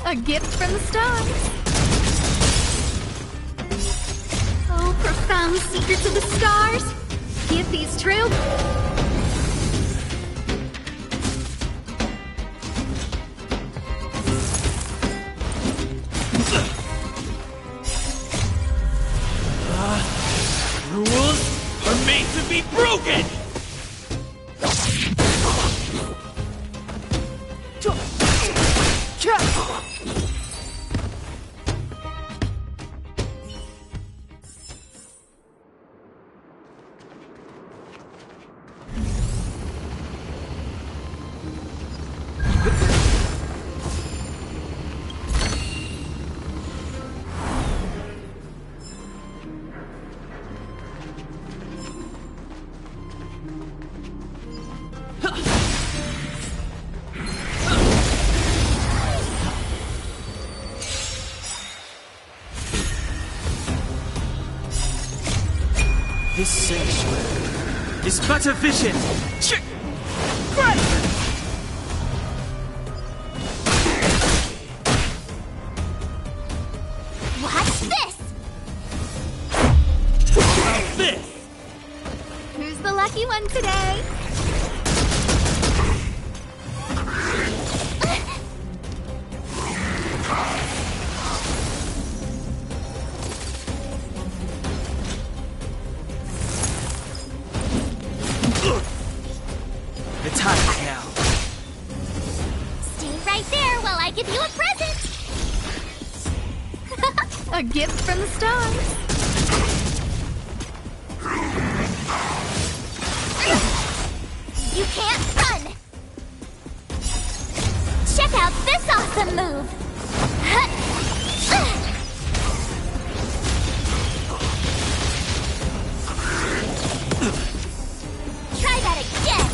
A gift from the stars. Oh, profound secrets of the stars. Give these trail... Rules are made to be broken! This sanctuary is but a vision. What's this? How's this? Who's the lucky one today? The time is now. Stay right there while I give you a present. A gift from the stars. You can't run. Check out this awesome move. Try that again.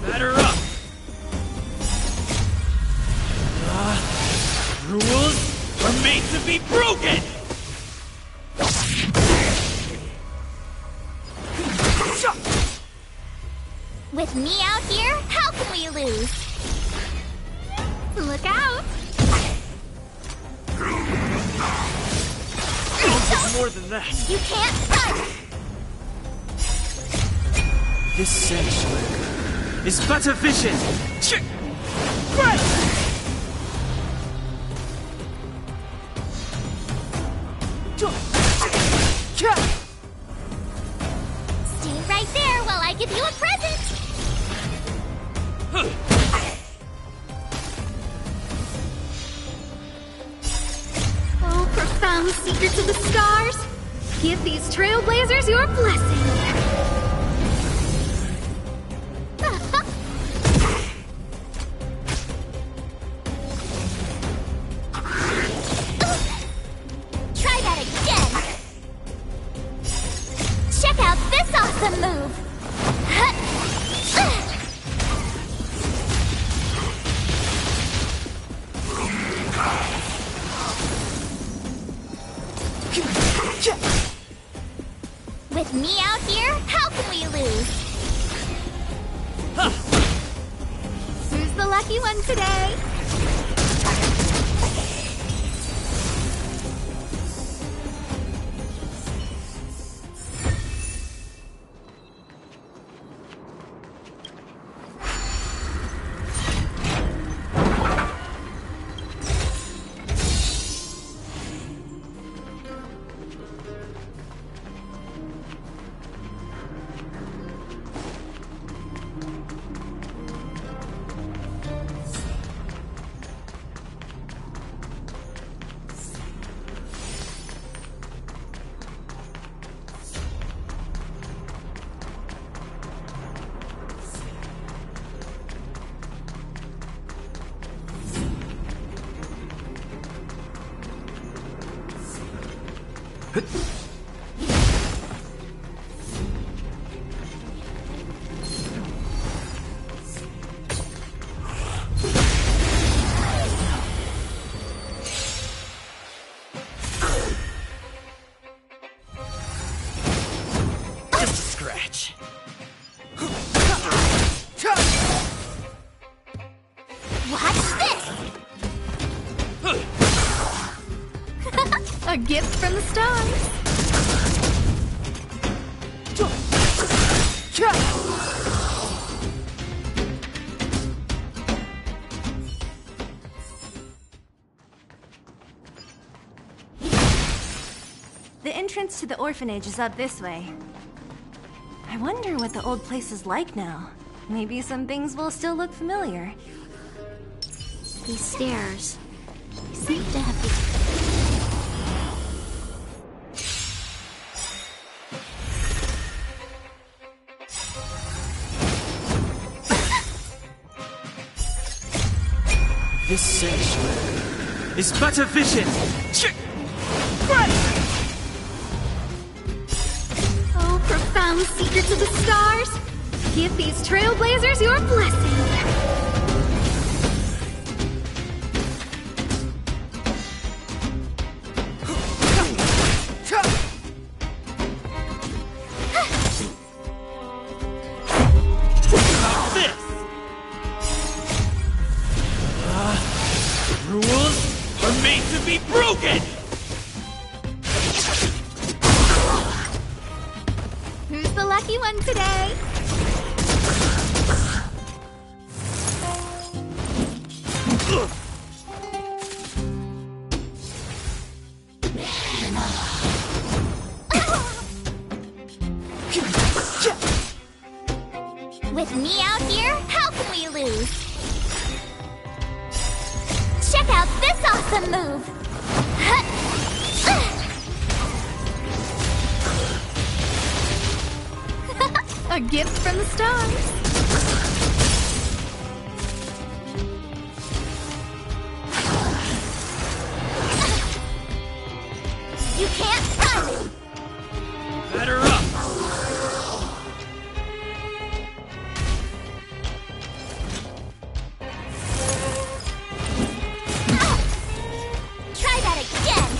Batter up. Rules are made to be broken! With me out here, how can we lose? Look out! It's more than that. You can't run! This sanctuary is but a vision. Stay right there while I give you a present! Oh, profound secrets of the stars! Give these trailblazers your blessing! Try that again! Check out this awesome move! With me out here, how can we lose? Who's the lucky one today? Watch this! A gift from the stars. The entrance to the orphanage is up this way. I wonder what the old place is like now. Maybe some things will still look familiar. These stairs seem to have been... This sanctuary is but a vision. Oh, profound secrets of the stars, give these trailblazers your blessing. Rules are made to be broken! Who's the lucky one today? With me out here, how can we lose? Check out this awesome move! A gift from the stars. You can't run! Batter up! Try that again!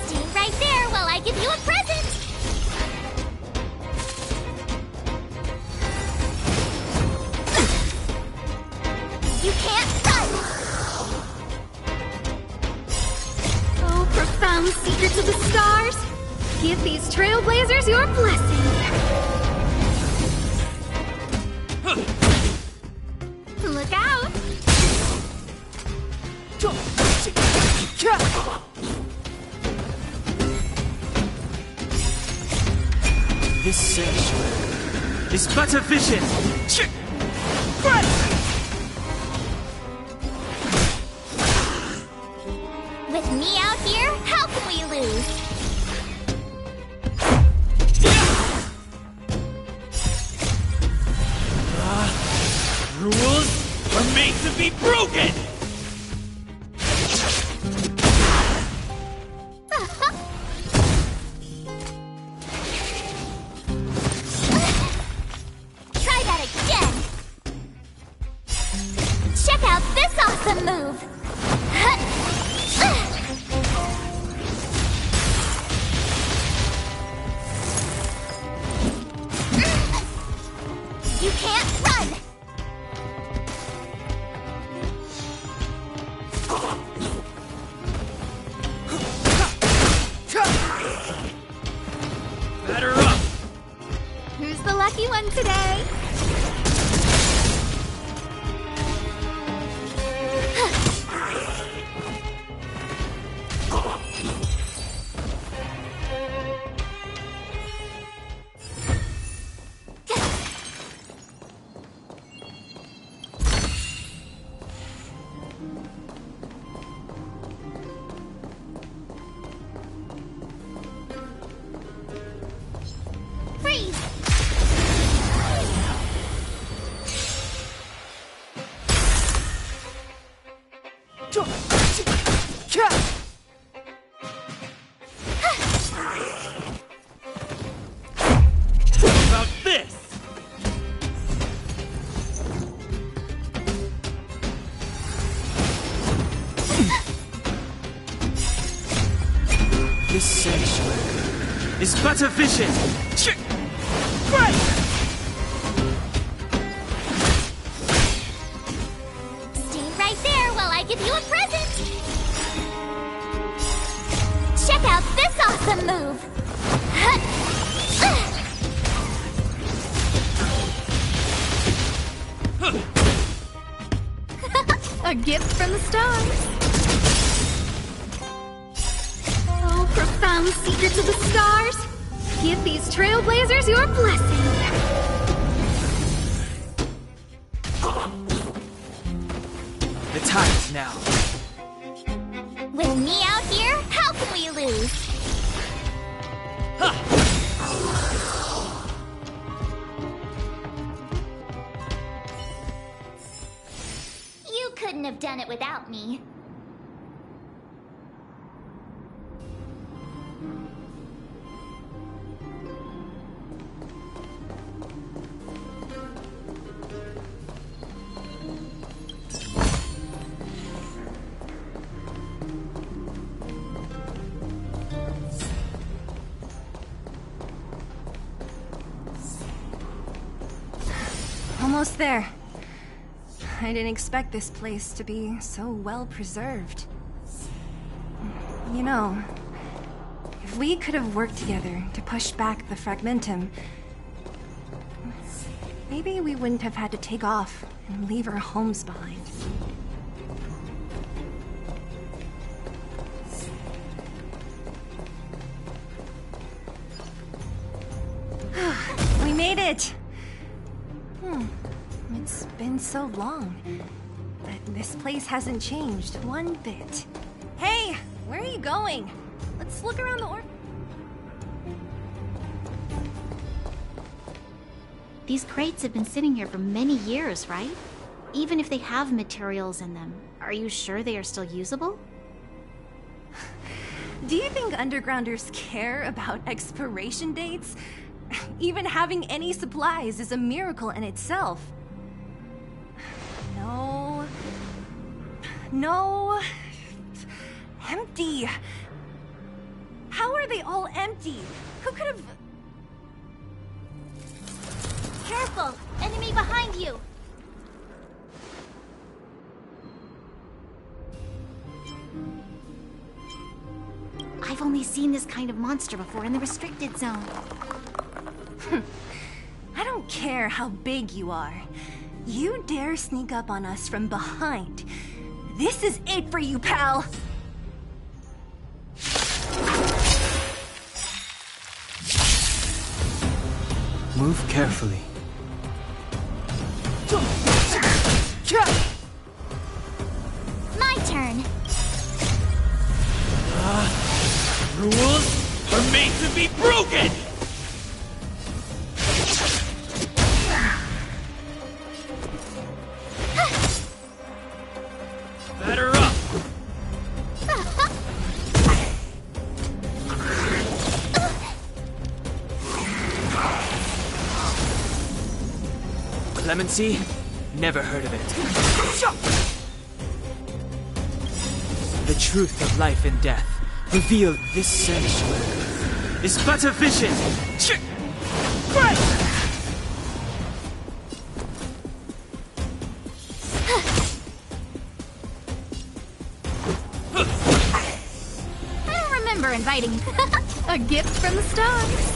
Stay right there while I give you a present! You can't run! Oh, profound secrets of the stars, give these trailblazers your blessing. Look out! This sanctuary is but a vision. With me out here, how can we lose? Rules are made to be broken! Try that again! Check out this awesome move! You can't run! Batter up! Who's the lucky one today? Freeze! About this! This sanctuary is but a vision. Stay right there while I give you a awesome move! A gift from the stars. Oh, profound secrets of the stars. Give these trailblazers your blessing. The time is now. With me out here, how can we lose? You couldn't have done it without me. Almost there. I didn't expect this place to be so well preserved. You know, if we could have worked together to push back the fragmentum, maybe we wouldn't have had to take off and leave our homes behind. We made it! It's been so long, but this place hasn't changed one bit. Hey, where are you going? Let's look around the These crates have been sitting here for many years, right? Even if they have materials in them, are you sure they are still usable? Do you think undergrounders care about expiration dates? Even having any supplies is a miracle in itself. No. No. Empty. How are they all empty? Who could have... Careful! Enemy behind you! I've only seen this kind of monster before in the restricted zone. I don't care how big you are. You dare sneak up on us from behind. This is it for you, pal! Move carefully. My turn! Rules are made to be broken! Batter up! Clemency? Never heard of it. The truth of life and death, revealed this sanctuary, is but a vision! I don't remember inviting you. A gift from the stars.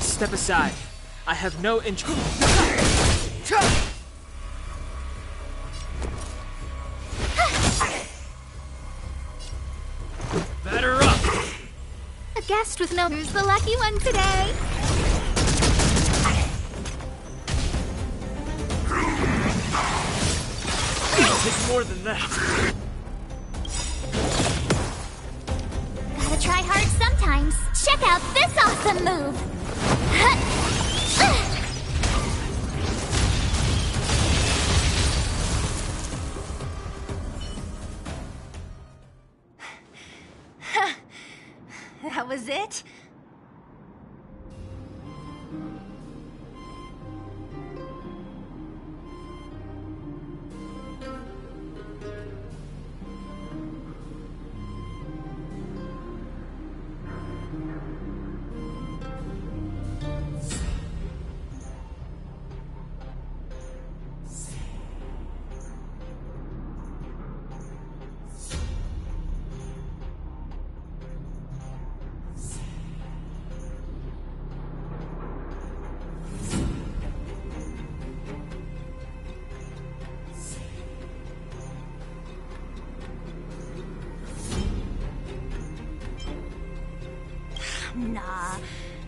Step aside. I have no interest. Batter up! A guest with no... Who's the lucky one today? It's more than that. Gotta try hard sometimes. Check out this awesome move! That was it?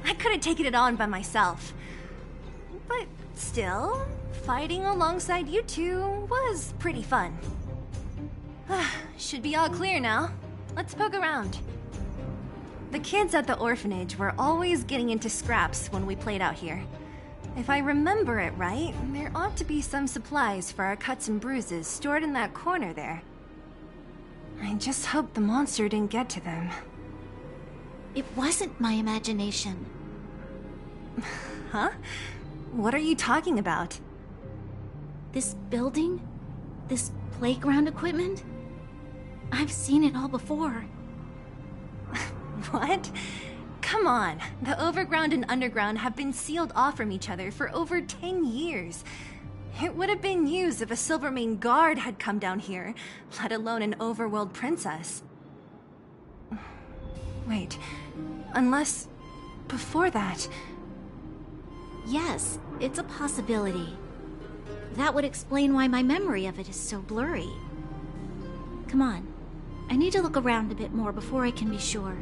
I could have taken it on by myself. But still, fighting alongside you two was pretty fun. Should be all clear now. Let's poke around. The kids at the orphanage were always getting into scraps when we played out here. If I remember it right, there ought to be some supplies for our cuts and bruises stored in that corner there. I just hope the monster didn't get to them. It wasn't my imagination. Huh? What are you talking about? This building? This playground equipment? I've seen it all before. What? Come on. The overground and underground have been sealed off from each other for over 10 years. It would have been used if a Silvermane guard had come down here, let alone an overworld princess. Wait, unless before that... Yes, it's a possibility. That would explain why my memory of it is so blurry. Come on. I need to look around a bit more before I can be sure.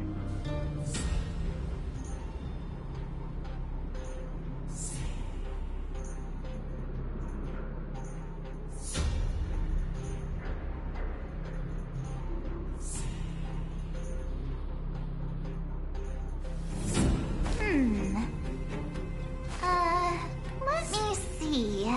Let me see.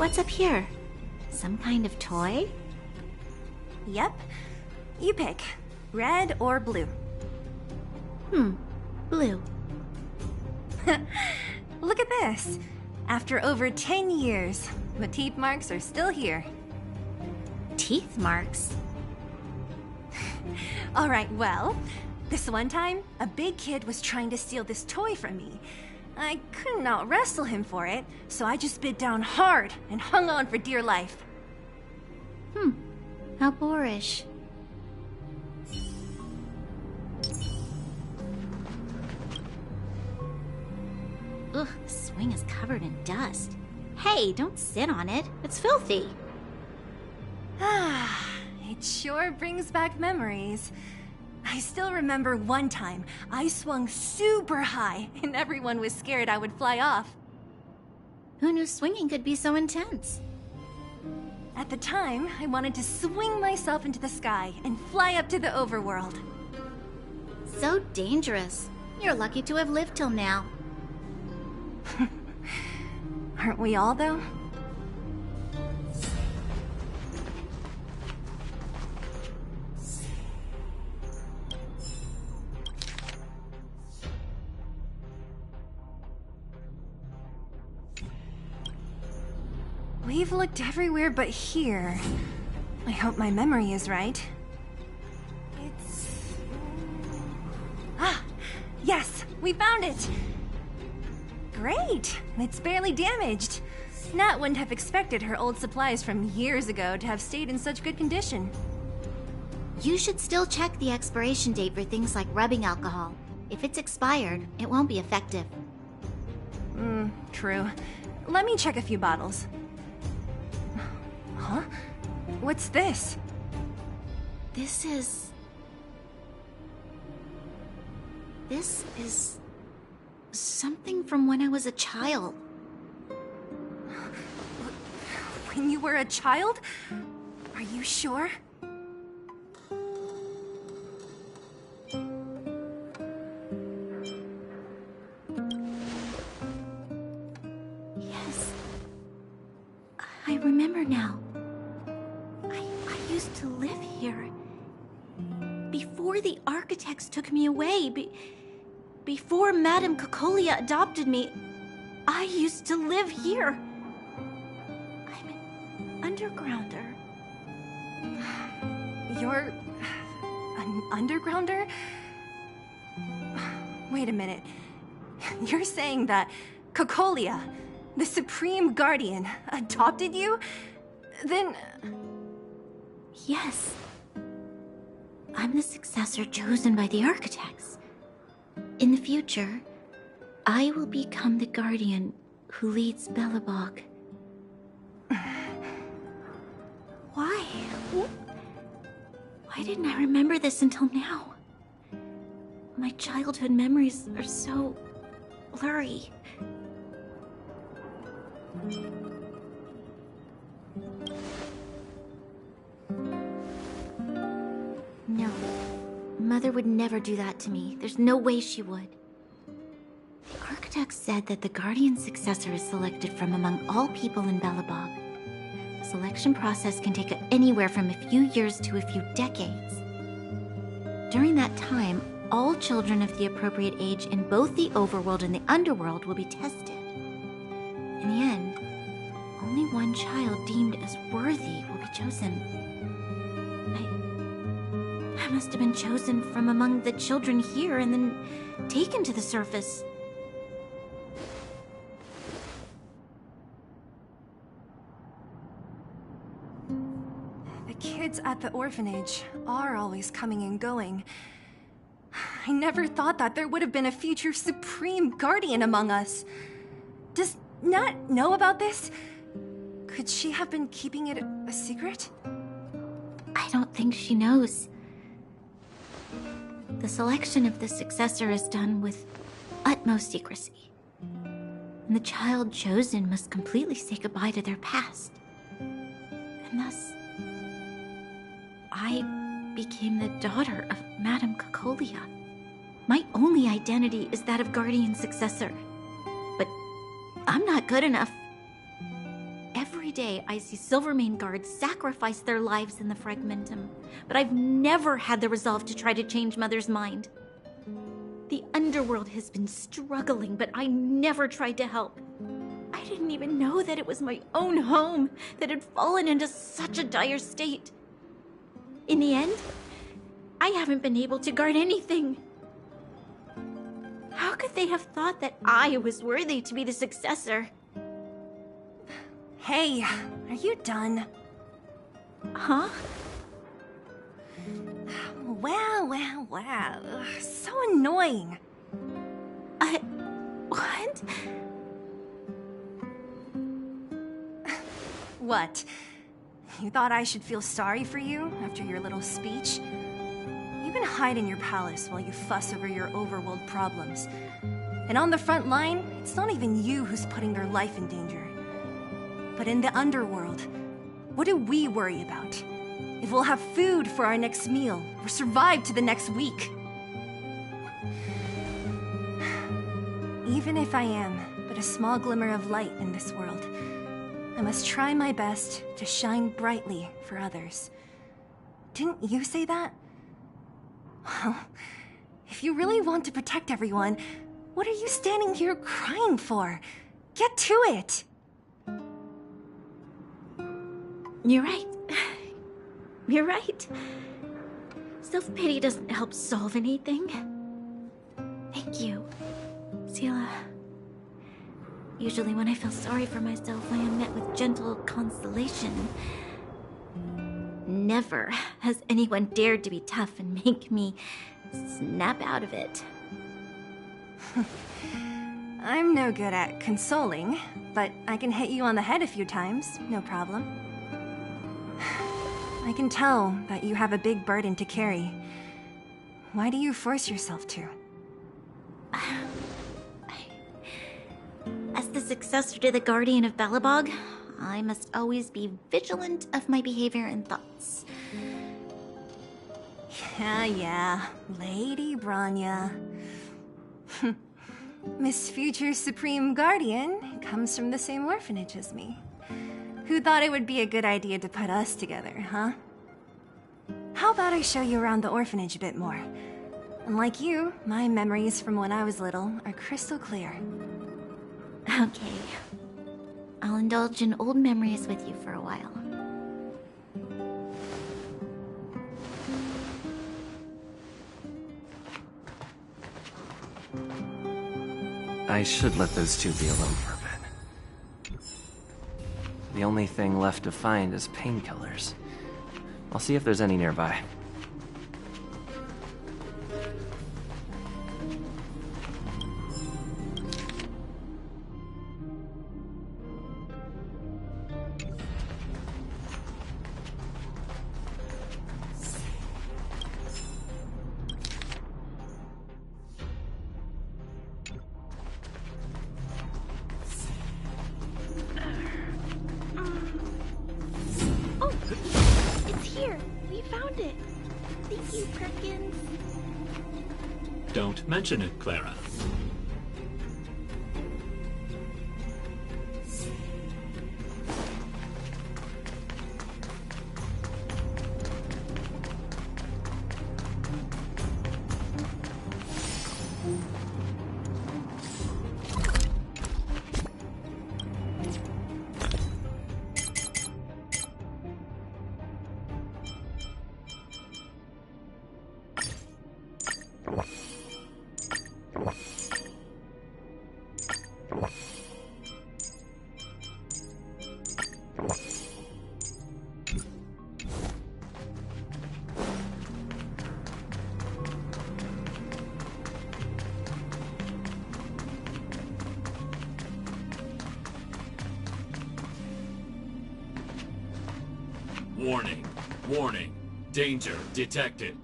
What's up here? Some kind of toy? Yep. You pick. Red or blue. Blue. Look at this. After over 10 years, the teeth marks are still here. Teeth marks? Alright, well, this one time, a big kid was trying to steal this toy from me. I couldn't out-wrestle him for it, so I just bit down hard and hung on for dear life. How boorish. Ugh, the swing is covered in dust. Hey, don't sit on it. It's filthy. Ah, it sure brings back memories. I still remember one time I swung super high and everyone was scared I would fly off. Who knew swinging could be so intense? At the time, I wanted to swing myself into the sky and fly up to the overworld. So dangerous. You're lucky to have lived till now. Aren't we all, though? We've looked everywhere but here. I hope my memory is right. It's... Ah! Yes! We found it! Great! It's barely damaged. Nat wouldn't have expected her old supplies from years ago to have stayed in such good condition. You should still check the expiration date for things like rubbing alcohol. If it's expired, it won't be effective. True. Let me check a few bottles. Huh? What's this? This is something from when I was a child. When you were a child? Are you sure? Yes. I remember now. I used to live here. Before the architects took me away, before Madame Cocolia adopted me, I used to live here. I'm an undergrounder. You're... an undergrounder? Wait a minute. You're saying that Cocolia, the Supreme Guardian, adopted you? Then... Yes. I'm the successor chosen by the architects. In the future, I will become the guardian who leads Belobog. Why? Why didn't I remember this until now? My childhood memories are so blurry. No. Mother would never do that to me. There's no way she would. The architect said that the guardian's successor is selected from among all people in Belobog. The selection process can take anywhere from a few years to a few decades. During that time, all children of the appropriate age in both the overworld and the underworld will be tested. In the end, only one child deemed as worthy will be chosen. I must have been chosen from among the children here and then taken to the surface. The kids at the orphanage are always coming and going. I never thought that there would have been a future Supreme Guardian among us. Does Nat know about this? Could she have been keeping it a secret? I don't think she knows. The selection of the successor is done with utmost secrecy. And the child chosen must completely say goodbye to their past. And thus, I became the daughter of Madame Cocolia. My only identity is that of guardian successor. But I'm not good enough. Every day I see Silvermane guards sacrifice their lives in the Fragmentum, but I've never had the resolve to try to change Mother's mind. The underworld has been struggling, but I never tried to help. I didn't even know that it was my own home that had fallen into such a dire state. In the end, I haven't been able to guard anything. How could they have thought that I was worthy to be the successor? Hey, are you done? Huh? Wow. So annoying. What? What? You thought I should feel sorry for you after your little speech? You can hide in your palace while you fuss over your overworld problems. And on the front line, it's not even you who's putting their life in danger. But in the underworld, what do we worry about? If we'll have food for our next meal, or survive to the next week. Even if I am but a small glimmer of light in this world, I must try my best to shine brightly for others. Didn't you say that? Well, if you really want to protect everyone, what are you standing here crying for? Get to it! You're right. You're right. Self-pity doesn't help solve anything. Thank you, Sela. Usually when I feel sorry for myself, I am met with gentle consolation. Never has anyone dared to be tough and make me snap out of it. I'm no good at consoling, but I can hit you on the head a few times, no problem. I can tell that you have a big burden to carry. Why do you force yourself to? As the successor to the Guardian of Belobog, I must always be vigilant of my behavior and thoughts. Yeah, Lady Bronya. Miss Future Supreme Guardian comes from the same orphanage as me. Who thought it would be a good idea to put us together, huh? How about I show you around the orphanage a bit more? Unlike you, my memories from when I was little are crystal clear. Okay. I'll indulge in old memories with you for a while. I should let those two be alone for a bit. The only thing left to find is painkillers. I'll see if there's any nearby. Don't mention it, Clara. Warning. Warning. Danger detected.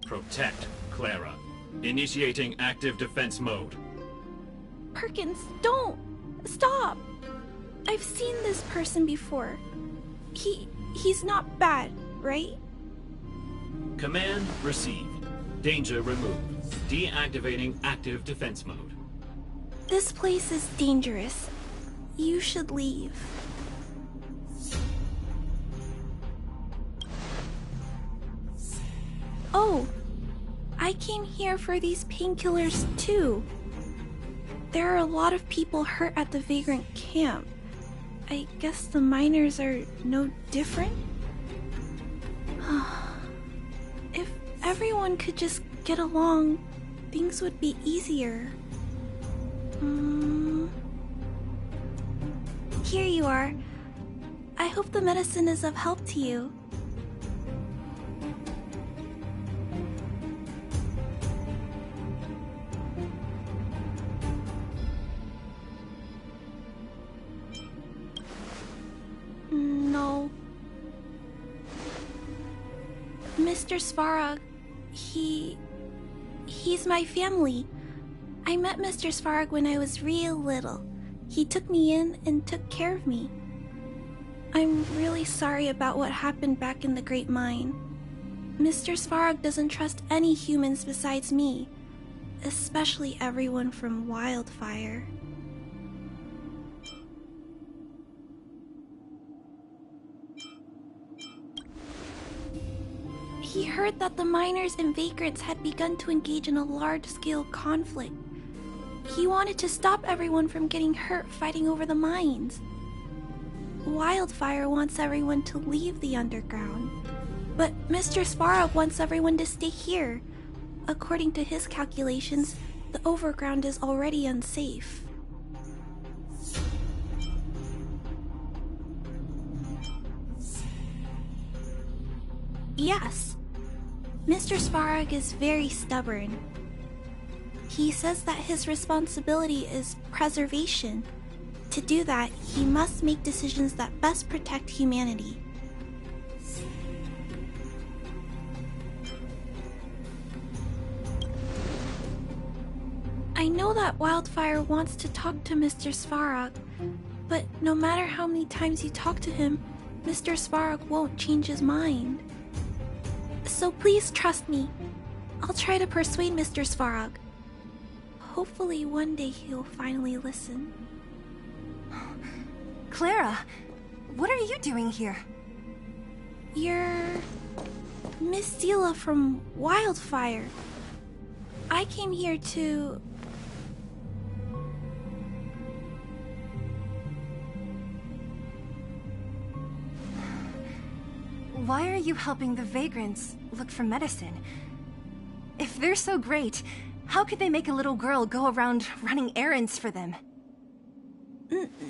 Protect Clara. Initiating active defense mode. Perkins, don't! Stop! I've seen this person before. He's not bad, right? Command received. Danger removed. Deactivating active defense mode. This place is dangerous. You should leave. Oh, I came here for these painkillers too. There are a lot of people hurt at the Vagrant camp. I guess the miners are no different? If everyone could just get along, things would be easier. Here you are. I hope the medicine is of help to you. No. Mr. Svarog, he's my family. I met Mr. Svarog when I was real little. He took me in and took care of me. I'm really sorry about what happened back in the Great Mine. Mr. Svarog doesn't trust any humans besides me, especially everyone from Wildfire. He heard that the miners and vagrants had begun to engage in a large-scale conflict. He wanted to stop everyone from getting hurt fighting over the mines. Wildfire wants everyone to leave the underground, but Mr. Svarog wants everyone to stay here. According to his calculations, the overground is already unsafe. Yes, Mr. Svarog is very stubborn. He says that his responsibility is preservation. To do that, he must make decisions that best protect humanity. I know that Wildfire wants to talk to Mr. Svarog, but no matter how many times you talk to him, Mr. Svarog won't change his mind. So please trust me. I'll try to persuade Mr. Svarog. Hopefully one day he'll finally listen. Clara, what are you doing here? You're Miss Seela from Wildfire. I came here to... Why are you helping the vagrants look for medicine? If they're so great, how could they make a little girl go around running errands for them?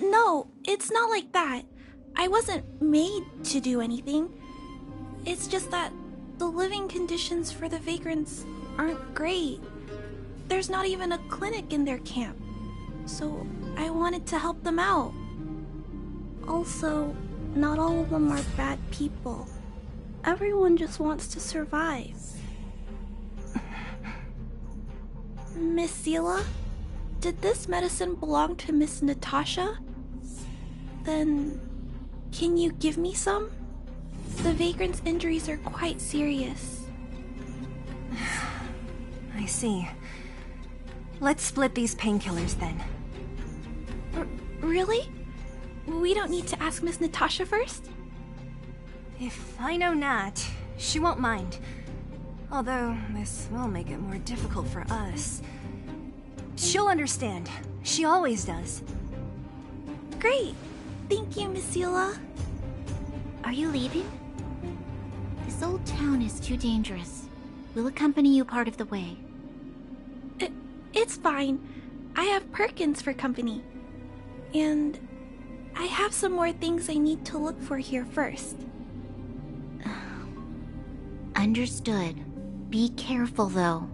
No, it's not like that. I wasn't made to do anything. It's just that the living conditions for the vagrants aren't great. There's not even a clinic in their camp, so I wanted to help them out. Also, not all of them are bad people. Everyone just wants to survive. Miss Seela, did this medicine belong to Miss Natasha? Then, can you give me some? The vagrant's injuries are quite serious. I see. Let's split these painkillers then. Really? We don't need to ask Miss Natasha first? If I know Nat, she won't mind. Although, this will make it more difficult for us. She'll understand. She always does. Great! Thank you, Miss Seela. Are you leaving? This old town is too dangerous. We'll accompany you part of the way. It's fine. I have Perkins for company. And I have some more things I need to look for here first. Understood. Be careful, though.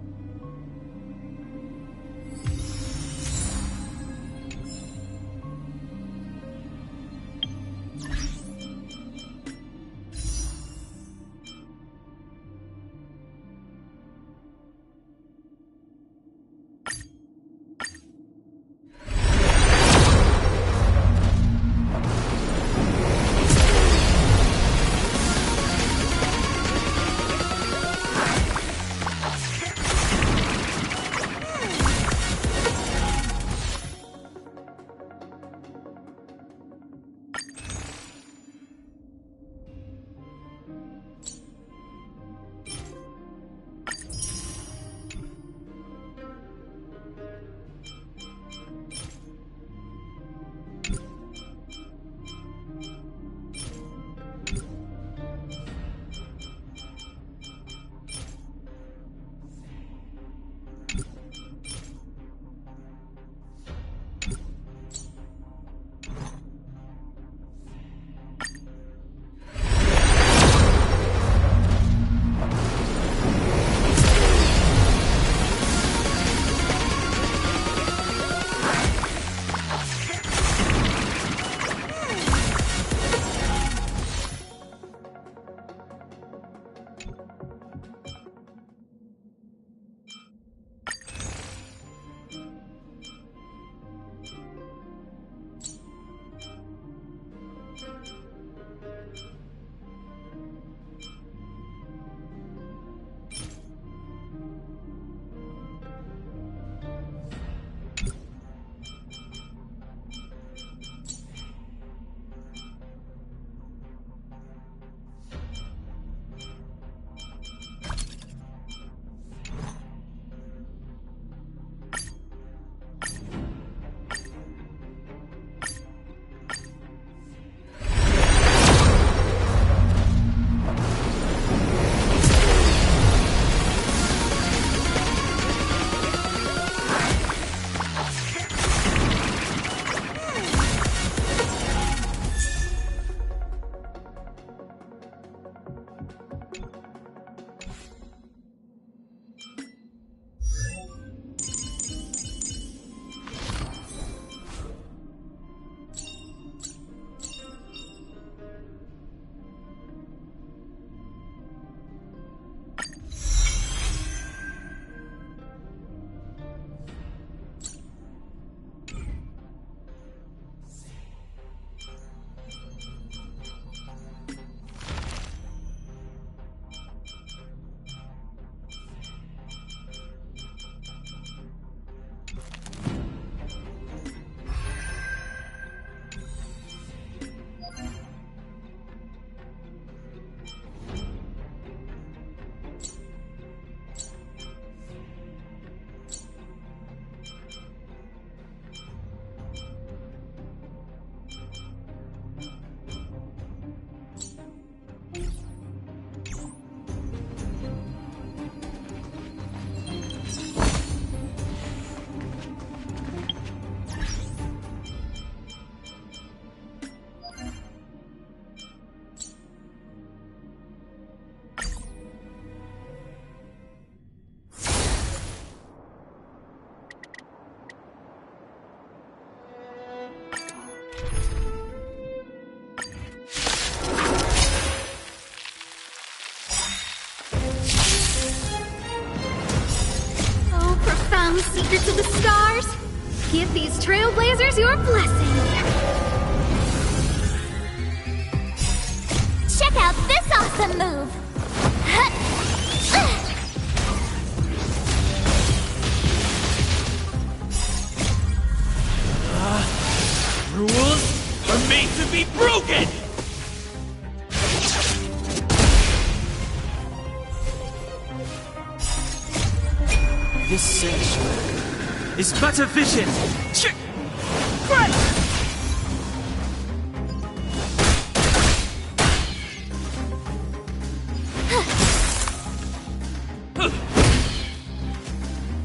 secrets of the stars. Give these trailblazers your blessing. Check out this awesome move! Rules are made to be broken! This sanctuary is but a vision!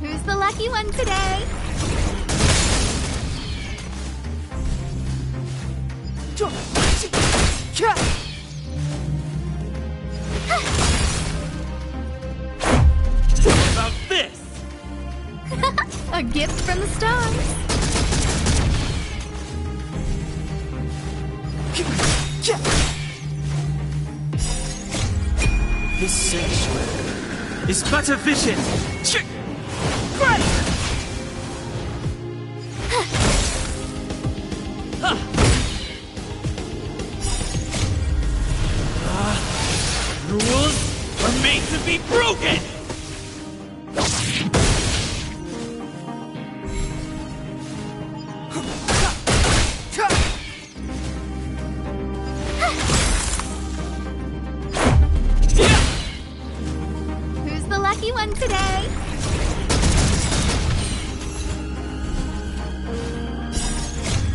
Who's the lucky one today? About this! A gift from the stars. This sanctuary is but a vision! Rules are made to be broken! Who's the lucky one today?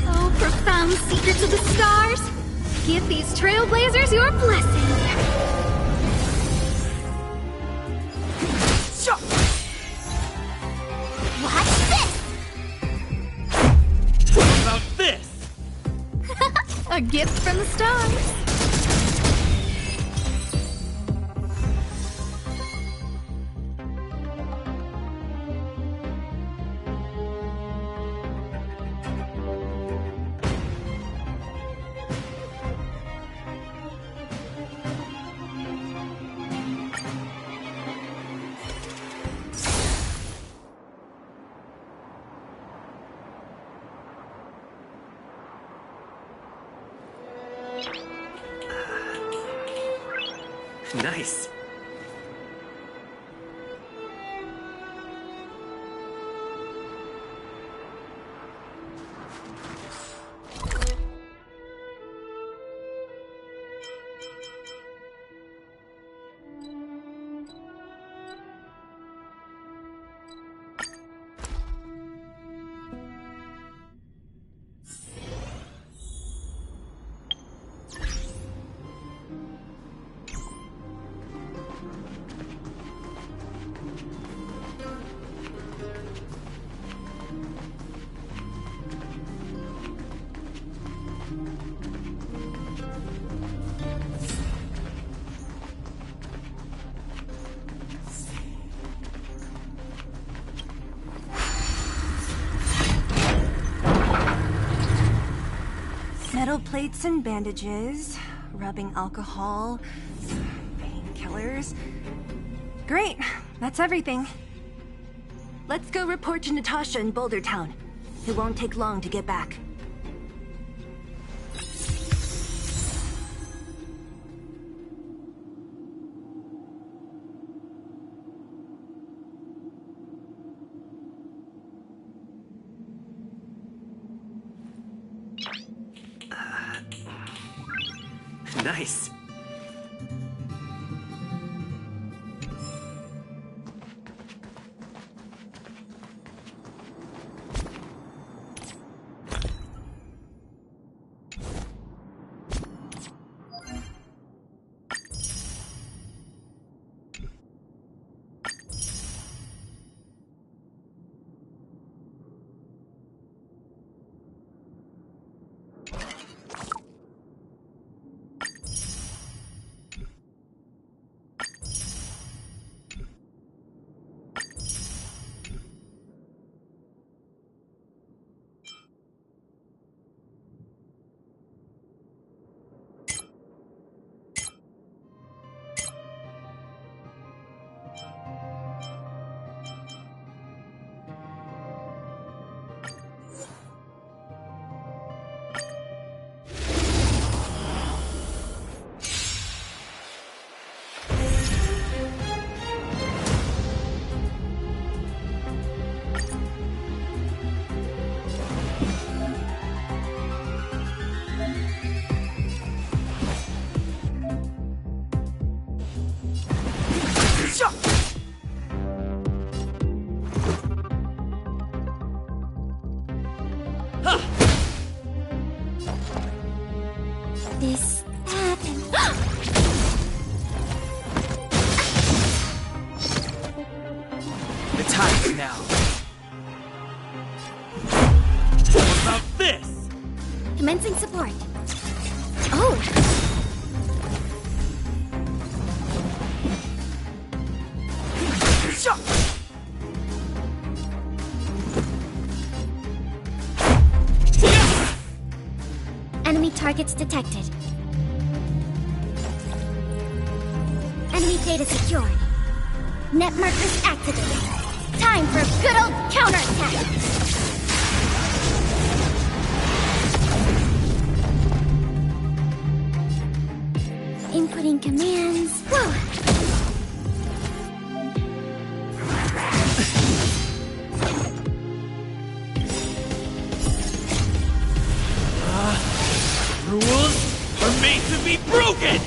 Oh, profound secrets of the stars. Give these trailblazers your blessing. Watch this! About this! A gift from the stars. Nice. Metal plates and bandages, rubbing alcohol, painkillers. Great, that's everything. Let's go report to Natasha in Boulder Town. It won't take long to get back. Nice. this happen? The time is now. What about this? Commencing support. Oh! Enemy targets detected. Enemy data secured. Net markers activated. Time for a good old counterattack! Inputting commands. Whoa! Rules are made to be broken!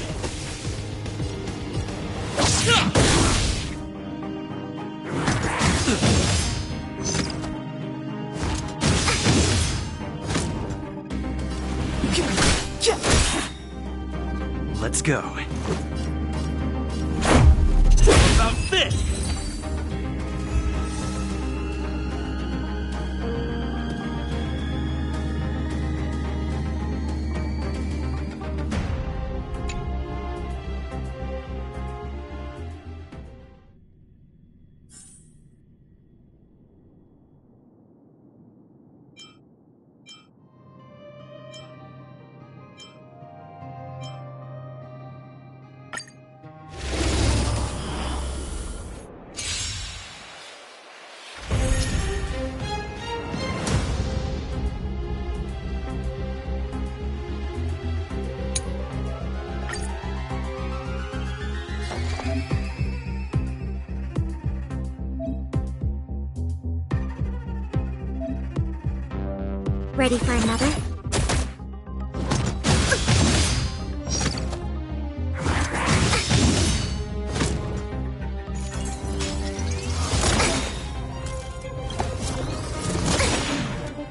Let's go. What about this? Ready for another?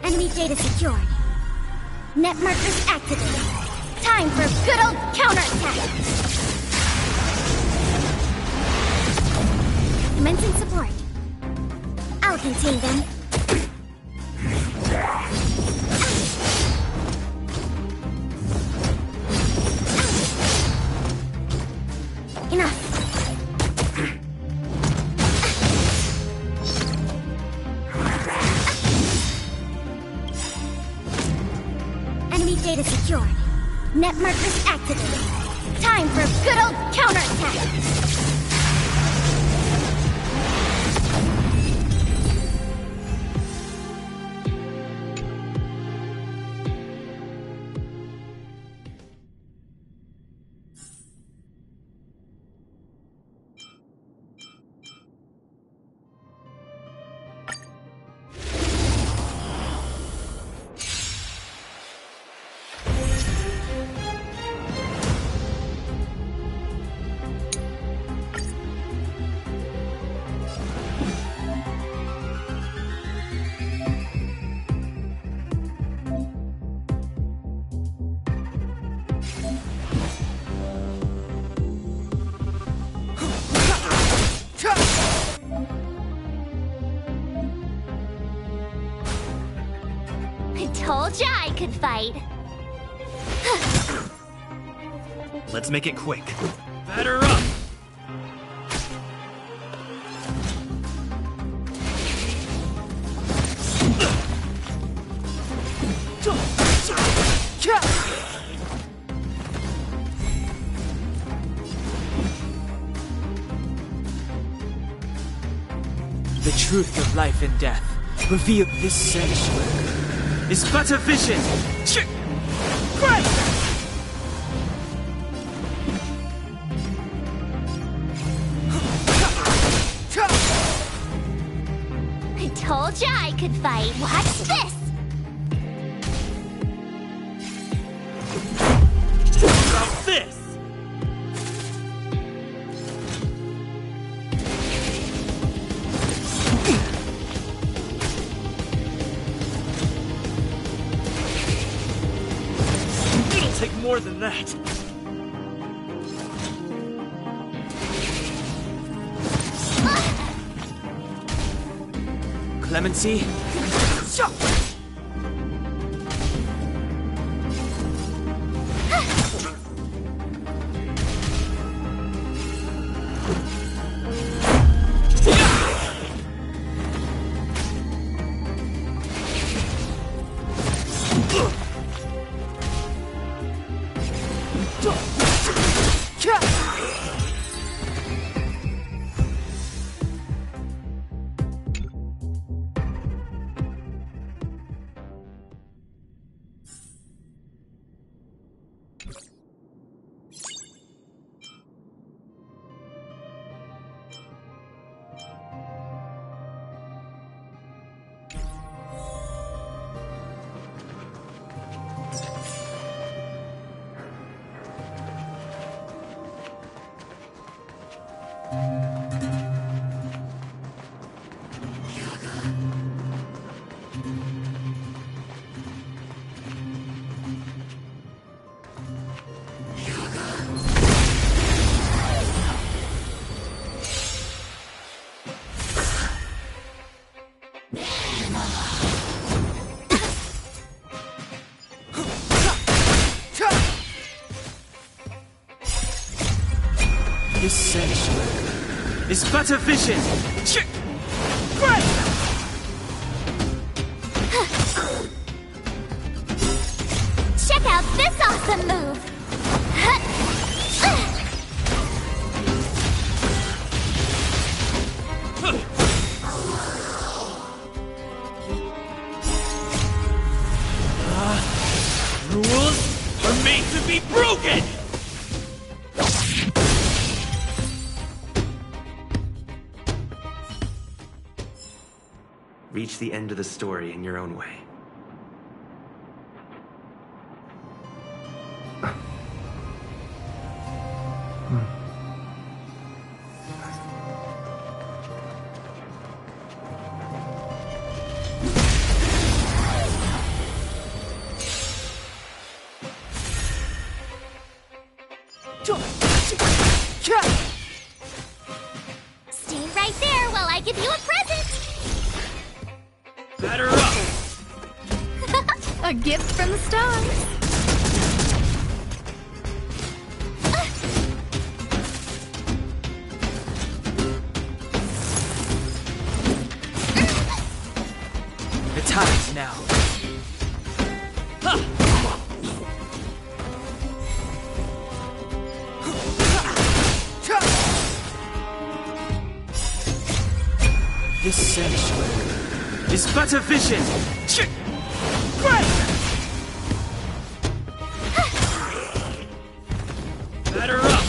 Enemy data secured. Net markers activated. Time for a good old counterattack! Commencing support. I'll contain them. Enough. Enemy data secured. Net markers activated. Time for a good old counterattack! Told ya I could fight. Let's make it quick. Batter up! The truth of life and death revealed this sanctuary is but a vision. I told ya I could fight. Watch this! What about this? take more than that. Clemency? This sanctuary is but a vision. Check out this awesome move! Rules are made to be broken! Reach the end of the story in your own way. Stay right there while I give you a present! Batter up! A gift from the stars. The time's now. This sanctuary is but a vision. Batter up!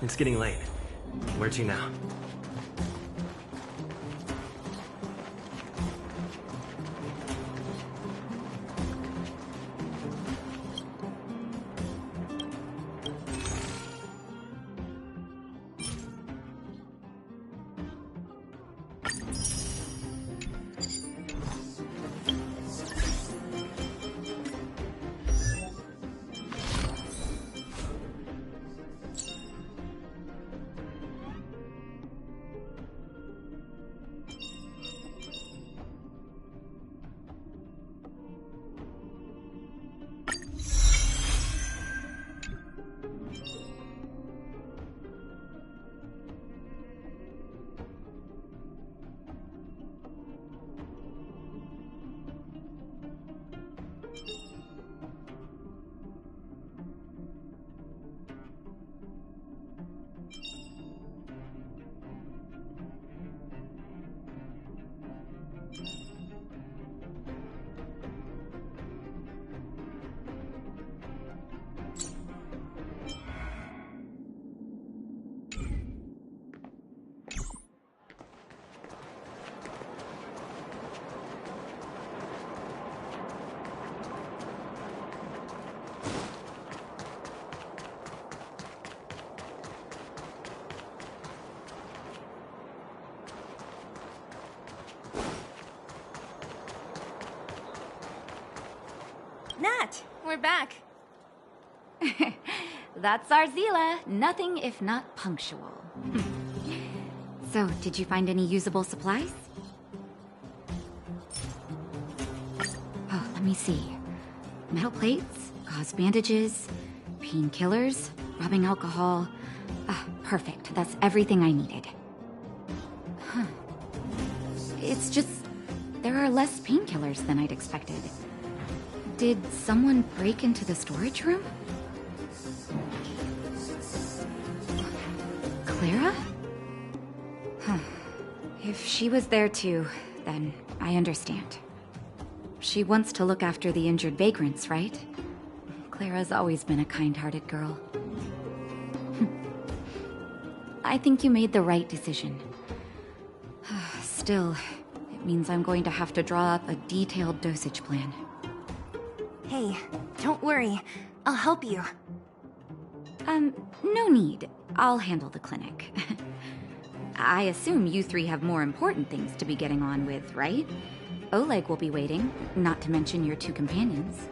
It's getting late. Where to now? Nat, we're back. That's our Zila. Nothing if not punctual. So, did you find any usable supplies? Oh, let me see. Metal plates, gauze bandages, painkillers, rubbing alcohol. Ah, perfect. That's everything I needed. Huh. It's just... there are less painkillers than I'd expected. Did someone break into the storage room? Clara? Huh. If she was there too, then I understand. She wants to look after the injured vagrants, right? Clara's always been a kind-hearted girl. I think you made the right decision. Still, it means I'm going to have to draw up a detailed dosage plan. Hey, don't worry. I'll help you. No need. I'll handle the clinic. I assume you three have more important things to be getting on with, right? Oleg will be waiting, not to mention your two companions.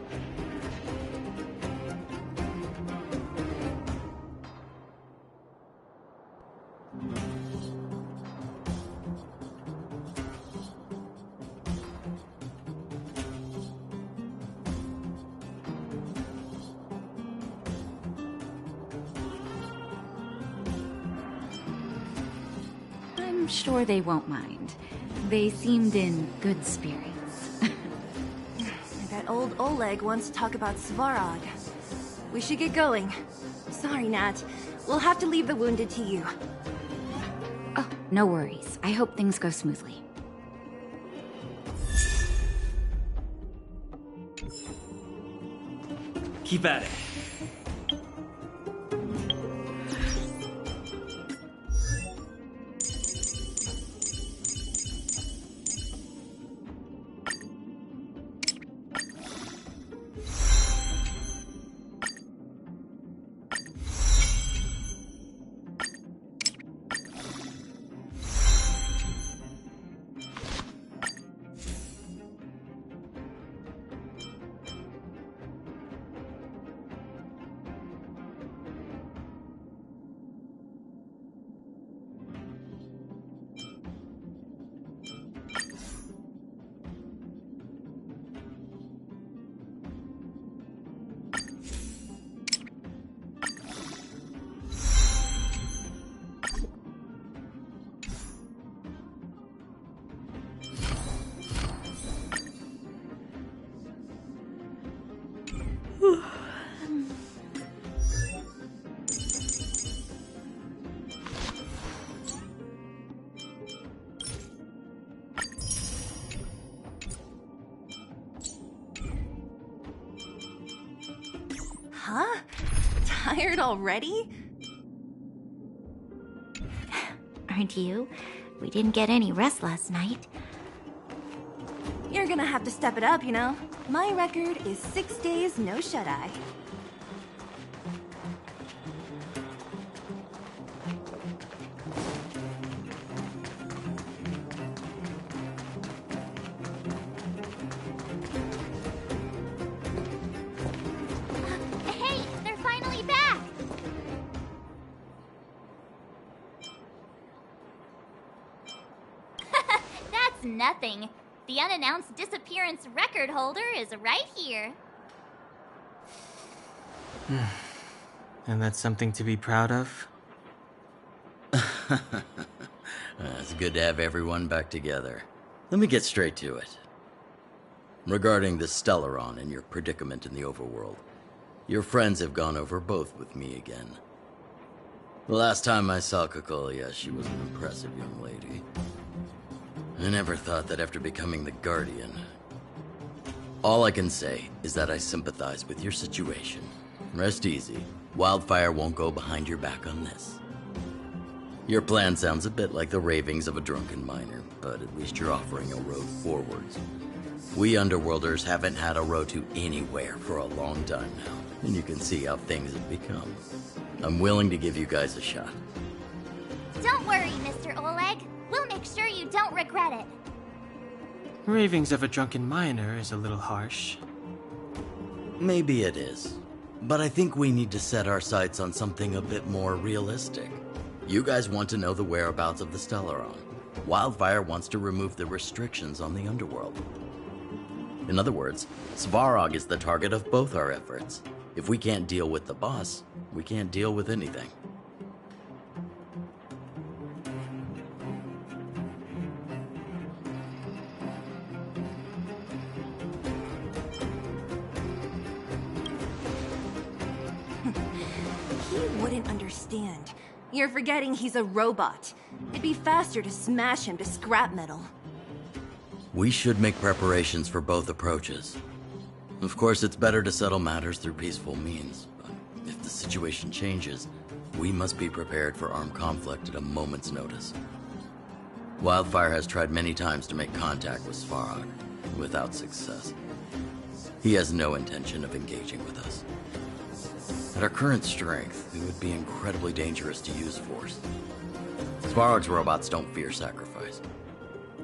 I'm sure they won't mind. They seemed in good spirits. That old Oleg wants to talk about Svarog. We should get going. Sorry, Nat. We'll have to leave the wounded to you. Oh, no worries. I hope things go smoothly. Keep at it. Huh? Tired already? Aren't you? We didn't get any rest last night. You're gonna have to step it up, you know? My record is 6 days, no shut-eye. Hey, they're finally back! That's nothing. The unannounced disappearance record holder is right here. And that's something to be proud of? It's good to have everyone back together. Let me get straight to it. Regarding the Stellaron and your predicament in the overworld, your friends have gone over both with me again. The last time I saw Kokolia, she was an impressive young lady. I never thought that after becoming the Guardian. All I can say is that I sympathize with your situation. Rest easy. Wildfire won't go behind your back on this. Your plan sounds a bit like the ravings of a drunken miner, but at least you're offering a road forwards. We Underworlders haven't had a road to anywhere for a long time now, and you can see how things have become. I'm willing to give you guys a shot. Don't worry, Mr. Oleg. We'll make sure you don't regret it. Ravings of a drunken miner is a little harsh. Maybe it is. But I think we need to set our sights on something a bit more realistic. You guys want to know the whereabouts of the Stellaron. Wildfire wants to remove the restrictions on the underworld. In other words, Svarog is the target of both our efforts. If we can't deal with the boss, we can't deal with anything. He wouldn't understand. You're forgetting he's a robot. It'd be faster to smash him to scrap metal. We should make preparations for both approaches. Of course, it's better to settle matters through peaceful means, but if the situation changes, we must be prepared for armed conflict at a moment's notice. Wildfire has tried many times to make contact with Svarog, without success. He has no intention of engaging with us. At our current strength, it would be incredibly dangerous to use force. Svarog's robots don't fear sacrifice,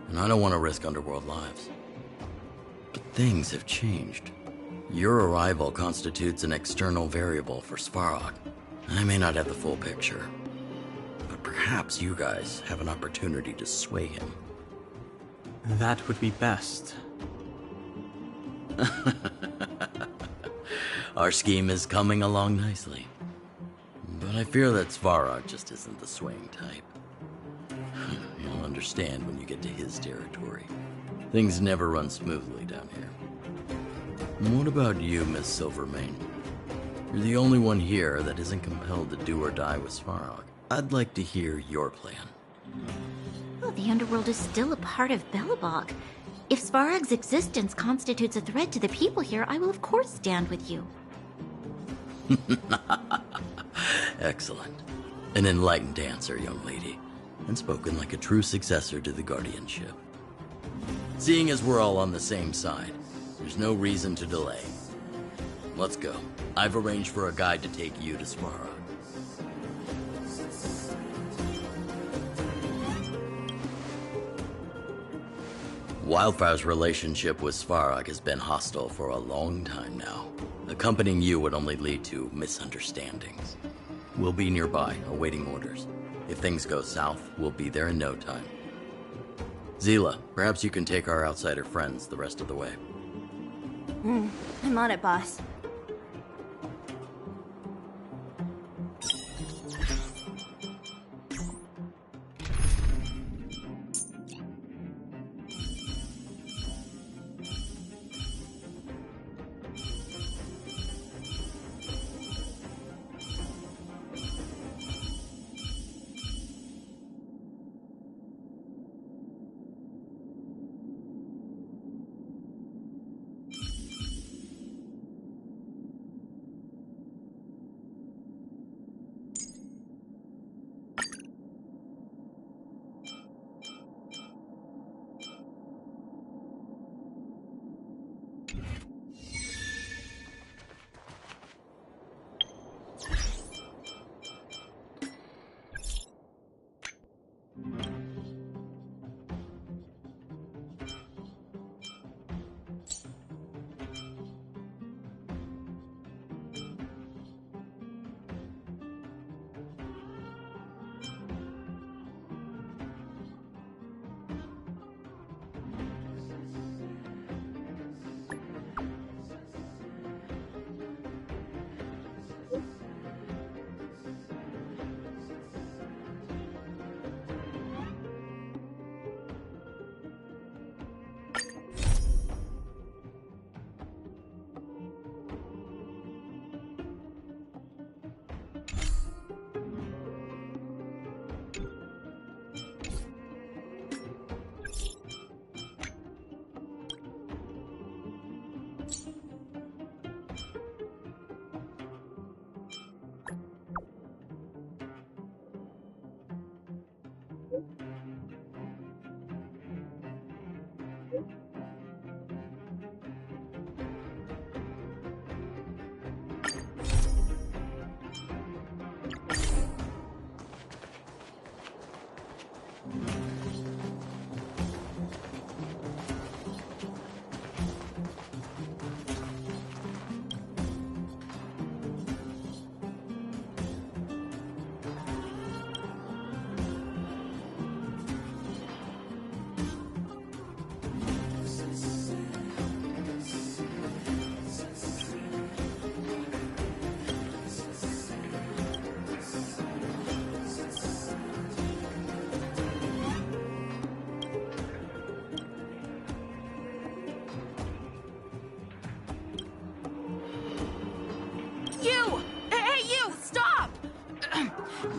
and I don't want to risk underworld lives. But things have changed. Your arrival constitutes an external variable for Svarog. I may not have the full picture, but perhaps you guys have an opportunity to sway him. That would be best. Our scheme is coming along nicely. But I fear that Svarog just isn't the swaying type. You'll understand when you get to his territory. Things never run smoothly down here. And what about you, Miss Silvermane? You're the only one here that isn't compelled to do or die with Svarog. I'd like to hear your plan. Well, the underworld is still a part of Belobog. If Svarog's existence constitutes a threat to the people here, I will of course stand with you. Excellent. An enlightened answer, young lady, and spoken like a true successor to the guardianship. Seeing as we're all on the same side, there's no reason to delay. Let's go. I've arranged for a guide to take you to Svarog. Wildfire's relationship with Svarog has been hostile for a long time now. Accompanying you would only lead to misunderstandings. We'll be nearby, awaiting orders. If things go south, we'll be there in no time. Zila, perhaps you can take our outsider friends the rest of the way. I'm on it, boss.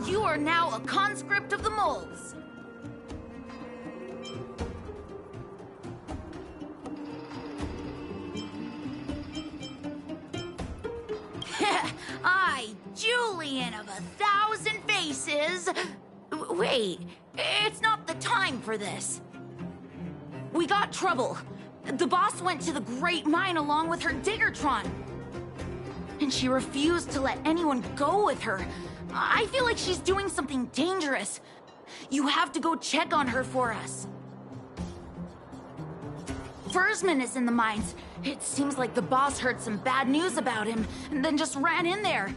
You are now a conscript of the moles. I, Julian of 1,000 faces. Wait, it's not the time for this. We got trouble. The boss went to the Great Mine along with her Diggertron. And she refused to let anyone go with her. I feel like she's doing something dangerous. You have to go check on her for us. Fursman is in the mines. It seems like the boss heard some bad news about him and then just ran in there.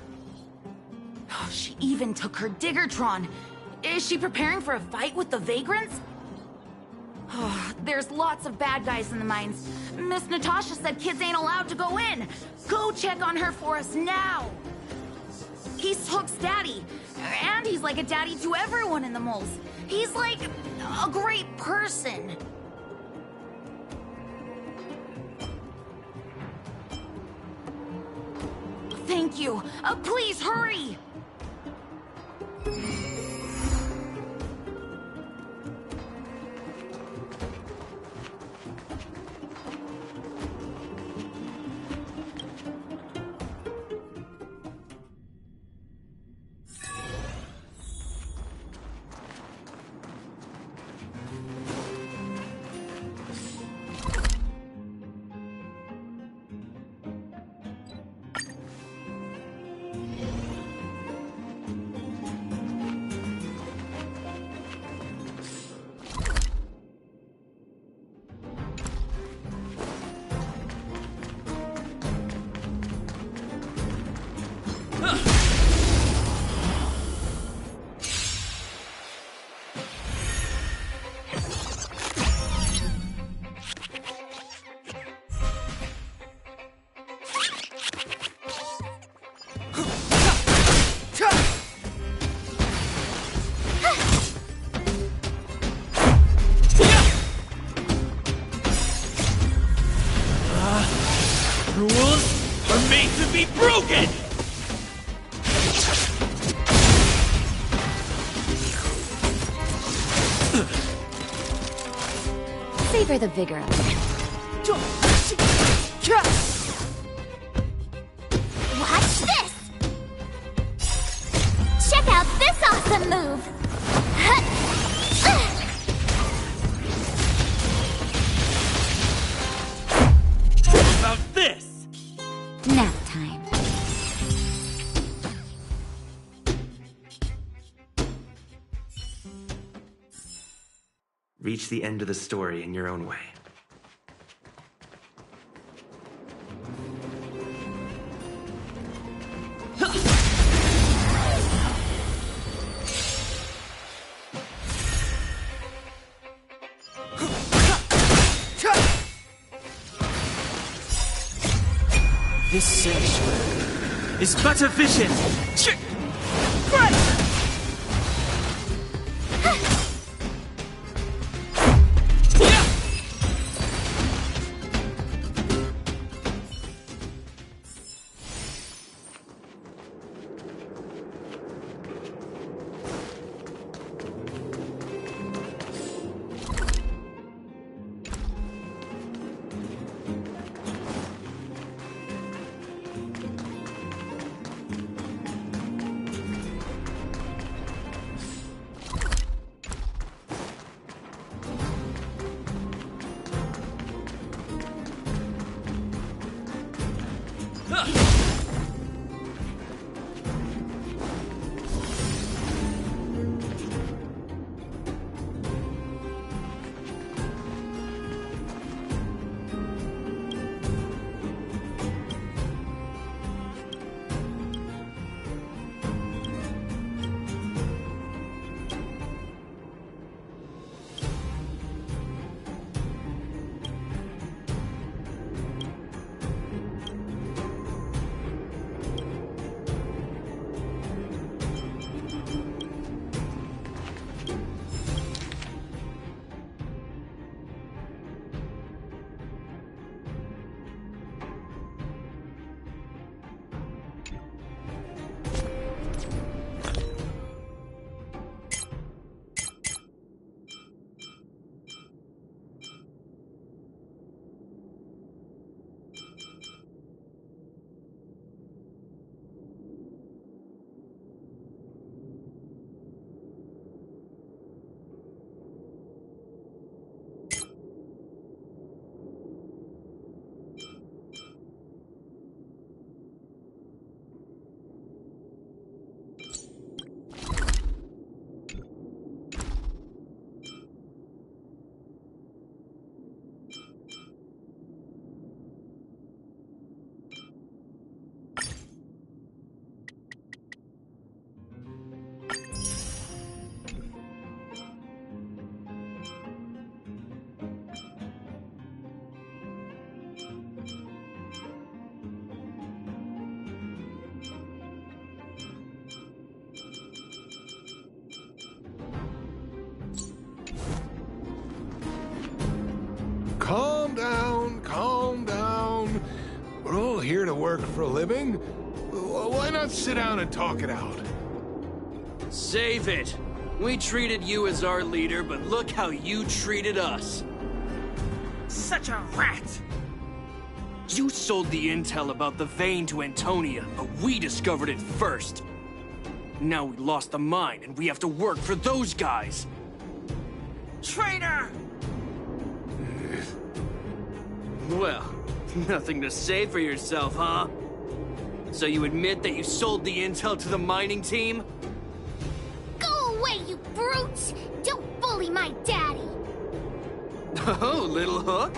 Oh, she even took her Diggertron. Is she preparing for a fight with the vagrants? Oh, there's lots of bad guys in the mines. Miss Natasha said kids ain't allowed to go in. Go check on her for us now. He's Hook's daddy, and he's like a daddy to everyone in the moles. He's like a great person. Thank you. Please hurry. Rules are made to be broken! Savor the vigor of it. Watch this! Check out this awesome move! How about this? Nap time. Reach the end of the story in your own way. This sanctuary is but a vision. here to work for a living? Why not sit down and talk it out? Save it. We treated you as our leader, but look how you treated us. Such a rat! You sold the intel about the vein to Antonia, but we discovered it first. Now we lost the mine, and we have to work for those guys. Traitor! Well, nothing to say for yourself, huh? So you admit that you sold the intel to the mining team? Go away, you brutes! Don't bully my daddy! Oh, little hook?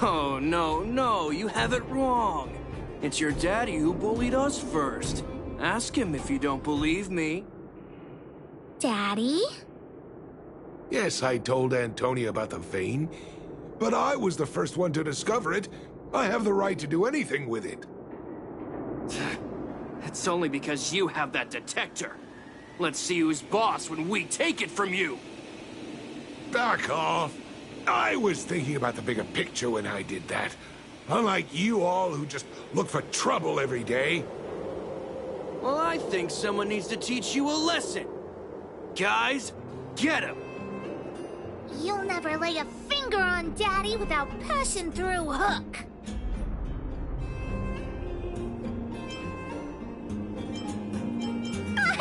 Oh, no, you have it wrong. It's your daddy who bullied us first. Ask him if you don't believe me. Daddy? Yes, I told Antonia about the vein, but I was the first one to discover it. I have the right to do anything with it. It's only because you have that detector. Let's see who's boss when we take it from you. Back off. I was thinking about the bigger picture when I did that. Unlike you all who just look for trouble every day. Well, I think someone needs to teach you a lesson. Guys, get him! You'll never lay a finger on Daddy without passing through Hook.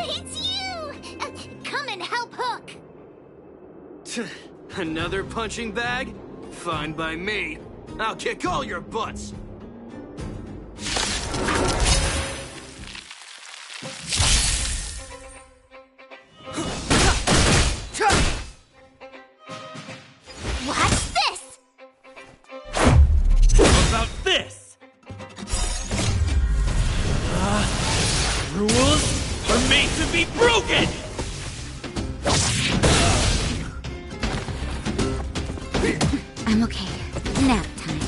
It's you! Come and help Hook! Another punching bag? Fine by me. I'll kick all your butts! Watch this! How about this? Rules are made to be broken! I'm okay. Nap time.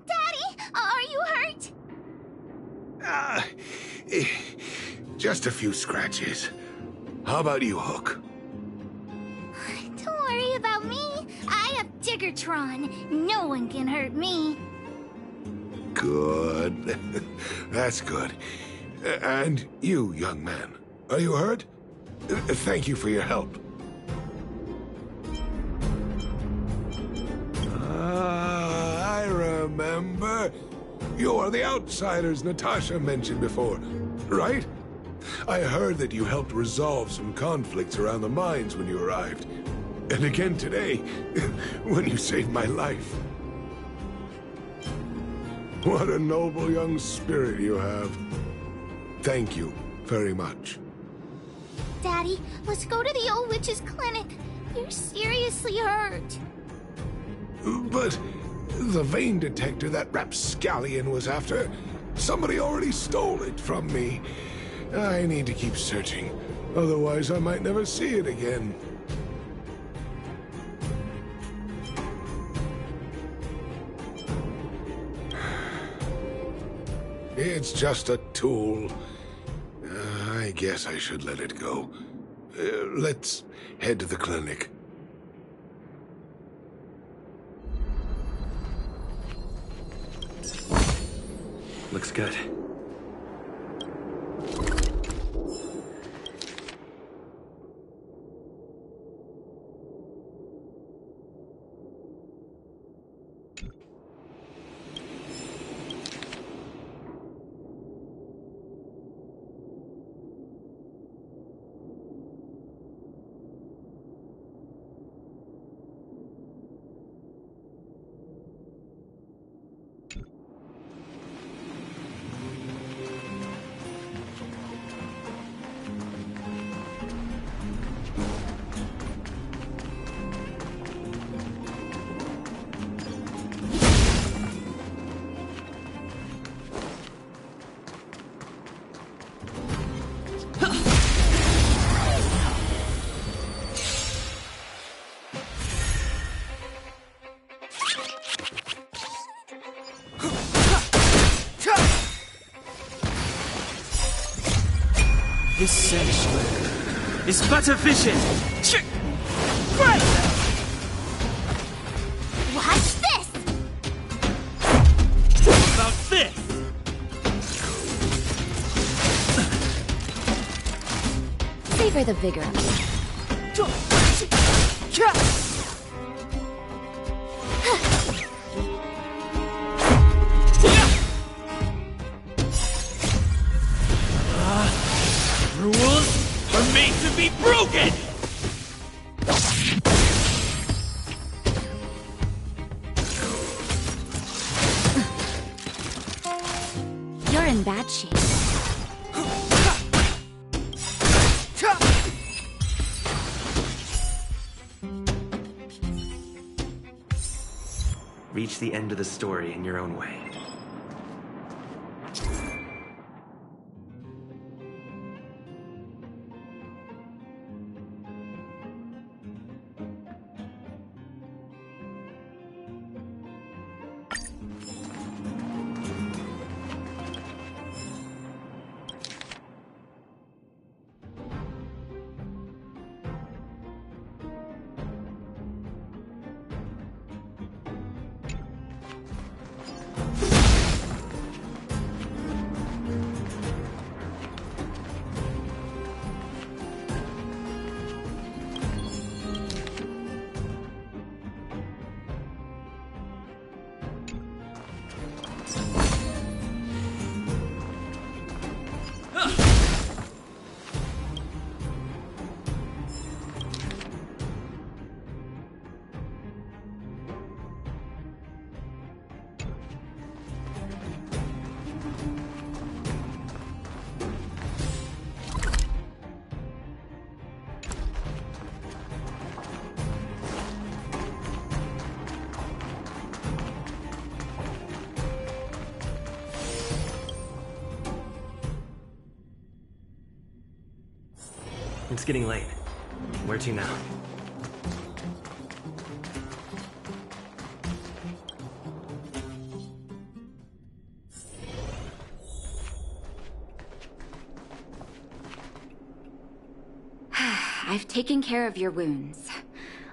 Daddy, are you hurt? Just a few scratches. How about you, Hook? Don't worry about me. I have Diggertron. No one can hurt me. Good. That's good. And you, young man, are you hurt? Thank you for your help. I remember. You are the outsiders Natasha mentioned before, right? I heard that you helped resolve some conflicts around the mines when you arrived. And again today, when you saved my life. What a noble young spirit you have. Thank you very much. Daddy, let's go to the old witch's clinic. You're seriously hurt. But the vein detector that rapscallion was after, somebody already stole it from me. I need to keep searching, otherwise I might never see it again. It's just a tool. I guess I should let it go. Let's head to the clinic. Looks good. this sanctuary is but a vision. Right! Watch this! About this! Savor the vigor. Rules are made to be broken! You're in bad shape. Reach the end of the story in your own way. It's getting late. Where to now? I've taken care of your wounds.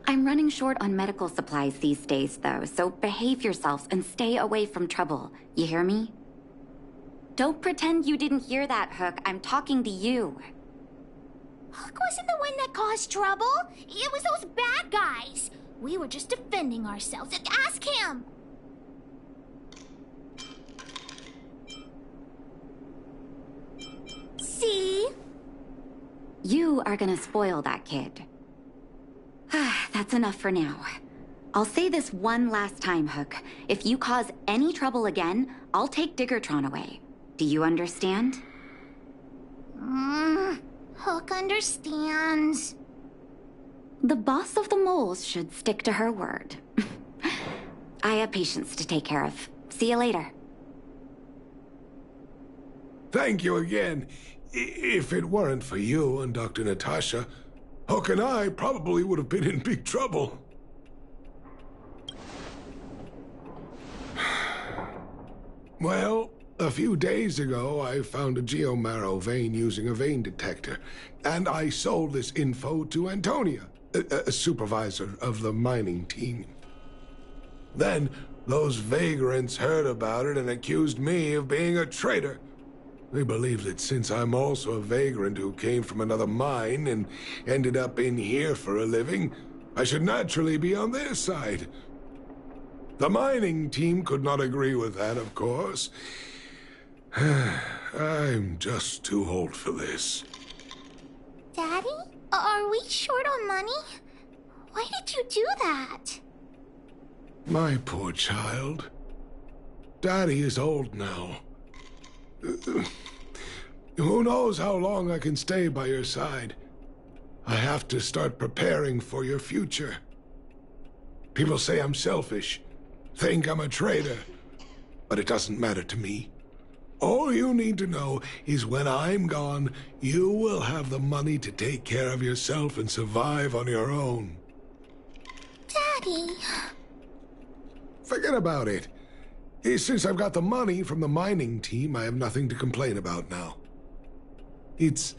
I'm running short on medical supplies these days, though, so behave yourselves and stay away from trouble. You hear me? Don't pretend you didn't hear that, Hook. I'm talking to you. Hook wasn't the one that caused trouble. It was those bad guys. We were just defending ourselves. Ask him. See? You are gonna spoil that kid. That's enough for now. I'll say this one last time, Hook. If you cause any trouble again, I'll take Diggertron away. Do you understand? Hook understands. The boss of the moles should stick to her word. I have patients to take care of. See you later. Thank you again. If it weren't for you and Dr. Natasha, Hook and I probably would have been in big trouble. Well, a few days ago, I found a geomarrow vein using a vein detector, and I sold this info to Antonia, a supervisor of the mining team. Then, those vagrants heard about it and accused me of being a traitor. They believe that since I'm also a vagrant who came from another mine and ended up in here for a living, I should naturally be on their side. The mining team could not agree with that, of course. I'm just too old for this. Daddy? Are we short on money? Why did you do that? My poor child. Daddy is old now. Who knows how long I can stay by your side? I have to start preparing for your future. People say I'm selfish, think I'm a traitor, but it doesn't matter to me. All you need to know is when I'm gone, you will have the money to take care of yourself and survive on your own. Daddy... Forget about it. Since I've got the money from the mining team, I have nothing to complain about now. It's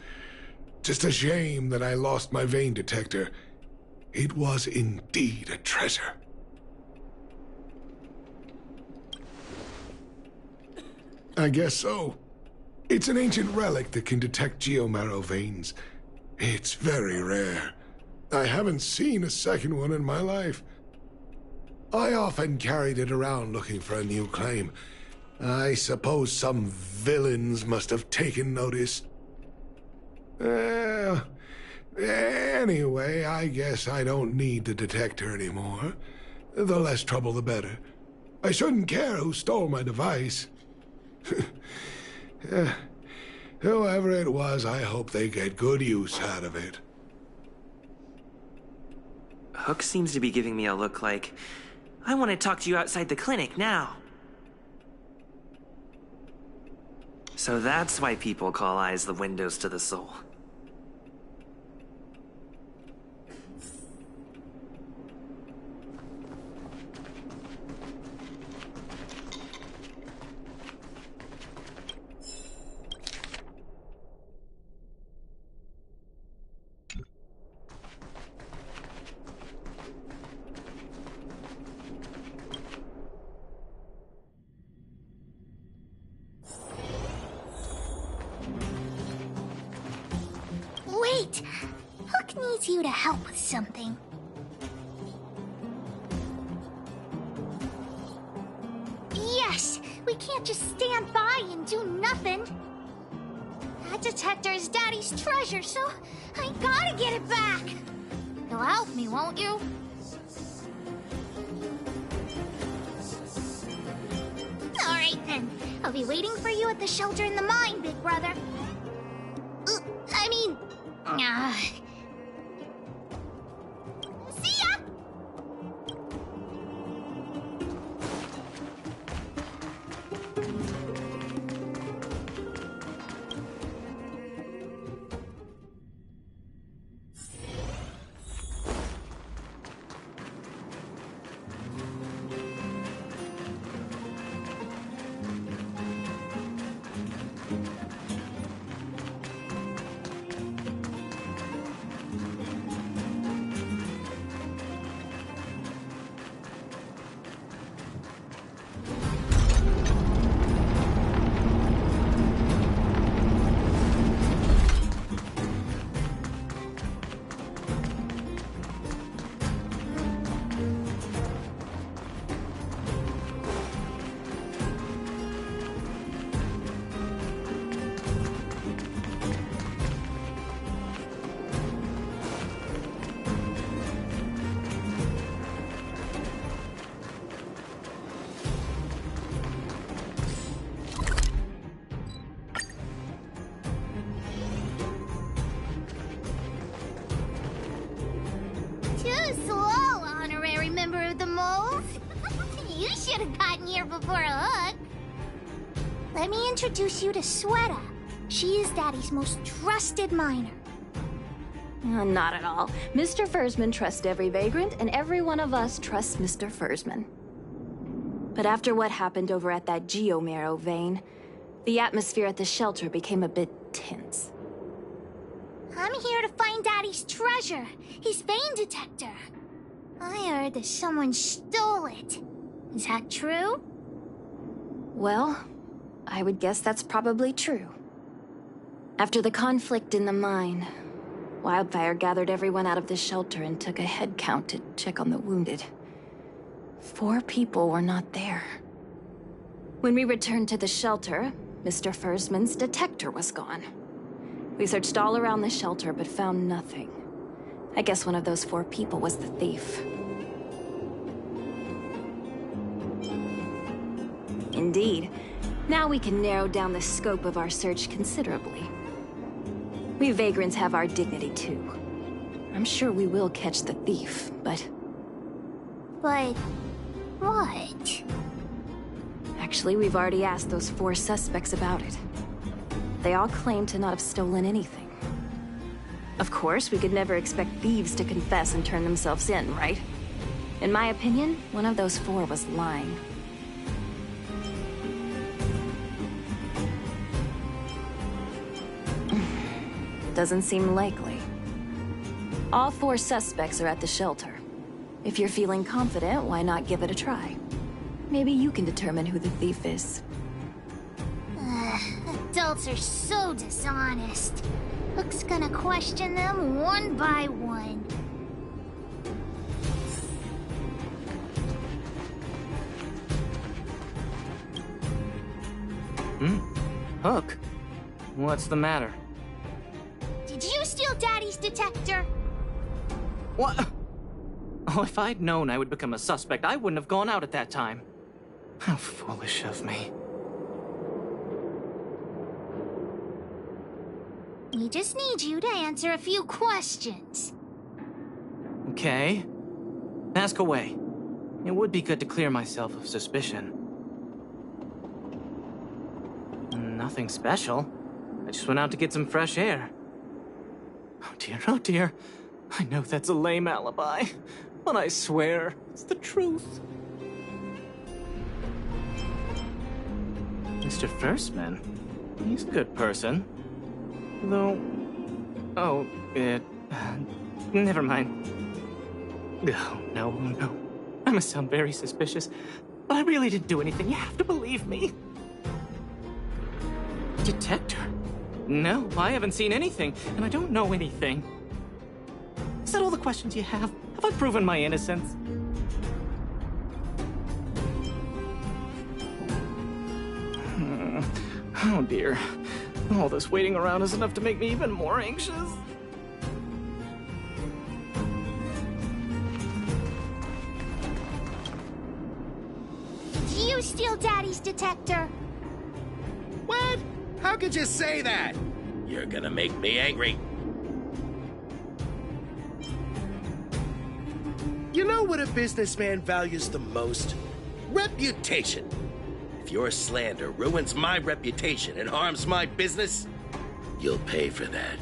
Just a shame that I lost my vein detector. It was indeed a treasure. I guess so. It's an ancient relic that can detect geomarrow veins. It's very rare. I haven't seen a second one in my life. I often carried it around looking for a new claim. I suppose some villains must have taken notice. Anyway, I guess I don't need the detector anymore. The less trouble, the better. I shouldn't care who stole my device. Whoever it was, I hope they get good use out of it. Hook seems to be giving me a look like, I want to talk to you outside the clinic now. So that's why people call eyes the windows to the soul. Wait! Hook needs you to help with something. Yes! We can't just stand by and do nothing. That detector is Daddy's treasure, so I gotta get it back. You'll help me, won't you? Alright then. I'll be waiting for you at the shelter in the mine, big brother. See ya! Too slow, honorary member of the moles. You should have gotten here before Hook. Let me introduce you to Sweta. She is Daddy's most trusted miner. Not at all. Mr. Fursman trusts every vagrant, and every one of us trusts Mr. Fursman. But after what happened over at that geomarrow vein, the atmosphere at the shelter became a bit tense. I'm here to find Daddy's treasure, his vein detector. I heard that someone stole it. Is that true? Well, I would guess that's probably true. After the conflict in the mine, Wildfire gathered everyone out of the shelter and took a head count to check on the wounded. 4 people were not there. When we returned to the shelter, Mr. Fursman's detector was gone. We searched all around the shelter but found nothing. I guess one of those 4 people was the thief. Indeed. Now we can narrow down the scope of our search considerably. We vagrants have our dignity too. I'm sure we will catch the thief, but... But... what? Actually, we've already asked those 4 suspects about it. They all claim to not have stolen anything. Of course, we could never expect thieves to confess and turn themselves in, right? In my opinion, one of those 4 was lying. Doesn't seem likely. All 4 suspects are at the shelter. If you're feeling confident, why not give it a try? Maybe you can determine who the thief is. Adults are so dishonest. Hook's gonna question them one by one. Hook? What's the matter? Did you steal Daddy's detector? What? Oh, if I'd known I would become a suspect, I wouldn't have gone out at that time. How foolish of me. We just need you to answer a few questions. Okay. Ask away. It would be good to clear myself of suspicion. Nothing special. I just went out to get some fresh air. Oh dear, oh dear. I know that's a lame alibi, but I swear it's the truth. Mr. Firstman, he's a good person. Though... Oh, never mind. Oh, no. I must sound very suspicious, but I really didn't do anything. You have to believe me. Detector? No, I haven't seen anything, and I don't know anything. Is that all the questions you have? Have I proven my innocence? Oh dear. All this waiting around is enough to make me even more anxious. Did you steal Daddy's detector? What? How could you say that? You're gonna make me angry. You know what a businessman values the most? Reputation. If your slander ruins my reputation and harms my business, you'll pay for that.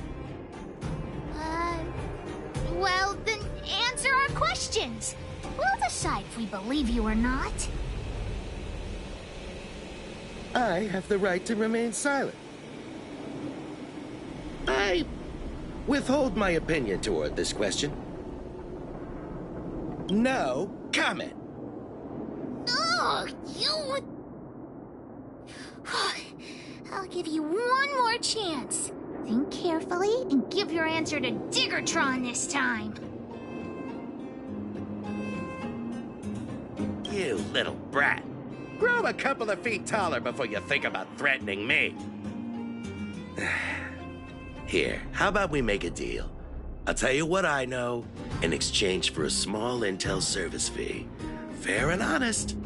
Well, then answer our questions. We'll decide if we believe you or not. I have the right to remain silent. I withhold my opinion toward this question. No comment. Oh, you... I'll give you one more chance. Think carefully and give your answer to Diggertron this time. You little brat. Grow a couple of feet taller before you think about threatening me. Here, how about we make a deal? I'll tell you what I know in exchange for a small intel service fee. Fair and honest.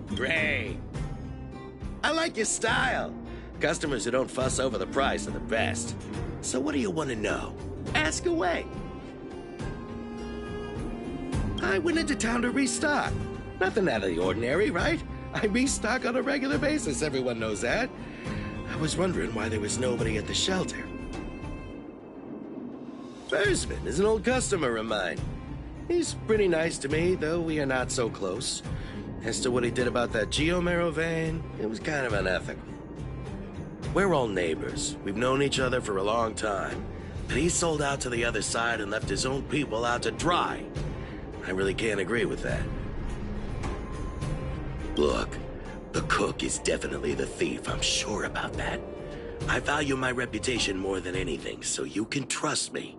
Great. I like your style. Customers who don't fuss over the price are the best. So what do you want to know? Ask away. I went into town to restock. Nothing out of the ordinary, right? I restock on a regular basis, everyone knows that. I was wondering why there was nobody at the shelter. Versman is an old customer of mine. He's pretty nice to me, though we are not so close. As to what he did about that Geomero vein, it was kind of unethical. We're all neighbors. We've known each other for a long time. But he sold out to the other side and left his own people out to dry. I really can't agree with that. Look, the cook is definitely the thief, I'm sure about that. I value my reputation more than anything, so you can trust me.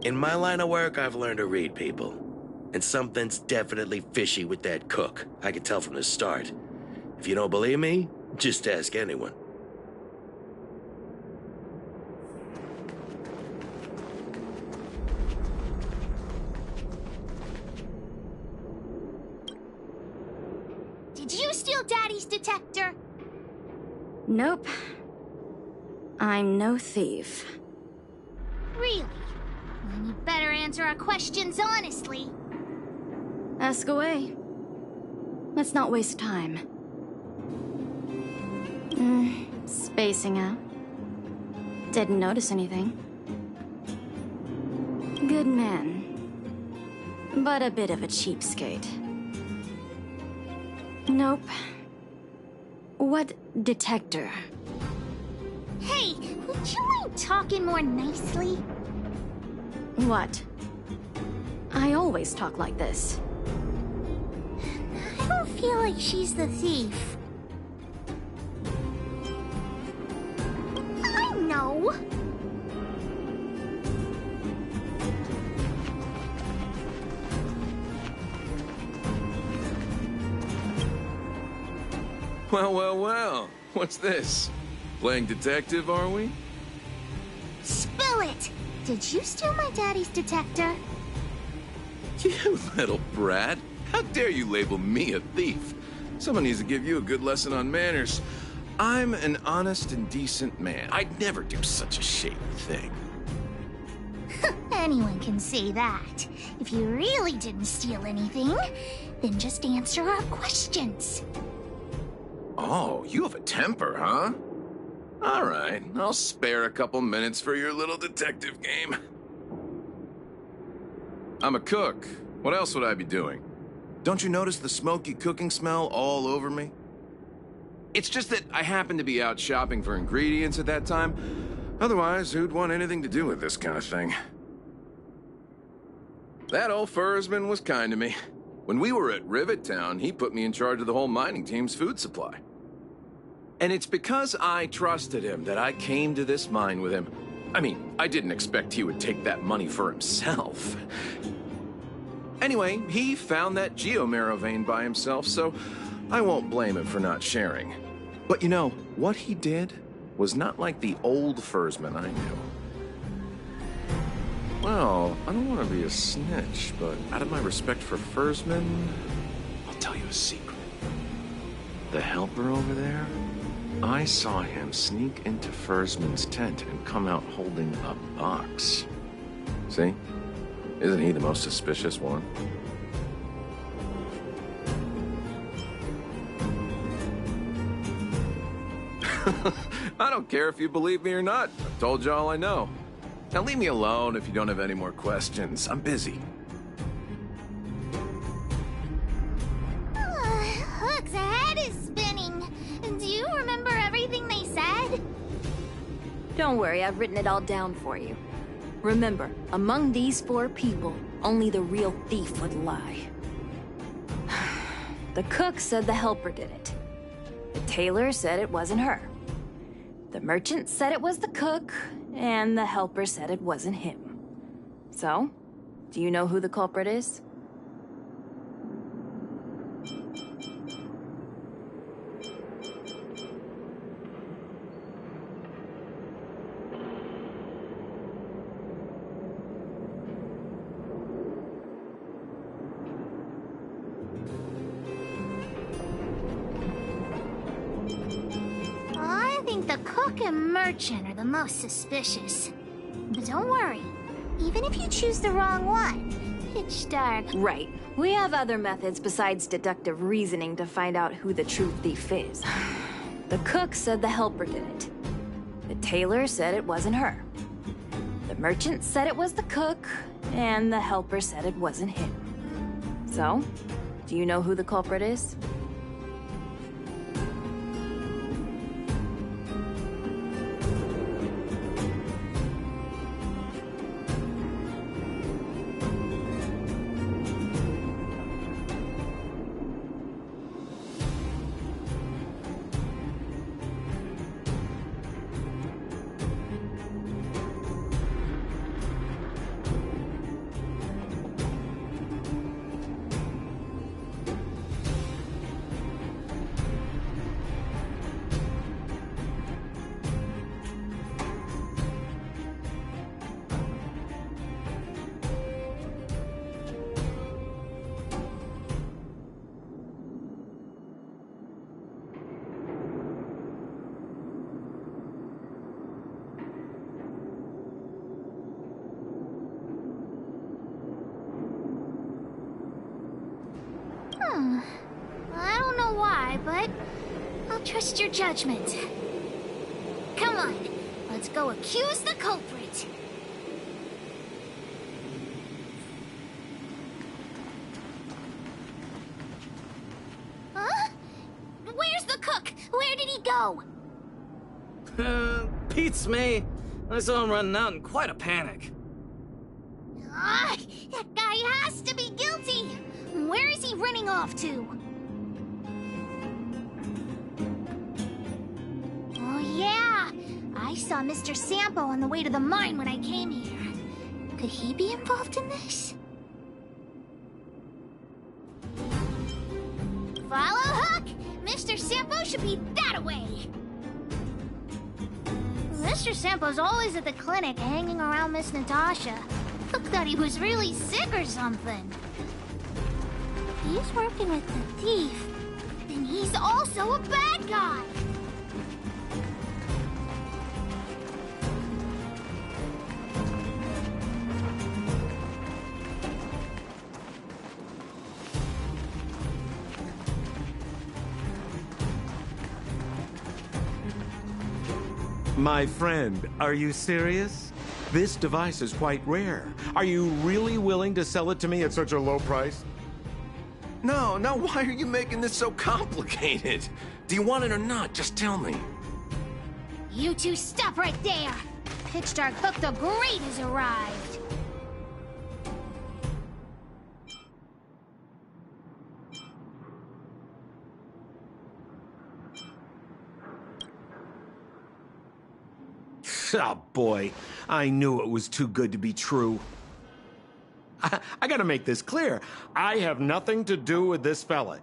In my line of work, I've learned to read people. And something's definitely fishy with that cook. I could tell from the start. If you don't believe me, just ask anyone. Did you steal Daddy's detector? Nope. I'm no thief. Really? Then you better answer our questions honestly. Ask away. Let's not waste time. Spacing out. Didn't notice anything. Good man. But a bit of a cheapskate. Nope. What detector? Hey, would you mind talking more nicely? What? I always talk like this. I don't feel like she's the thief. I know. Well, well, well. What's this? Playing detective, are we? Spill it! Did you steal my daddy's detector? You little brat. How dare you label me a thief? Someone needs to give you a good lesson on manners. I'm an honest and decent man. I'd never do such a shady thing. Anyone can say that. If you really didn't steal anything, then just answer our questions. Oh, you have a temper, huh? All right, I'll spare a couple minutes for your little detective game. I'm a cook. What else would I be doing? Don't you notice the smoky cooking smell all over me? It's just that I happened to be out shopping for ingredients at that time. Otherwise, who'd want anything to do with this kind of thing? That old fursman was kind to me. When we were at Rivet Town, he put me in charge of the whole mining team's food supply. And it's because I trusted him that I came to this mine with him. I mean, I didn't expect he would take that money for himself. Anyway, he found that geomarrow vein by himself, so I won't blame him for not sharing. But you know, what he did was not like the old fursman I knew. Well, I don't want to be a snitch, but out of my respect for fursmen, I'll tell you a secret. The helper over there, I saw him sneak into Fursman's tent and come out holding a box. See? Isn't he the most suspicious one? I don't care if you believe me or not. I've told you all I know. Now leave me alone if you don't have any more questions. I'm busy. Hook's head is spinning. Do you remember everything they said? Don't worry, I've written it all down for you. Remember, among these 4 people, only the real thief would lie. The cook said the helper did it. The tailor said it wasn't her. The merchant said it was the cook, and the helper said it wasn't him. So, do you know who the culprit is? I think the cook and merchant are the most suspicious. But don't worry, even if you choose the wrong one, pitch dark. Right. We have other methods besides deductive reasoning to find out who the true thief is. The cook said the helper did it. The tailor said it wasn't her. The merchant said it was the cook, and the helper said it wasn't him. So, do you know who the culprit is? I don't know why, but I'll trust your judgment. Come on, let's go accuse the culprit. Huh? Where's the cook? Where's Where did he go? Pete's me. I saw him running out in quite a panic. That guy has to be guilty. Where is he running off to? Oh yeah, I saw Mr. Sampo on the way to the mine when I came here. Could he be involved in this? Follow Hook! Mr. Sampo should be that way. Mr. Sampo's always at the clinic hanging around Miss Natasha. Hook thought he was really sick or something. He's working with the thief. Then he's also a bad guy. My friend, are you serious? This device is quite rare. Are you really willing to sell it to me at such a low price? No, why are you making this so complicated? Do you want it or not? Just tell me. You two stop right there. Pitch Dark Hook the Great has arrived. Oh boy, I knew it was too good to be true. I gotta make this clear. I have nothing to do with this fella.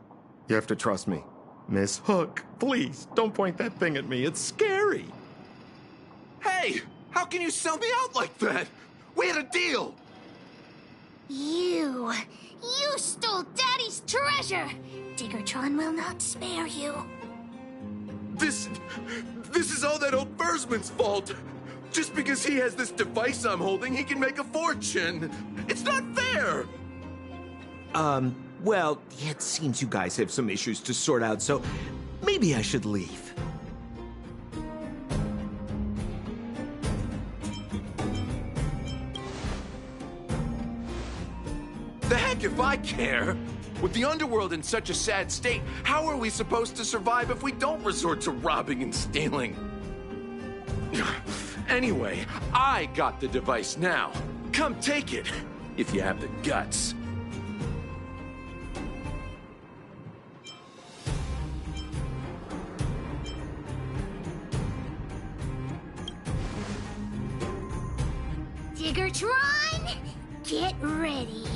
You have to trust me. Miss Hook, please, don't point that thing at me. It's scary. Hey, how can you sell me out like that? We had a deal. You stole Daddy's treasure. Diggertron will not spare you. This is all that old Bursman's fault. Just because he has this device I'm holding, he can make a fortune. It's not fair! Well, it seems you guys have some issues to sort out, so maybe I should leave. The heck if I care? With the underworld in such a sad state, how are we supposed to survive if we don't resort to robbing and stealing? Anyway, I got the device now. Come take it, if you have the guts. Diggertron, get ready.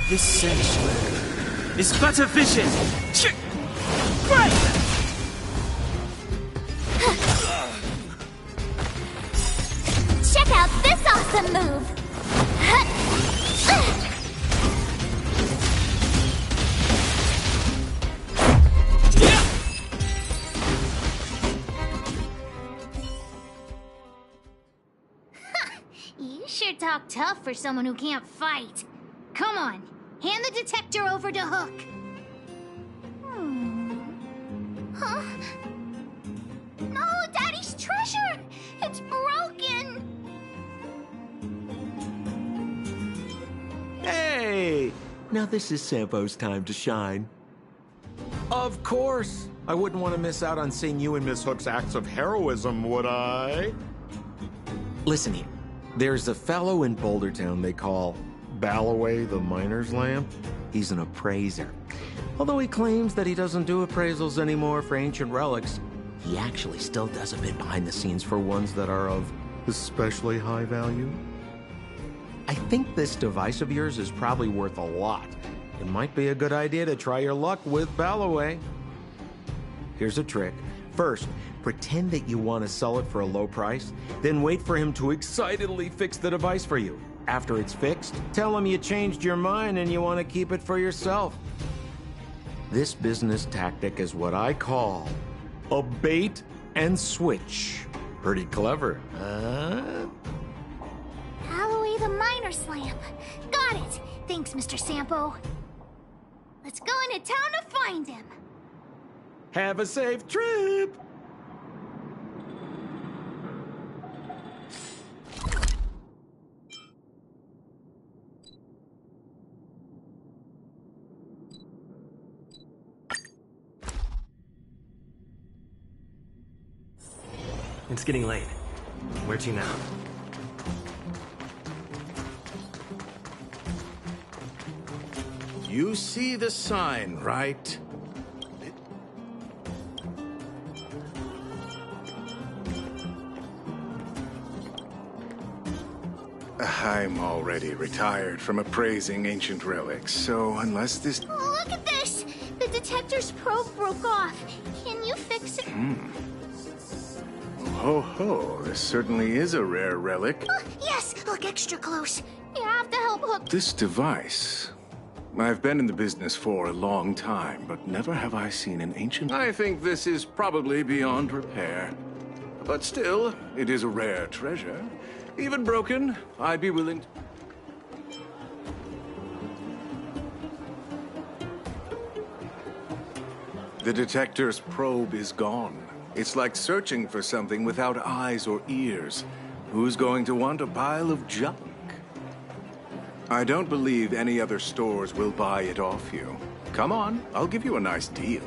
This sanctuary is but a vision. Right! Check out this awesome move. You sure talk tough for someone who can't fight. Come on, hand the detector over to Hook. Huh? No, Daddy's treasure! It's broken! Hey! Now this is Sampo's time to shine. Of course! I wouldn't want to miss out on seeing you and Miss Hook's acts of heroism, would I? Listen here. There's a fellow in Boulder Town they call Balloway the Miner's Lamp. He's an appraiser. Although he claims that he doesn't do appraisals anymore for ancient relics, he actually still does a bit behind the scenes for ones that are of especially high value. I think this device of yours is probably worth a lot. It might be a good idea to try your luck with Balloway. Here's a trick. First, pretend that you want to sell it for a low price, then wait for him to excitedly fix the device for you. After it's fixed, tell him you changed your mind and you want to keep it for yourself. This business tactic is what I call a bait and switch. Pretty clever, huh? Balloway the Miner's Lamp. Got it. Thanks, Mr. Sampo. Let's go into town to find him. Have a safe trip! It's getting late. Where to now? You see the sign, right? I'm already retired from appraising ancient relics, so unless this... Oh, look at this! The detector's probe broke off. Can you fix it? Ho ho, this certainly is a rare relic. Oh, yes! Look extra close. You have to help Hook. This device... I've been in the business for a long time, but never have I seen an ancient... I think this is probably beyond repair. But still, it is a rare treasure. Even broken, I'd be willing to... The detector's probe is gone. It's like searching for something without eyes or ears. Who's going to want a pile of junk? I don't believe any other stores will buy it off you. Come on, I'll give you a nice deal.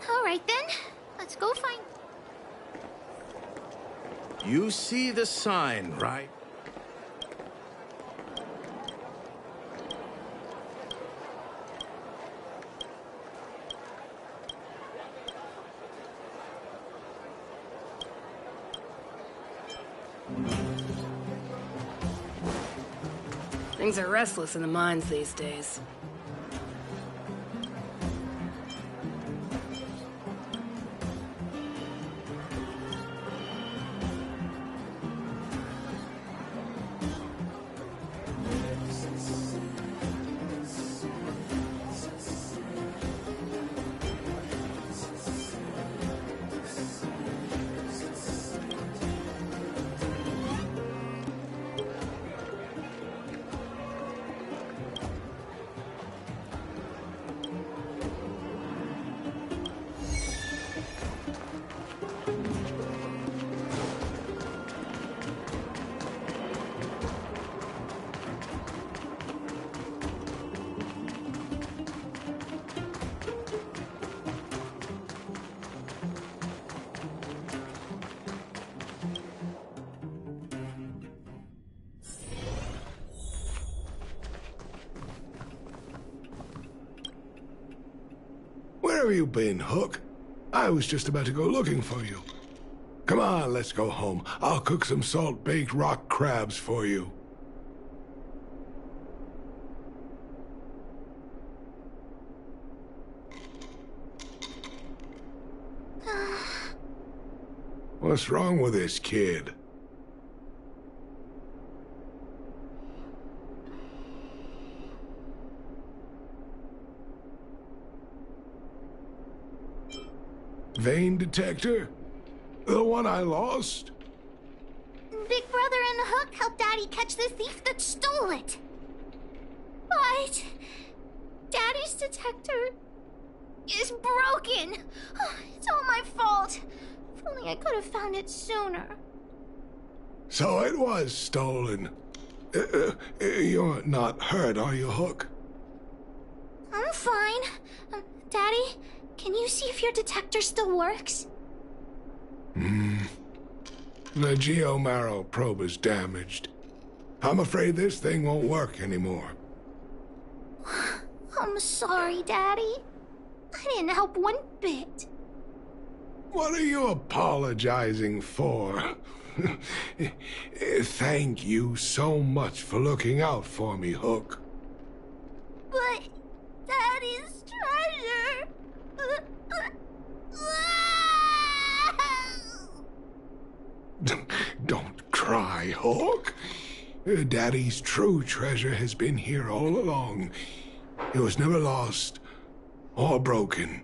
All right then, let's go find... You see the sign, right? Things are restless in the mines these days. Where have you been, Hook? I was just about to go looking for you. Come on, let's go home. I'll cook some salt-baked rock crabs for you. What's wrong with this kid? Vein detector? The one I lost? Big Brother and Hook helped Daddy catch the thief that stole it. But... Daddy's detector... is broken. It's all my fault. If only I could have found it sooner. So it was stolen. You're not hurt, are you, Hook? I'm fine. Daddy, can you see if your detector still works? The geomarrow probe is damaged. I'm afraid this thing won't work anymore. I'm sorry, Daddy. I didn't help one bit. What are you apologizing for? Thank you so much for looking out for me, Hook. But Daddy's treasure... Don't cry, Hook. Daddy's true treasure has been here all along. It was never lost or broken.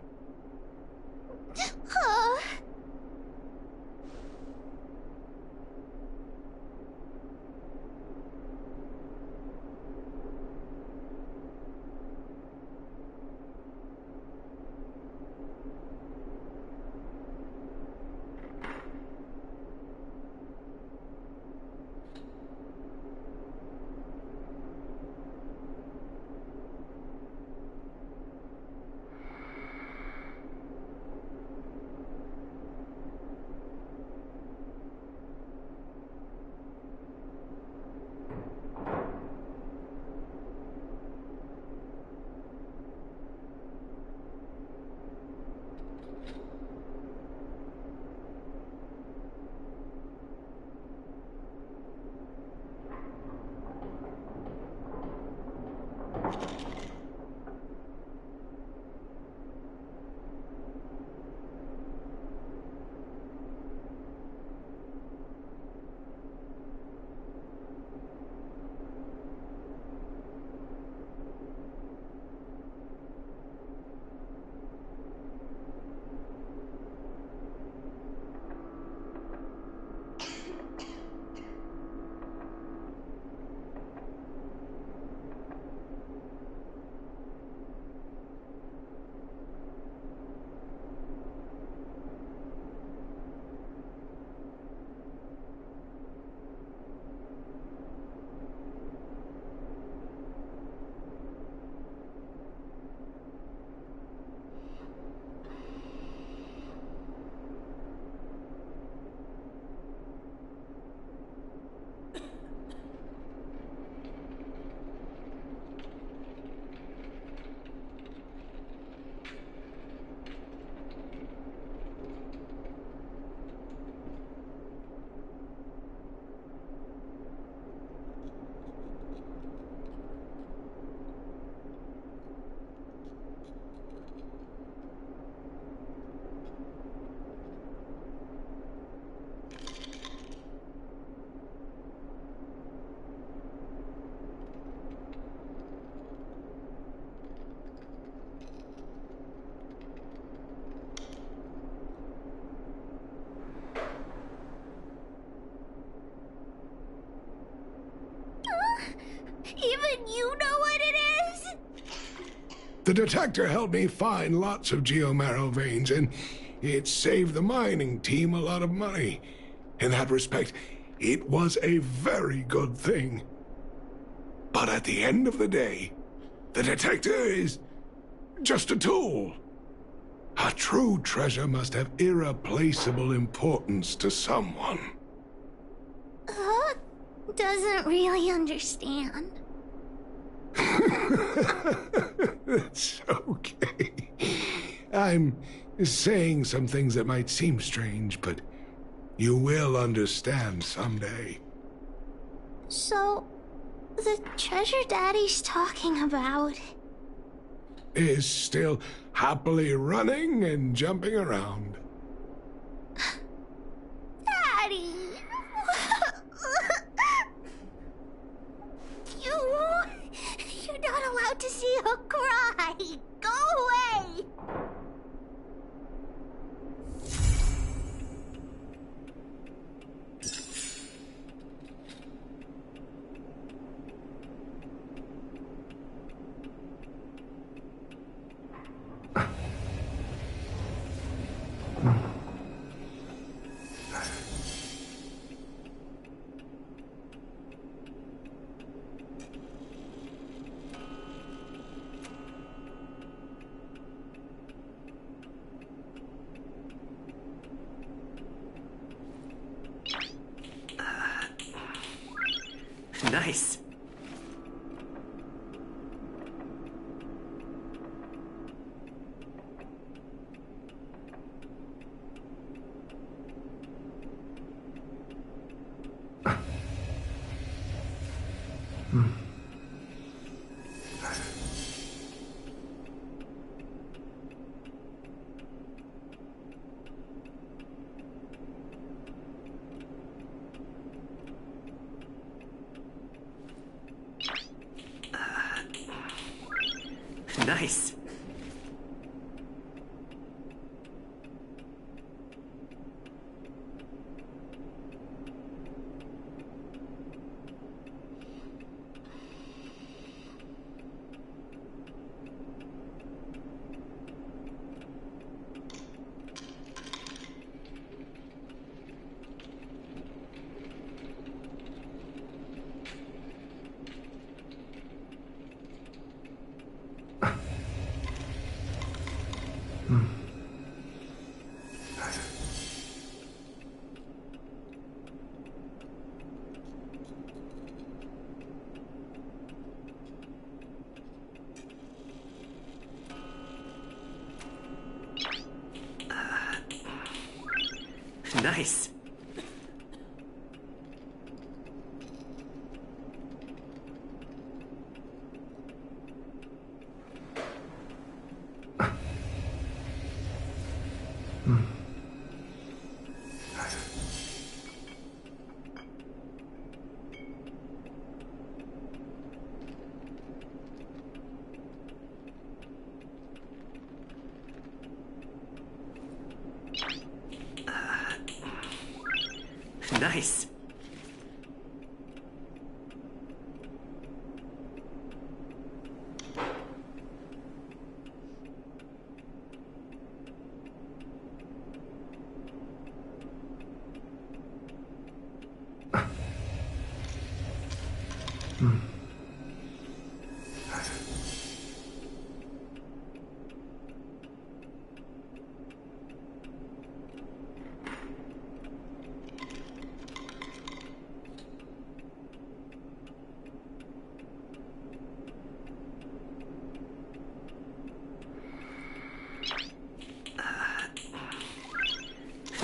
Even you know what it is? The detector helped me find lots of geomarrow veins, and it saved the mining team a lot of money. In that respect, it was a very good thing. But at the end of the day, the detector is just a tool. A true treasure must have irreplaceable importance to someone. Doesn't really understand. It's okay. I'm saying some things that might seem strange, but you will understand someday. So, the treasure Daddy's talking about is still happily running and jumping around. Daddy! You're not allowed to see her cry! Go away! Nice. Nice. Nice. Nice.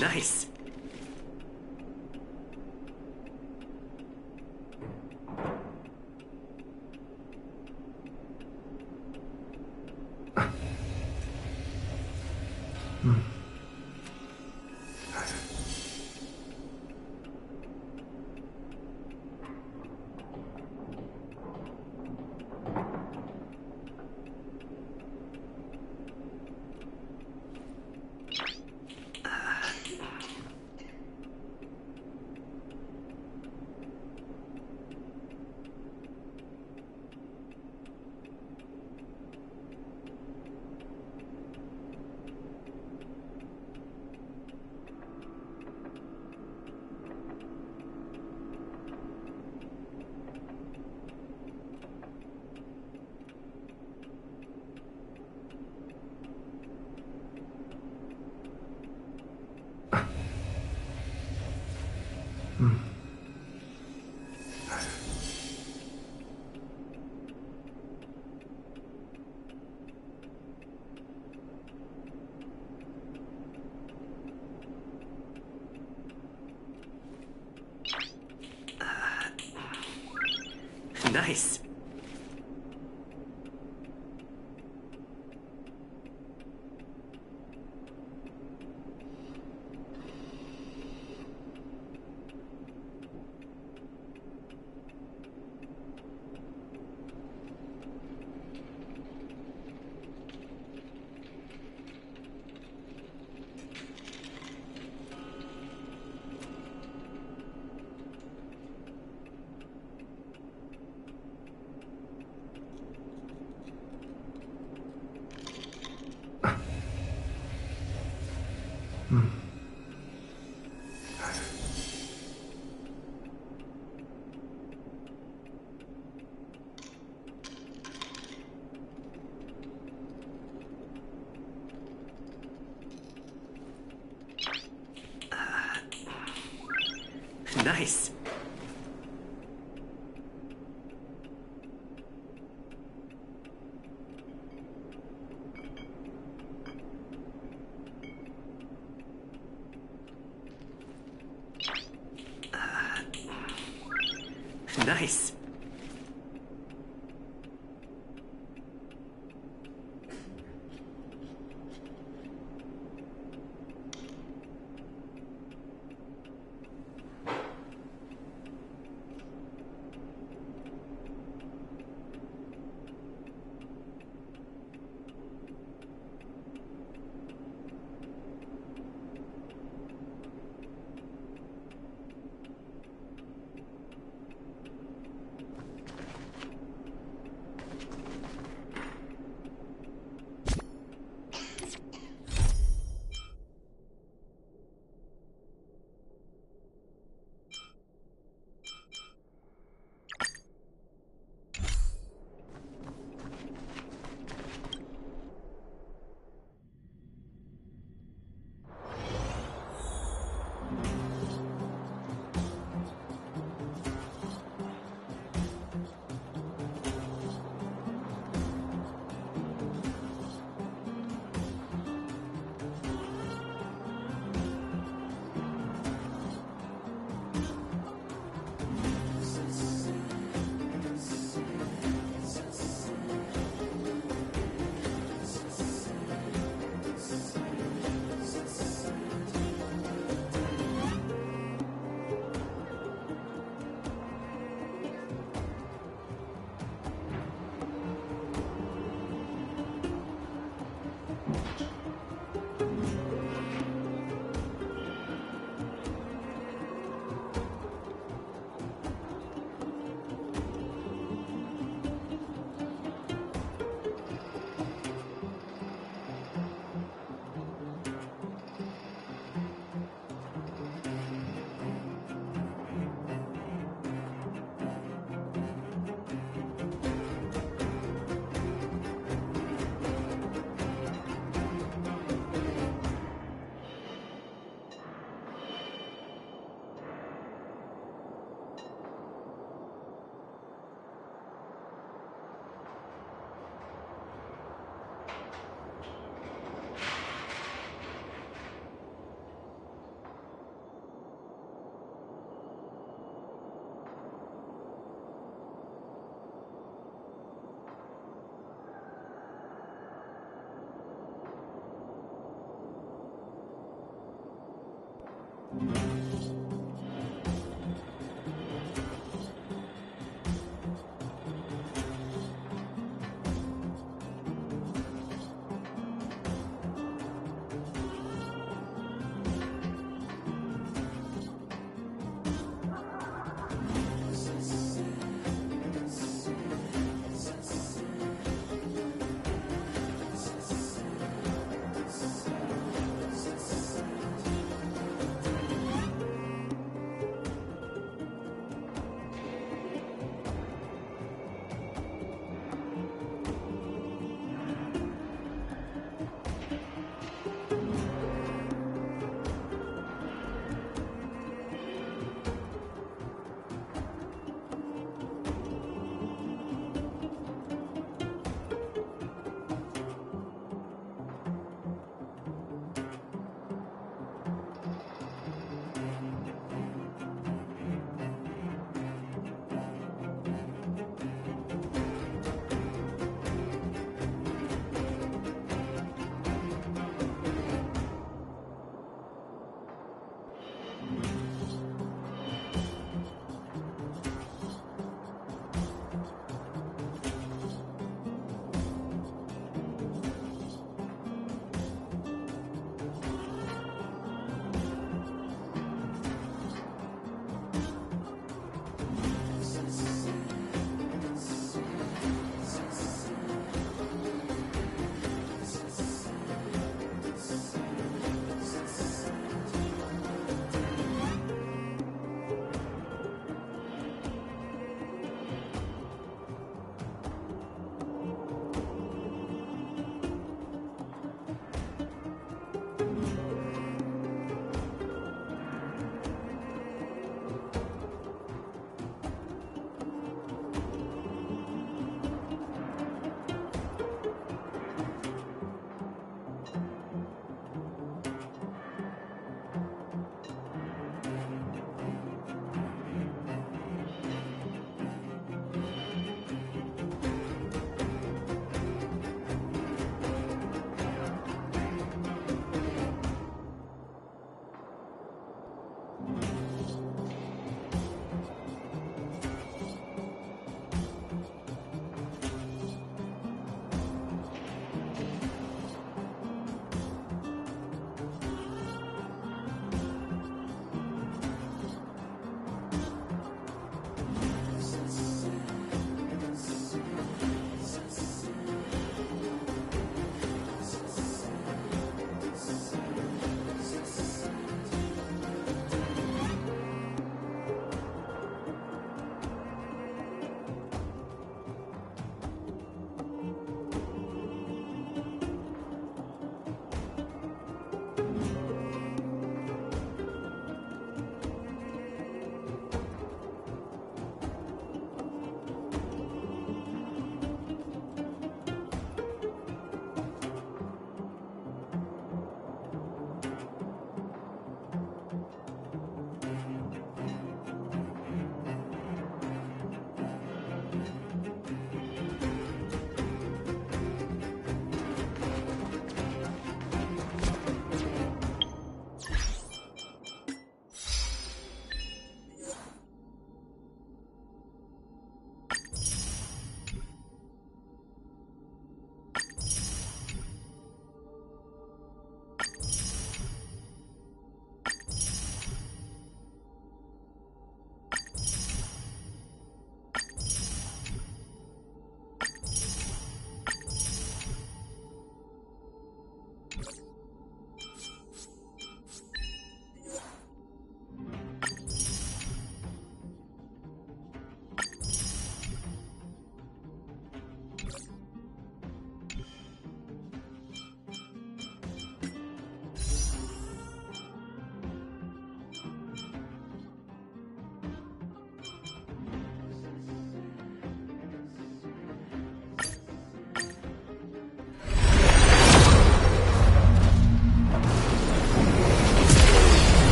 Nice. Nice. Nice. Nice.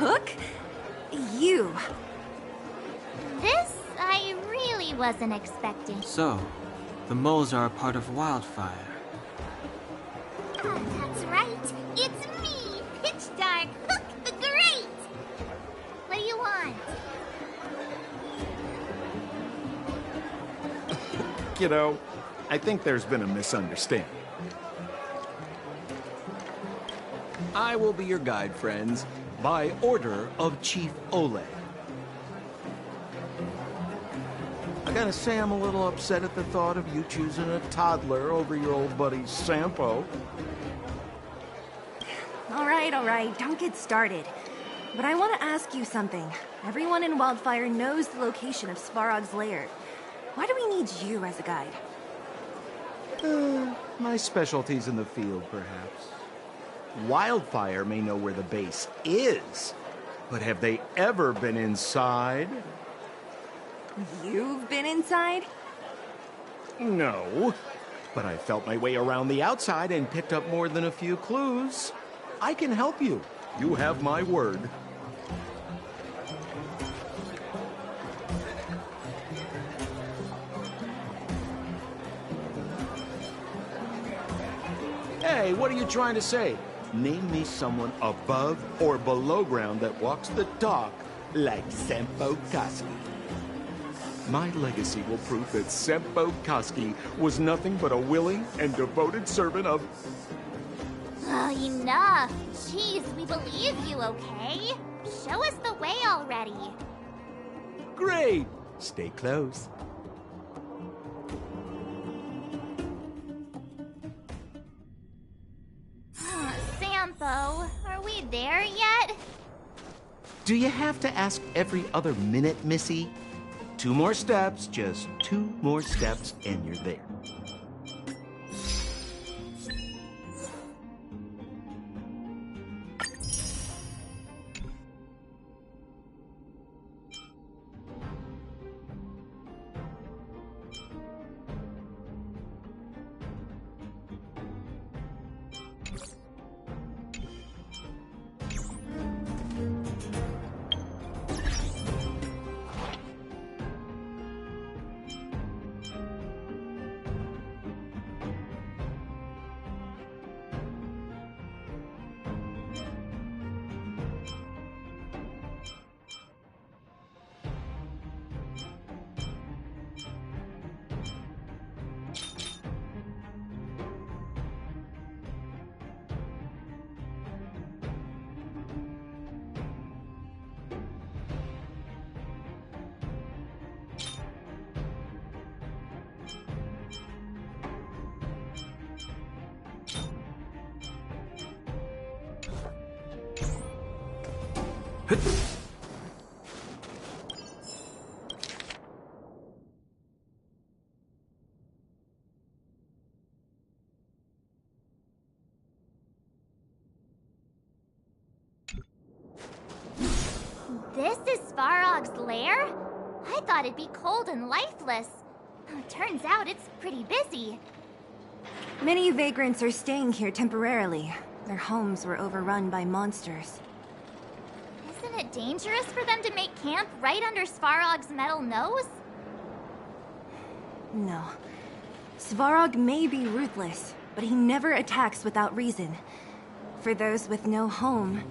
Hook? You. This I really wasn't expecting. So, the moles are a part of Wildfire. That's right. It's me, Pitch Dark Hook the Great. What do you want? Kiddo, I think there's been a misunderstanding. I will be your guide, friends, by order of Chief Ole. I gotta say I'm a little upset at the thought of you choosing a toddler over your old buddy Sampo. All right, don't get started. But I want to ask you something. Everyone in Wildfire knows the location of Svarog's lair. Why do we need you as a guide? My specialty's in the field, perhaps. Wildfire may know where the base is, but have they ever been inside? You've been inside? No, but I felt my way around the outside and picked up more than a few clues. I can help you. You have my word. Hey, what are you trying to say? Name me someone above or below ground that walks the talk like Sempo Koski. My legacy will prove that Sempo Koski was nothing but a willing and devoted servant of... Oh, enough. Jeez, we believe you, okay? Show us the way already. Great! Stay close. Sampo, are we there yet? Do you have to ask every other minute, Missy? 2 more steps, just 2 more steps, and you're there. This is Svarog's lair? I thought it'd be cold and lifeless. Turns out it's pretty busy. Many vagrants are staying here temporarily. Their homes were overrun by monsters. Isn't it dangerous for them to make camp right under Svarog's metal nose? No. Svarog may be ruthless, but he never attacks without reason. For those with no home,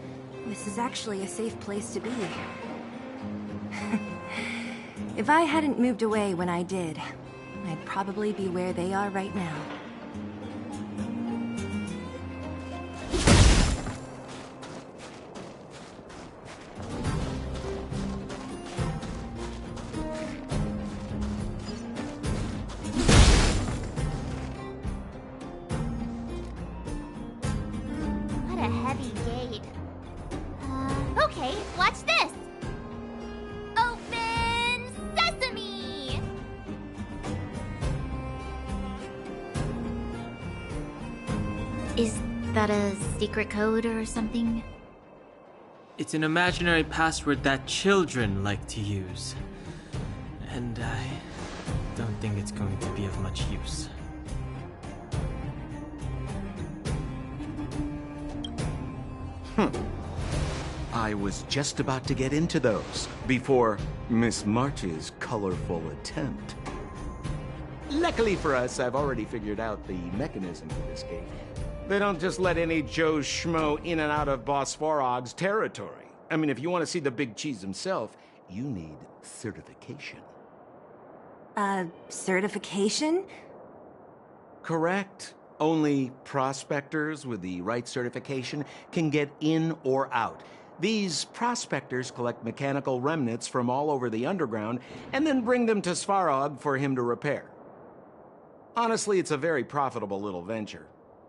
this is actually a safe place to be. If I hadn't moved away when I did, I'd probably be where they are right now. What a heavy gate. Okay, watch this! Open sesame! Is that a secret code or something? It's an imaginary password that children like to use. And I don't think it's going to be of much use. I was just about to get into those before Miss March's colorful attempt. Luckily for us, I've already figured out the mechanism for this gate. They don't just let any Joe Schmo in and out of Boss Svarog's territory. I mean, if you want to see the big cheese himself, you need certification. Certification? Correct. Only prospectors with the right certification can get in or out. These prospectors collect mechanical remnants from all over the underground and then bring them to Svarog for him to repair. Honestly, it's a very profitable little venture.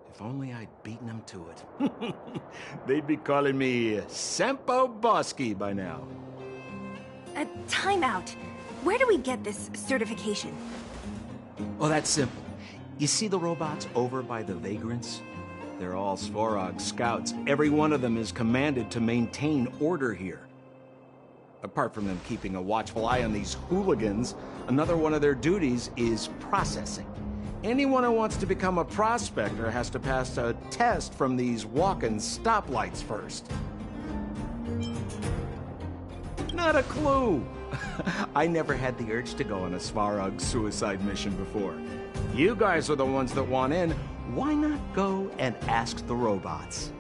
If only I'd beaten them to it. They'd be calling me Sempo Bosky by now. Time out. Where do we get this certification? Well, that's simple. You see the robots over by the vagrants? They're all Svarog scouts. Every one of them is commanded to maintain order here. Apart from them keeping a watchful eye on these hooligans, another one of their duties is processing. Anyone who wants to become a prospector has to pass a test from these walking stoplights first. Not a clue. I never had the urge to go on a Svarog suicide mission before. You guys are the ones that want in. Why not go and ask the robots?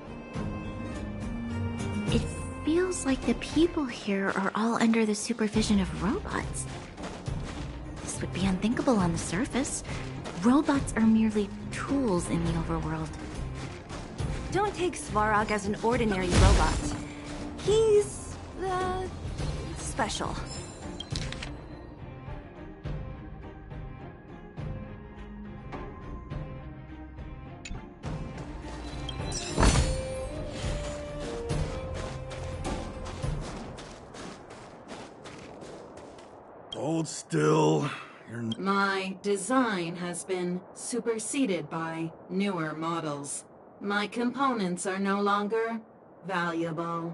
It feels like the people here are all under the supervision of robots. This would be unthinkable on the surface. Robots are merely tools in the overworld. Don't take Svarog as an ordinary robot. He's, special. Hold still. My design has been superseded by newer models. My components are no longer valuable.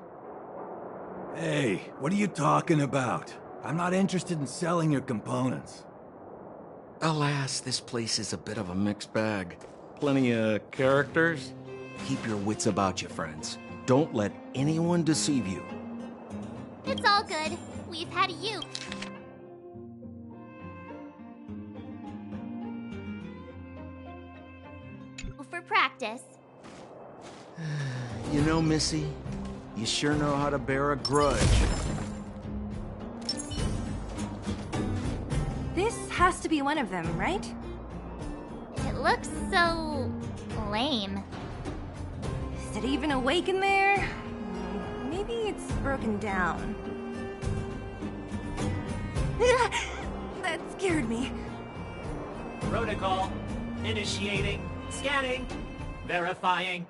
Hey, what are you talking about? I'm not interested in selling your components. Alas, this place is a bit of a mixed bag. Plenty of characters. Keep your wits about you, friends. Don't let anyone deceive you. It's all good. We've had you. For practice. You know, Missy, you sure know how to bear a grudge. This has to be one of them, right? It looks so lame. Is it even awake in there? Maybe it's broken down. That scared me. Protocol. Initiating. Scanning. Verifying.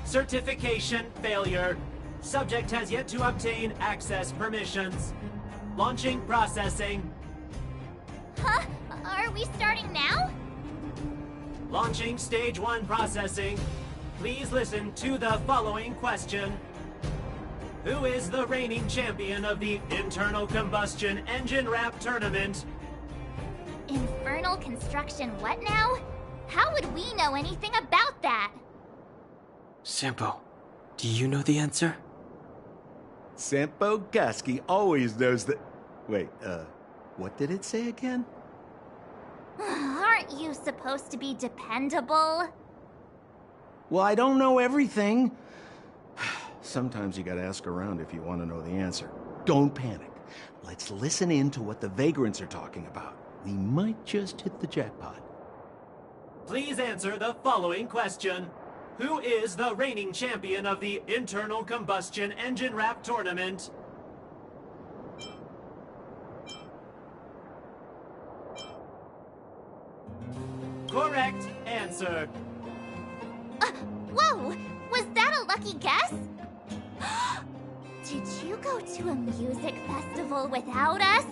Certification failure. Subject has yet to obtain access permissions. Launching processing. Huh? Are we starting now? Launching stage 1 processing. Please listen to the following question. Who is the reigning champion of the internal combustion engine rap tournament? Infernal construction what now? How would we know anything about that? Sampo, do you know the answer? Sampo Gaski always knows that... Wait, what did it say again? Aren't you supposed to be dependable? Well, I don't know everything. Sometimes you gotta ask around if you want to know the answer. Don't panic. Let's listen in to what the vagrants are talking about. We might just hit the jackpot. Please answer the following question. Who is the reigning champion of the internal combustion engine rap tournament? Correct answer. Whoa! Was that a lucky guess? Did you go to a music festival without us?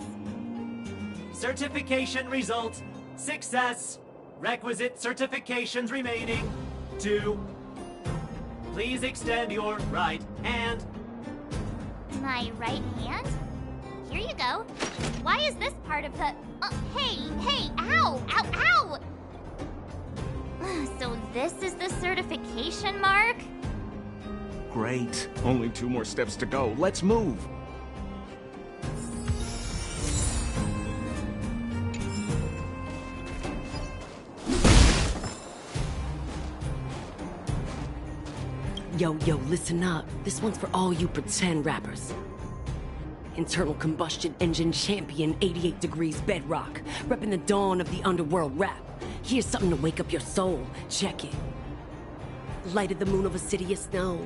Certification result. Success. Requisite certifications remaining. 2. Please extend your right hand. My right hand? Here you go. Why is this part of the... hey, ow, ow, ow! So this is the certification mark? Great. Only 2 more steps to go. Let's move. Yo, listen up. This one's for all you pretend rappers. Internal combustion engine champion, 88 degrees bedrock. Repping the dawn of the underworld rap. Here's something to wake up your soul. Check it. Lighted the moon of a city of snow.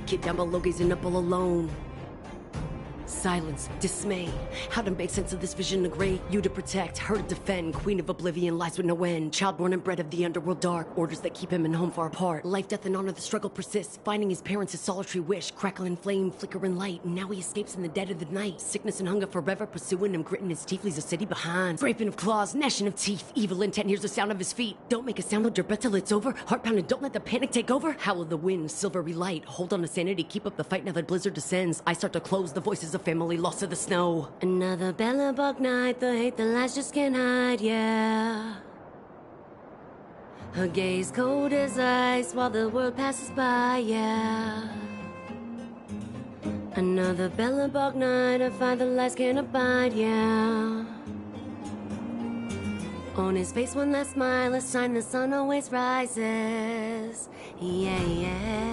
Kid down below gazing up all alone. Silence, dismay. How to make sense of this vision of gray? You to protect, her to defend. Queen of oblivion lies with no end. Child born and bred of the underworld dark. Orders that keep him and home far apart. Life, death, and honor, the struggle persists. Finding his parents his solitary wish. Crackling flame, flickering light. And now he escapes in the dead of the night. Sickness and hunger forever pursuing him. Gritting his teeth, leaves a city behind. Scraping of claws, gnashing of teeth. Evil intent, hears the sound of his feet. Don't make a sound, hold your breath till it's over. Heart pounding, don't let the panic take over. Howl of the wind, silvery light. Hold on to sanity, keep up the fight now that blizzard descends. I start to close the voices of family lost to the snow. Another Bellabog night, the hate, the lies just can't hide, yeah. Her gaze cold as ice while the world passes by, yeah. Another Bellabog night, I find the lies can't abide, yeah. On his face one last smile, a sign the sun always rises, yeah.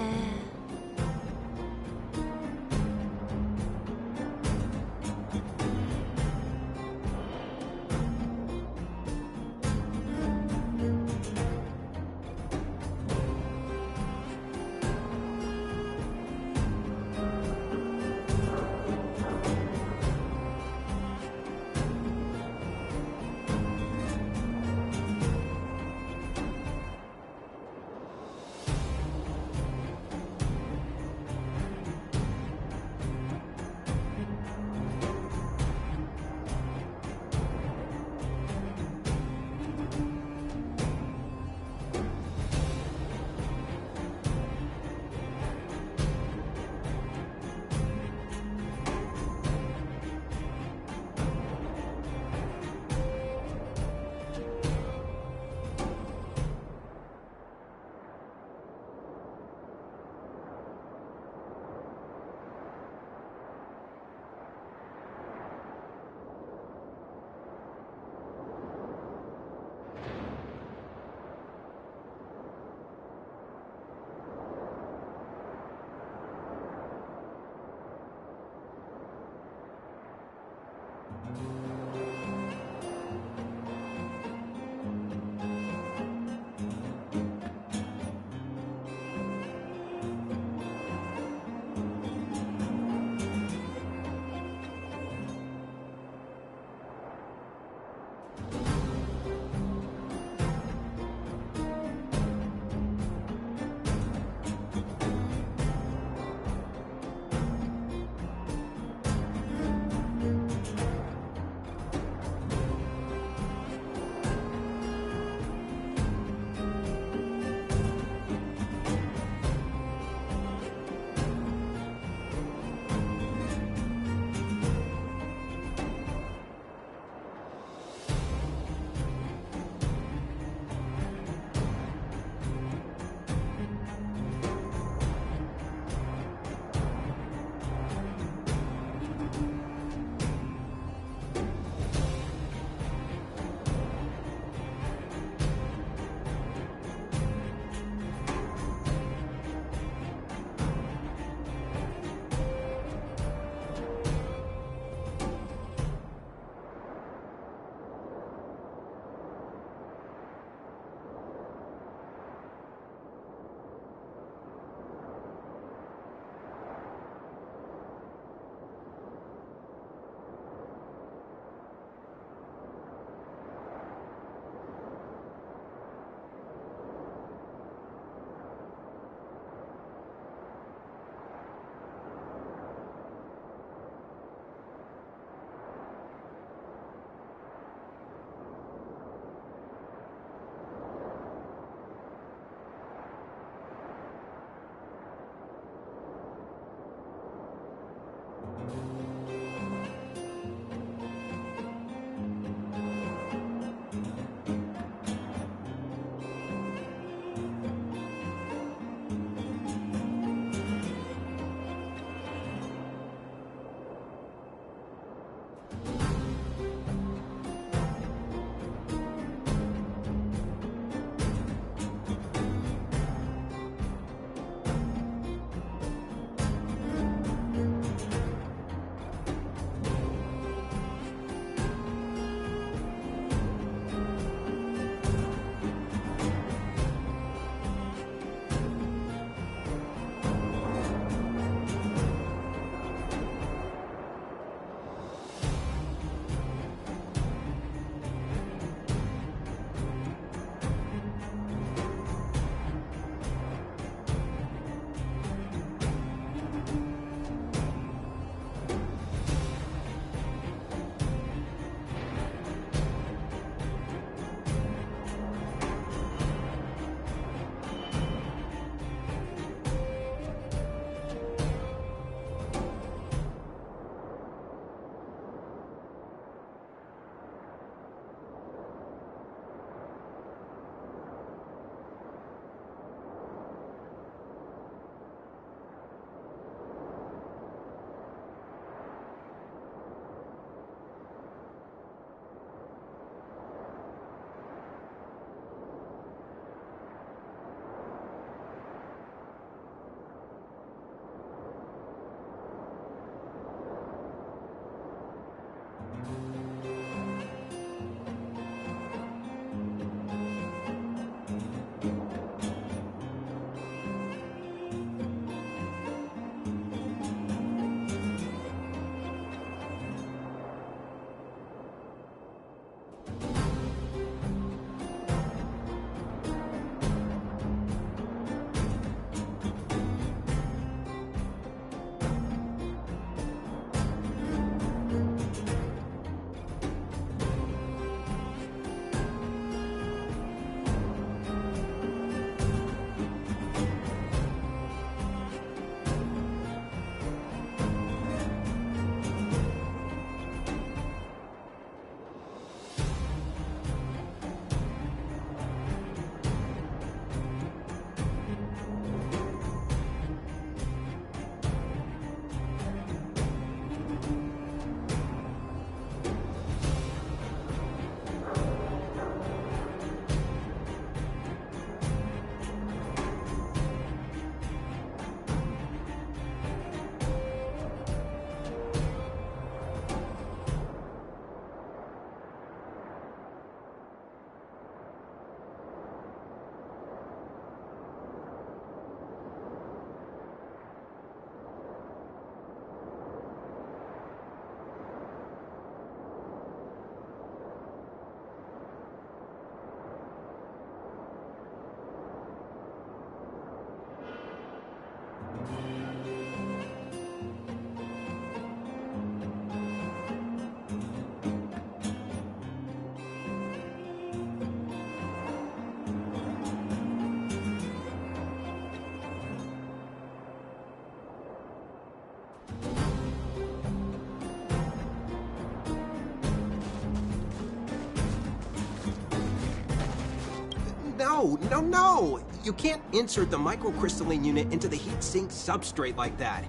No! You can't insert the microcrystalline unit into the heat-sink substrate like that.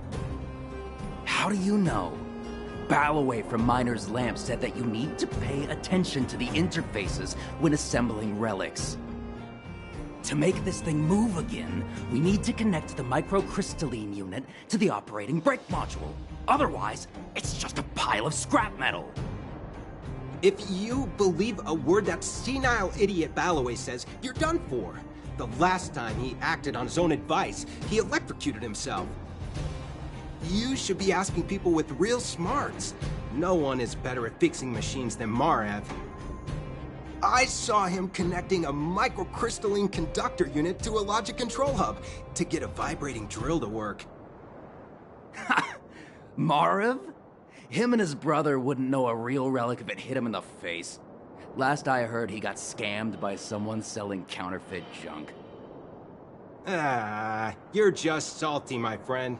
How do you know? Balloway from Miner's Lamp said that you need to pay attention to the interfaces when assembling relics. To make this thing move again, we need to connect the microcrystalline unit to the operating brake module. Otherwise, it's just a pile of scrap metal. If you believe a word that senile idiot Balloway says, you're done for. The last time he acted on his own advice, he electrocuted himself. You should be asking people with real smarts. No one is better at fixing machines than Marev. I saw him connecting a microcrystalline conductor unit to a logic control hub to get a vibrating drill to work. Marev? Him and his brother wouldn't know a real relic if it hit him in the face. Last I heard, he got scammed by someone selling counterfeit junk. Ah, you're just salty, my friend.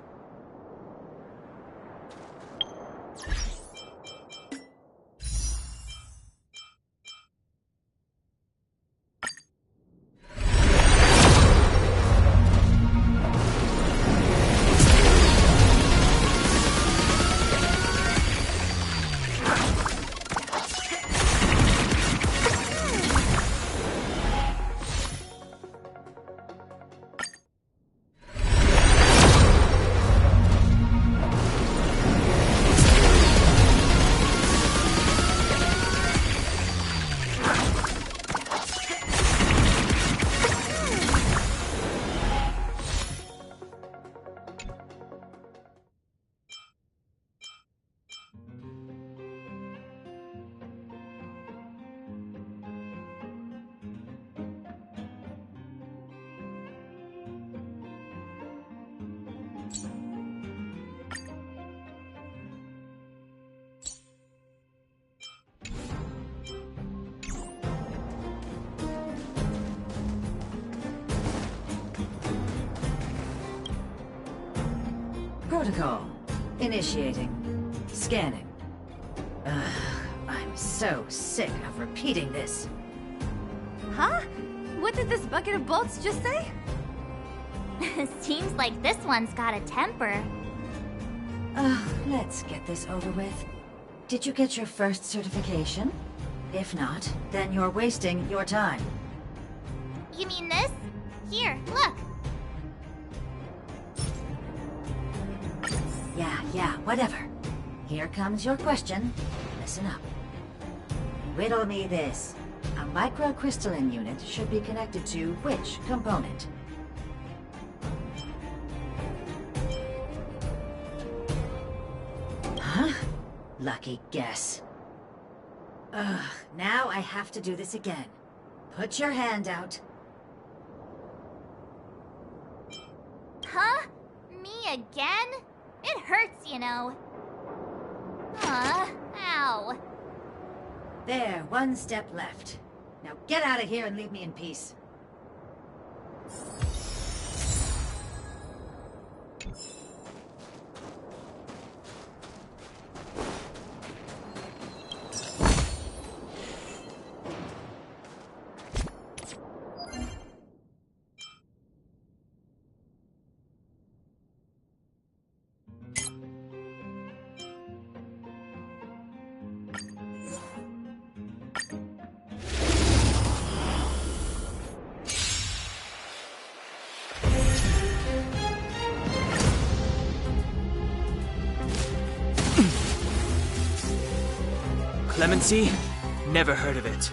Protocol. Initiating. Scanning. I'm so sick of repeating this. Huh? What did this bucket of bolts just say? Seems like this one's got a temper. Let's get this over with. Did you get your first certification? If not, then you're wasting your time. You mean this? Here, look. Yeah, whatever. Here comes your question. Listen up. Riddle me this. A microcrystalline unit should be connected to which component? Huh? Lucky guess. Now I have to do this again. Put your hand out. Huh? Me again? It hurts, you know. Ow. There, one step left. Now get out of here and leave me in peace. Clemency? Never heard of it.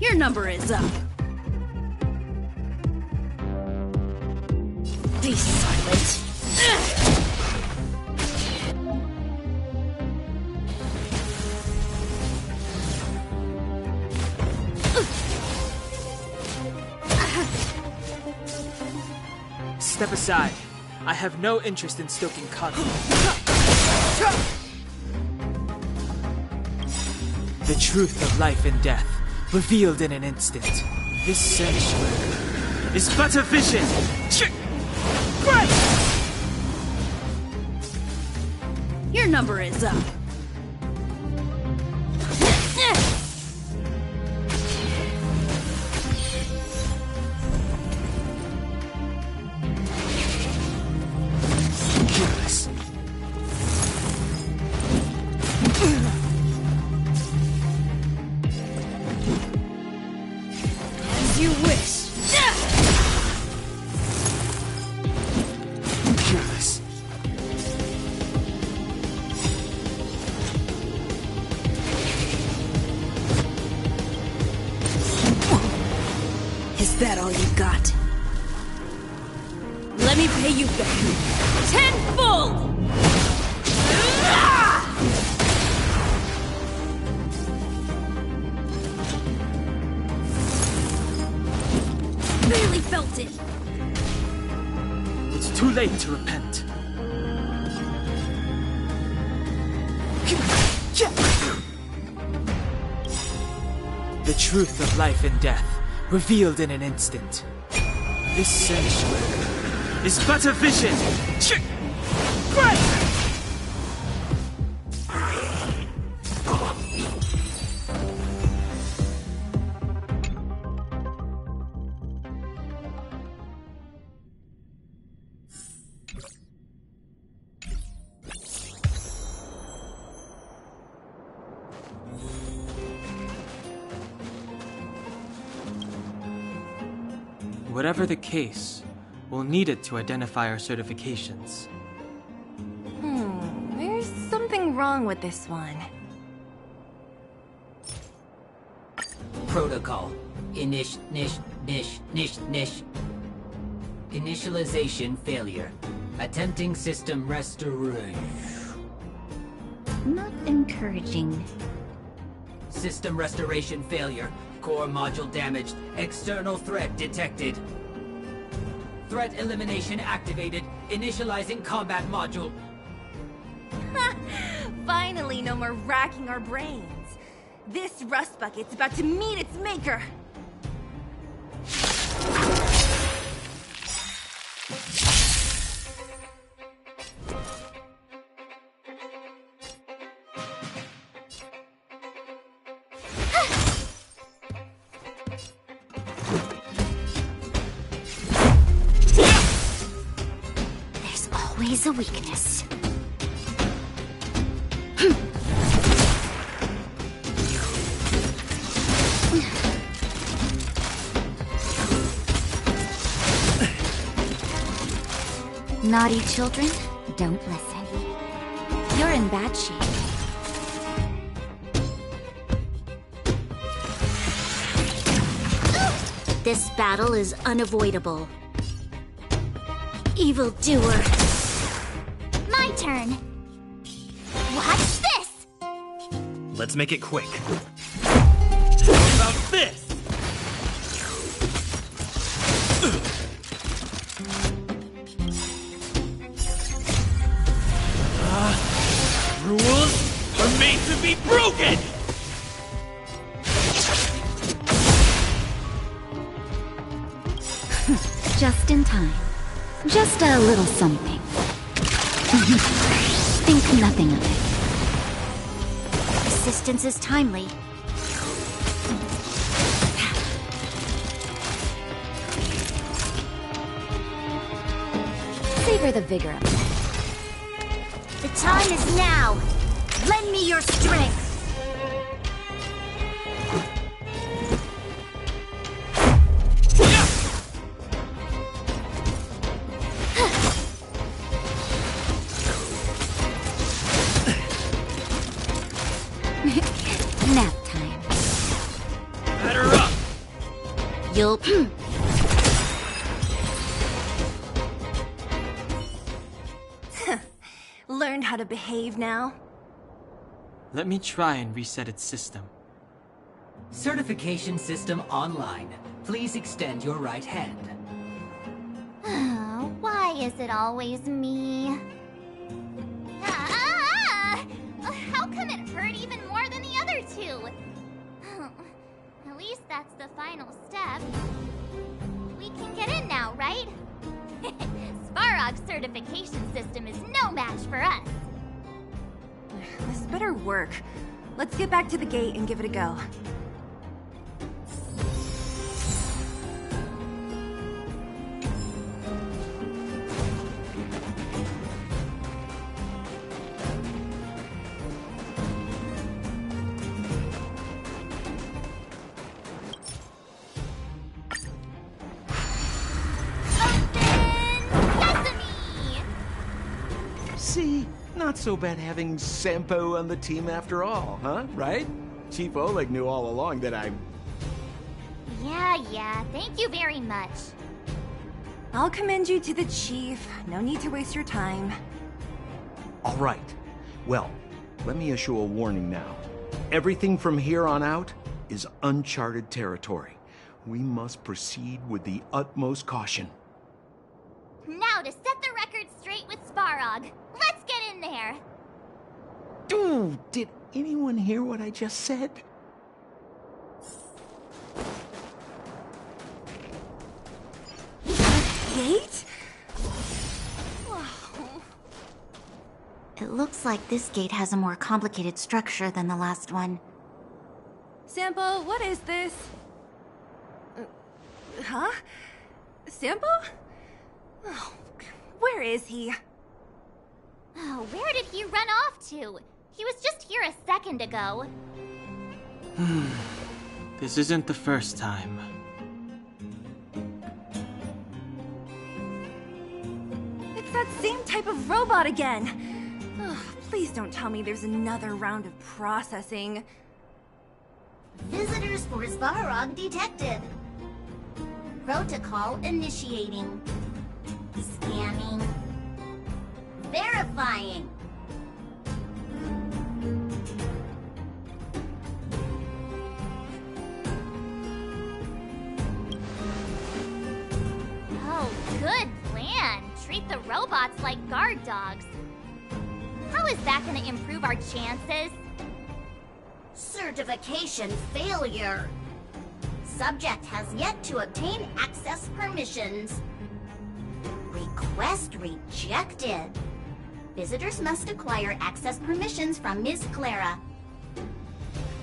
Your number is up. Be silent. Step aside. I have no interest in stoking conflict. The truth of life and death, revealed in an instant. This sanctuary is but a vision. Your number is up. that all you got? Let me pay you back. Tenfold! Barely felt it. It's too late to repent. The truth of life and death, revealed in an instant. This sanctuary is but a vision. Whatever the case, we'll need it to identify our certifications. There's something wrong with this one. Protocol. Initialization failure. Attempting system restoration. Not encouraging. System restoration failure. Core module damaged. External threat detected. Threat elimination activated. Initializing combat module. Finally, no more racking our brains. This rust bucket's about to meet its maker. Always a weakness. Naughty children, don't listen. You're in bad shape. This battle is unavoidable. Evildoer. My turn. Watch this! Let's make it quick. How about this? Rules are made to be broken! Just in time. Just a little something. Think nothing of it. Assistance is timely. Savor the vigor of it. The time is now. Lend me your strength. Nap time. Batter up! You'll... Learned how to behave now? Let me try and reset its system. Certification system online. Please extend your right hand. Why is it always me? How come it hurt even more than the other two? At least that's the final step. We can get in now, right? Svarog's certification system is no match for us. This better work. Let's get back to the gate and give it a go. See? Not so bad having Sampo on the team after all, huh? Right? Chief Oleg knew all along that I... Yeah, thank you very much. I'll commend you to the chief. No need to waste your time. All right. Well, let me issue a warning now. Everything from here on out is uncharted territory. We must proceed with the utmost caution. Now to set the record straight with Svarog. Let's get in there! Dude, did anyone hear what I just said? Gate? It looks like this gate has a more complicated structure than the last one. Sampo, what is this? Huh? Sampo? Oh, where is he? Oh, where did he run off to? He was just here a second ago. This isn't the first time. It's that same type of robot again. Ugh, please don't tell me there's another round of processing. Visitors for Svarog detected. Protocol initiating. Scanning. Verifying. Oh, good plan. Treat the robots like guard dogs. How is that gonna improve our chances? Certification failure. Subject has yet to obtain access permissions. Request rejected. Visitors must acquire access permissions from Ms. Clara.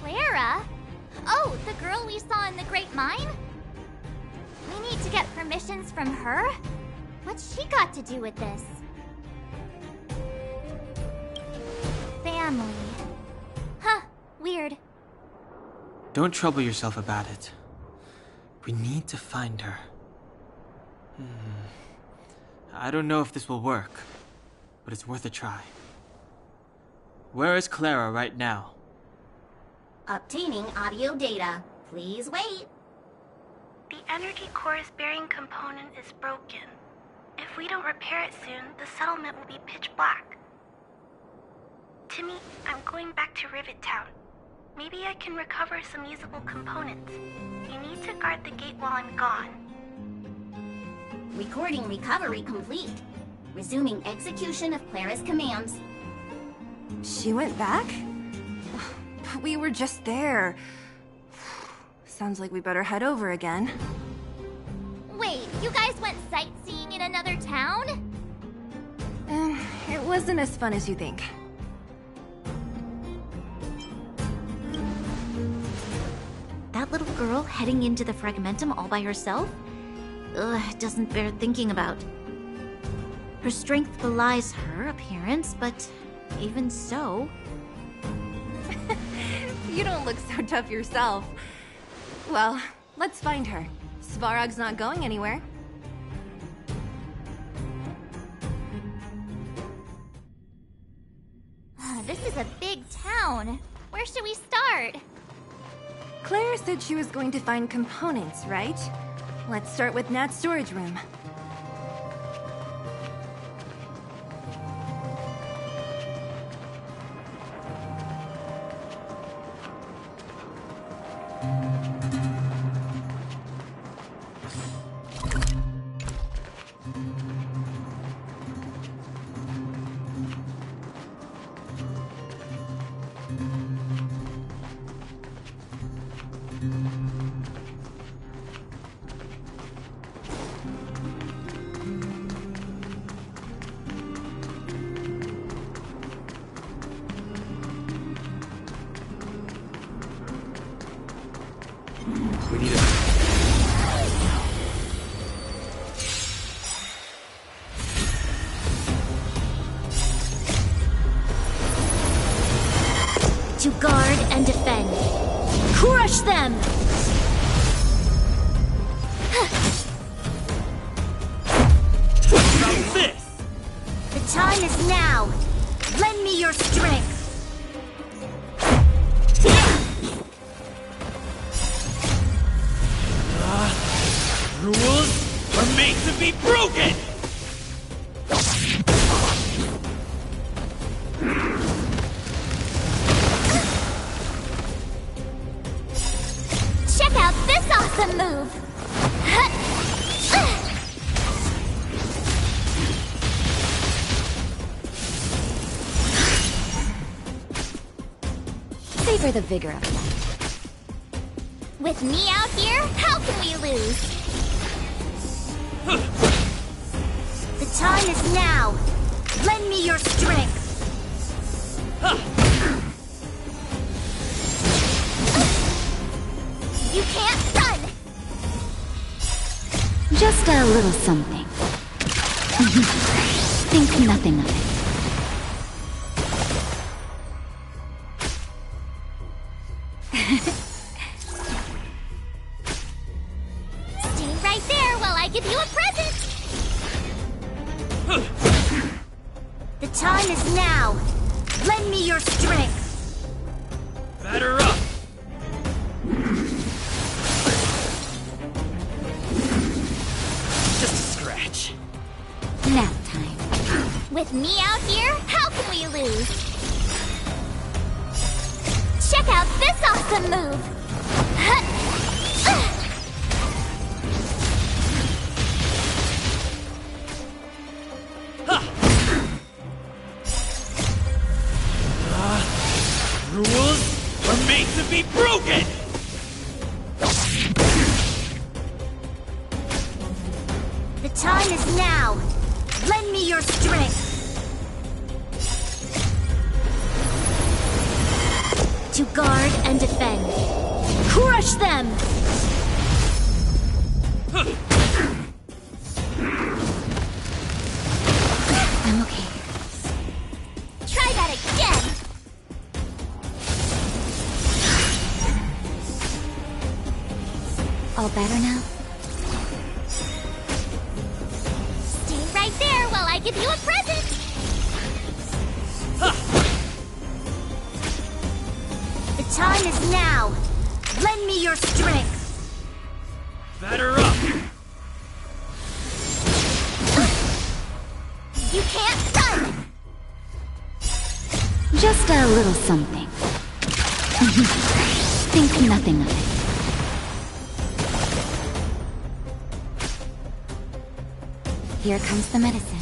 Clara? Oh, the girl we saw in the Great Mine? We need to get permissions from her? What's she got to do with this? Family. Huh, weird. Don't trouble yourself about it. We need to find her. I don't know if this will work, but it's worth a try. Where is Clara right now? Obtaining audio data. Please wait. The energy core's bearing component is broken. If we don't repair it soon, the settlement will be pitch black. Timmy, I'm going back to Rivet Town. Maybe I can recover some usable components. You need to guard the gate while I'm gone. Recording recovery complete. Resuming execution of Clara's commands. She went back? But we were just there. Sounds like we better head over again. Wait, you guys went sightseeing in another town? It wasn't as fun as you think. That little girl heading into the Fragmentum all by herself? Ugh, doesn't bear thinking about. Her strength belies her appearance, but even so... You don't look so tough yourself. Well, let's find her. Svarog's not going anywhere. This is a big town. Where should we start? Clara said she was going to find components, right? Let's start with Nat's storage room. We need a... To guard and defend. Crush them! Now this! The time is now! Lend me your strength! awesome move! Savor the vigor of life. With me out here, how can we lose? The time is now! Lend me your strength! You can't run! Just a little something. Think nothing of it. Stay right there while I give you a present! The time is now! Lend me your strength! Batter up! Just a scratch. Nap time. With me out here, how can we lose? Check out this awesome move! Rules are made to be broken! The time is now! Lend me your strength! To guard and defend. Crush them! I'm okay. Try that again! All better now? Stay right there while I give you a present! The time is now! Lend me your strength! Batter up! You can't run! Just a little something. Think nothing of it. Here comes the medicine.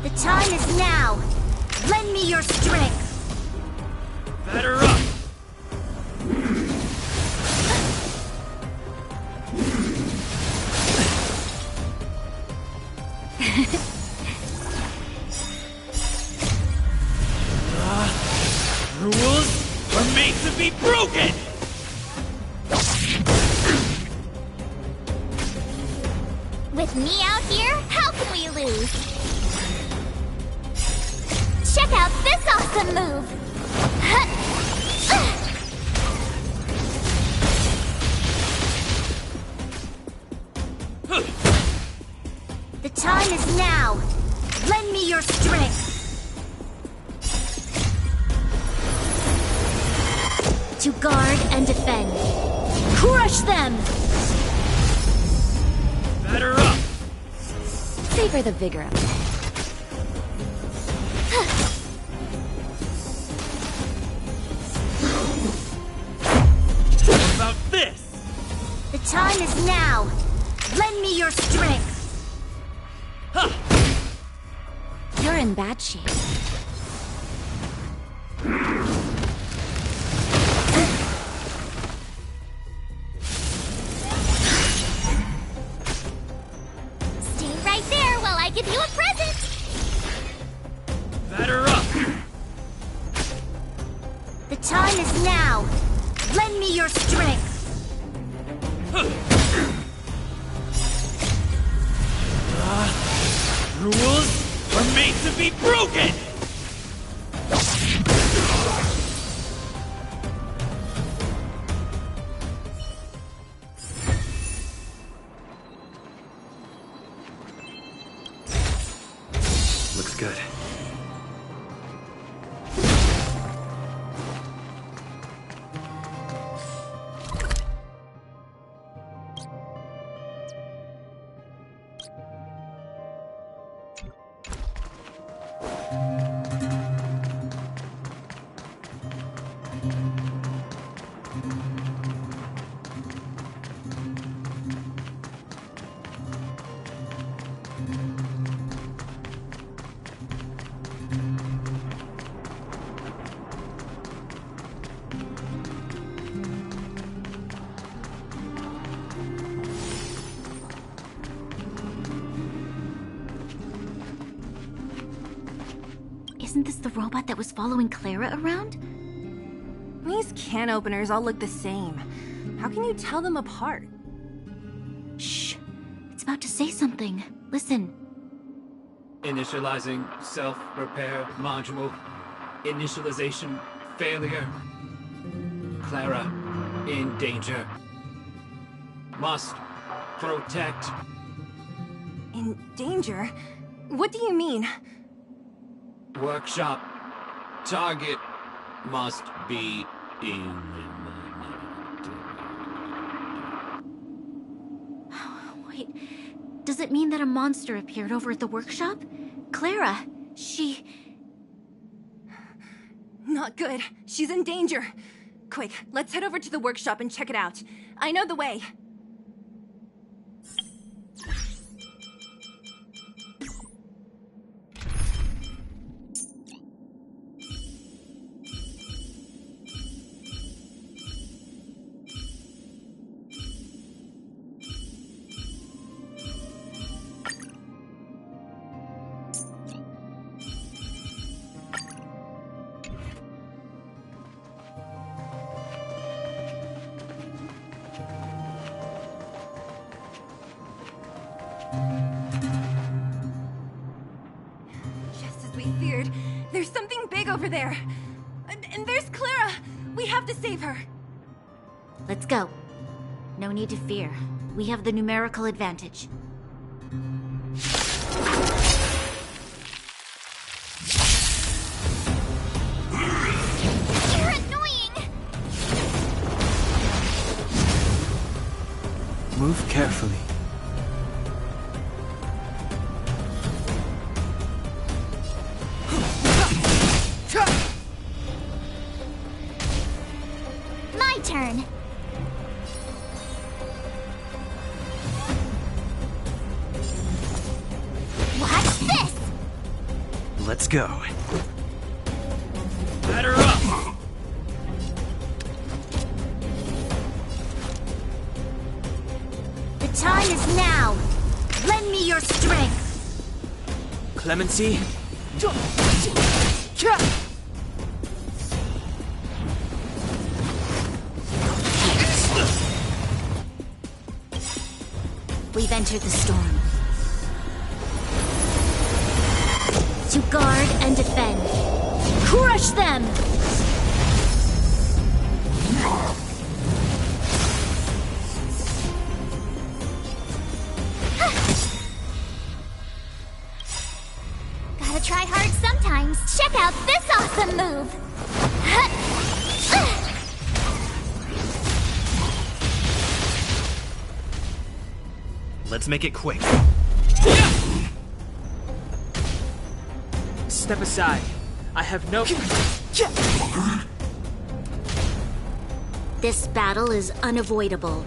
The time is now! Lend me your strength! Batter up! Rules are made to be broken! With me out here, how can we lose? Check out this awesome move! The time is now! Lend me your strength! To guard and defend. Crush them! Batter up! Savor the vigor of life. What about this? The time is now! Lend me your strength! You're in bad shape. Stay right there while I give you a present! Batter up! The time is now! Lend me your strength! Rules are made to be broken! Looks good. Isn't this the robot that was following Clara around? These can openers all look the same. How can you tell them apart? Shh. It's about to say something. Listen. Initializing self-repair module. Initialization failure. Clara in danger. Must protect. In danger? What do you mean? Workshop. Target must be eliminated. Wait, does it mean that a monster appeared over at the workshop? Clara, she... Not good. She's in danger. Quick, let's head over to the workshop and check it out. I know the way. Just as we feared, there's something big over there. And there's Clara! We have to save her. Let's go. No need to fear. We have the numerical advantage. You're annoying! Move carefully. My turn. Watch this! Let's go. Batter up! The time is now. Lend me your strength. Clemency? We've entered the storm. To guard and defend. Crush them! Gotta try hard sometimes. Check out this awesome move! Let's make it quick. Step aside. I have no... This battle is unavoidable.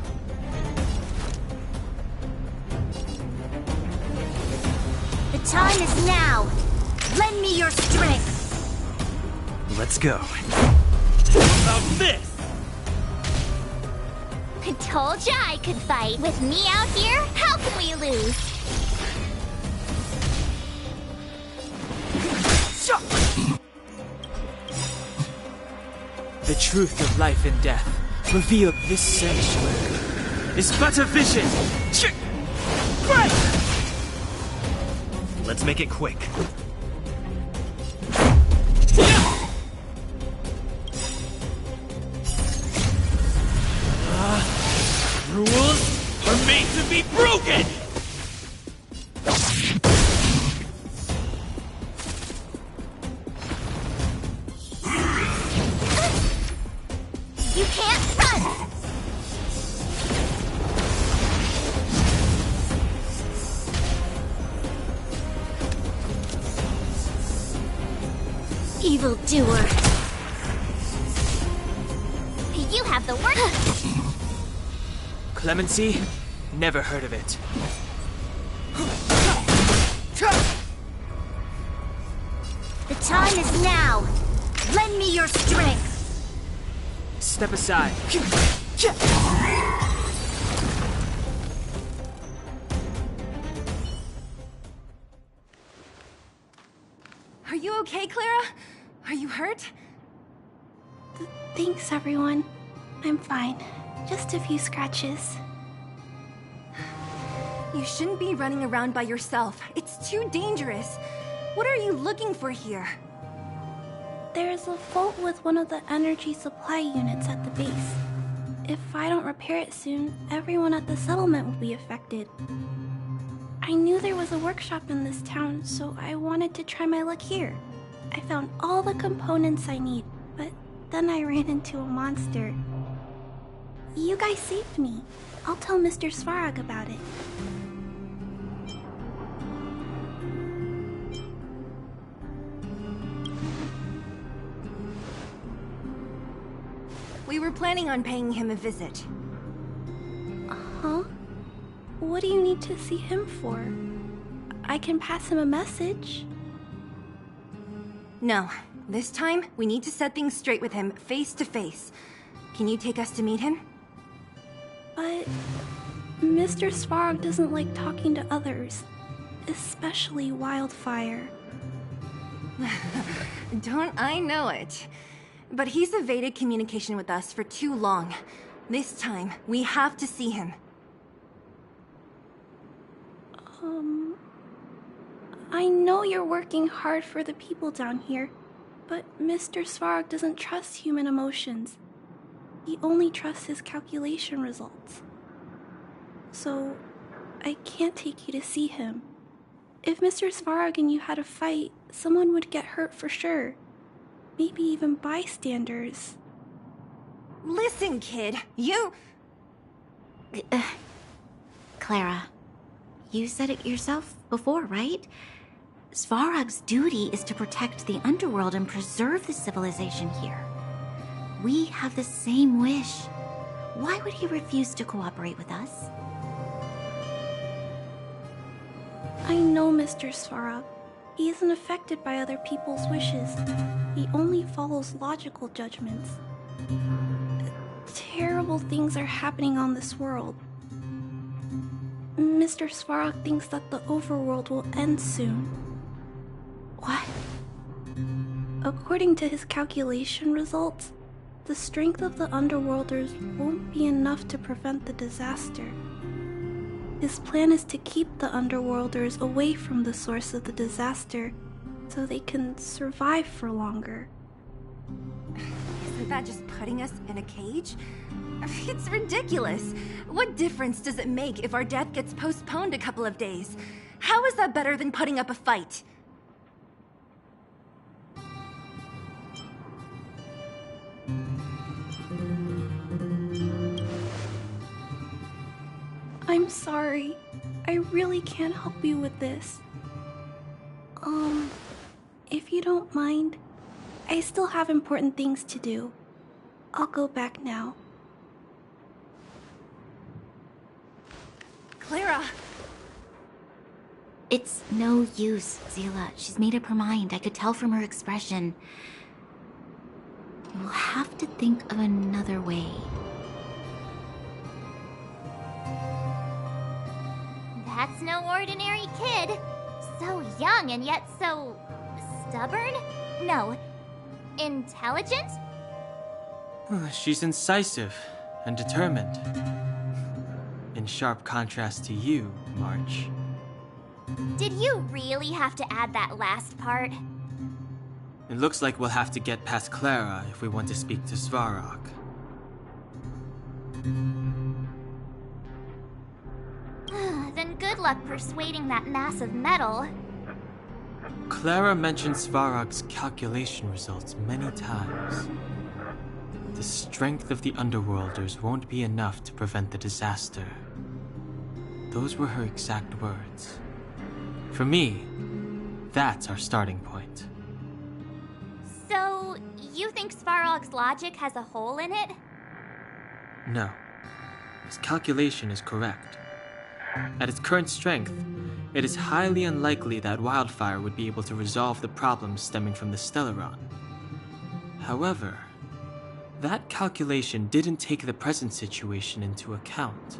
The time is now. Lend me your strength. Let's go. How about this? I told ya I could fight. With me out here, how can we lose? The truth of life and death revealed this sanctuary is but a vision. Let's make it quick. Rules are made to be broken! You can't run! Evildoer. You have the worst. Clemency? Never heard of it. The time is now. Lend me your strength. Step aside. Are you okay, Clara? Are you hurt? Thanks, everyone. I'm fine. Just a few scratches. You shouldn't be running around by yourself. It's too dangerous. What are you looking for here? There's a fault with one of the energy supply units at the base. If I don't repair it soon, everyone at the settlement will be affected. I knew there was a workshop in this town, so I wanted to try my luck here. I found all the components I need, but then I ran into a monster. You guys saved me. I'll tell Mr. Svarog about it. We were planning on paying him a visit. Huh? What do you need to see him for? I can pass him a message. No. This time, we need to set things straight with him, face to face. Can you take us to meet him? But Mr. Svarog doesn't like talking to others, especially Wildfire. Don't I know it? But he's evaded communication with us for too long. This time, we have to see him. I know you're working hard for the people down here, but Mr. Svarog doesn't trust human emotions. He only trusts his calculation results. So, I can't take you to see him. If Mr. Svarog and you had a fight, someone would get hurt for sure. Maybe even bystanders. Listen, kid, you... Clara, you said it yourself before, right? Svarog's duty is to protect the underworld and preserve the civilization here. We have the same wish. Why would he refuse to cooperate with us? I know Mr. Svarog. He isn't affected by other people's wishes. He only follows logical judgments. Terrible things are happening on this world. Mr. Svarog thinks that the overworld will end soon. What? According to his calculation results, the strength of the Underworlders won't be enough to prevent the disaster. His plan is to keep the Underworlders away from the source of the disaster so they can survive for longer. Isn't that just putting us in a cage? It's ridiculous. What difference does it make if our death gets postponed a couple of days? How is that better than putting up a fight? I'm sorry. I really can't help you with this. If you don't mind, I still have important things to do. I'll go back now. Clara! It's no use, Zila. She's made up her mind. I could tell from her expression. You'll have to think of another way. That's no ordinary kid. So young and yet so... stubborn? No. Intelligent? She's incisive and determined. In sharp contrast to you, March. Did you really have to add that last part? It looks like we'll have to get past Clara if we want to speak to Svarog. Then good luck persuading that mass of metal. Clara mentioned Svarog's calculation results many times. The strength of the Underworlders won't be enough to prevent the disaster. Those were her exact words. For me, that's our starting point. So, you think Svarog's logic has a hole in it? No. His calculation is correct. At its current strength, it is highly unlikely that Wildfire would be able to resolve the problems stemming from the Stellaron. However, that calculation didn't take the present situation into account.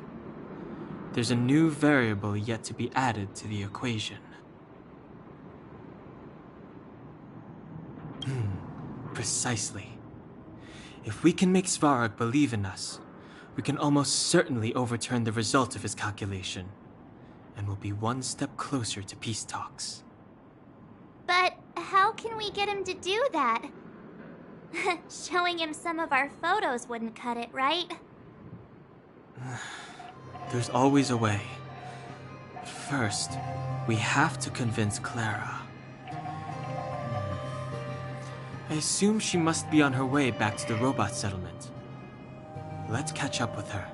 There's a new variable yet to be added to the equation. Precisely. If we can make Svarog believe in us, we can almost certainly overturn the result of his calculation, and will be one step closer to peace talks. But how can we get him to do that? Showing him some of our photos wouldn't cut it, right? There's always a way. First, we have to convince Clara. I assume she must be on her way back to the robot settlement. Let's catch up with her.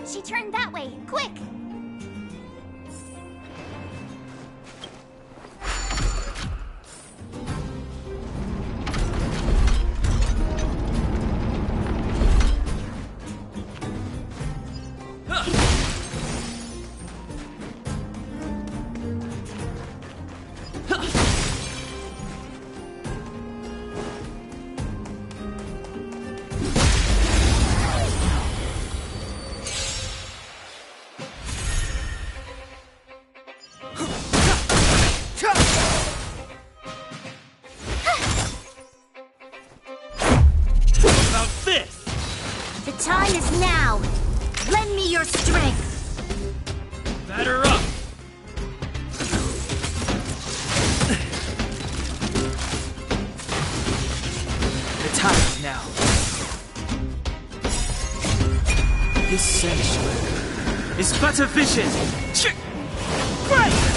She turned that way. Quick! The time is now. Lend me your strength. Batter up. The time is now. This sanctuary is but a vision. Right!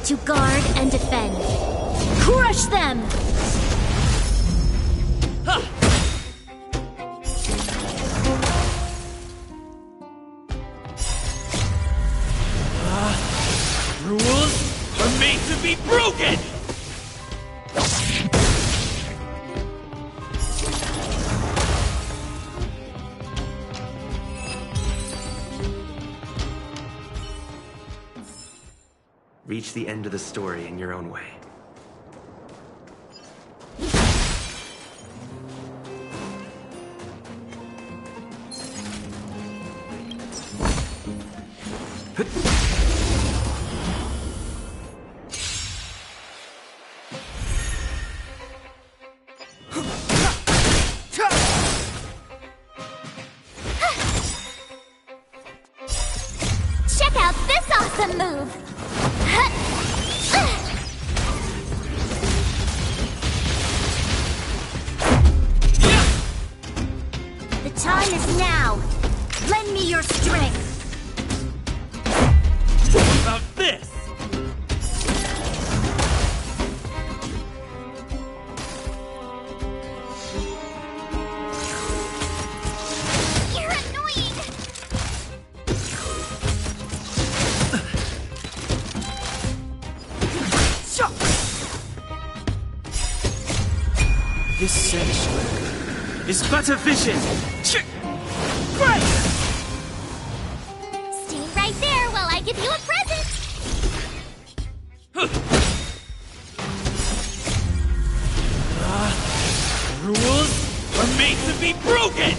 to guard and defend. Crush them! Rules are made to be broken! Reach the end of the story in your own way. Check out this awesome move! The time is now! Lend me your strength! What about this? You're annoying! This sanctuary is but a vision! Right! Stay right there while I give you a present! Rules are made to be broken!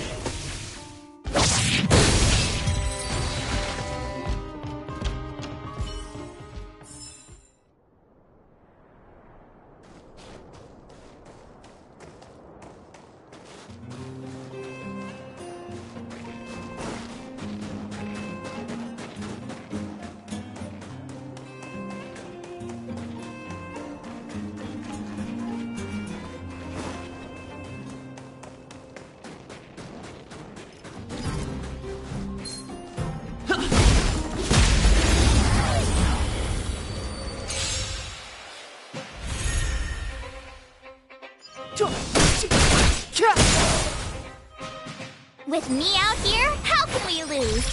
With me out here, how can we lose?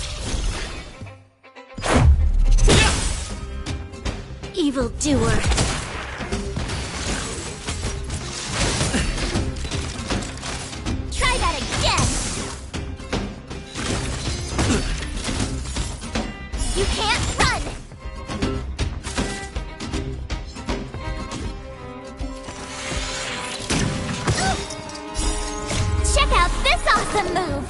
Evildoer! Try that again! You can't run! Check out this awesome move!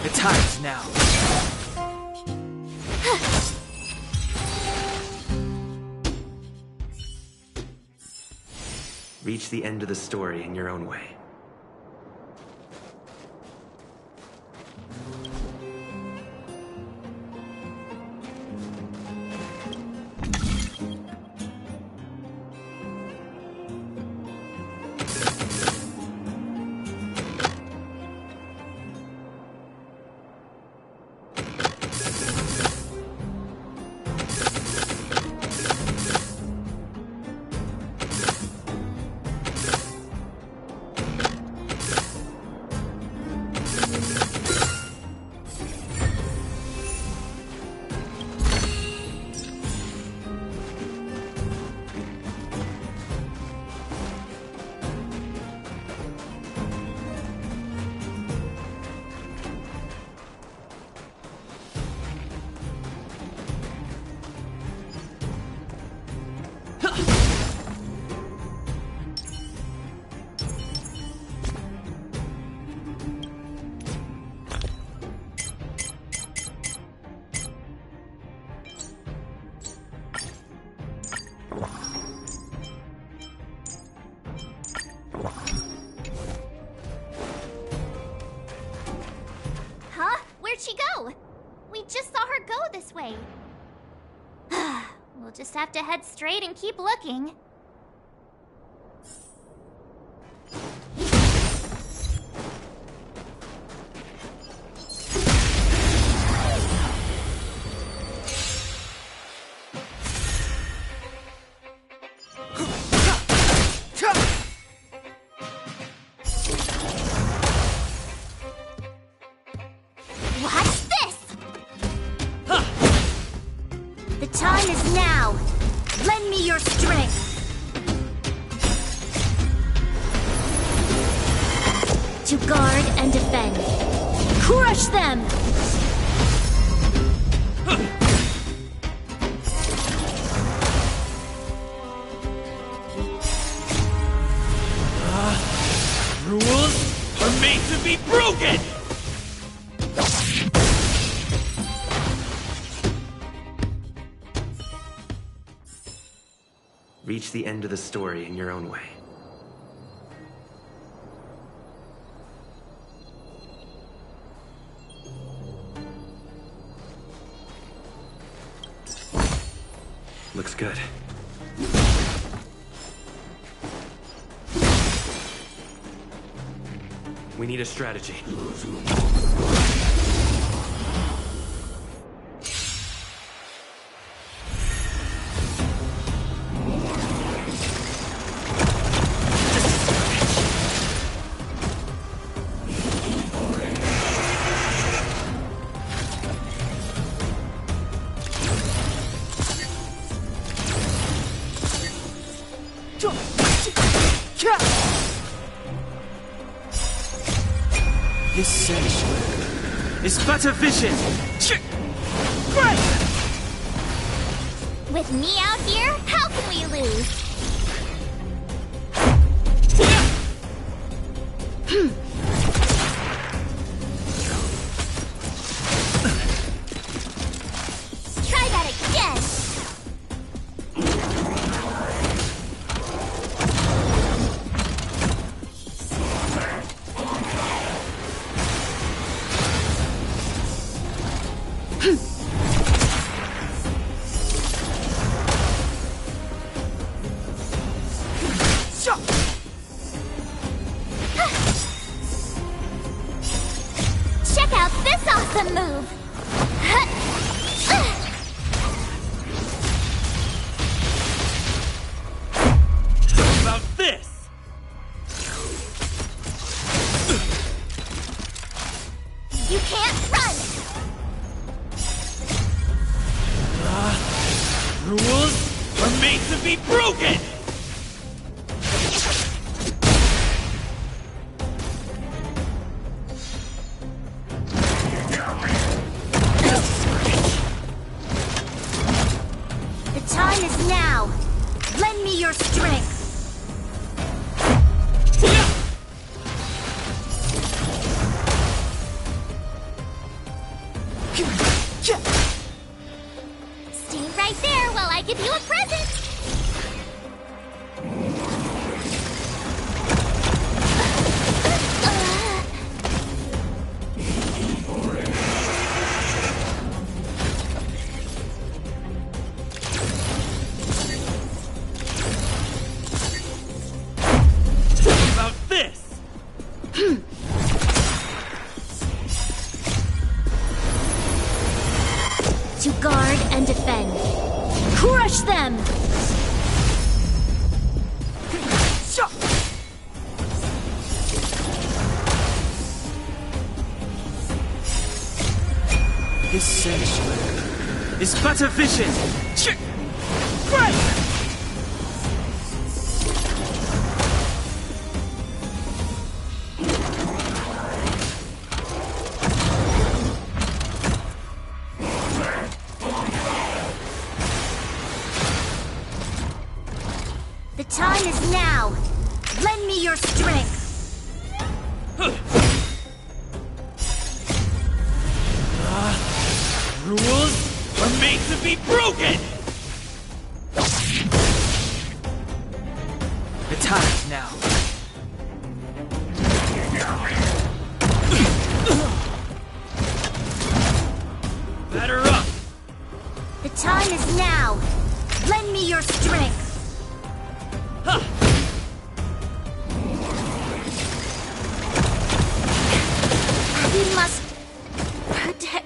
The time's now. Reach the end of the story in your own way. Huh? Where'd she go? We just saw her go this way. We'll just have to head straight and keep looking. is now! Lend me your strength! To guard and defend. Crush them! Rules are made to be broken! Reach the end of the story in your own way. Looks good. We need a strategy. This sanctuary is but a vision. With me out here, how can we lose? Try that again! Check out this awesome move! How about this? You can't run! Rules are made to be broken! The time is now! Lend me your strength! Stay right there while I give you a present! How about this? To guard and defend. Crush them! This sanctuary is but a vision. The time is now! Lend me your strength! Rules are made to be broken! The time is now. Batter up! The time is now! Lend me your strength! We must protect.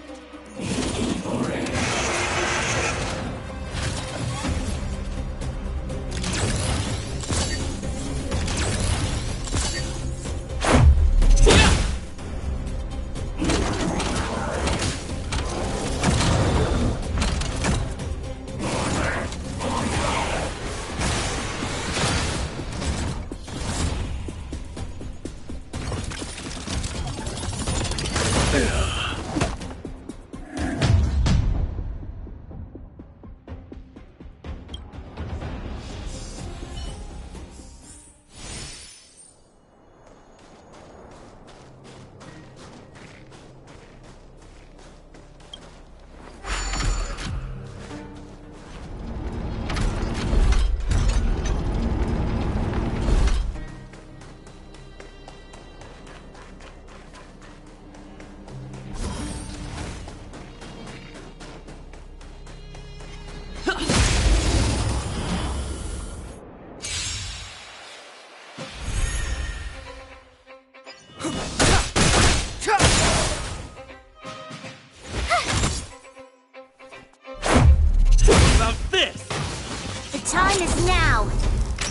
time is now!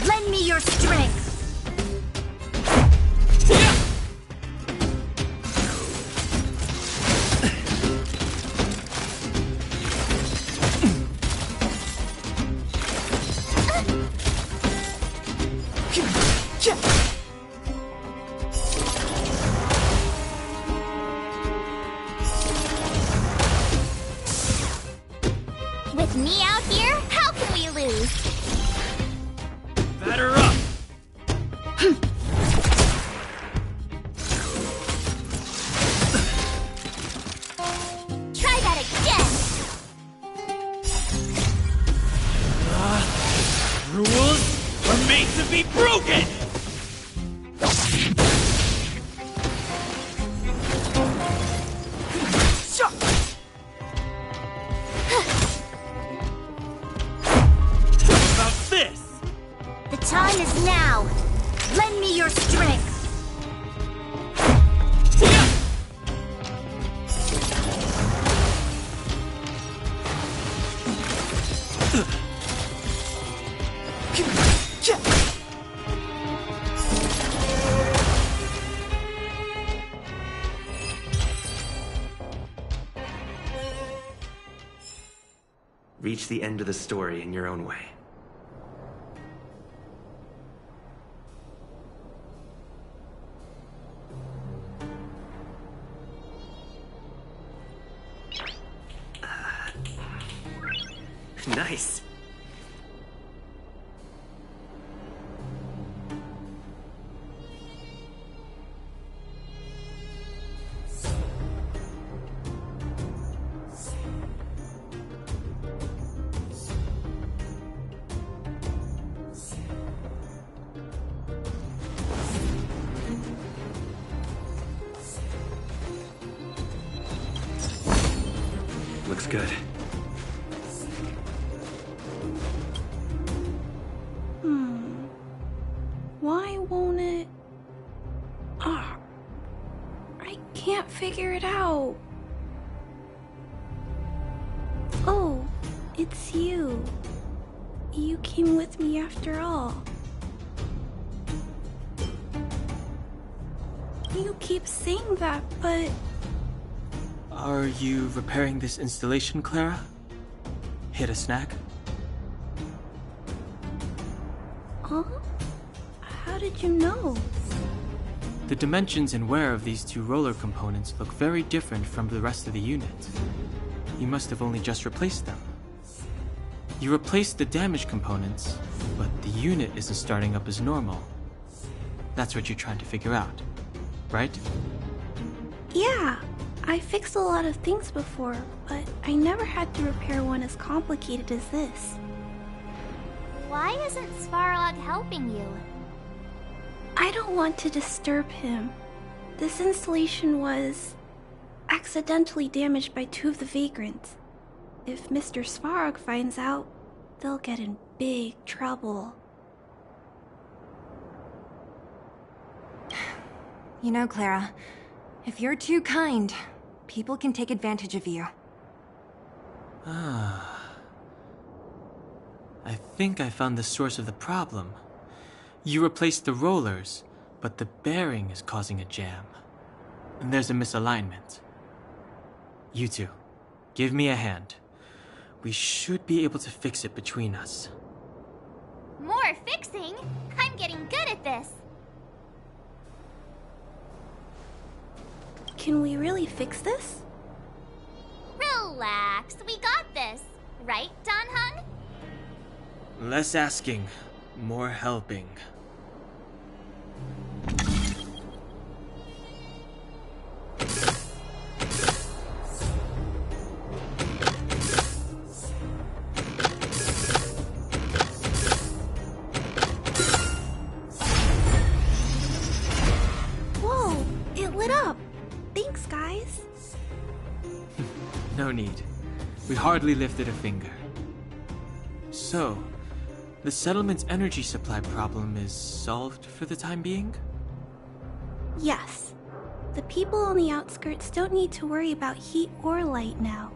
Lend me your strength! With me out here, how can we lose? Batter up! Try that again! Rules are made to be broken! How about this? The time is now! Lend me your strength! Reach the end of the story in your own way. Nice. Looks good. Why won't it... Ah, I can't figure it out. Oh, it's you. You came with me after all. You keep saying that, but... Are you repairing this installation, Clara? Hit a snack? Huh? How did you know? The dimensions and wear of these two roller components look very different from the rest of the unit. You must have only just replaced them. You replaced the damaged components, but the unit isn't starting up as normal. That's what you're trying to figure out, right? Yeah, I fixed a lot of things before, but I never had to repair one as complicated as this. Why isn't Svarog helping you? I don't want to disturb him. This installation was accidentally damaged by two of the vagrants. If Mr. Svarog finds out, they'll get in big trouble. You know, Clara, if you're too kind, people can take advantage of you. Ah. I think I found the source of the problem. You replaced the rollers, but the bearing is causing a jam. And there's a misalignment. You two, give me a hand. We should be able to fix it between us. More fixing? I'm getting good at this. Can we really fix this? Relax, we got this. Right, Don Hung? Less asking, more helping. Whoa, it lit up. Thanks, guys. No need. We hardly lifted a finger. So, the settlement's energy supply problem is solved for the time being? Yes. The people on the outskirts don't need to worry about heat or light now.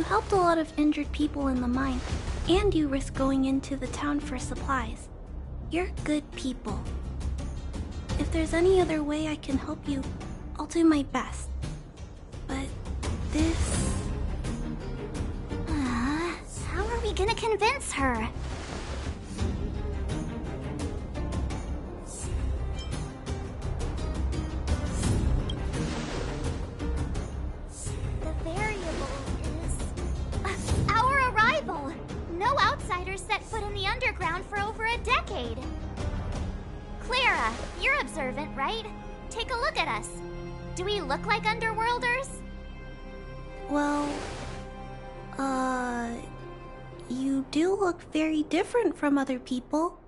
helped a lot of injured people in the mine, and you risked going into the town for supplies. You're good people. If there's any other way I can help you, I'll do my best. But this... How are we gonna convince her? The variable is... our arrival! No outsiders set foot in the underground for over a decade. Clara, you're observant, right? Take a look at us. Do we look like underworlders? Well... You do look very different from other people.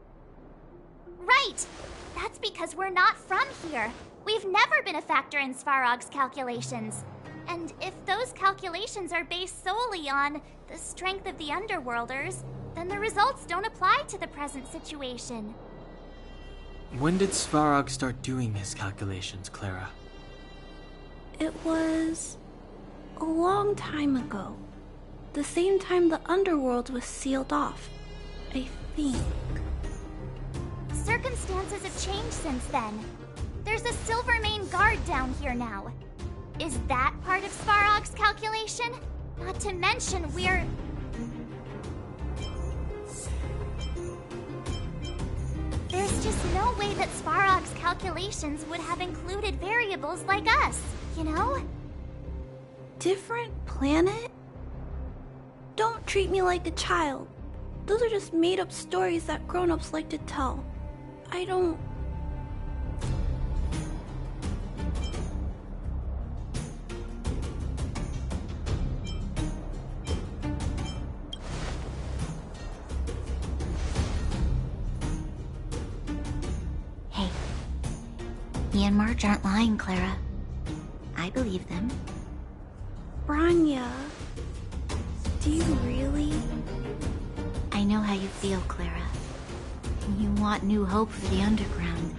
Right! That's because we're not from here. We've never been a factor in Svarog's calculations. And if those calculations are based solely on the strength of the underworlders, then the results don't apply to the present situation. When did Svarog start doing his calculations, Clara? It was... a long time ago. The same time the underworld was sealed off, I think. Circumstances have changed since then. There's a Silvermane guard down here now. Is that part of Svarog's calculation? Not to mention we're... There's just no way that Svarog's calculations would have included variables like us, you know? Different planet? Don't treat me like a child. Those are just made-up stories that grown-ups like to tell. I don't... Hey, he and Marge aren't lying, Clara. I believe them. Branya... Do you really? I know how you feel, Clara. You want new hope for the underground,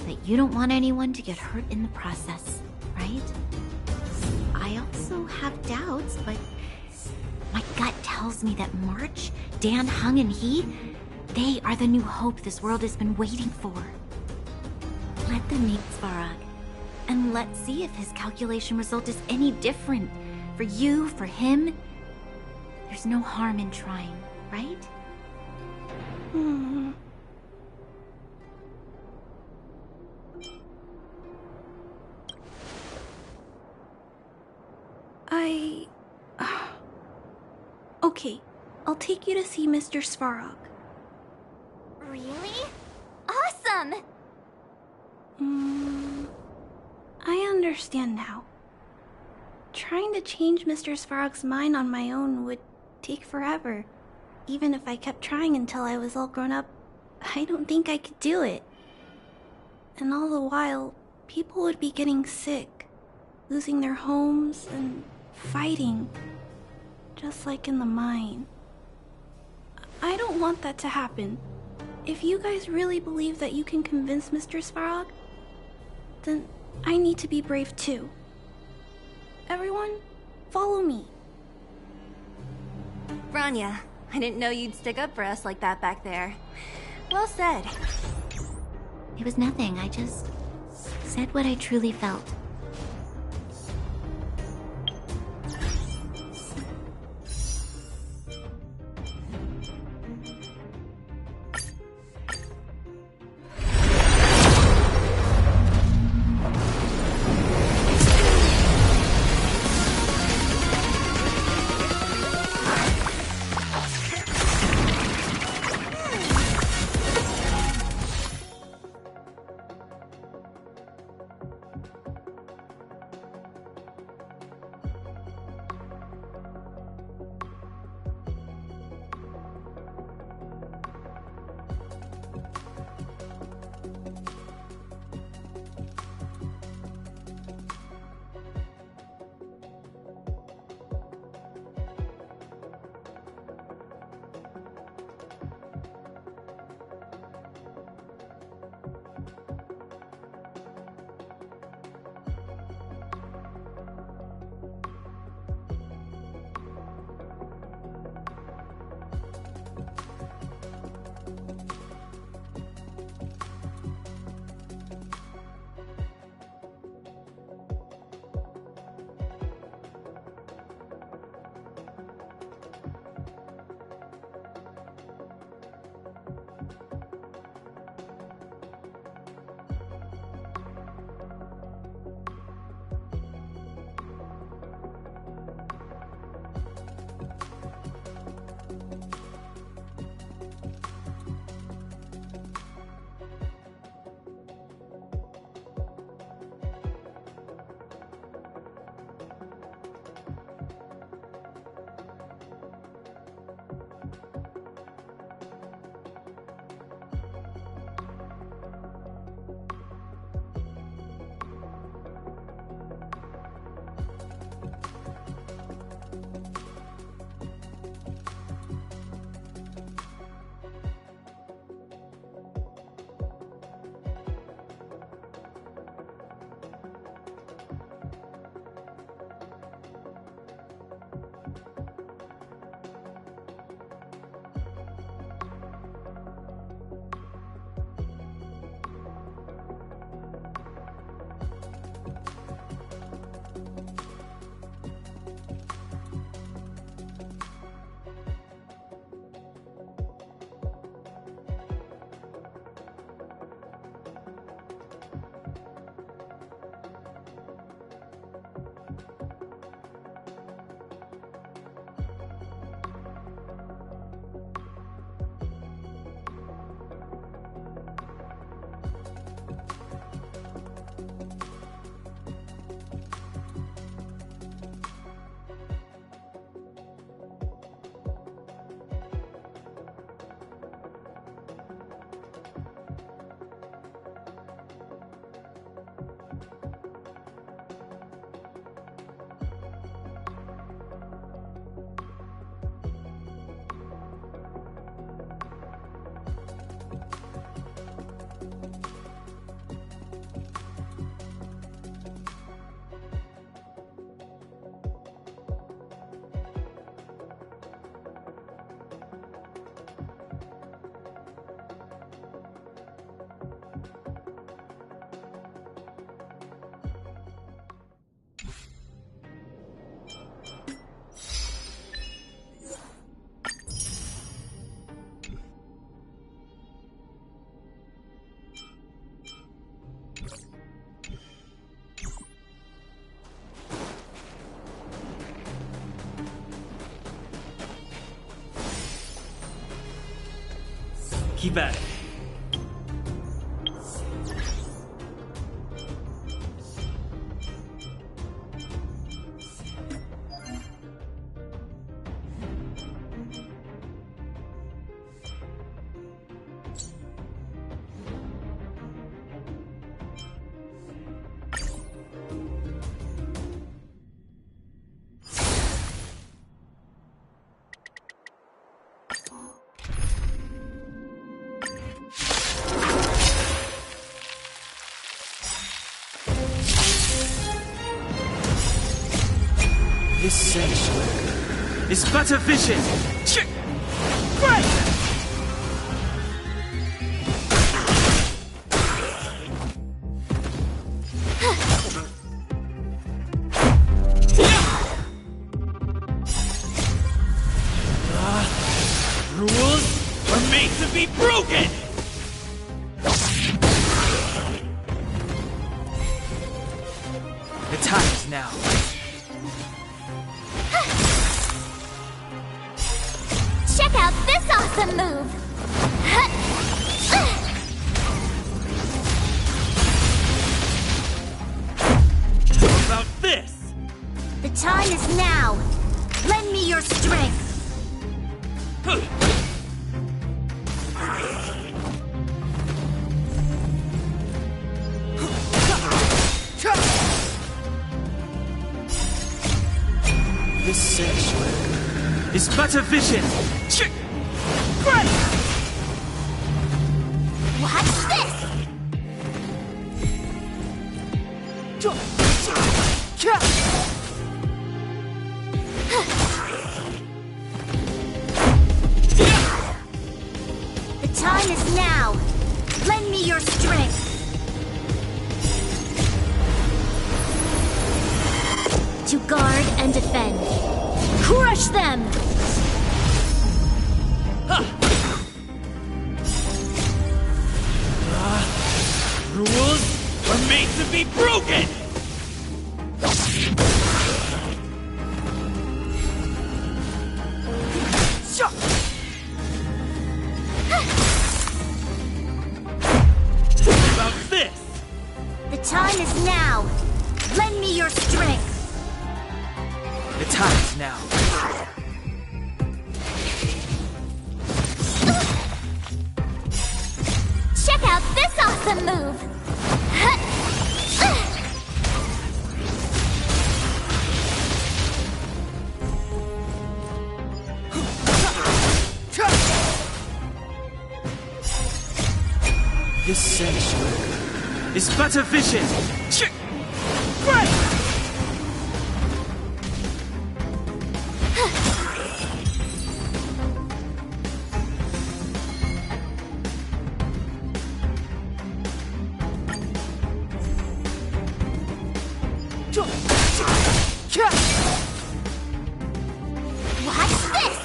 but you don't want anyone to get hurt in the process, right? I also have doubts, but my gut tells me that March, Dan, Hung, and they are the new hope this world has been waiting for. Let them meet Svarog, and let's see if his calculation result is any different. For you, for him, there's no harm in trying, right? Okay, I'll take you to see Mr. Svarog. Really? Awesome! I understand now. Trying to change Mr. Svarog's mind on my own would take forever. Even if I kept trying until I was all grown up, I don't think I could do it. And all the while, people would be getting sick, losing their homes, and fighting. Just like in the mine. I don't want that to happen. If you guys really believe that you can convince Mr. Svarog, then I need to be brave too. Everyone, follow me. Branya, I didn't know you'd stick up for us like that back there. Well said. It was nothing, I just said what I truly felt. Keep at it. This sanctuary is but a vision. Right! Rules are made to be broken! The time is now. Check out this awesome move! How about this? The time is now. Lend me your strength. This sanctuary is but a vision. Right! Watch this! The time is now. Lend me your strength. To guard and defend. Crush them! Rules are made to be broken! How about this? The time is now. Lend me your strength. The time is now. Check out this awesome move! This sanctuary is but a vision. Right! Watch this!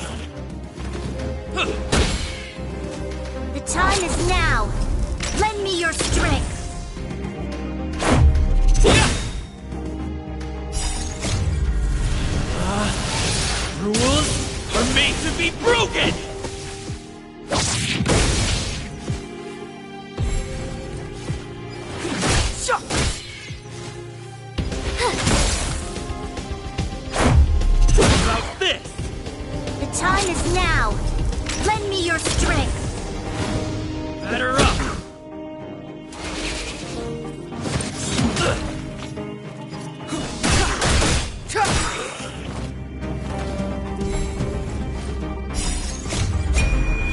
The time is now. Lend me your strength. Rules are made to be broken! How about this? The time is now. Lend me your strength. Batter up!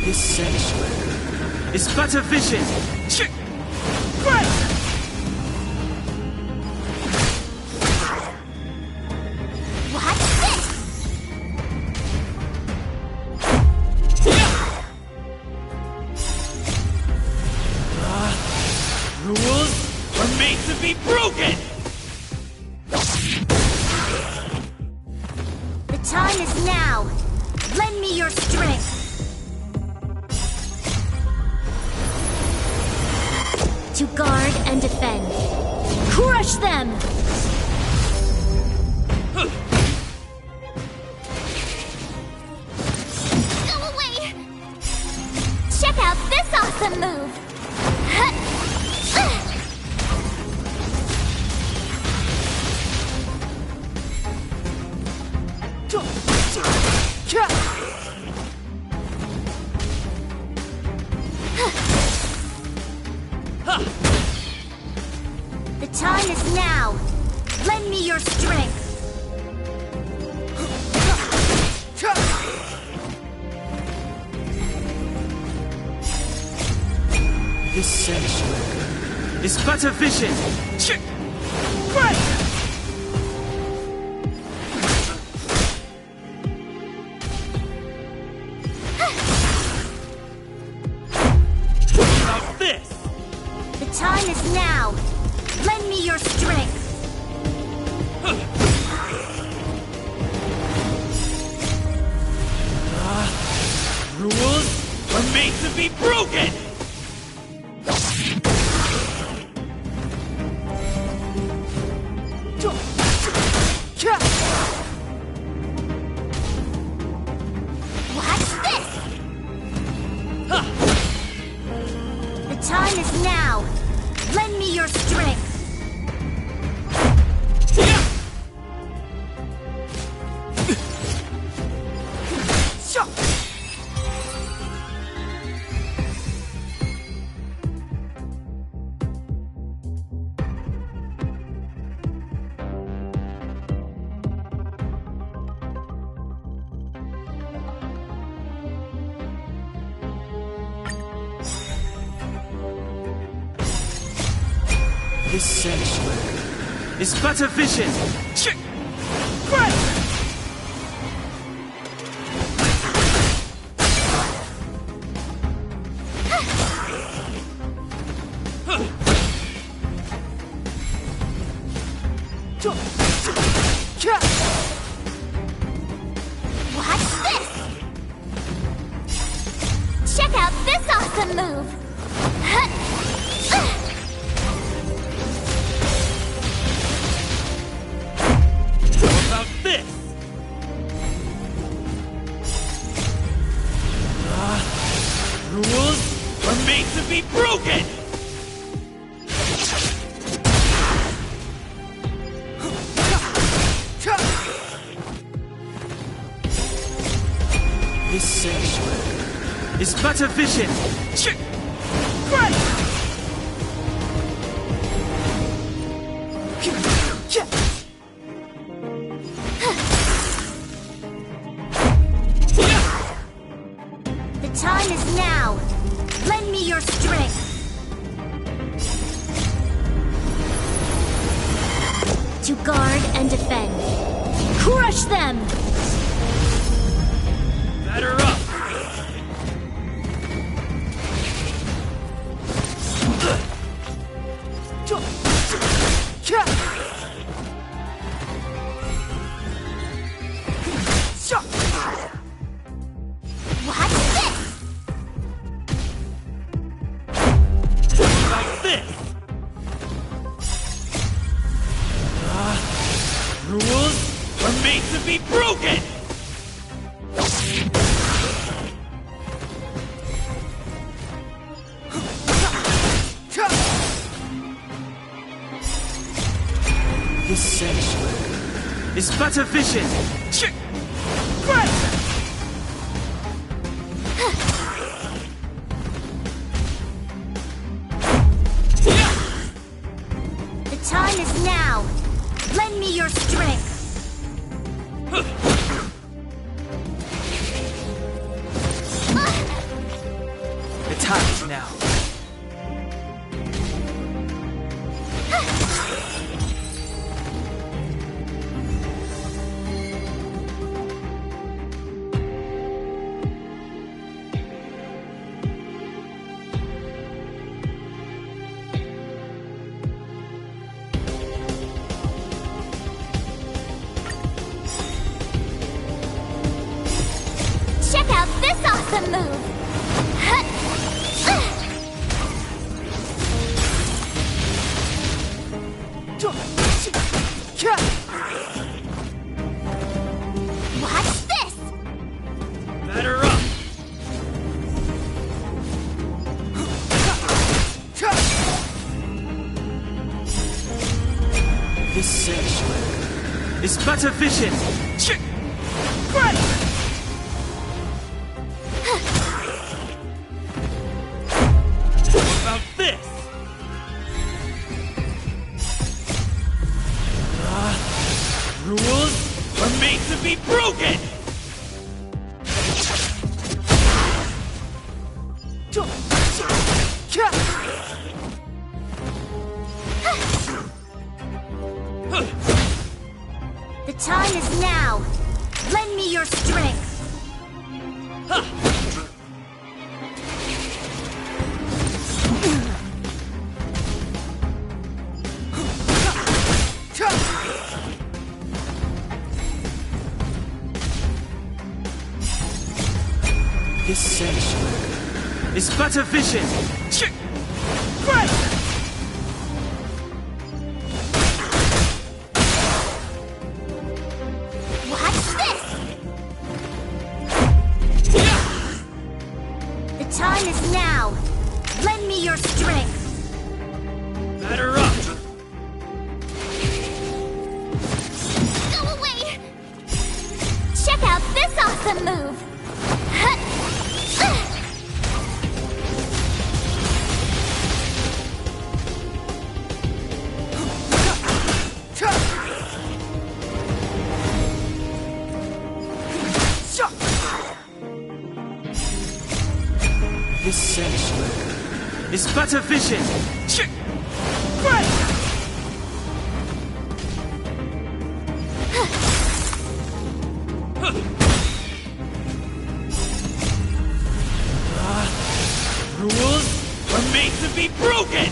This sanctuary is but a vision. Right! Watch this! Rules are made to be broken! The time is now. Lend me your strength. To guard and defend. Crush them! Go away! Check out this time is now. Lend me your strength. This sanctuary is but a vision. Right! About this! The time is now. Lend me your strength. Rules are made to be broken! Watch this! The time is now. Lend me your strength. This sanctuary is but a vision. Right! Watch this! Check out this awesome move! About this! Rules are made to be broken! This sanctuary is but a vision. Right! The time is now. Lend me your strength. To guard and defend. Crush them! Batter up! Watch this! About this! Rules are made to be broken! This sanctuary is but a vision. Right! The time is now. Lend me your strength. The time is now. Check out this awesome move! Watch this! Batter up! This sanctuary is but a vision. Right! About this! be broken! The time is now. Lend me your strength. This sanctuary is but a vision. Right! Watch this! The time is now. Lend me your strength. Batter up! Go away! Check out this awesome move! This sanctuary is but a vision. Right! Rules are made to be broken!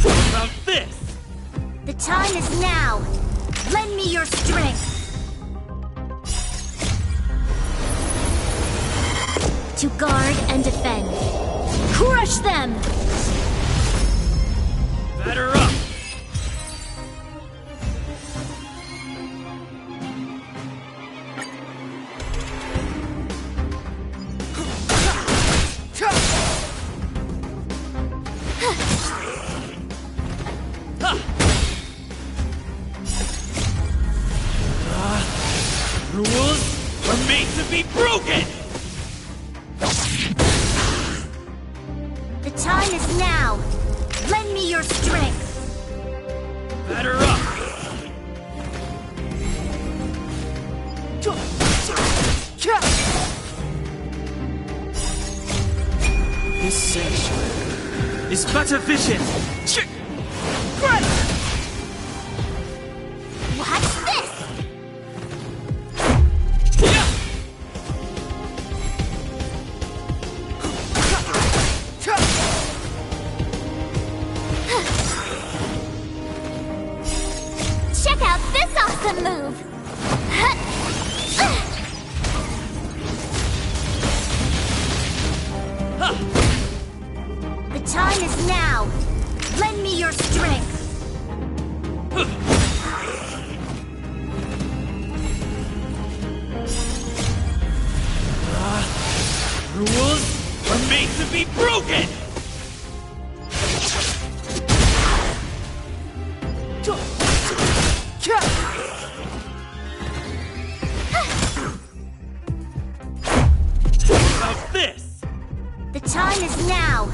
How about this? The time is now. Lend me your strength. To guard and defend. Crush them! Batter up! Rules are made to be broken! The time is now. Lend me your strength. Batter up! This sanctuary is but a vision. Right! Watch this! Check out this awesome move! The time is now. Lend me your strength. Rules are made to be broken! How about this? The time is now.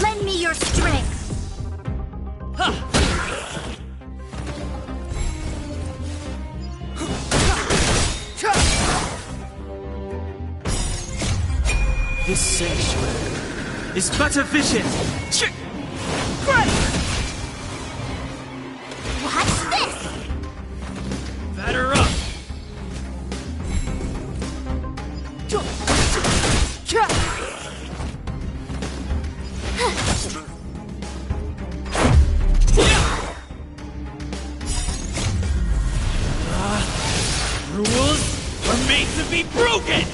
Lend me your strength. This sanctuary is but a vision. Right! Watch this! Batter up! Rules are made to be broken!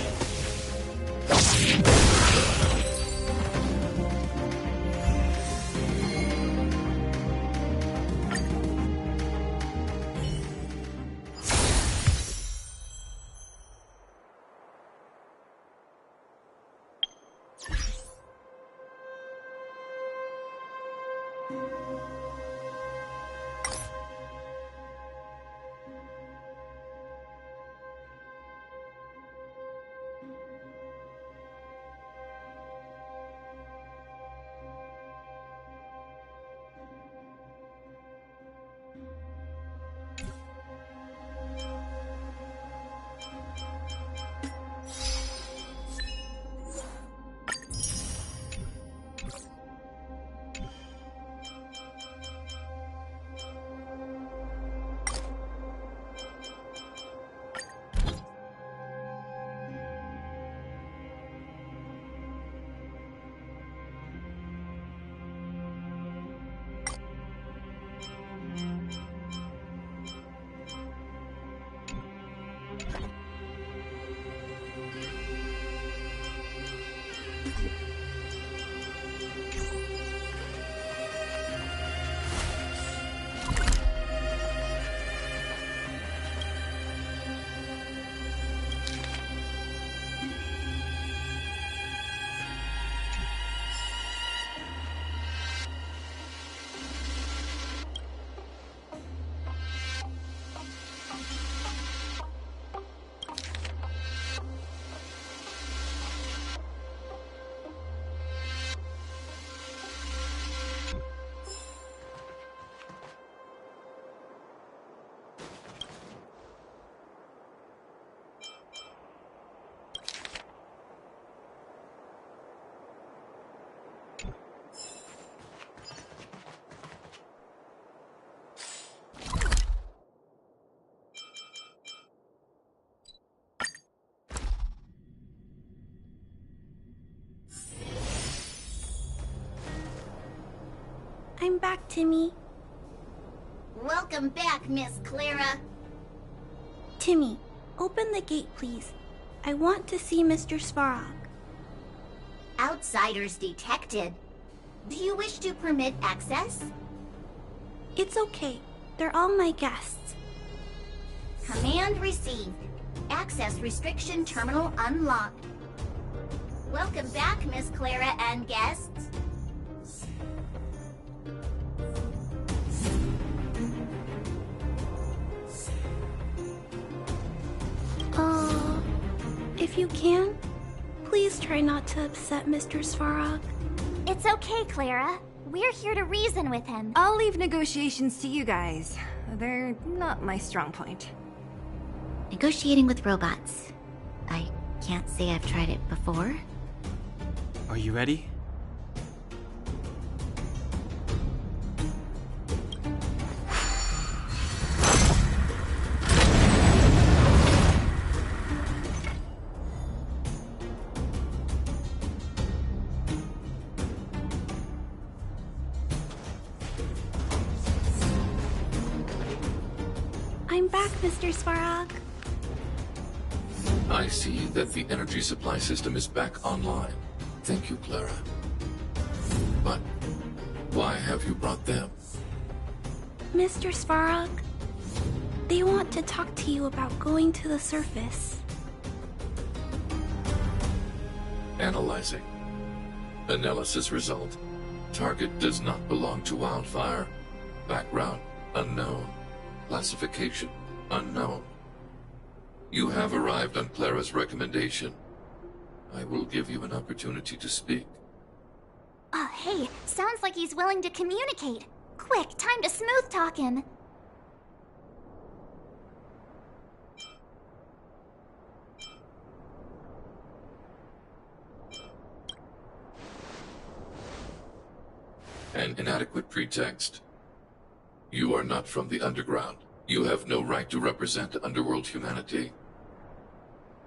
I'm back, Timmy. Welcome back, Miss Clara. Timmy, open the gate, please. I want to see Mr. Svarog. Outsiders detected. Do you wish to permit access? It's okay. They're all my guests. Command received. Access restriction terminal unlocked. Welcome back, Miss Clara and guests. If you can, please try not to upset Mr. Svarog. It's okay, Clara. We're here to reason with him. I'll leave negotiations to you guys. They're not my strong point. Negotiating with robots. I can't say I've tried it before. Are you ready? I'm back, Mr. Svarog. I see that the energy supply system is back online. Thank you, Clara. But why have you brought them? Mr. Svarog, they want to talk to you about going to the surface. Analyzing. Analysis result. Target does not belong to Wildfire. Background unknown. Classification unknown. You have arrived on Clara's recommendation. I will give you an opportunity to speak. Hey, sounds like he's willing to communicate. Quick, time to smooth talk him. An inadequate pretext. You are not from the underground. You have no right to represent underworld humanity.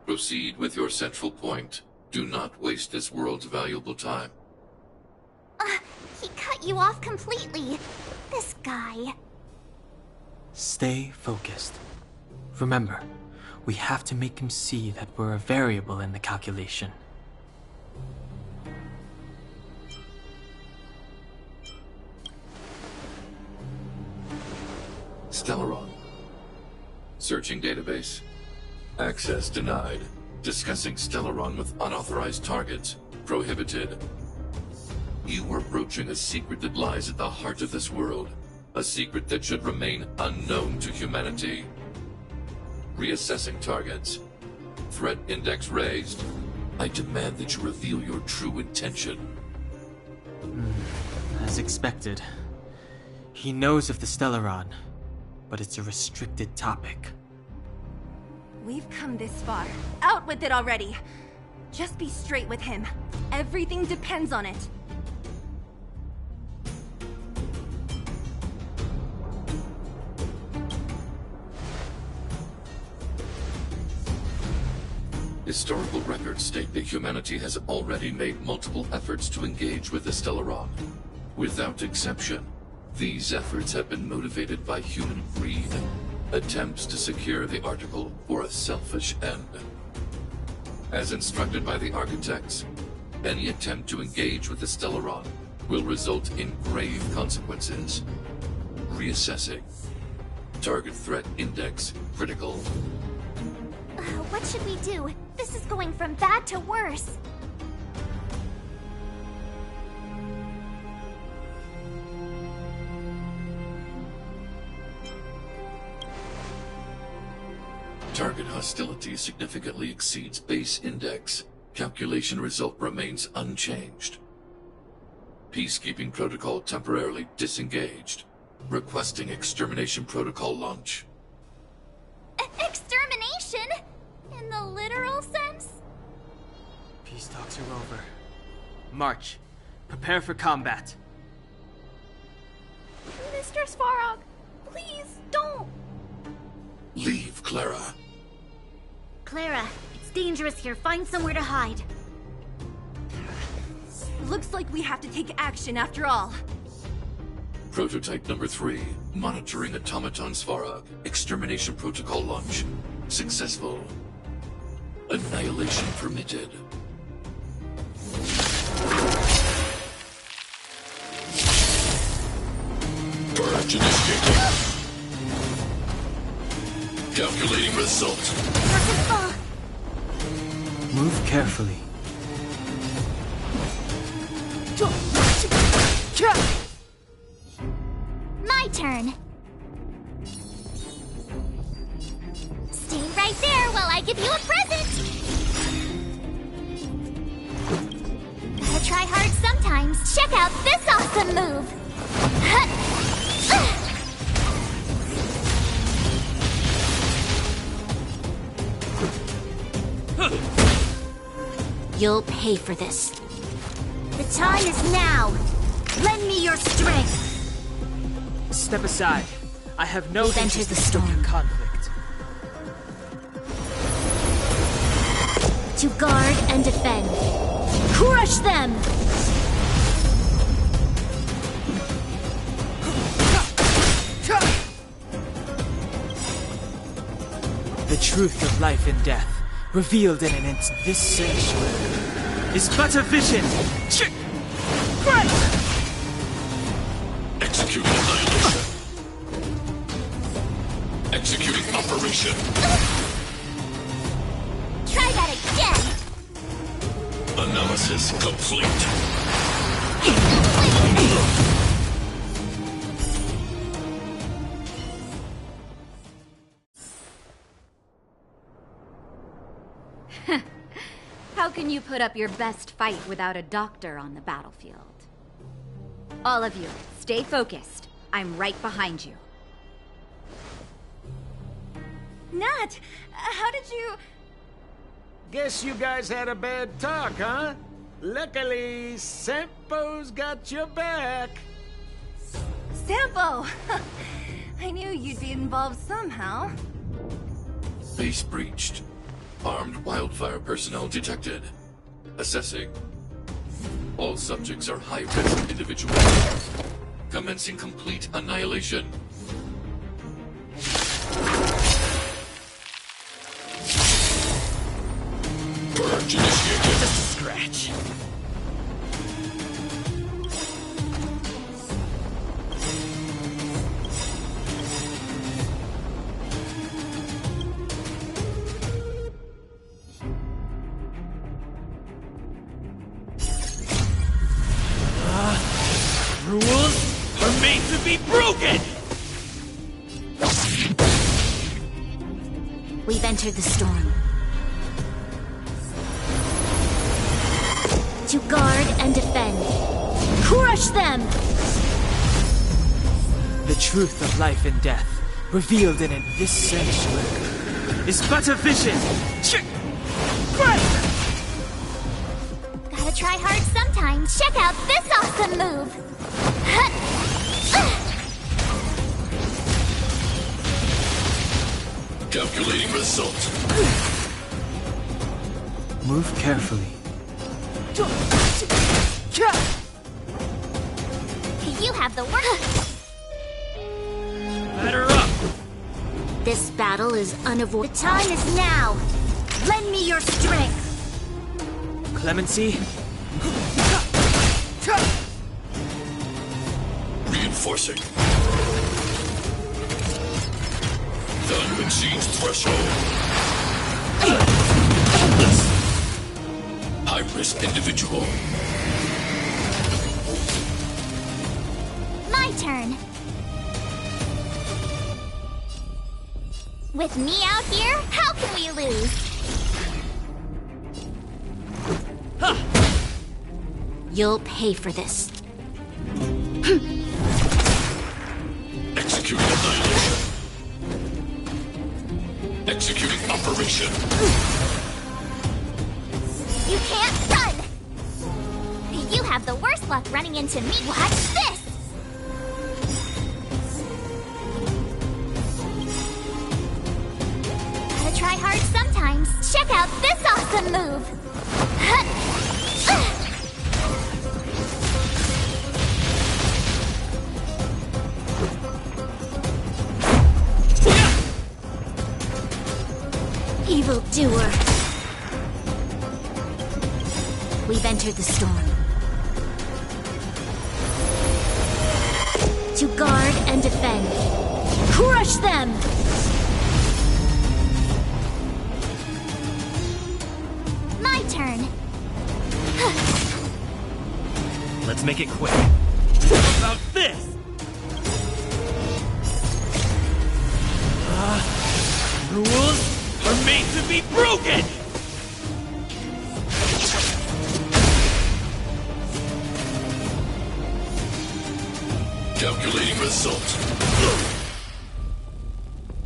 Proceed with your central point. Do not waste this world's valuable time. He cut you off completely. This guy. Stay focused. Remember, we have to make him see that we're a variable in the calculation. Stellaron. Searching database. Access denied. Discussing Stellaron with unauthorized targets. Prohibited. You are broaching a secret that lies at the heart of this world. A secret that should remain unknown to humanity. Reassessing targets. Threat index raised. I demand that you reveal your true intention. As expected. He knows of the Stellaron, but it's a restricted topic. We've come this far. Out with it already! Just be straight with him. Everything depends on it. Historical records state that humanity has already made multiple efforts to engage with the Stellaron. Without exception, these efforts have been motivated by human greed, attempts to secure the article for a selfish end. As instructed by the architects, any attempt to engage with the Stellaron will result in grave consequences. Reassessing. Target threat index critical. What should we do? This is going from bad to worse. Target hostility significantly exceeds base index. Calculation result remains unchanged. Peacekeeping protocol temporarily disengaged. Requesting extermination protocol launch. Extermination? In the literal sense? Peace talks are over. March. Prepare for combat. Mr. Svarog, please don't. Leave, Clara. Clara, it's dangerous here. Find somewhere to hide. Looks like we have to take action after all. Prototype number 3, monitoring automaton Svarog. Extermination protocol launch. Successful. Annihilation permitted. Purge initiated. Calculating result. Move carefully. My turn. Stay right there while I give you a present. Gotta try hard sometimes. Check out this awesome move. You'll pay for this. The time is now. Lend me your strength. Step aside. I have no We've entered interest the in stoking storm. conflict. To guard and defend. Crush them! The truth of life and death, revealed in an instant. This sanctuary is but a vision. Executing annihilation. Executing operation. Try that again. Analysis complete. How can you put up your best fight without a doctor on the battlefield? All of you, stay focused. I'm right behind you. Nat, how did you... Guess you guys had a bad talk, huh? Luckily, Sampo's got your back. Sampo! I knew you'd be involved somehow. Base breached. Armed wildfire personnel detected. Assessing. All subjects are high-risk individuals. Commencing complete annihilation. Purge initiated. Just a scratch. Rules are made to be broken! We've entered the storm. To guard and defend. Crush them! The truth of life and death, revealed in this sanctuary, is but a vision. Gotta try hard sometimes. Check out this awesome move. Calculating result. Move carefully. You have the worst. Batter up! This battle is unavoidable. The time is now. Lend me your strength. Clemency? Reinforcing. Value exceeds threshold. High-risk individual. My turn. With me out here, how can we lose? You'll pay for this. Executing annihilation. Executing operation. You can't run! You have the worst luck running into me. Watch this! Gotta try hard sometimes. Check out this awesome move! evildoer. We've entered the storm. To guard and defend. Crush them! My turn. Let's make it quick. How about this? Rules are made to be broken! Calculating result.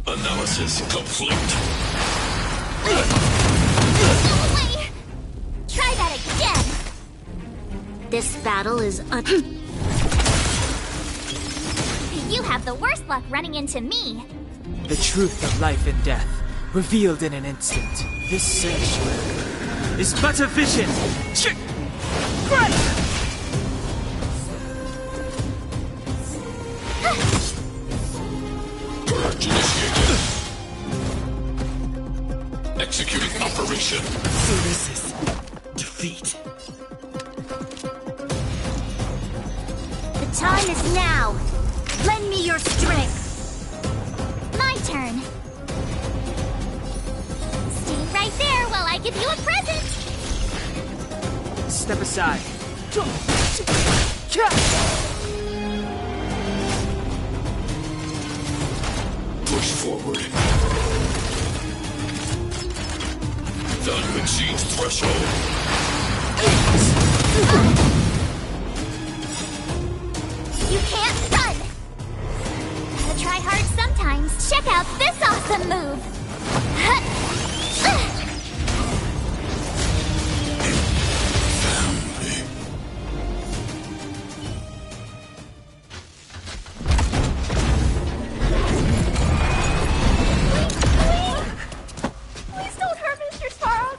Analysis complete. No way! Try that again! This battle is You have the worst luck running into me. The truth of life and death, revealed in an instant. This sanctuary is but a vision. Purge initiated. Executing operation. So this is defeat. The time is now. Lend me your strength. My turn. Stay right there while I give you a present. Step aside. Push forward. Value exceeds threshold. You can't run! Gotta try hard sometimes. Check out this awesome move! Please don't hurt Mr. Sparrow!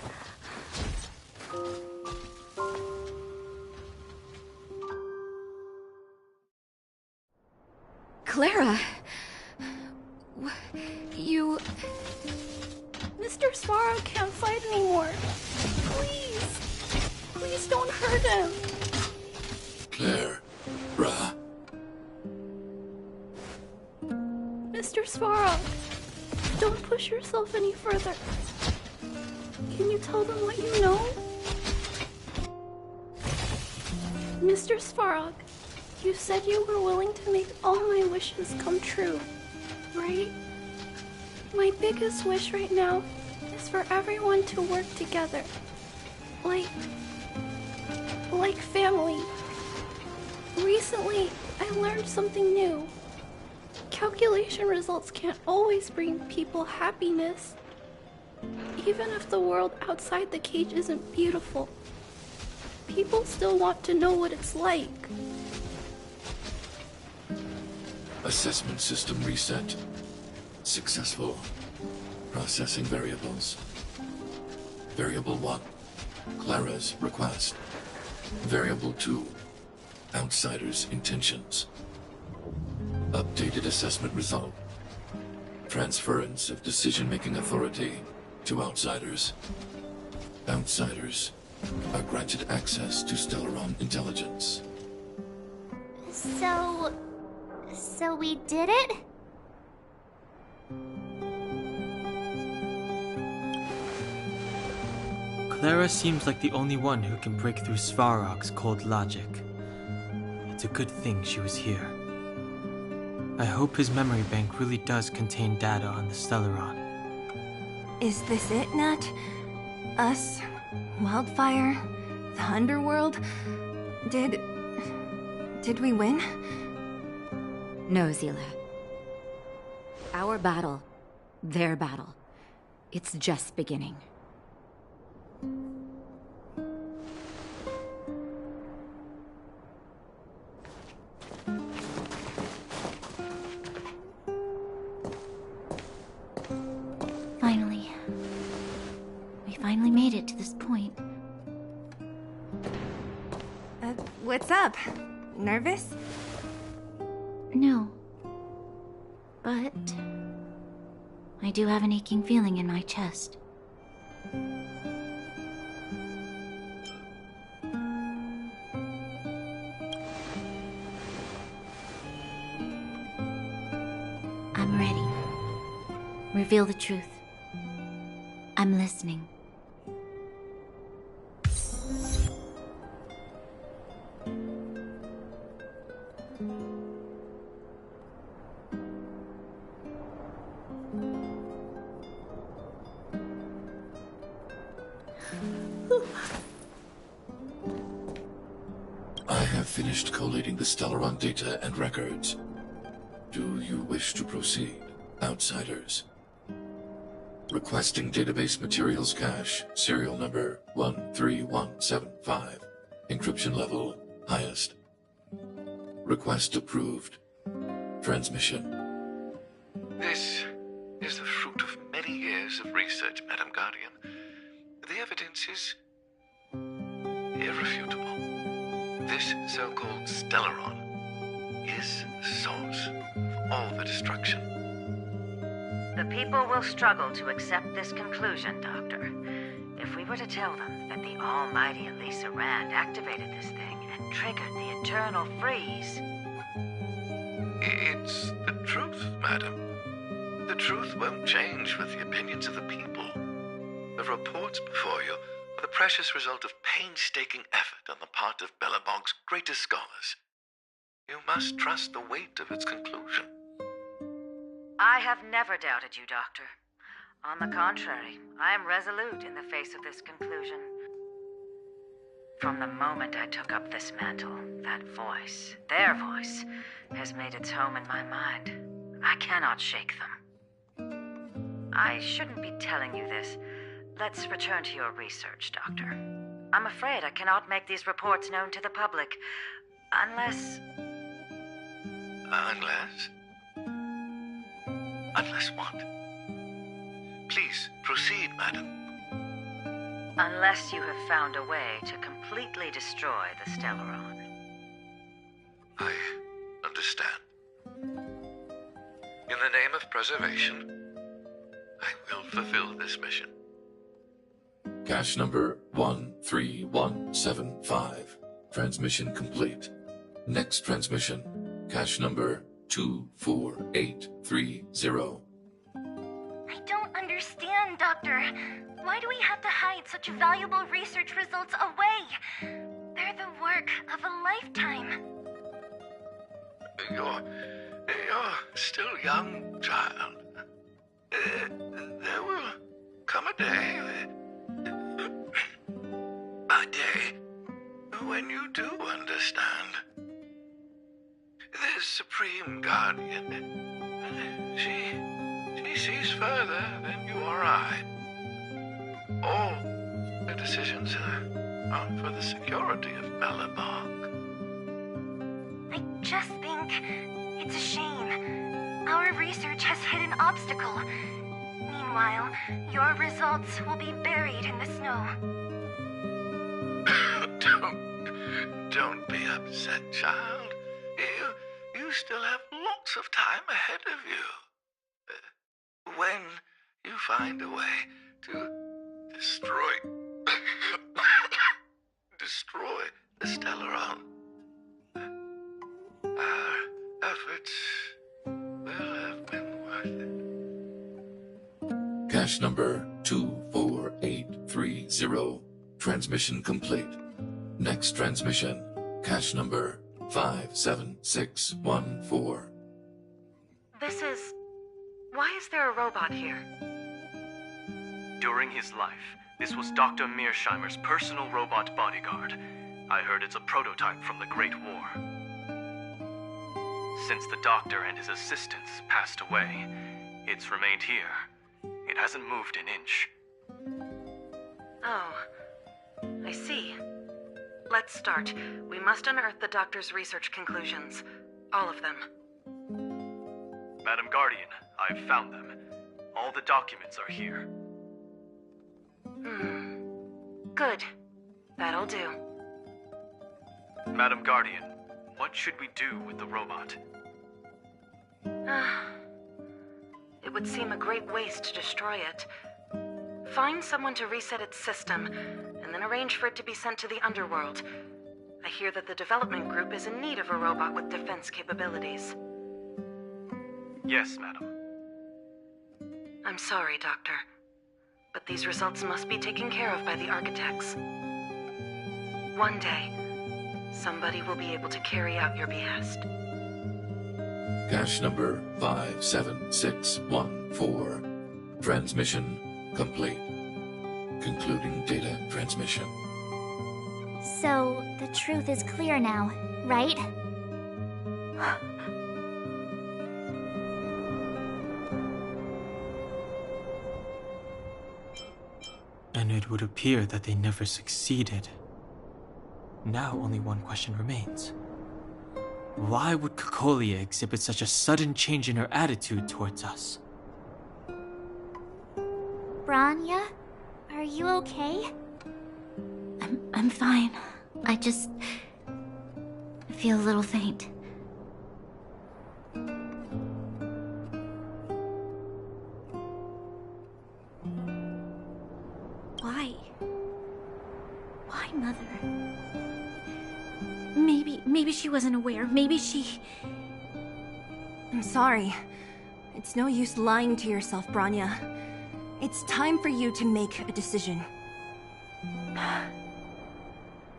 Clara... You... Mr. Sparrow can't fight anymore. Please. Please don't hurt him. Claire. Ra. Mr. Sparrow, don't push yourself any further. Can you tell them what you know? Mr. Svarog, you said you were willing to make all my wishes come true, right? My biggest wish right now is for everyone to work together. Like family. Recently, I learned something new. Calculation results can't always bring people happiness. Even if the world outside the cage isn't beautiful, people still want to know what it's like. Assessment system reset. Successful. Processing variables. Variable 1. Clara's request. Variable 2. Outsider's intentions. Updated assessment result. Transference of decision-making authority to outsiders. Outsiders are granted access to Stellaron intelligence. So we did it? Clara seems like the only one who can break through Svarog's cold logic. It's a good thing she was here. I hope his memory bank really does contain data on the Stellaron. Is this it, Nat? Us? Wildfire? The Underworld? Did we win? No, Zila. Our battle, their battle, it's just beginning. Finally. We finally made it to this point. What's up? Nervous? No. But I do have an aching feeling in my chest. I'm ready. Reveal the truth. I'm listening. I have finished collating the Stellaron data and records. Do you wish to proceed, outsiders? Requesting database materials cache, serial number 13175. Encryption level highest. Request approved. Transmission. This is the fruit of many years of research, Madam Guardian. The evidence is irrefutable. This so-called Stellaron is the source of all the destruction. The people will struggle to accept this conclusion, Doctor. If we were to tell them that the almighty Elisa Rand activated this thing and triggered the eternal freeze... It's the truth, madam. The truth won't change with the opinions of the people. The reports before you are the precious result of painstaking effort on the part of Belobog's greatest scholars. You must trust the weight of its conclusion. I have never doubted you, Doctor. On the contrary, I am resolute in the face of this conclusion. From the moment I took up this mantle, that voice, their voice, has made its home in my mind. I cannot shake them. I shouldn't be telling you this. Let's return to your research, Doctor. I'm afraid I cannot make these reports known to the public, unless... Unless? Unless what? Please, proceed, madam. Unless you have found a way to completely destroy the Stellaron. I understand. In the name of preservation, I will fulfill this mission. Cache number 13175. Transmission complete. Next transmission. Cache number 24830. I don't understand, Doctor. Why do we have to hide such valuable research results away? They're the work of a lifetime. You're still young, child. There will come a day, when you do understand. This Supreme Guardian, she sees further than you or I. All the decisions are for the security of Belobog. I just think it's a shame. Our research has hit an obstacle. Meanwhile, your results will be buried in the snow. Don't be upset, child. You still have lots of time ahead of you. When you find a way to destroy the Stellaron, our efforts will have been worth it. Cache number 24830. Transmission complete. Next transmission. Cache number 57614. Why is there a robot here? During his life, this was Dr. Mearsheimer's personal robot bodyguard. I heard it's a prototype from the Great War. Since the doctor and his assistants passed away, it's remained here. It hasn't moved an inch. Oh, I see. Let's start. We must unearth the doctor's research conclusions. All of them. Madam Guardian, I've found them. All the documents are here. Good. That'll do. Madam Guardian, what should we do with the robot? It would seem a great waste to destroy it. Find someone to reset its system, and then arrange for it to be sent to the underworld. I hear that the development group is in need of a robot with defense capabilities. Yes, madam. I'm sorry, Doctor, but these results must be taken care of by the architects. One day, somebody will be able to carry out your behest. Cache number 57614. Transmission complete. Concluding data transmission. So, the truth is clear now, right? And it would appear that they never succeeded. Now only one question remains. Why would Cocolia exhibit such a sudden change in her attitude towards us? Branya? Are you okay? I'm fine. I just feel a little faint. Why? Why, Mother? Maybe she wasn't aware. Maybe she... I'm sorry. It's no use lying to yourself, Branya. It's time for you to make a decision.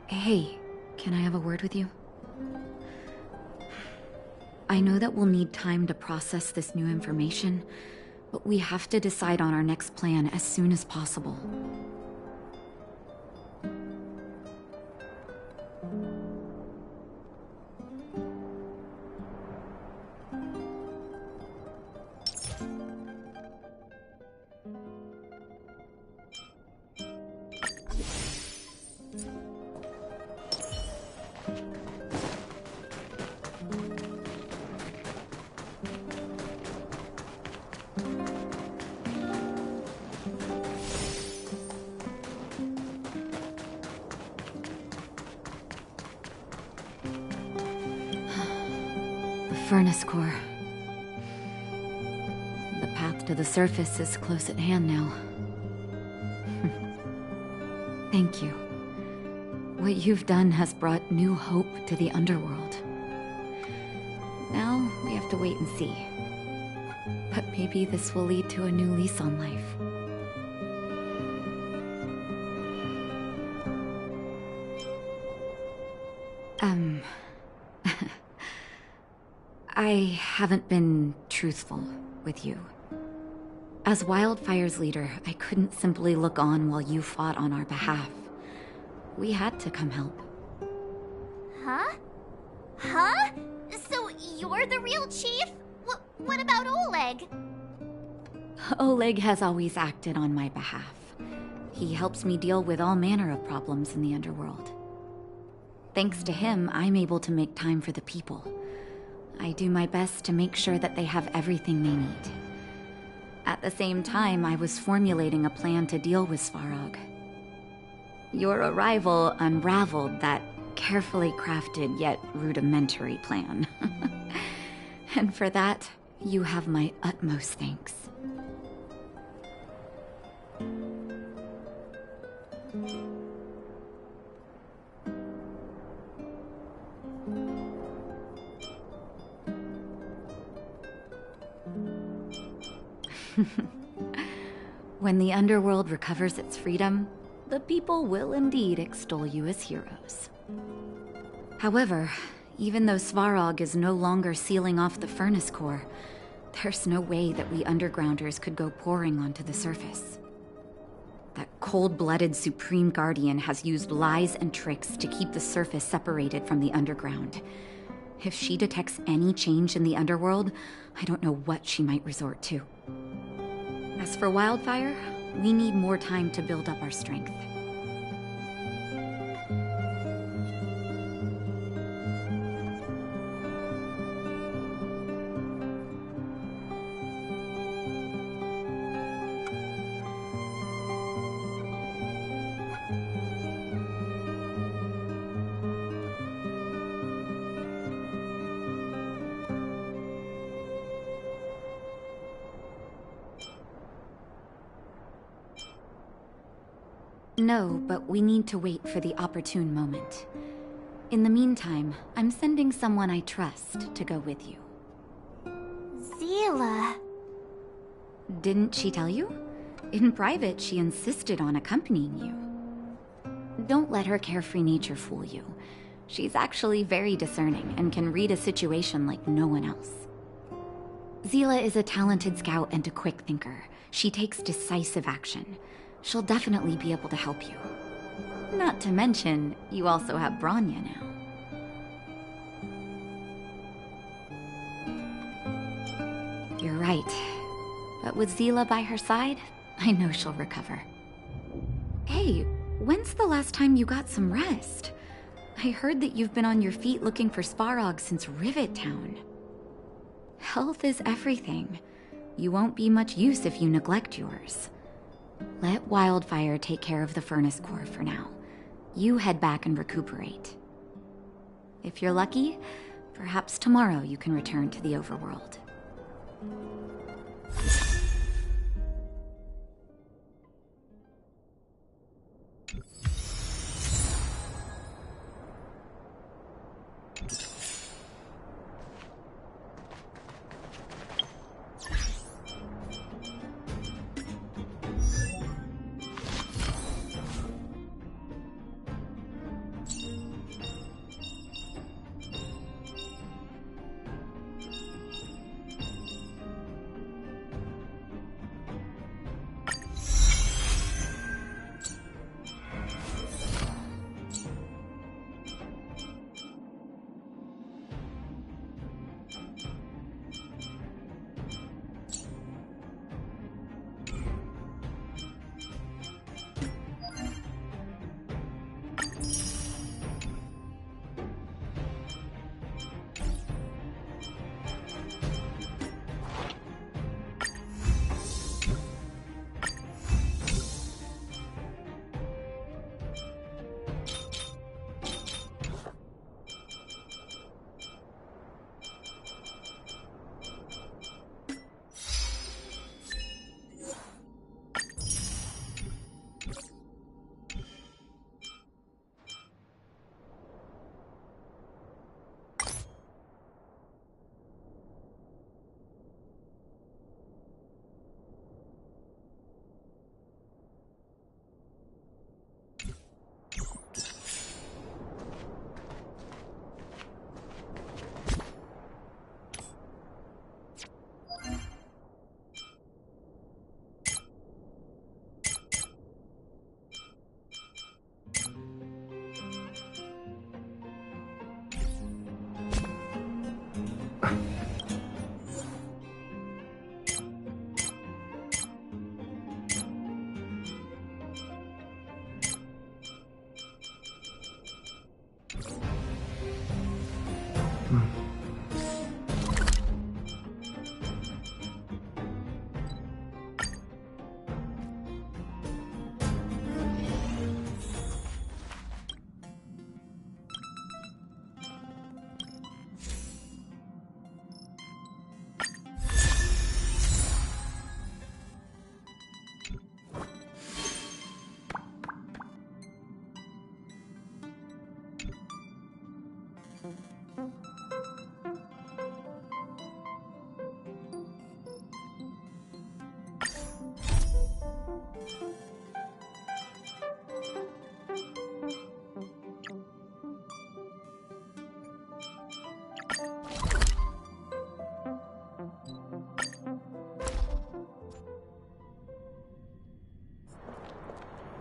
Hey, can I have a word with you? I know that we'll need time to process this new information, but we have to decide on our next plan as soon as possible. Furnace core. The path to the surface is close at hand now. Thank you. What you've done has brought new hope to the underworld. Now, we have to wait and see. But maybe this will lead to a new lease on life. I haven't been truthful with you. As Wildfire's leader, I couldn't simply look on while you fought on our behalf. We had to come help. Huh? Huh? So you're the real chief? What about Oleg? Oleg has always acted on my behalf. He helps me deal with all manner of problems in the underworld. Thanks to him, I'm able to make time for the people. I do my best to make sure that they have everything they need. At the same time, I was formulating a plan to deal with Svarog. Your arrival unraveled that carefully crafted yet rudimentary plan. And for that, you have my utmost thanks. When the underworld recovers its freedom, the people will indeed extol you as heroes. However, even though Svarog is no longer sealing off the furnace core, there's no way that we undergrounders could go pouring onto the surface. That cold-blooded Supreme Guardian has used lies and tricks to keep the surface separated from the underground. If she detects any change in the underworld, I don't know what she might resort to. As for Wildfire, we need more time to build up our strength. No, but we need to wait for the opportune moment. In the meantime, I'm sending someone I trust to go with you. Zila. Didn't she tell you? In private, she insisted on accompanying you. Don't let her carefree nature fool you. She's actually very discerning and can read a situation like no one else. Zila is a talented scout and a quick thinker. She takes decisive action. She'll definitely be able to help you. Not to mention, you also have Branya now. You're right. But with Zila by her side, I know she'll recover. Hey, when's the last time you got some rest? I heard that you've been on your feet looking for Svarog since Rivet Town. Health is everything. You won't be much use if you neglect yours. Let Wildfire take care of the furnace core for now. You head back and recuperate. If you're lucky, perhaps tomorrow you can return to the overworld.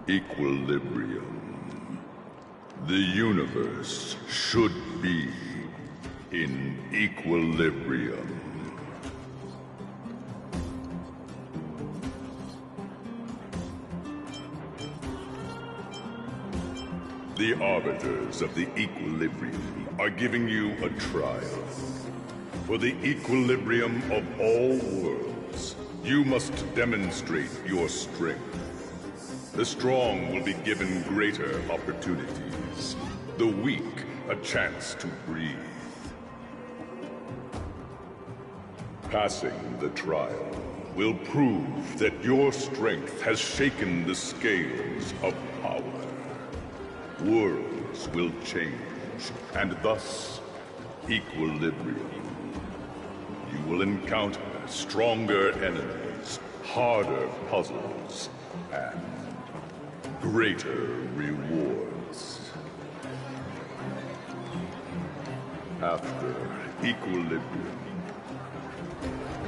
Equilibrium. The universe should be in equilibrium. The arbiters of the equilibrium are giving you a trial. For the equilibrium of all worlds, you must demonstrate your strength. The strong will be given greater opportunities. The weak, a chance to breathe. Passing the trial will prove that your strength has shaken the scales of power. Worlds will change, and thus equilibrium. You will encounter stronger enemies, harder puzzles, and greater rewards. After equilibrium,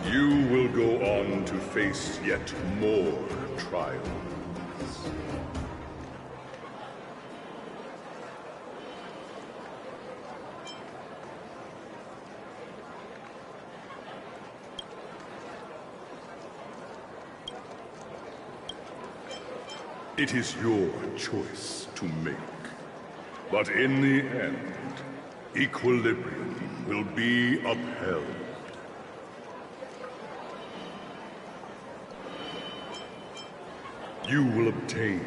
you will go on to face yet more trials. It is your choice to make. But in the end, equilibrium will be upheld. You will obtain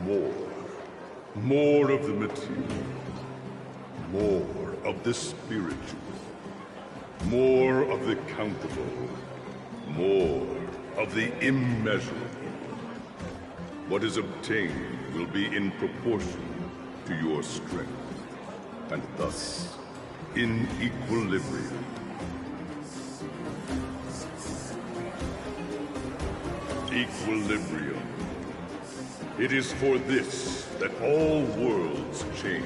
more of the material, more of the spiritual, more of the countable, more of the immeasurable. What is obtained will be in proportion to your strength, and thus in equilibrium. Equilibrium. It is for this that all worlds change.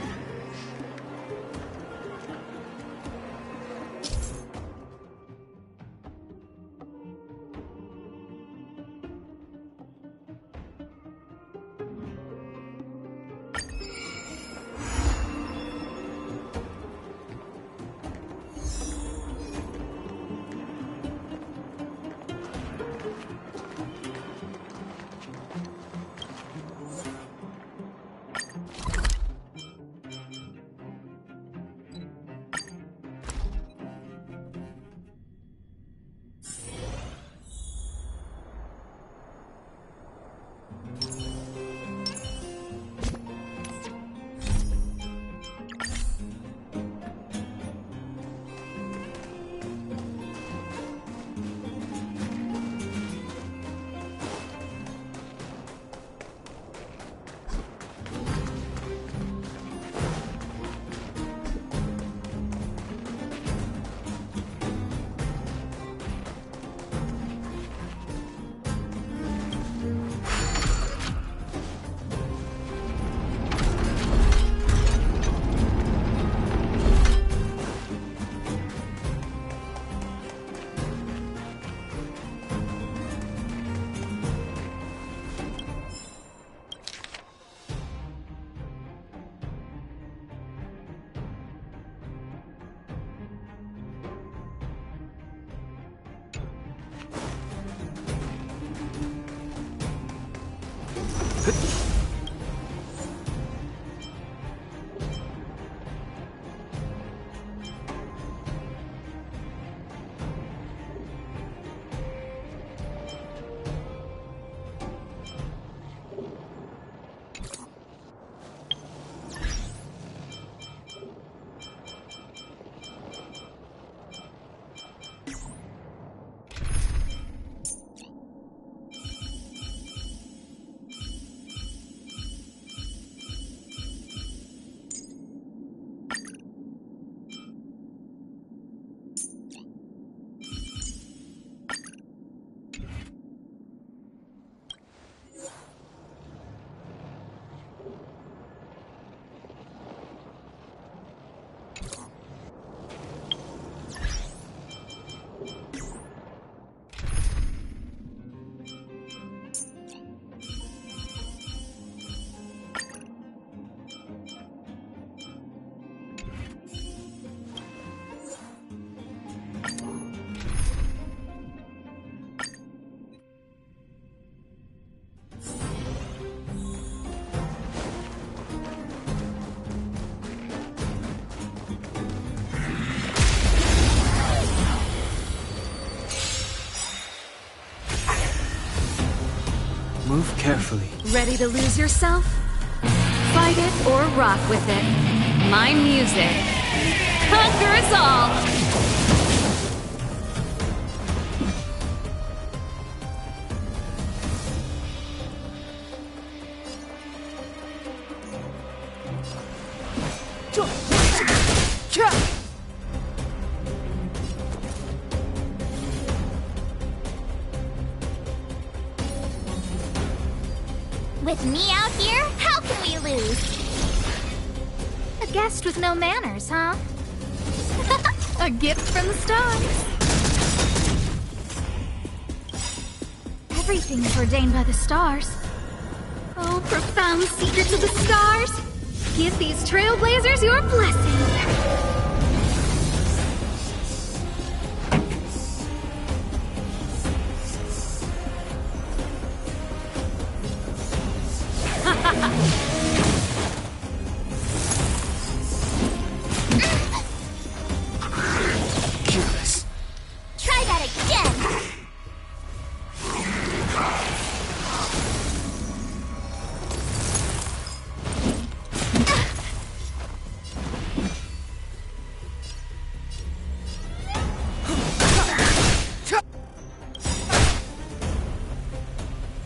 Move carefully. Ready to lose yourself? Fight it or rock with it. My music. Conquer us all! With me out here, how can we lose? A guest with no manners, huh? A gift from the stars. Everything is ordained by the stars. Oh, profound secrets of the stars. Give these trailblazers your blessing. Try that again!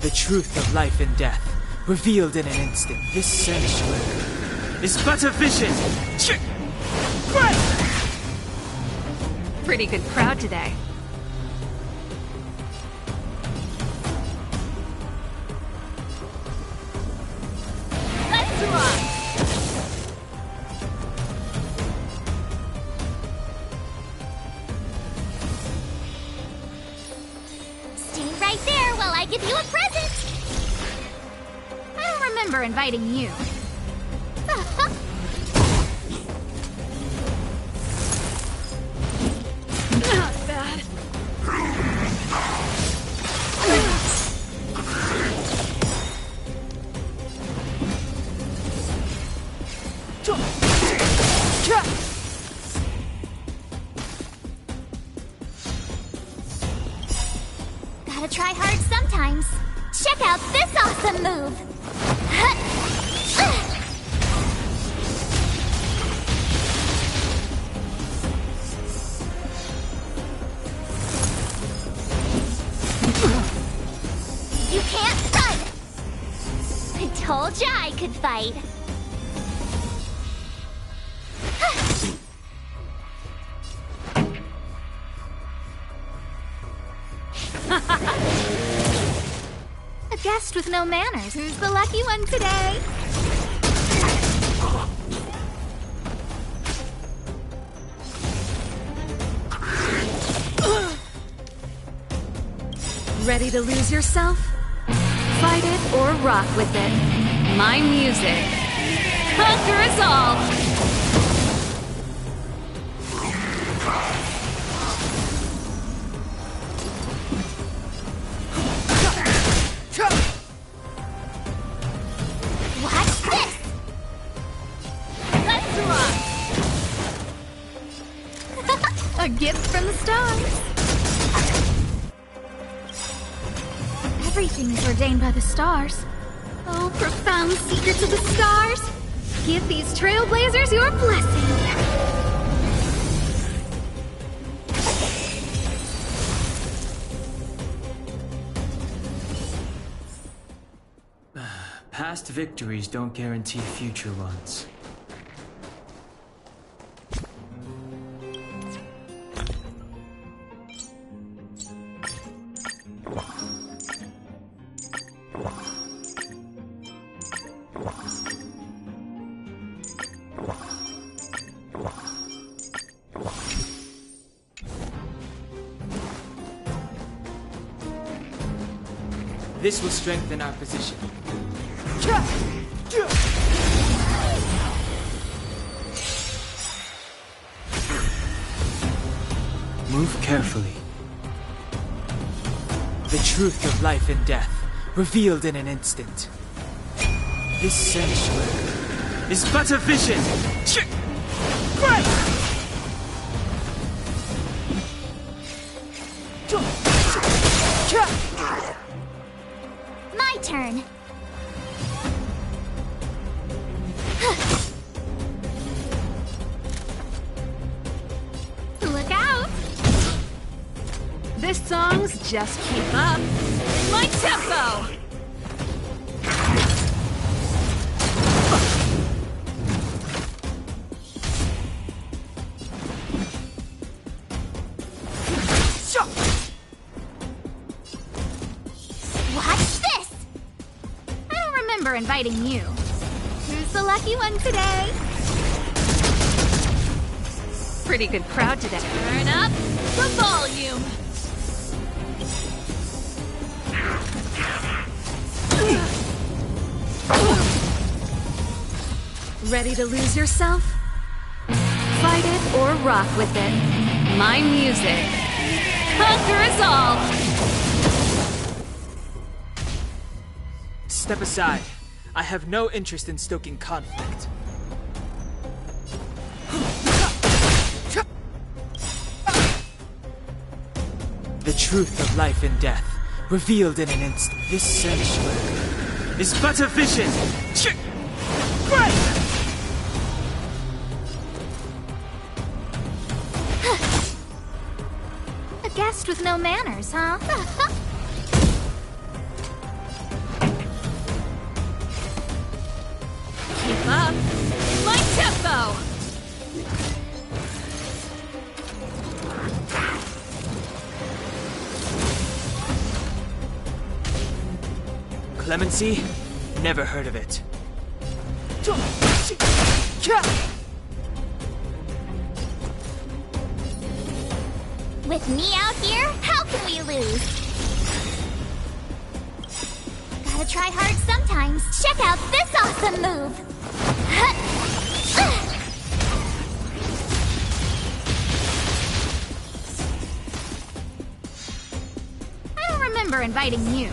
The truth of life and death, revealed in an instant. This sanctuary is but a vision. Pretty good crowd today. Let's rock! Stay right there while I give you a present! I don't remember inviting you. Not bad. Gotta try hard sometimes. Check out this awesome move! You can't run! I told ya I could fight. A guest with no manners. Who's the lucky one today? Ready to lose yourself? Fight it or rock with it. My music. Conquer us all! Watch this! Let's rock! A gift from the stars. Everything is ordained by the stars. Oh, profound secrets of the stars. Give these trailblazers your blessing. Past victories don't guarantee future ones. This will strengthen our position. Move carefully. The truth of life and death, revealed in an instant. This sanctuary is but a vision. My turn. Look out! This song's just keep up. My tempo! remember inviting you. Who's the lucky one today? Pretty good crowd today. Turn up the volume. Ready to lose yourself? Fight it or rock with it. My music. Conquer us all! Step aside. I have no interest in stoking conflict. The truth of life and death, revealed in an instant. This sanctuary is but a vision. A guest with no manners, huh? Keep up. My tempo! Clemency? Never heard of it. With me out here, how can we lose? Gotta try hard sometimes. Check out this awesome move! I don't remember inviting you.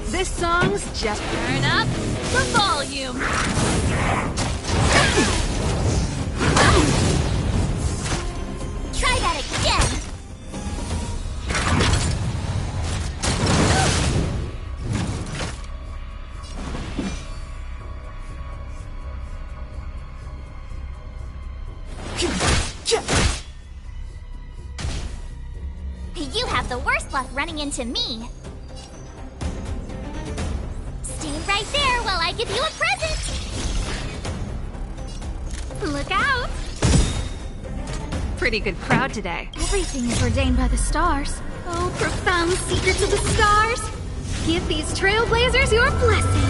This song's just... Turn up the volume. Try that again. You have the worst luck running into me. Stay right there while I give you a present. Look out! Pretty good crowd today. Everything is ordained by the stars. Oh, profound secrets of the stars. Give these trailblazers your blessing.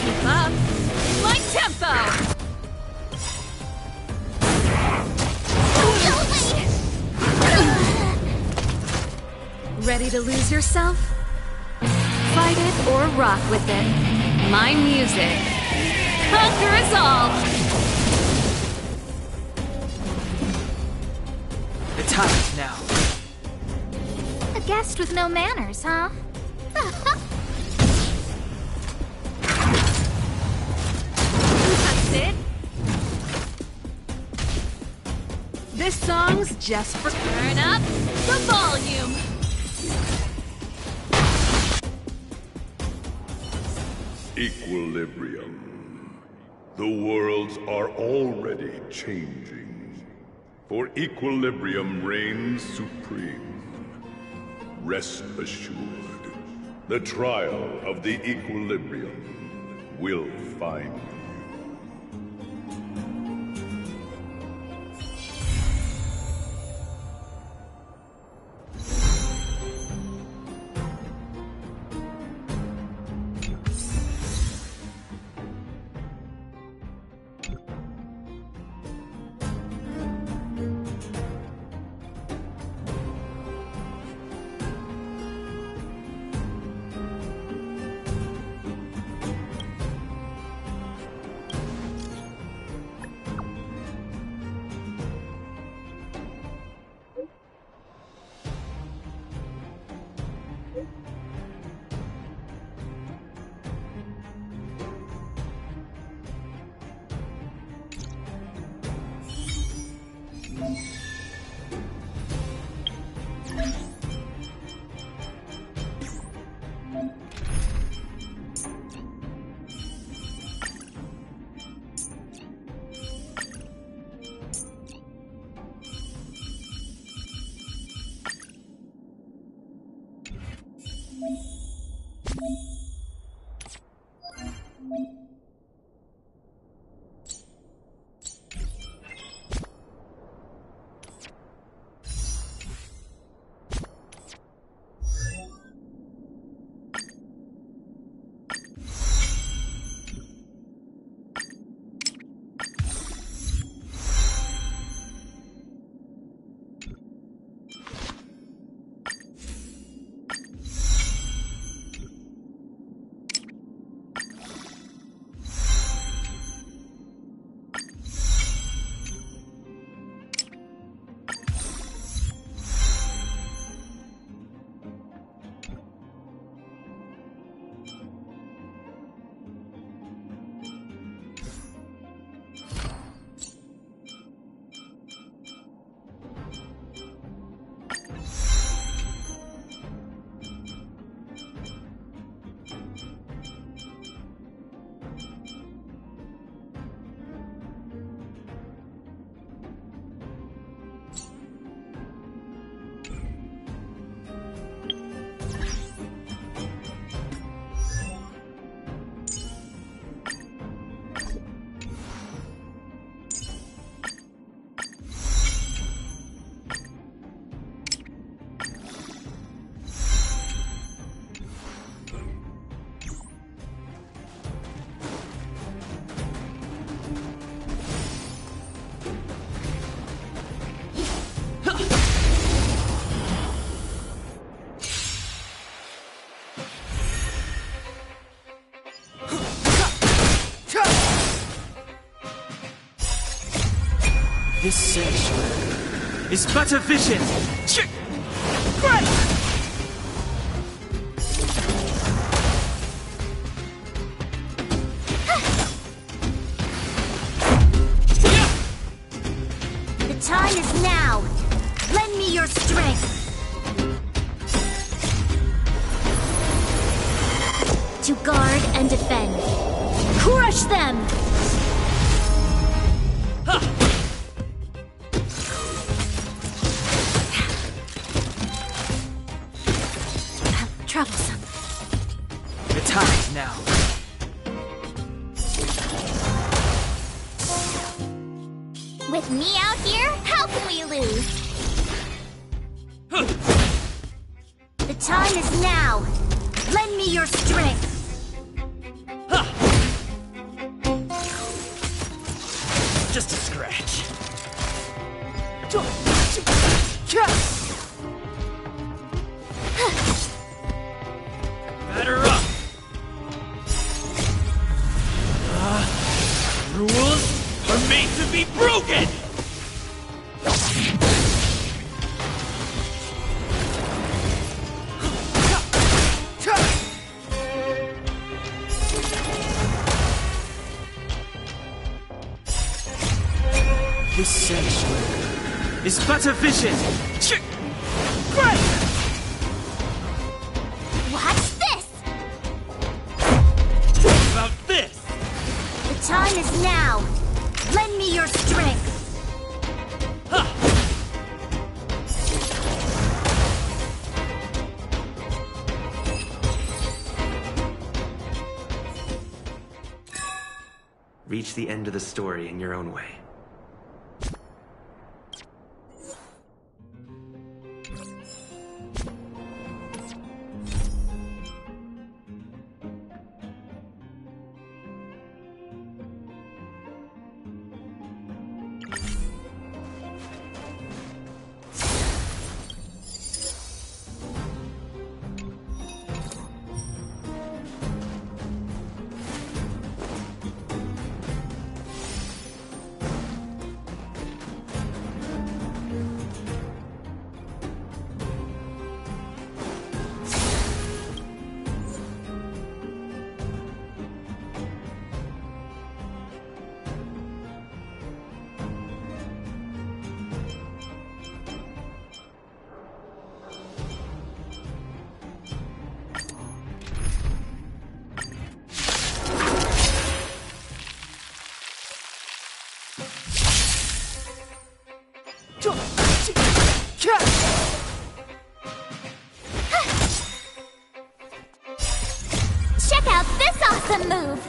Keep up. My tempo! Ready to lose yourself? Fight it or rock with it. My music. Conquer us all! The time is now. A guest with no manners, huh? That's it. This song's just for... Turn up the volume. Equilibrium. The worlds are already changing. For equilibrium reigns supreme. Rest assured, the trial of the equilibrium will find you. This sanctuary is but a vision. The time is now. Lend me your strength. To guard and defend. Crush them! Troublesome. The time is now. With me out here, how can we lose? The time is now. Lend me your strength. Just a scratch. Batter up. Rules are made to be broken. This sanctuary is but a vision. Watch this! What about this? The time is now. Lend me your strength. Reach the end of the story in your own way. Check out this awesome move!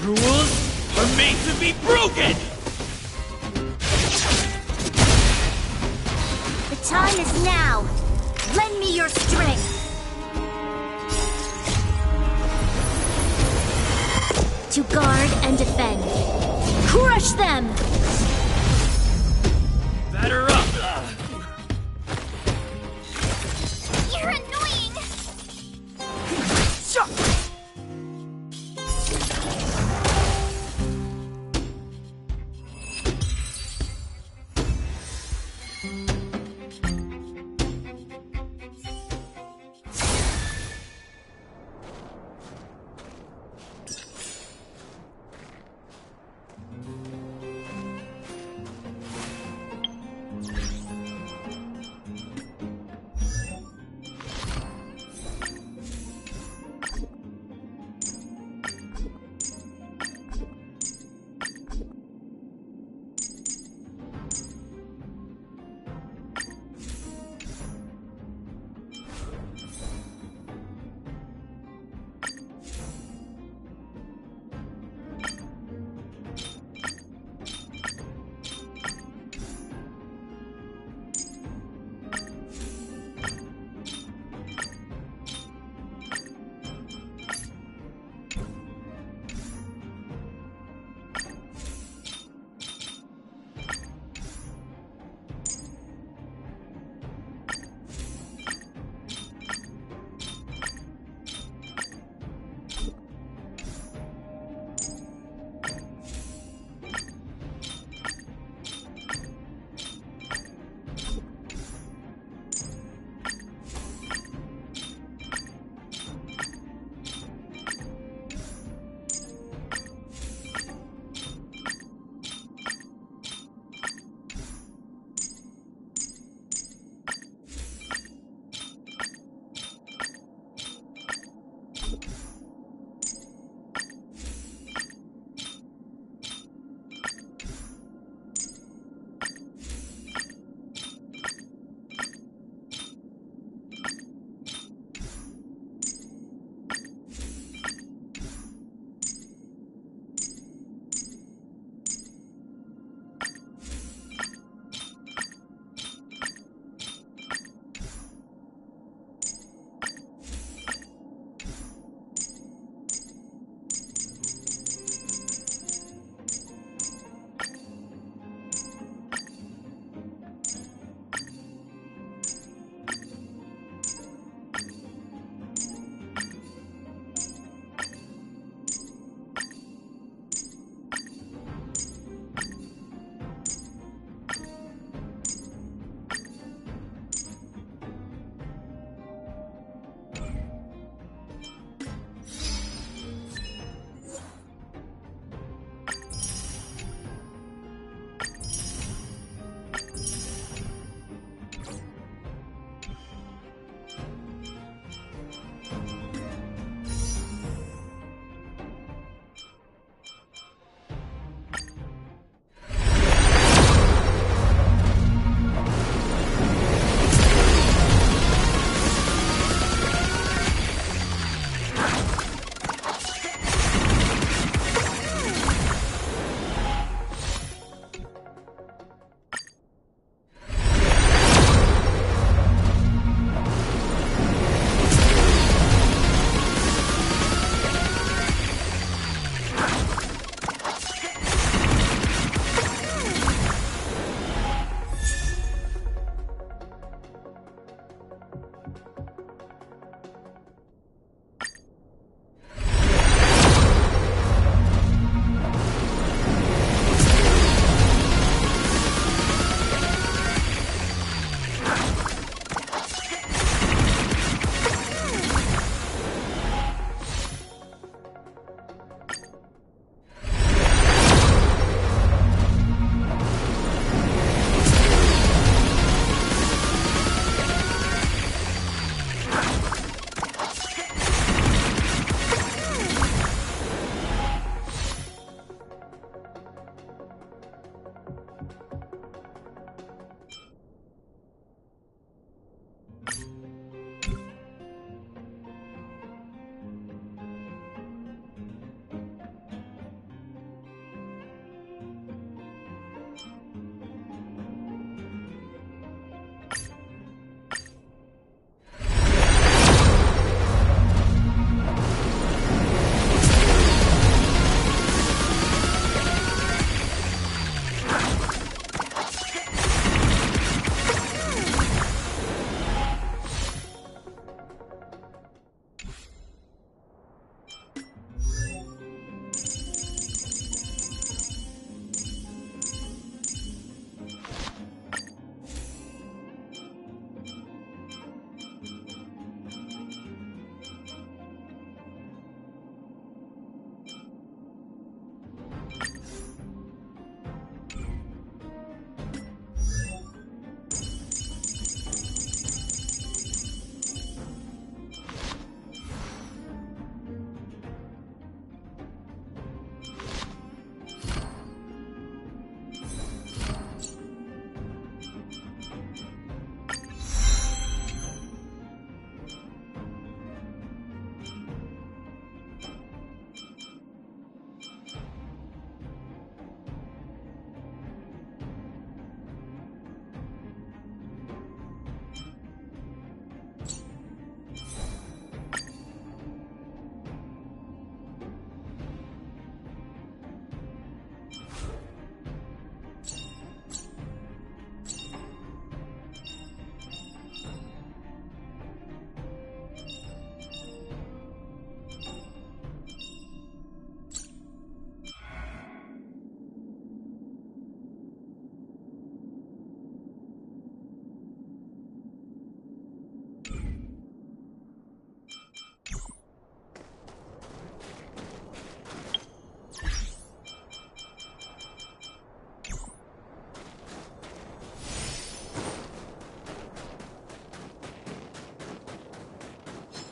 Rules are made to be broken! The time is now. Lend me your strength. To guard and defend. Crush them! Batter up! You're annoying!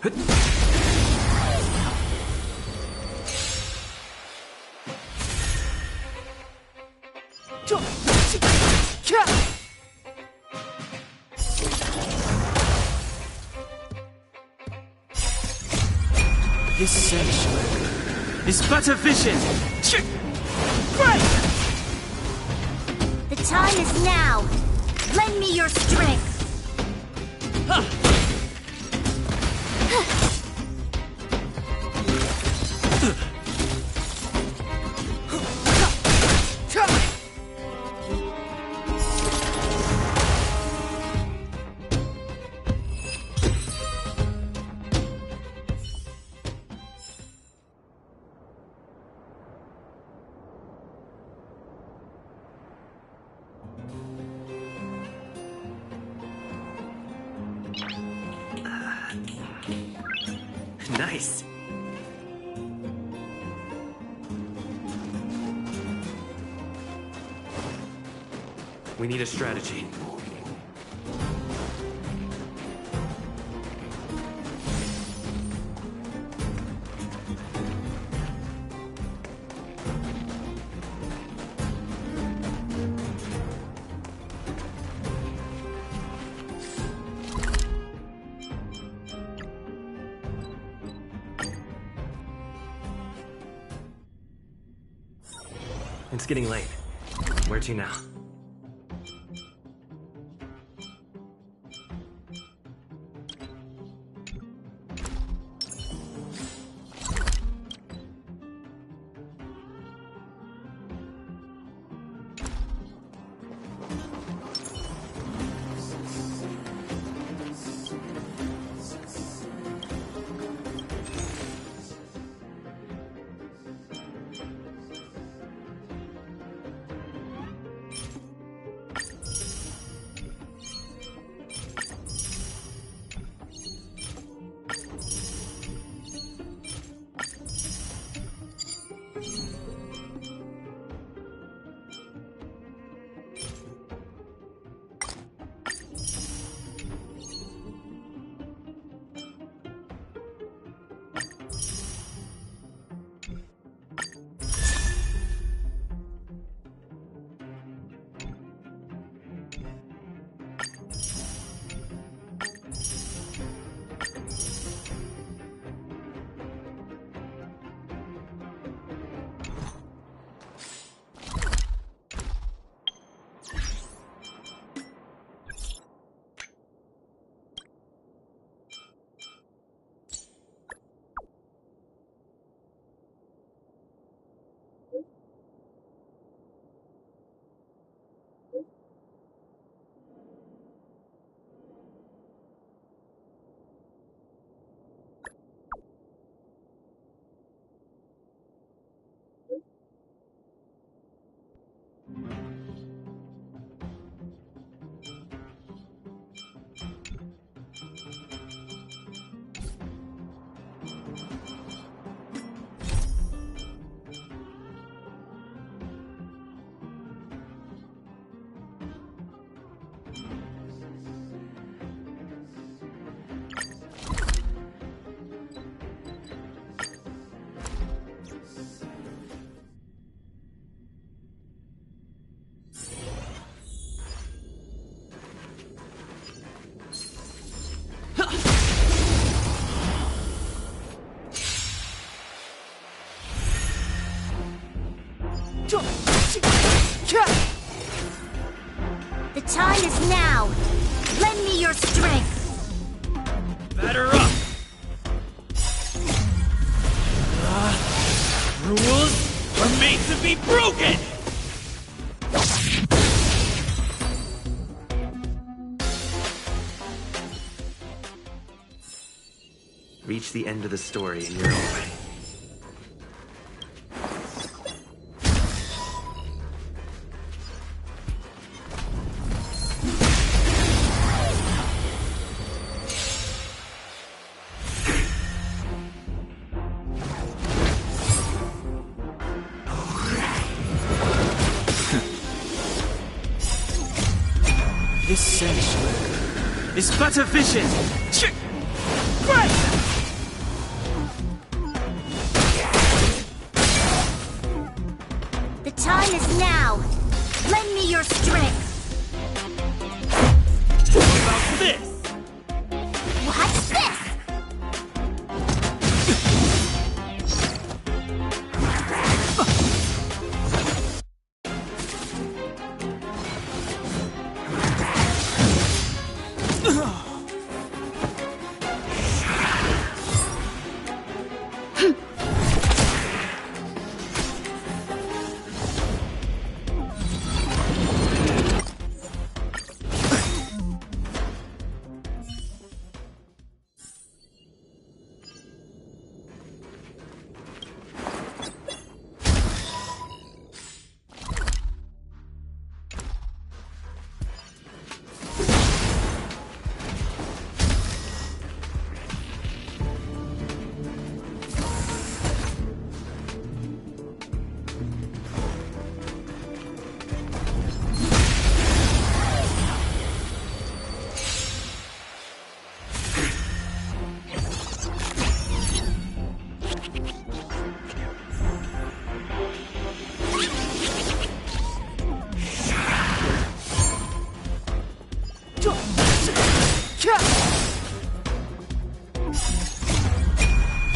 This sanctuary is but a vision. Right! The time is now. Lend me your strength. Nice. We need a strategy. It's getting late. Where to now? The time is now. Lend me your strength. Batter up! Rules are made to be broken! Reach the end of the story in your own way. This sanctuary is but a vision. Right! your strength! What about this? What's this?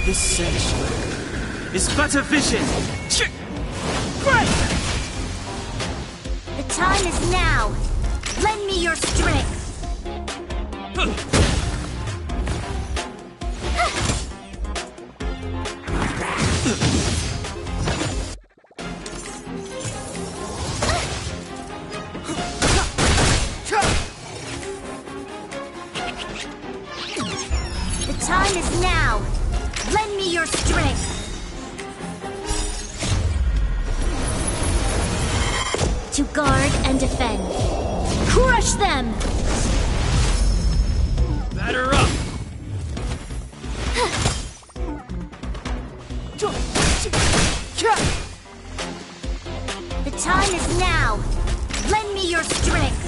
This sanctuary is but a vision. The time is now. Lend me your strength. The time is now. Lend me your strength. To guard and defend. Crush them! Batter up! The time is now. Lend me your strength.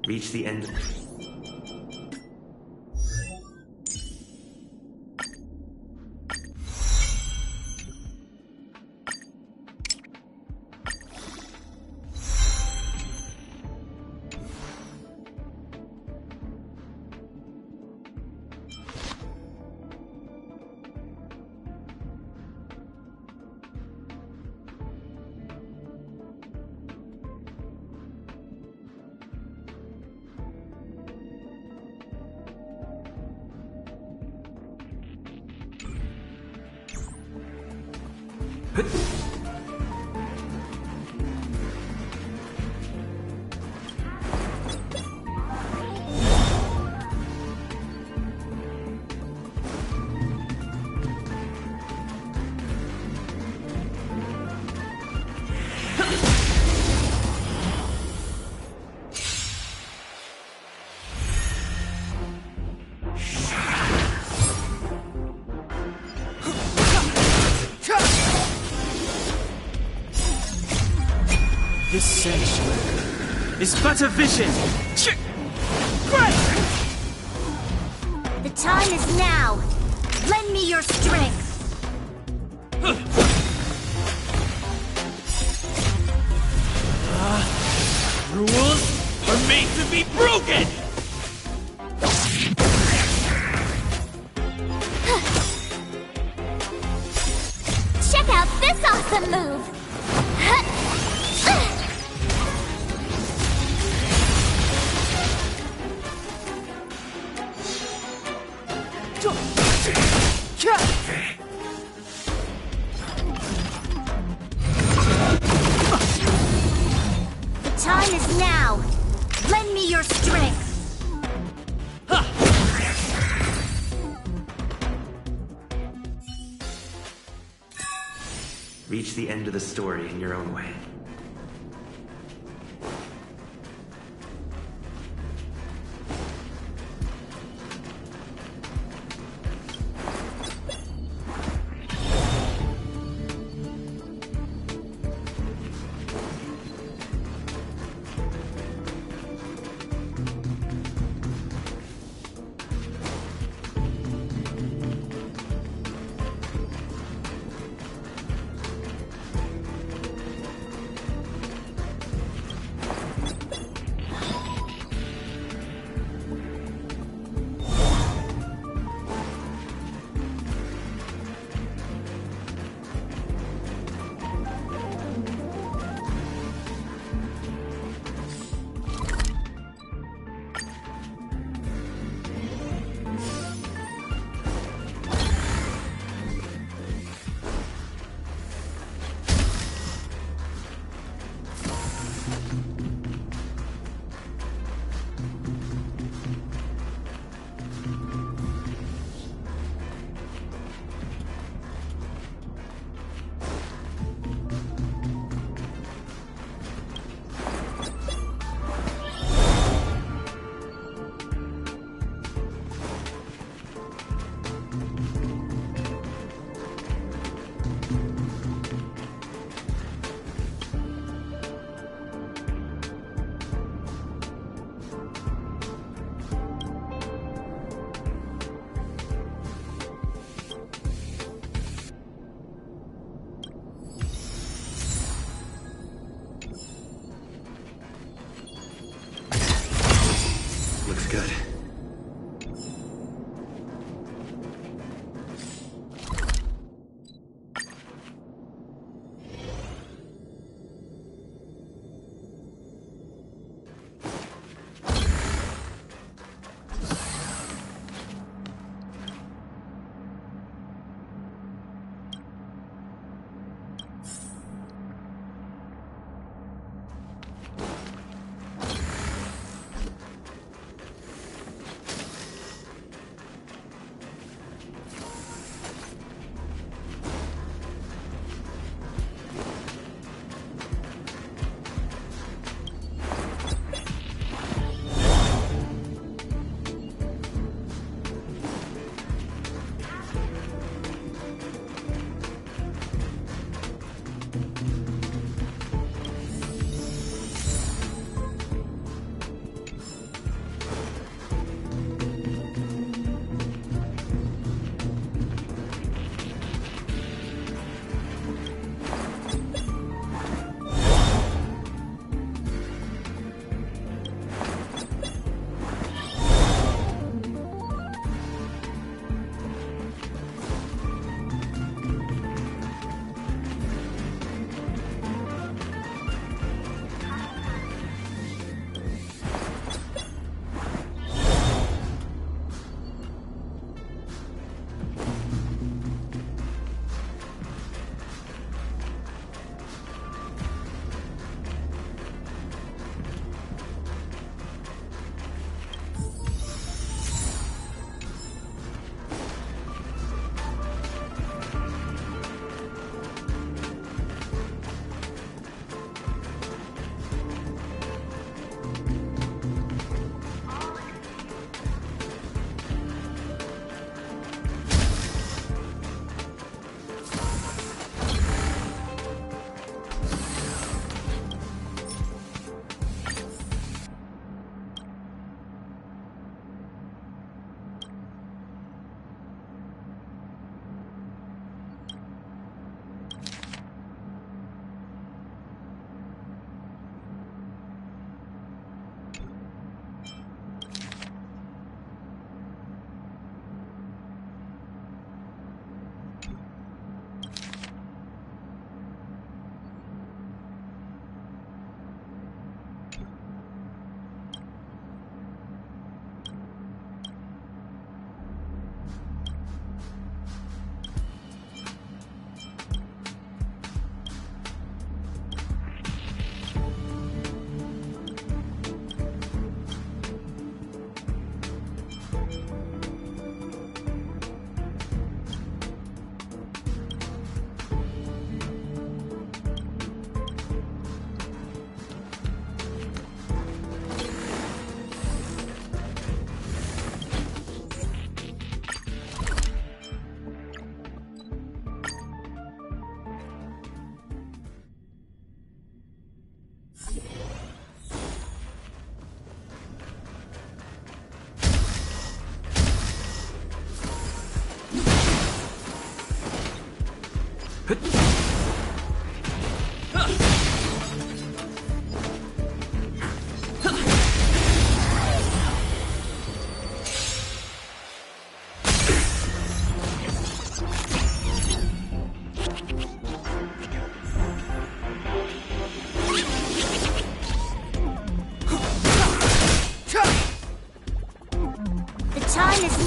Reach the end. This sanctuary is but a vision. The time is now. Lend me your strength. Rules are made to be broken! Check out this awesome move! The time is now. Lend me your strength. Reach the end of the story in your own way.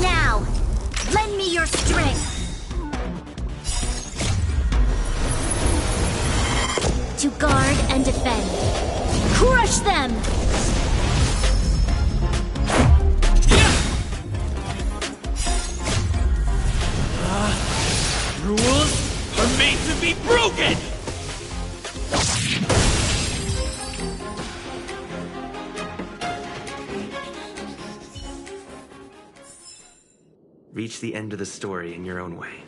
now! Lend me your strength! To guard and defend. Crush them! Rules are made to be broken! Reach the end of the story in your own way.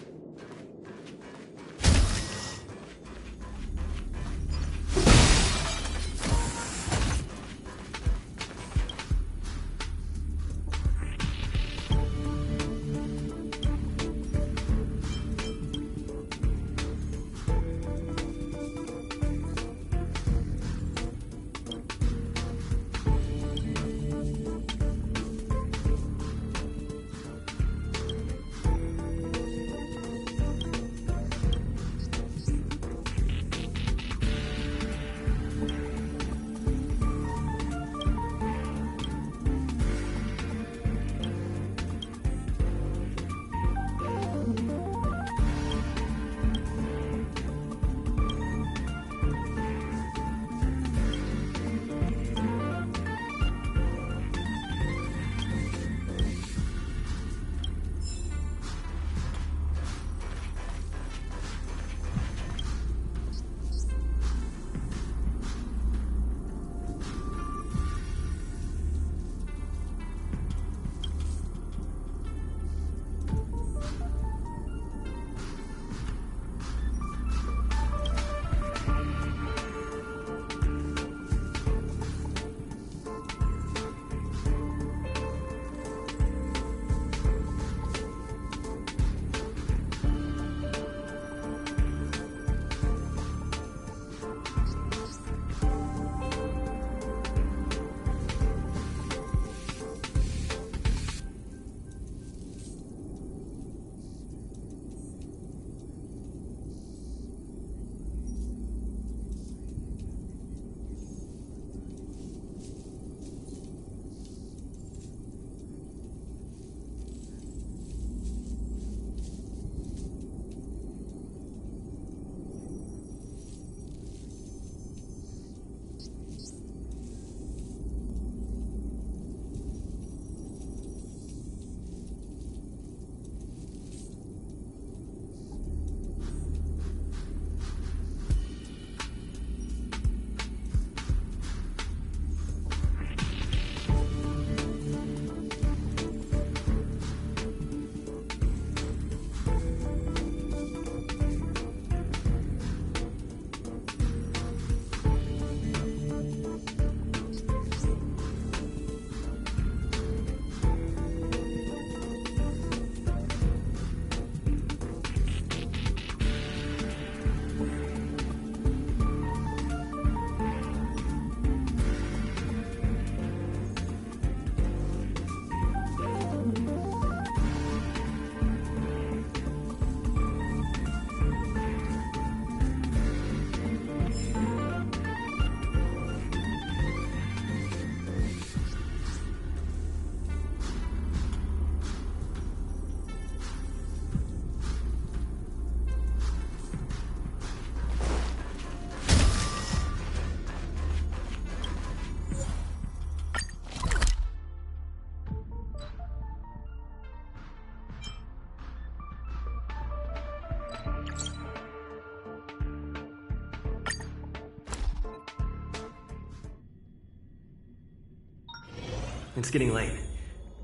It's getting late.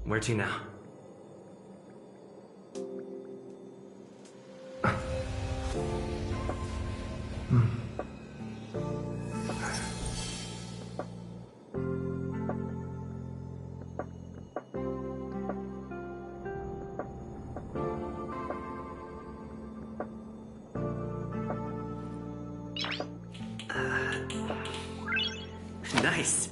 Where to now? Nice.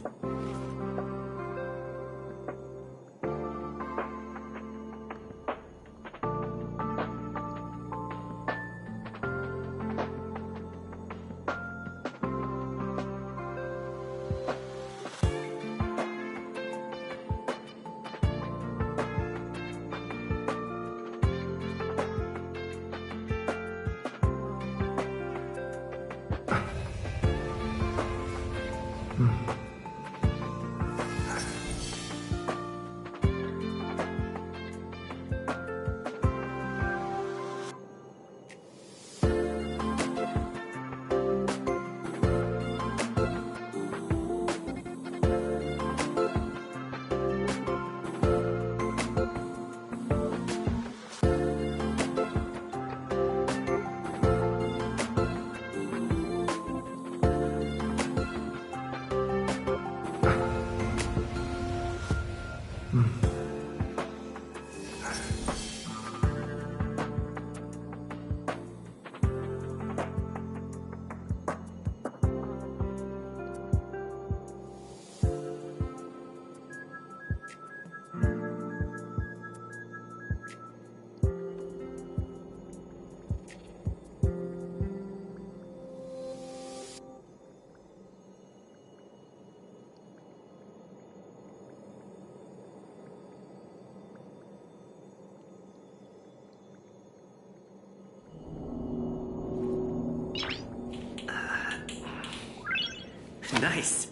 Nice.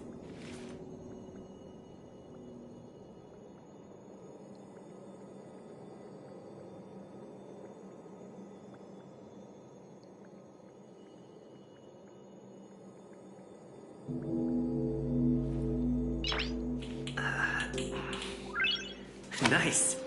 Nice.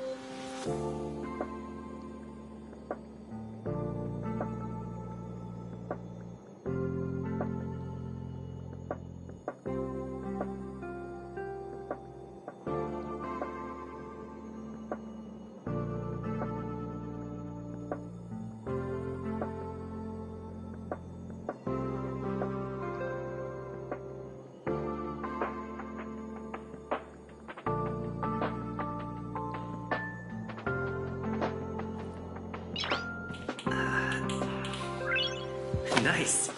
Nice.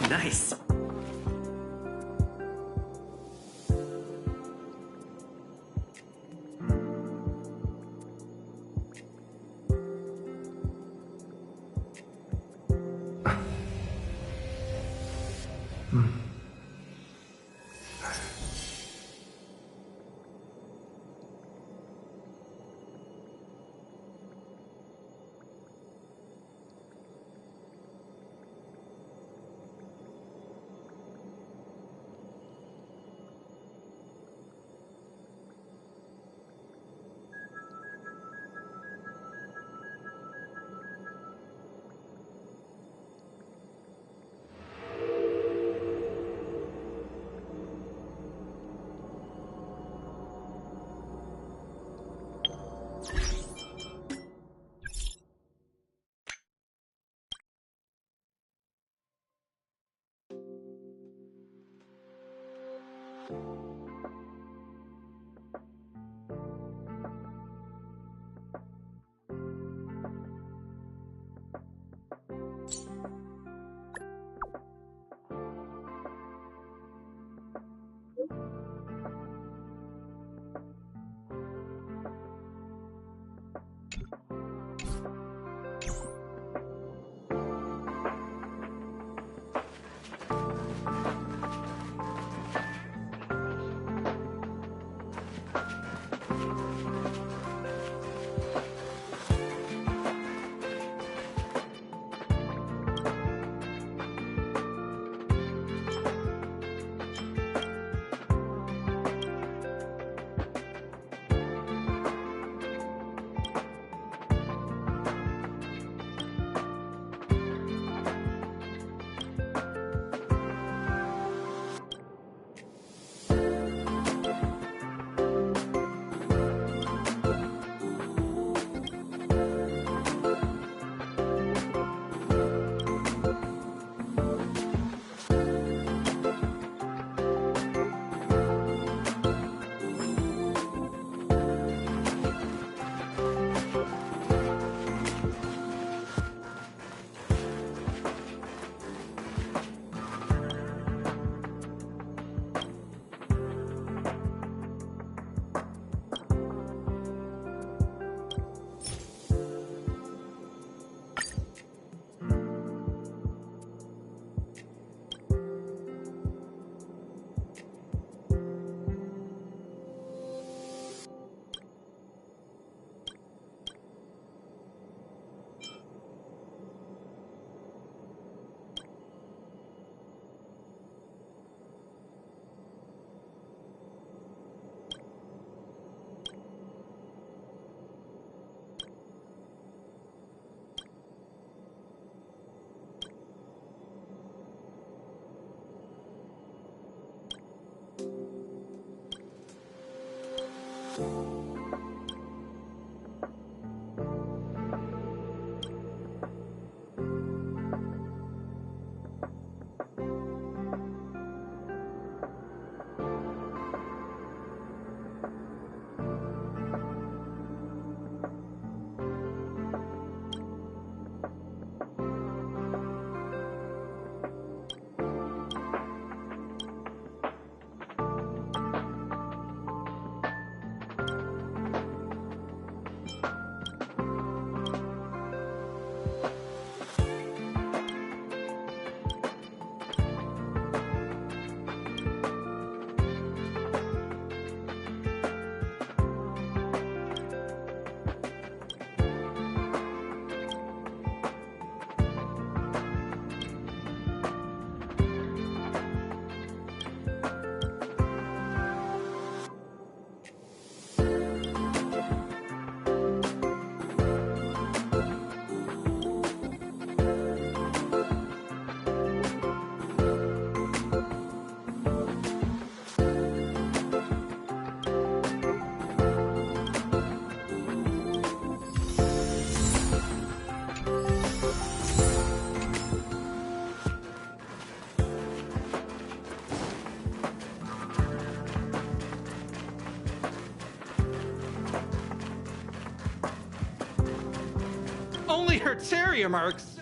Nice. her terrier marks.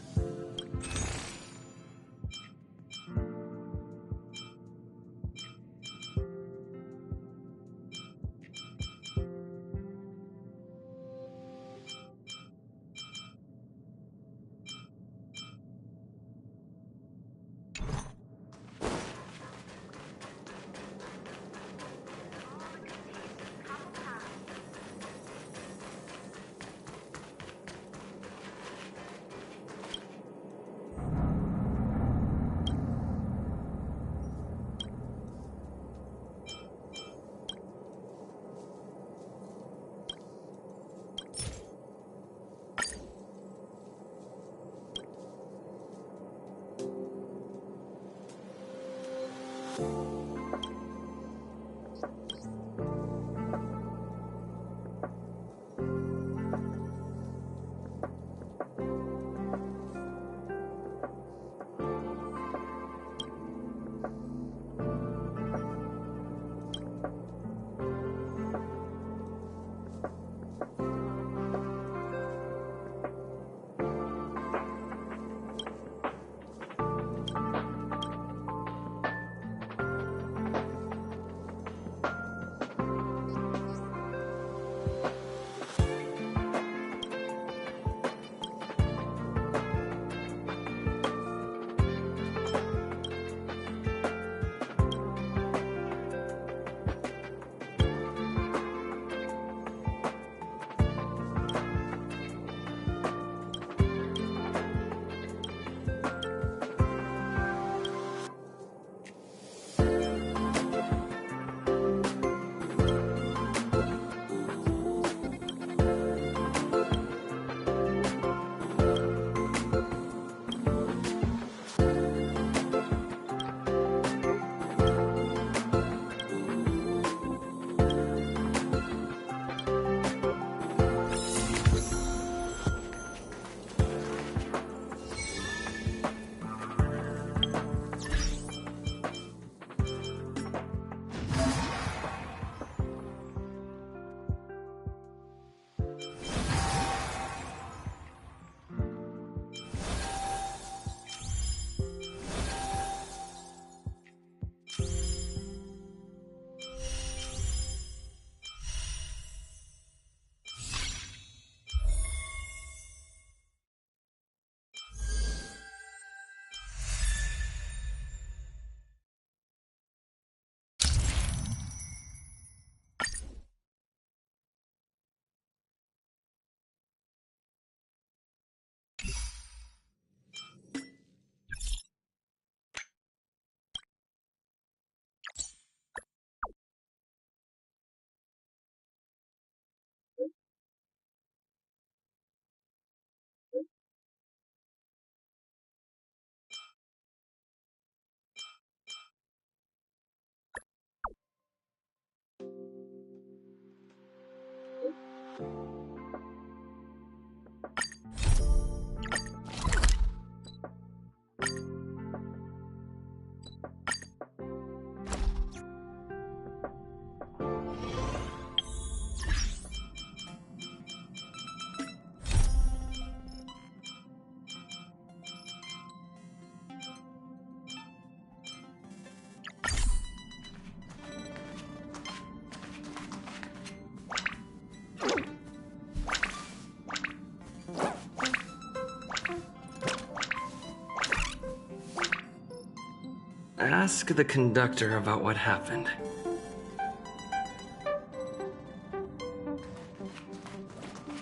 Ask the conductor about what happened.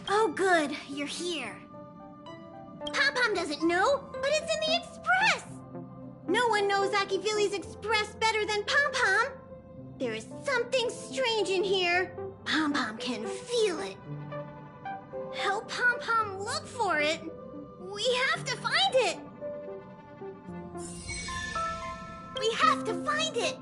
Oh, good. You're here. Pom-Pom doesn't know, but it's in the Express! No one knows Akivili's Express better than Pom-Pom. There is something strange in here. Pom-Pom can feel it. Help Pom-Pom look for it. We have to find it. We have to find it.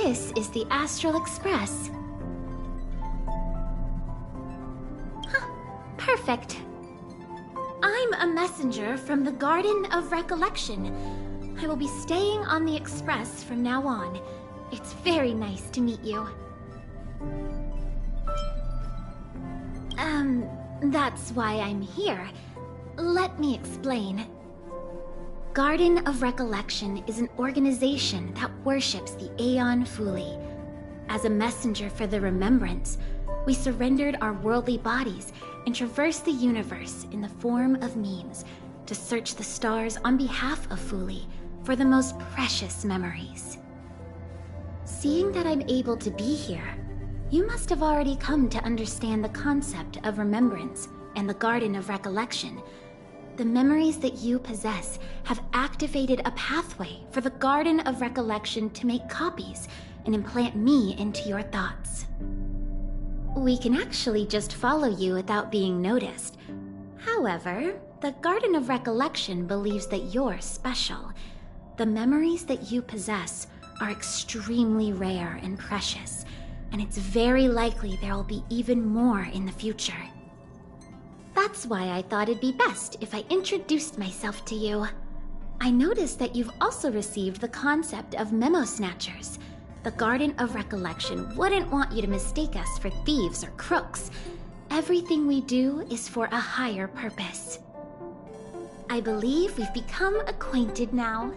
this is the Astral Express. Huh, perfect. I'm a messenger from the Garden of Recollection. I will be staying on the Express from now on. It's very nice to meet you. That's why I'm here. Let me explain. Garden of Recollection is an organization that worships the Aeon Fuli. As a messenger for the Remembrance, we surrendered our worldly bodies and traversed the universe in the form of memes to search the stars on behalf of Fuli for the most precious memories. Seeing that I'm able to be here, you must have already come to understand the concept of remembrance and the Garden of Recollection. The memories that you possess have activated a pathway for the Garden of Recollection to make copies and implant me into your thoughts. We can actually just follow you without being noticed. However, the Garden of Recollection believes that you're special. The memories that you possess are extremely rare and precious, and it's very likely there will be even more in the future. That's why I thought it'd be best if I introduced myself to you. I noticed that you've also received the concept of memo snatchers. The Garden of Recollection wouldn't want you to mistake us for thieves or crooks. Everything we do is for a higher purpose. I believe we've become acquainted now.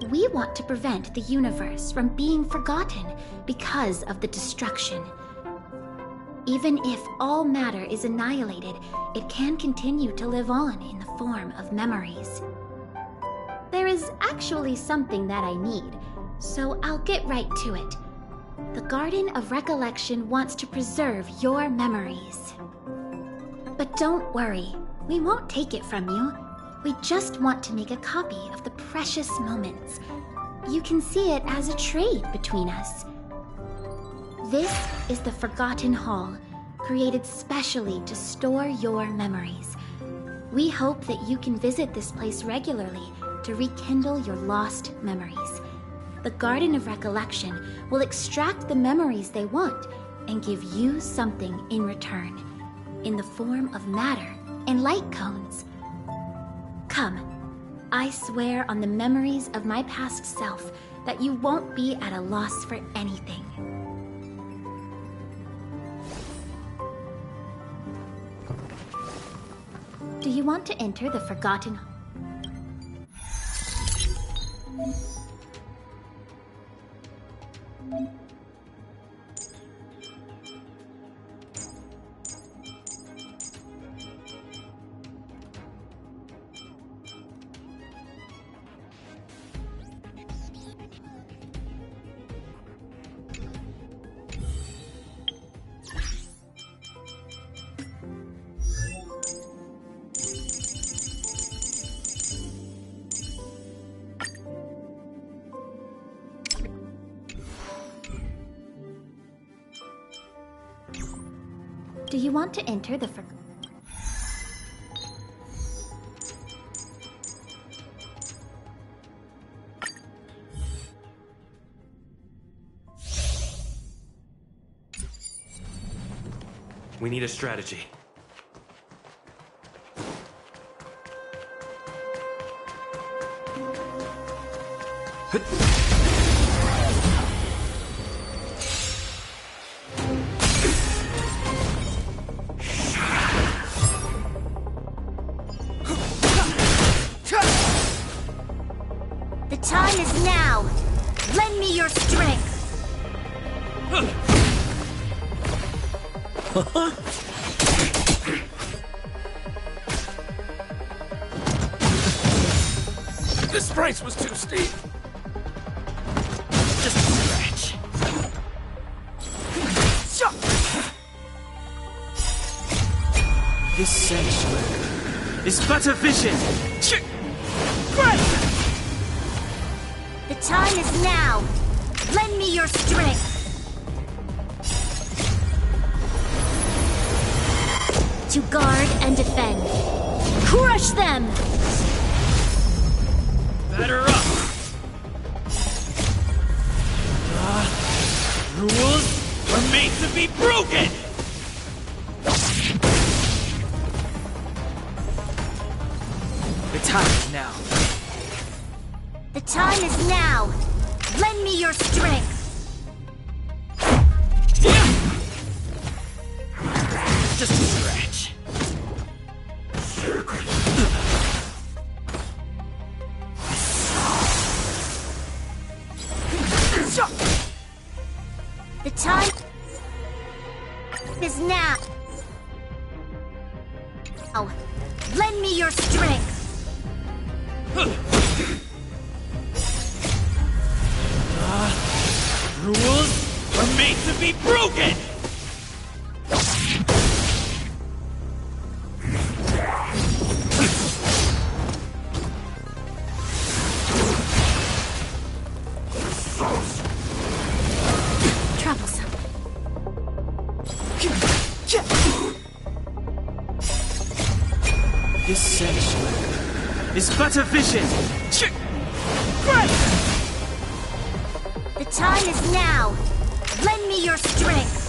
We want to prevent the universe from being forgotten because of the destruction. Even if all matter is annihilated, it can continue to live on in the form of memories. There is actually something that I need, so I'll get right to it. The Garden of Recollection wants to preserve your memories. But don't worry, we won't take it from you. We just want to make a copy of the precious moments. You can see it as a trade between us. This is the Forgotten Hall, created specially to store your memories. We hope that you can visit this place regularly to rekindle your lost memories. The Garden of Recollection will extract the memories they want and give you something in return, in the form of matter and light cones. Come, I swear on the memories of my past self that you won't be at a loss for anything. Do you want to enter the Forgotten? Do you want to enter the We need a strategy. The time is now! Lend me your strength! This price was too steep. Just a scratch. This sanctuary is but a vision. The time is now! Lend me your strength! To guard and defend. Crush them! Batter up! Rules are made to be broken! The time is now. The time is now! Lend me your strength! Just a scratch. The time is now! Oh, lend me your strength! Rules are made to be broken! Troublesome. This sanctuary is but a vision. The time is now! Lend me your strength!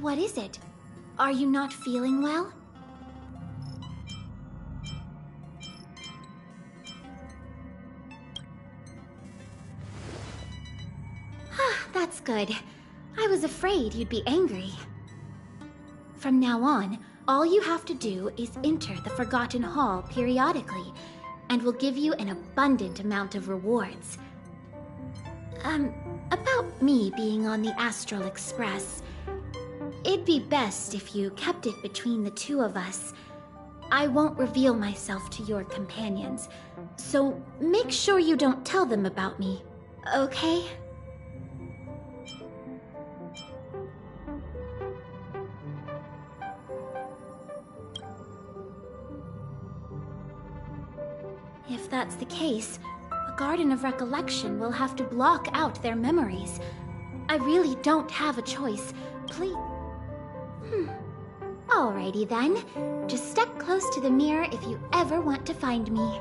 What is it? Are you not feeling well? That's good. I was afraid you'd be angry. From now on, all you have to do is enter the Forgotten Hall periodically, and we'll give you an abundant amount of rewards. About me being on the Astral Express. It'd be best if you kept it between the two of us. I won't reveal myself to your companions, so make sure you don't tell them about me, okay? If that's the case, the Garden of Recollection will have to block out their memories. I really don't have a choice. Please... Alrighty then. Just step close to the mirror if you ever want to find me.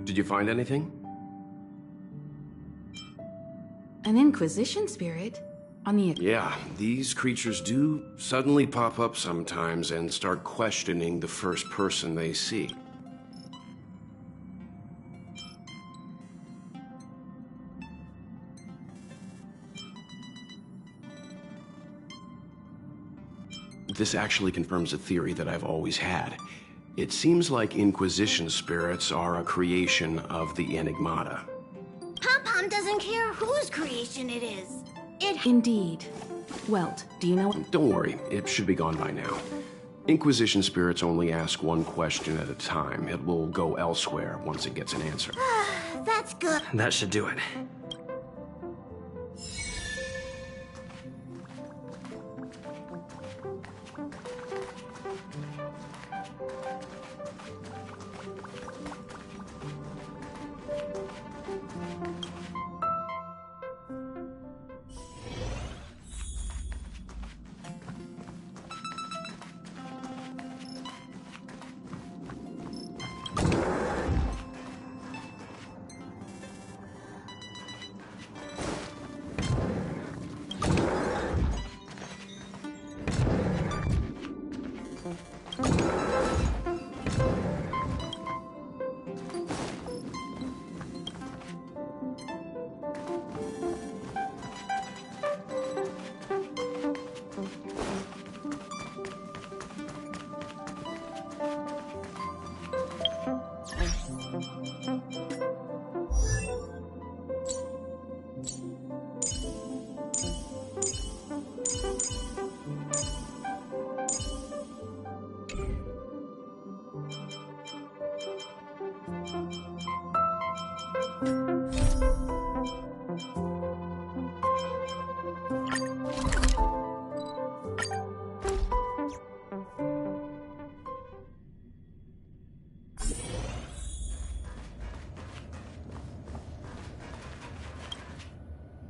Did you find anything? An Inquisition spirit? On the... Yeah, these creatures do suddenly pop up sometimes and start questioning the first person they see. This actually confirms a theory that I've always had. It seems like Inquisition spirits are a creation of the Enigmata. Pom-Pom doesn't care whose creation it is. Indeed. Welt, do you know... Don't worry, it should be gone by now. Inquisition spirits only ask one question at a time. It will go elsewhere once it gets an answer. That's good. That should do it.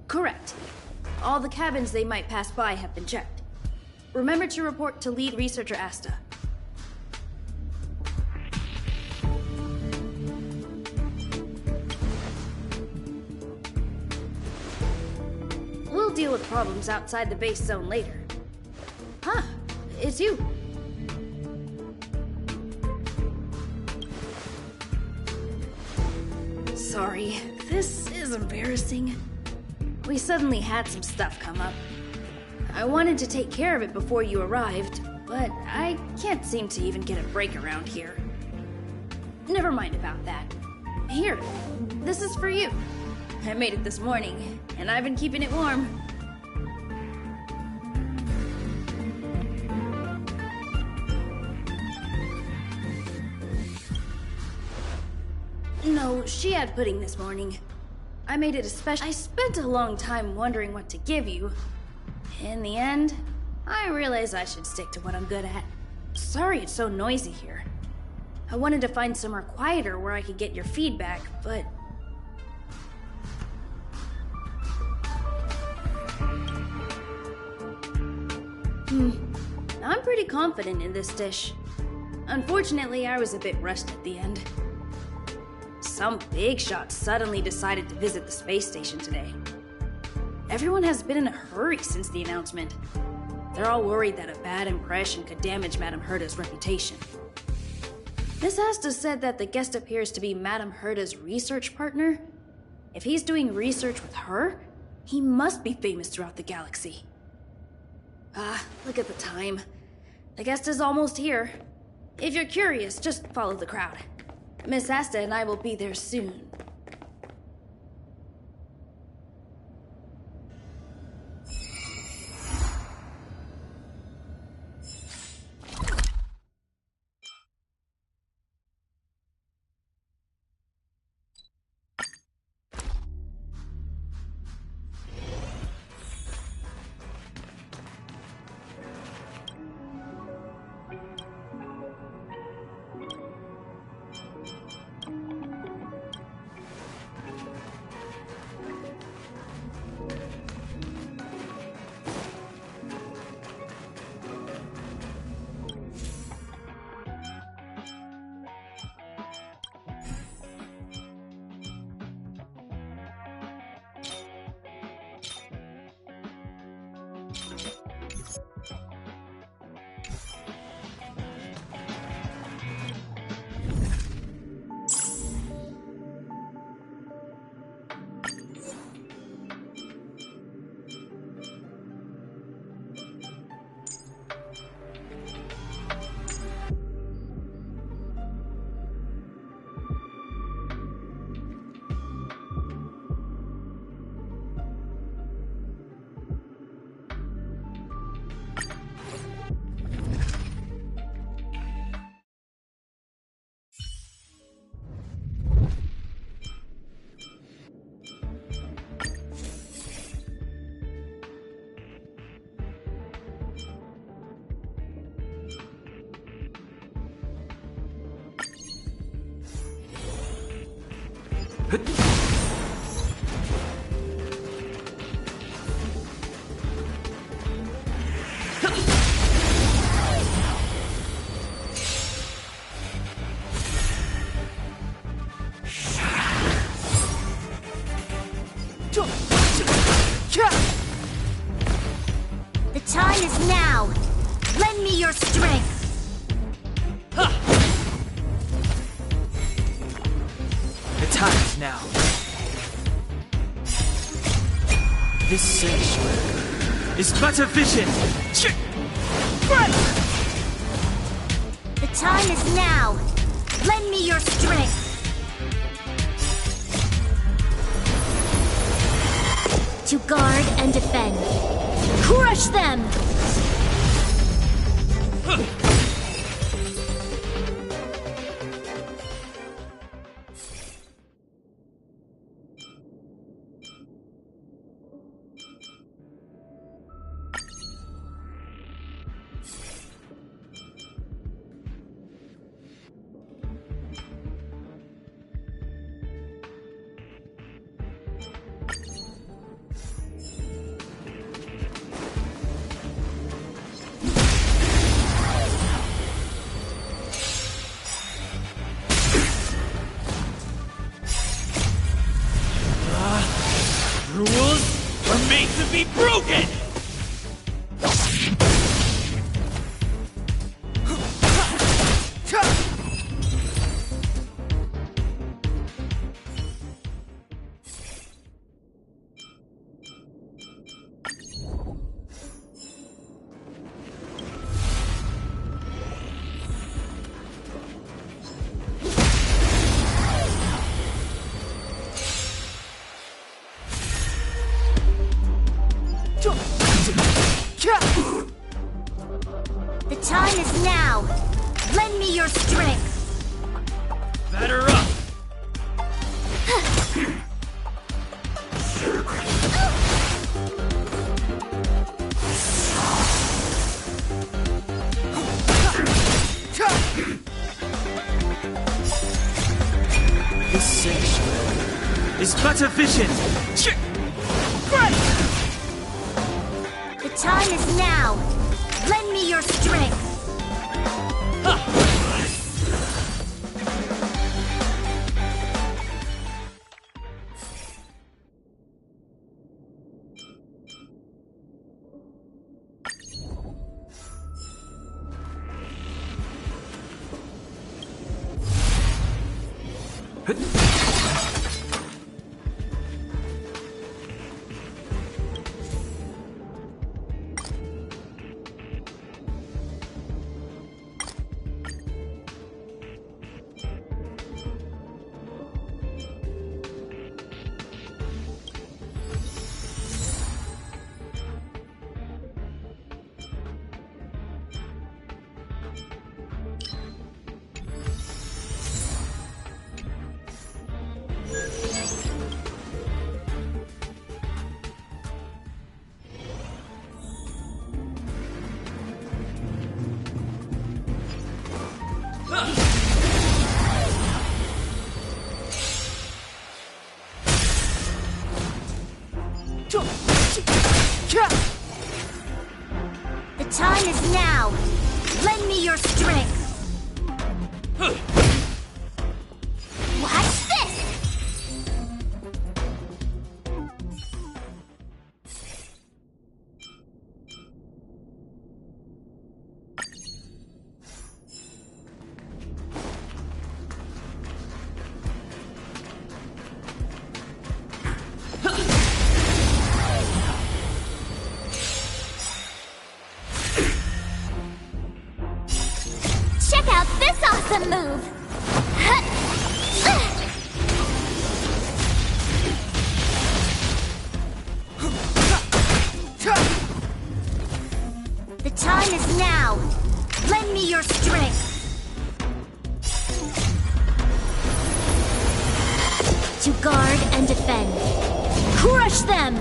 Correct. All the cabins they might pass by have been checked. Remember to report to lead researcher Asta. We'll deal with problems outside the base zone later. Huh, it's you. Sorry, this is embarrassing. We suddenly had some stuff come up. I wanted to take care of it before you arrived, but I can't seem to even get a break around here. Never mind about that. Here, this is for you. I made it this morning, and I've been keeping it warm. No, she had pudding this morning. I made it I spent a long time wondering what to give you. In the end, I realized I should stick to what I'm good at. Sorry it's so noisy here. I wanted to find somewhere quieter where I could get your feedback, but... I'm pretty confident in this dish. Unfortunately, I was a bit rushed at the end. Some big shot suddenly decided to visit the space station today. Everyone has been in a hurry since the announcement. They're all worried that a bad impression could damage Madame Herda's reputation. Miss Asta said that the guest appears to be Madame Herda's research partner. If he's doing research with her, he must be famous throughout the galaxy. Look at the time. The guest is almost here. If you're curious, just follow the crowd. Miss Asta and I will be there soon. The time is now. Lend me your strength. The time is now. This sanctuary is but a vision. The time is now. Lend me your strength. To guard and defend. Crush them! be broken! The time is now. Lend me your strength. Batter up! This sanctuary is but a vision. The time is now. Lend me your strength. The time is now. Lend me your strength. Watch this! Check out this awesome move! The time is now. Lend me your strength. To guard and defend. Crush them!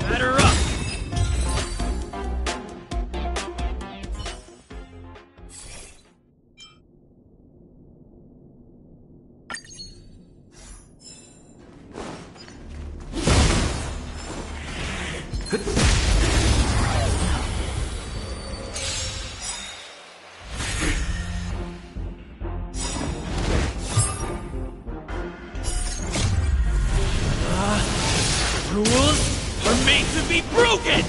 Batter up! Rules are made to be broken!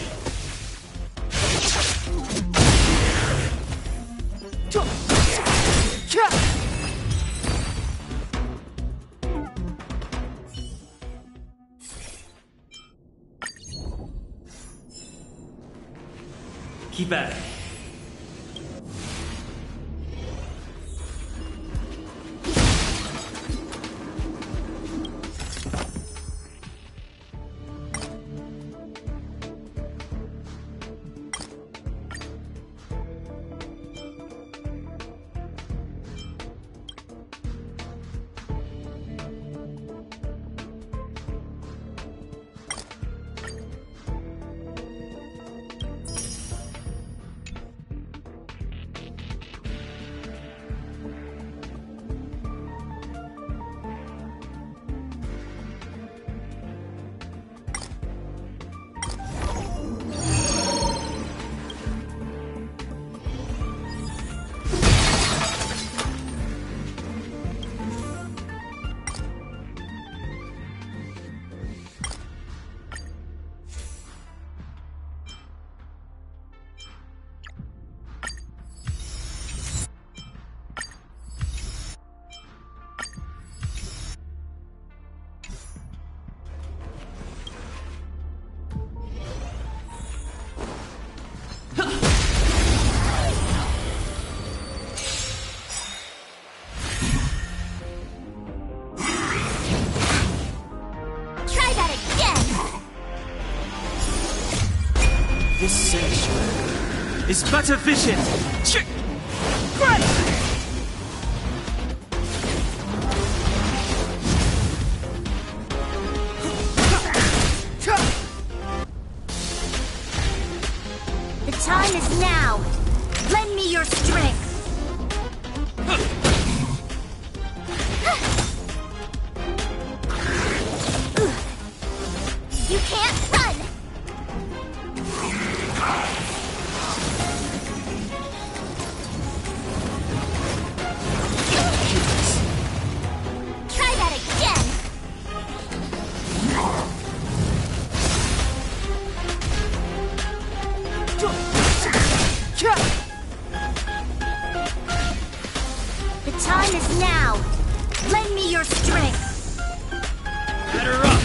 Keep at it. This sanctuary is but a vision. The time is now. Lend me your strength. You can't run! Try that again! The time is now! Lend me your strength! Better up!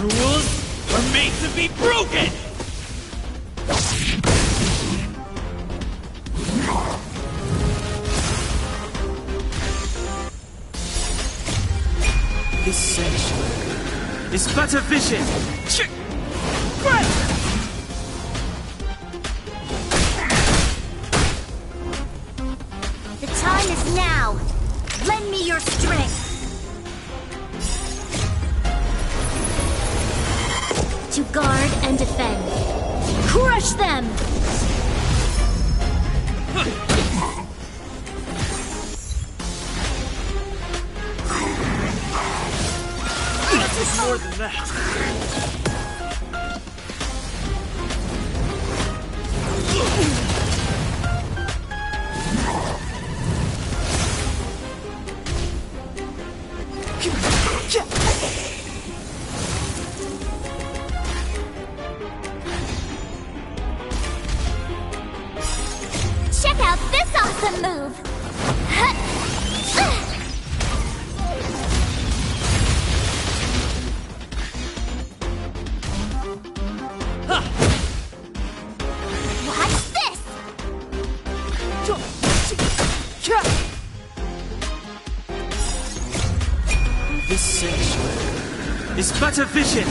Rules are made to be broken! This sanctuary is but a vision! The time is now! Lend me your strength! To guard and defend. Crush them! This is more than that. Check out this awesome move! Watch this! This sanctuary is but a vision!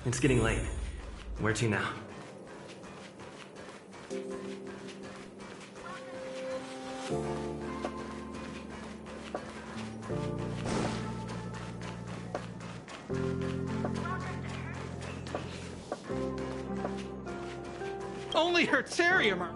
It's getting late. Where to now? Only Hertarium are...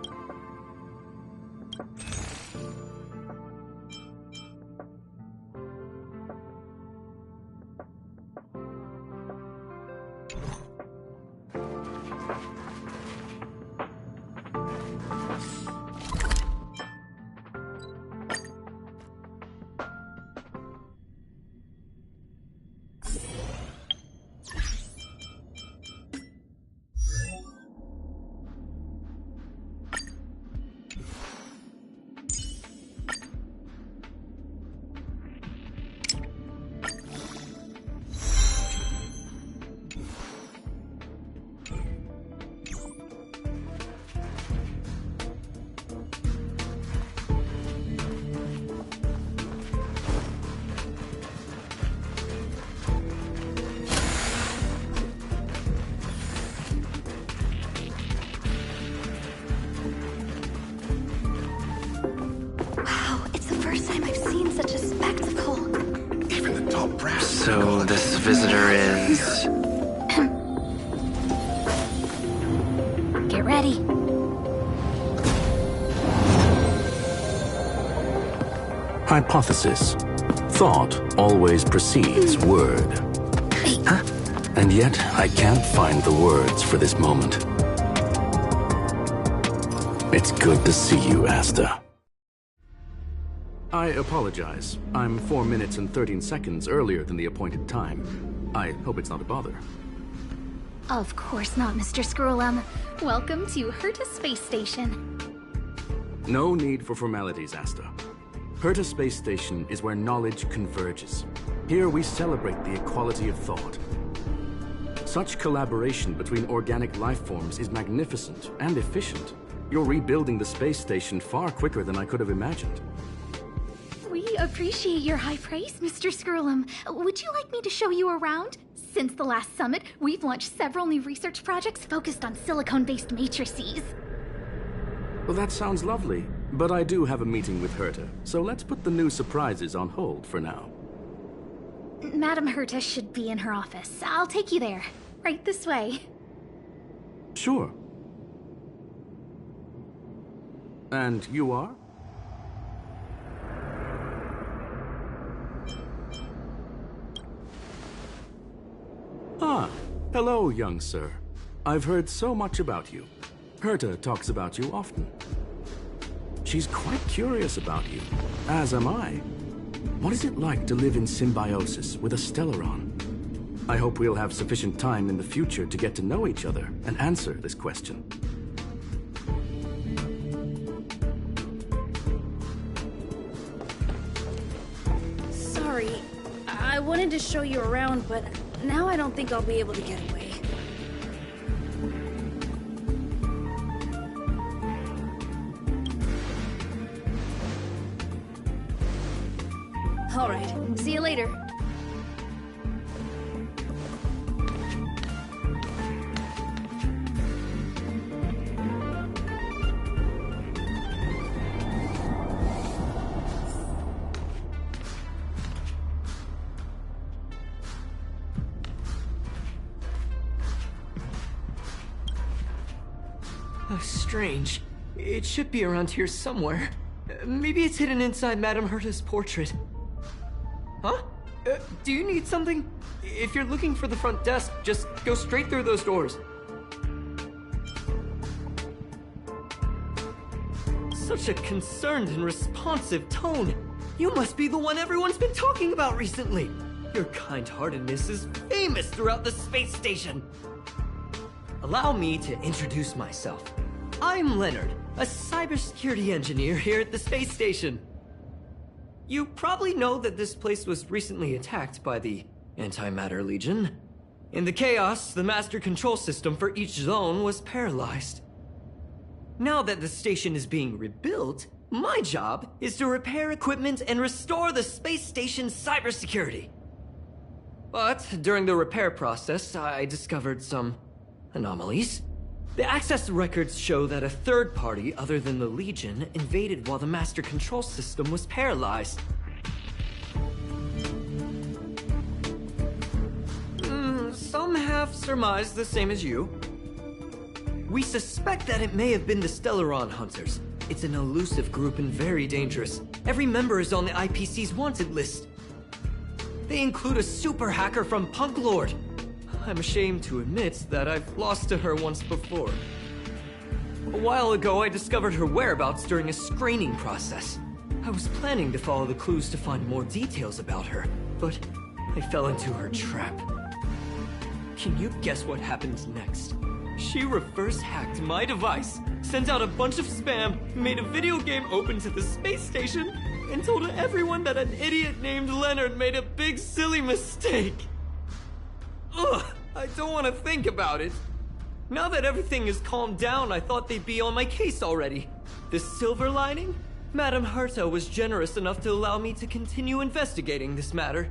visitor is... Get ready. Hypothesis. Thought always precedes word. Huh? And yet, I can't find the words for this moment. It's good to see you, Asta. I apologize. I'm 4 minutes and 13 seconds earlier than the appointed time. I hope it's not a bother. Of course not, Mr. Scrollum. Welcome to Herta Space Station. No need for formalities, Asta. Herta Space Station is where knowledge converges. Here we celebrate the equality of thought. Such collaboration between organic life forms is magnificent and efficient. You're rebuilding the space station far quicker than I could have imagined. We appreciate your high praise, Mr. Scrollum. Would you like me to show you around? Since the last summit, we've launched several new research projects focused on silicone-based matrices. Well, that sounds lovely, but I do have a meeting with Herta, so let's put the new surprises on hold for now. Madam Herta should be in her office. I'll take you there. Right this way. Sure. And you are? Ah, hello, young sir. I've heard so much about you. Herta talks about you often. She's quite curious about you, as am I. What is it like to live in symbiosis with a Stellaron? I hope we'll have sufficient time in the future to get to know each other and answer this question. Sorry, I wanted to show you around, but now I don't think I'll be able to get away. All right, see you later. Oh, strange. It should be around here somewhere. Maybe it's hidden inside Madame Herta's portrait. Huh? Do you need something? If you're looking for the front desk, just go straight through those doors. Such a concerned and responsive tone. You must be the one everyone's been talking about recently. Your kind-heartedness is famous throughout the space station. Allow me to introduce myself. I'm Leonard, a cybersecurity engineer here at the space station. You probably know that this place was recently attacked by the Antimatter Legion. In the chaos, the master control system for each zone was paralyzed. Now that the station is being rebuilt, my job is to repair equipment and restore the space station's cybersecurity. But during the repair process, I discovered some anomalies. The access records show that a third party other than the Legion invaded while the master control system was paralyzed. Some have surmised the same as you. We suspect that it may have been the Stellaron Hunters. It's an elusive group and very dangerous. Every member is on the IPC's wanted list. They include a super hacker from Punk Lord. I'm ashamed to admit that I've lost to her once before. A while ago, I discovered her whereabouts during a screening process. I was planning to follow the clues to find more details about her, but I fell into her trap. Can you guess what happened next? She reverse hacked my device, sent out a bunch of spam, made a video game open to the space station, and told everyone that an idiot named Leonard made a big silly mistake. Ugh, I don't want to think about it. Now that everything is calmed down, I thought they'd be on my case already. The silver lining? Madame Herta was generous enough to allow me to continue investigating this matter.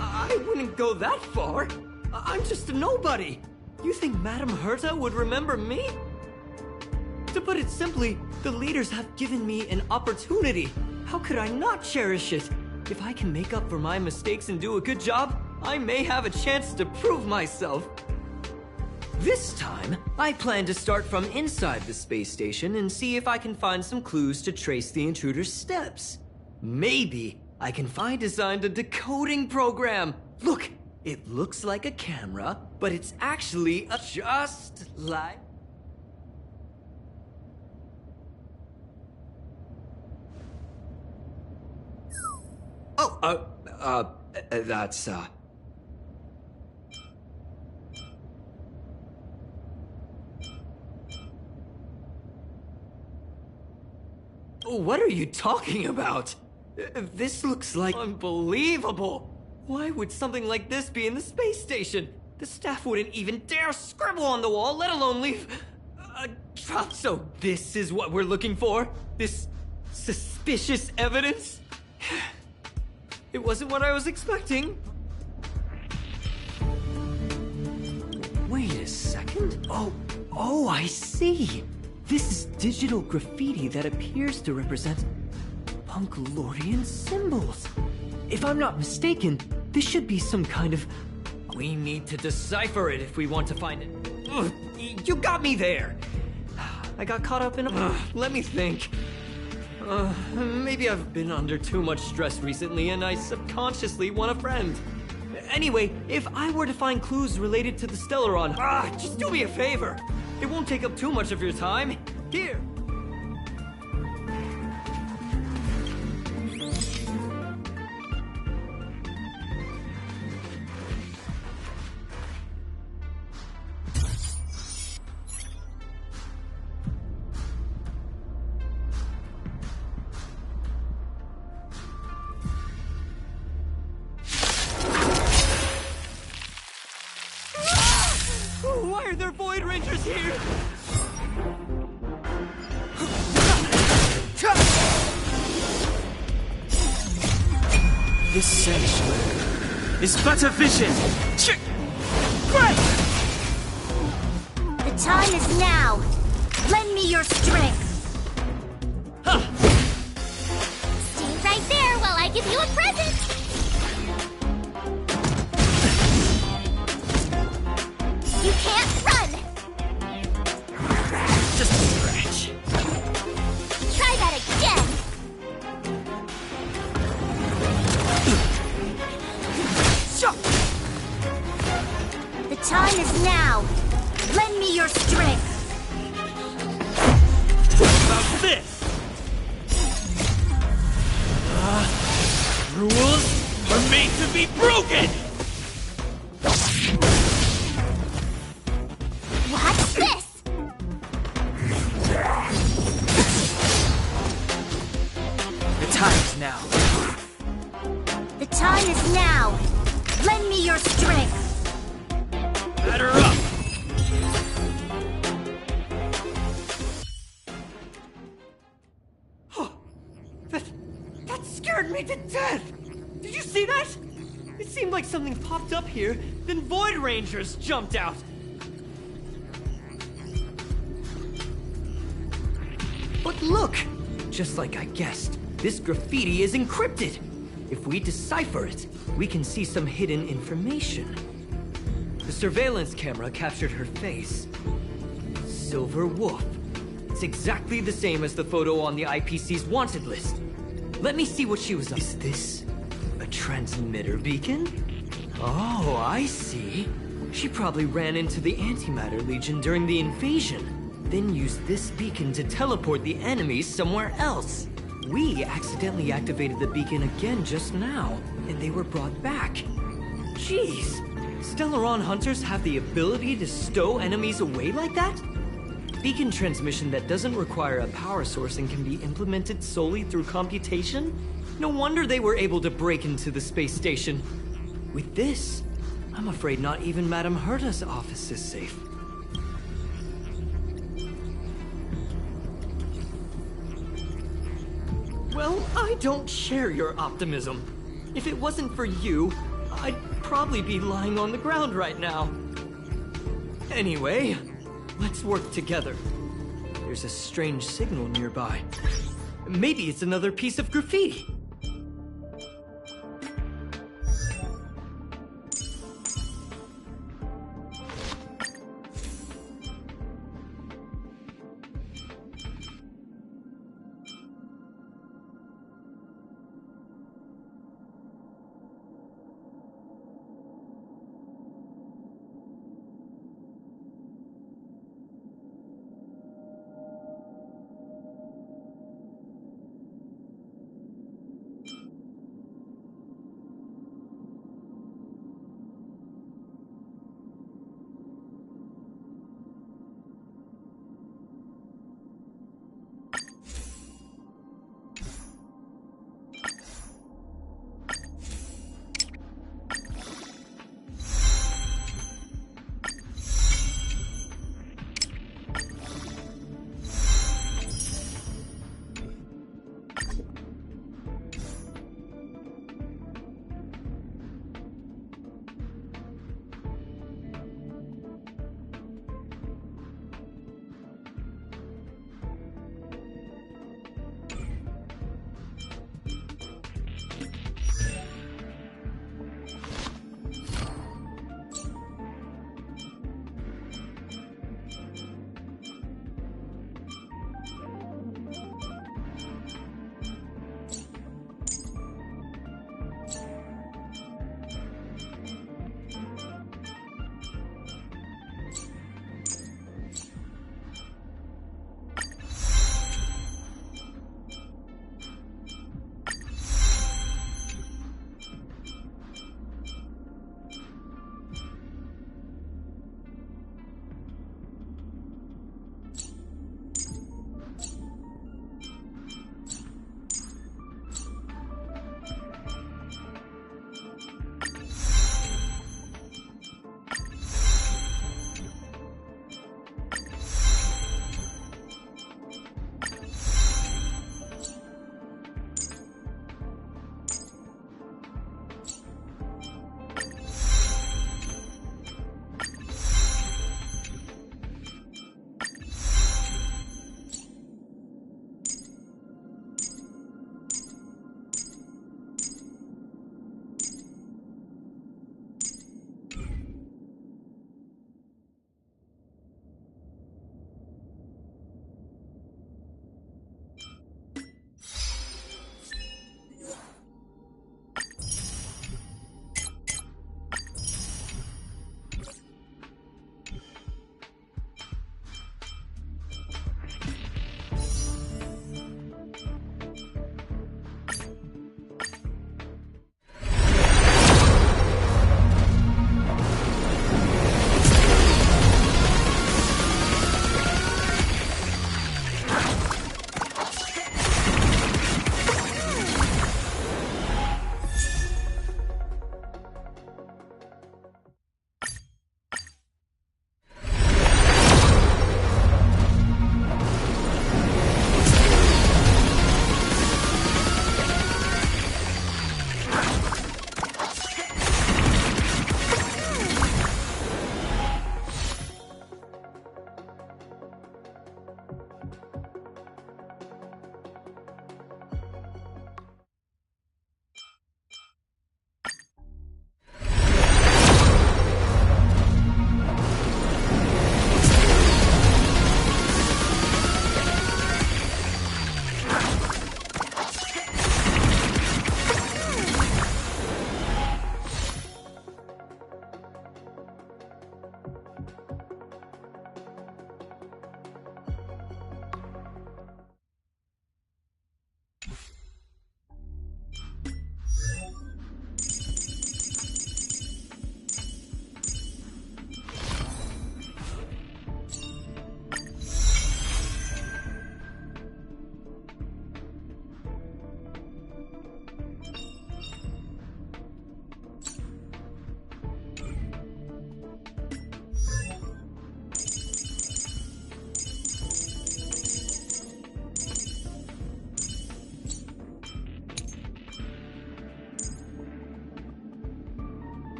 I wouldn't go that far. I'm just a nobody. You think Madame Herta would remember me? To put it simply, the leaders have given me an opportunity. How could I not cherish it? If I can make up for my mistakes and do a good job, I may have a chance to prove myself. This time, I plan to start from inside the space station and see if I can find some clues to trace the intruder's steps. Maybe I can find designed a decoding program. Look, it looks like a camera, but it's actually just like... That's, What are you talking about? This looks like unbelievable. Why would something like this be in the space station? The staff wouldn't even dare scribble on the wall, let alone leave a drop. So this is what we're looking for? This suspicious evidence? It wasn't what I was expecting. Wait a second. Oh, I see. This is digital graffiti that appears to represent Punkalorian symbols. If I'm not mistaken, this should be some kind of... We need to decipher it if we want to find it. Ugh, you got me there. I got caught up in... let me think. Maybe I've been under too much stress recently and I subconsciously want a friend. Anyway, if I were to find clues related to the Stellaron, just do me a favor. It won't take up too much of your time. Here. Why are there Void Rangers here? This sanctuary is but a vision. The time is now. Lend me your strength. Stay right there while I give you a present. You can't run. Just a scratch. Try that again. The time is now. Lend me your strength. About this. Rules are made to be broken. What's this? The time is now. The time is now. Lend me your strength. Batter up. That scared me to death! Did you see that? It seemed like something popped up here, then Void Rangers jumped out. But look! Just like I guessed, this graffiti is encrypted. If we decipher it, we can see some hidden information. The surveillance camera captured her face. Silver Wolf. It's exactly the same as the photo on the IPC's wanted list. Let me see what she was up to. Is this a transmitter beacon? Oh, I see. She probably ran into the Antimatter Legion during the invasion, then used this beacon to teleport the enemies somewhere else. We accidentally activated the beacon again just now, and they were brought back. Jeez, Stellaron hunters have the ability to stow enemies away like that? Beacon transmission that doesn't require a power source and can be implemented solely through computation? No wonder they were able to break into the space station. With this, I'm afraid not even Madame Herta's office is safe. Well, I don't share your optimism. If it wasn't for you, I'd probably be lying on the ground right now. Anyway, let's work together. There's a strange signal nearby. Maybe it's another piece of graffiti.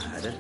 God.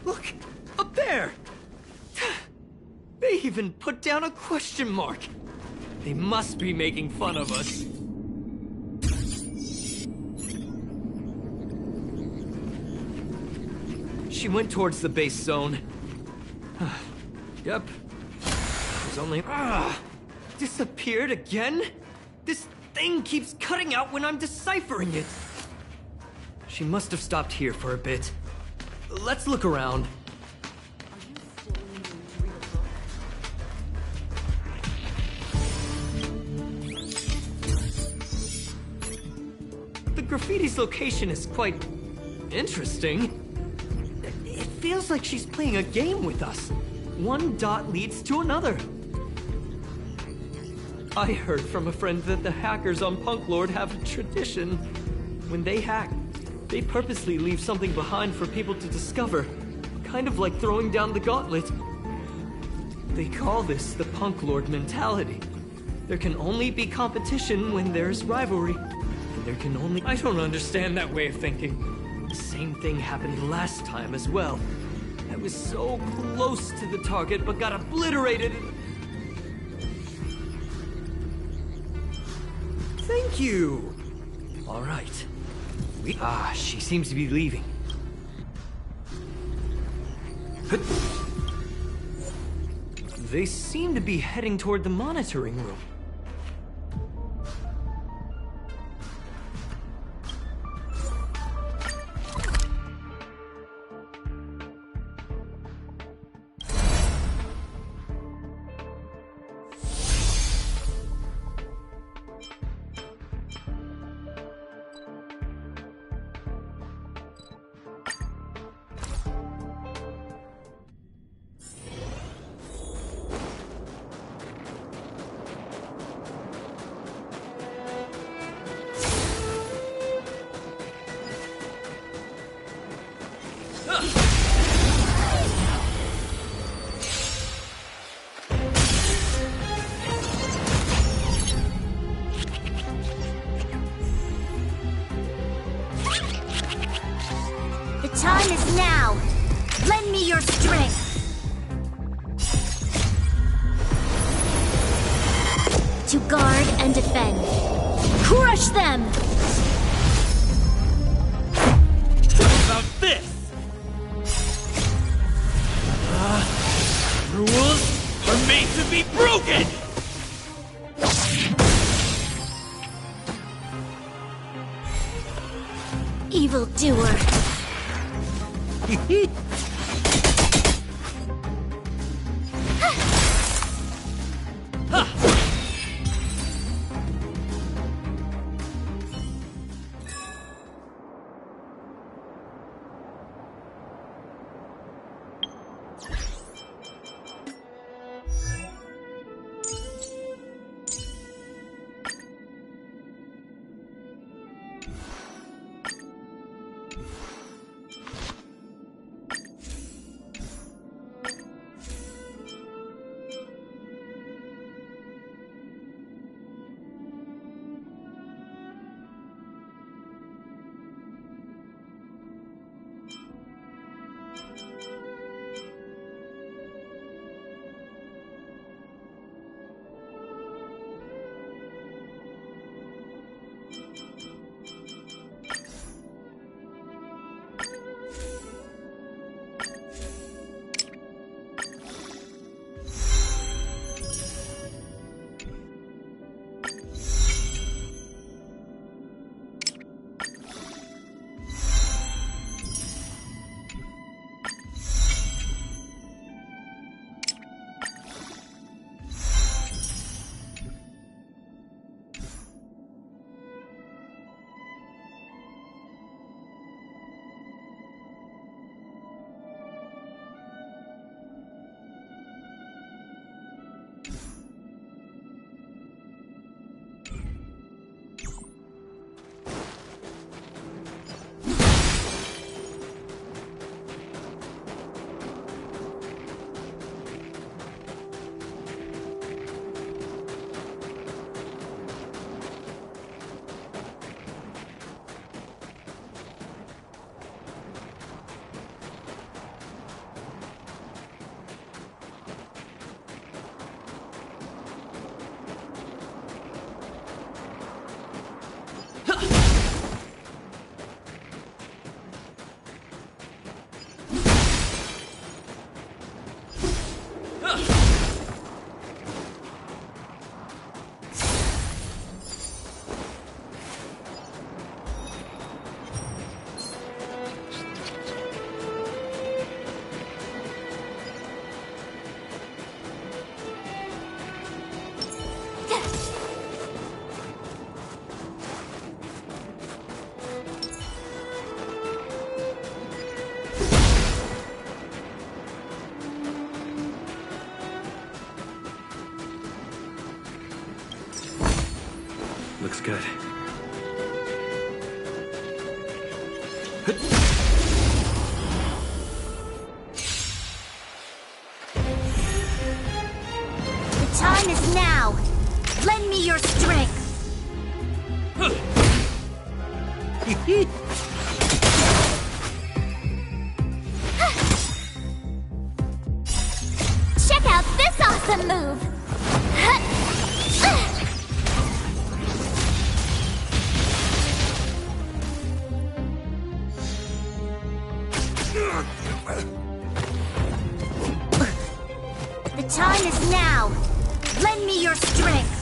Look! Up there! They even put down a question mark! They must be making fun of us. She went towards the base zone. Yep. There's only... disappeared again? This thing keeps cutting out when I'm deciphering it. She must have stopped here for a bit. Let's look around. The graffiti's location is quite interesting. It feels like she's playing a game with us. One dot leads to another. I heard from a friend that the hackers on Punk Lord have a tradition. When they hack, they purposely leave something behind for people to discover. Kind of like throwing down the gauntlet. They call this the Punk Lord mentality. There can only be competition when there's rivalry. And there can only... I don't understand that way of thinking. The same thing happened last time as well. I was so close to the target, but got obliterated. Thank you! Alright. She seems to be leaving. They seem to be heading toward the monitoring room. Time is now! Lend me your strength! To guard and defend. Crush them! How about this? Rules are made to be broken! Evildoer! Looks good. The time is now. Lend me your strength. Check out this awesome move! The time is now. Lend me your strength.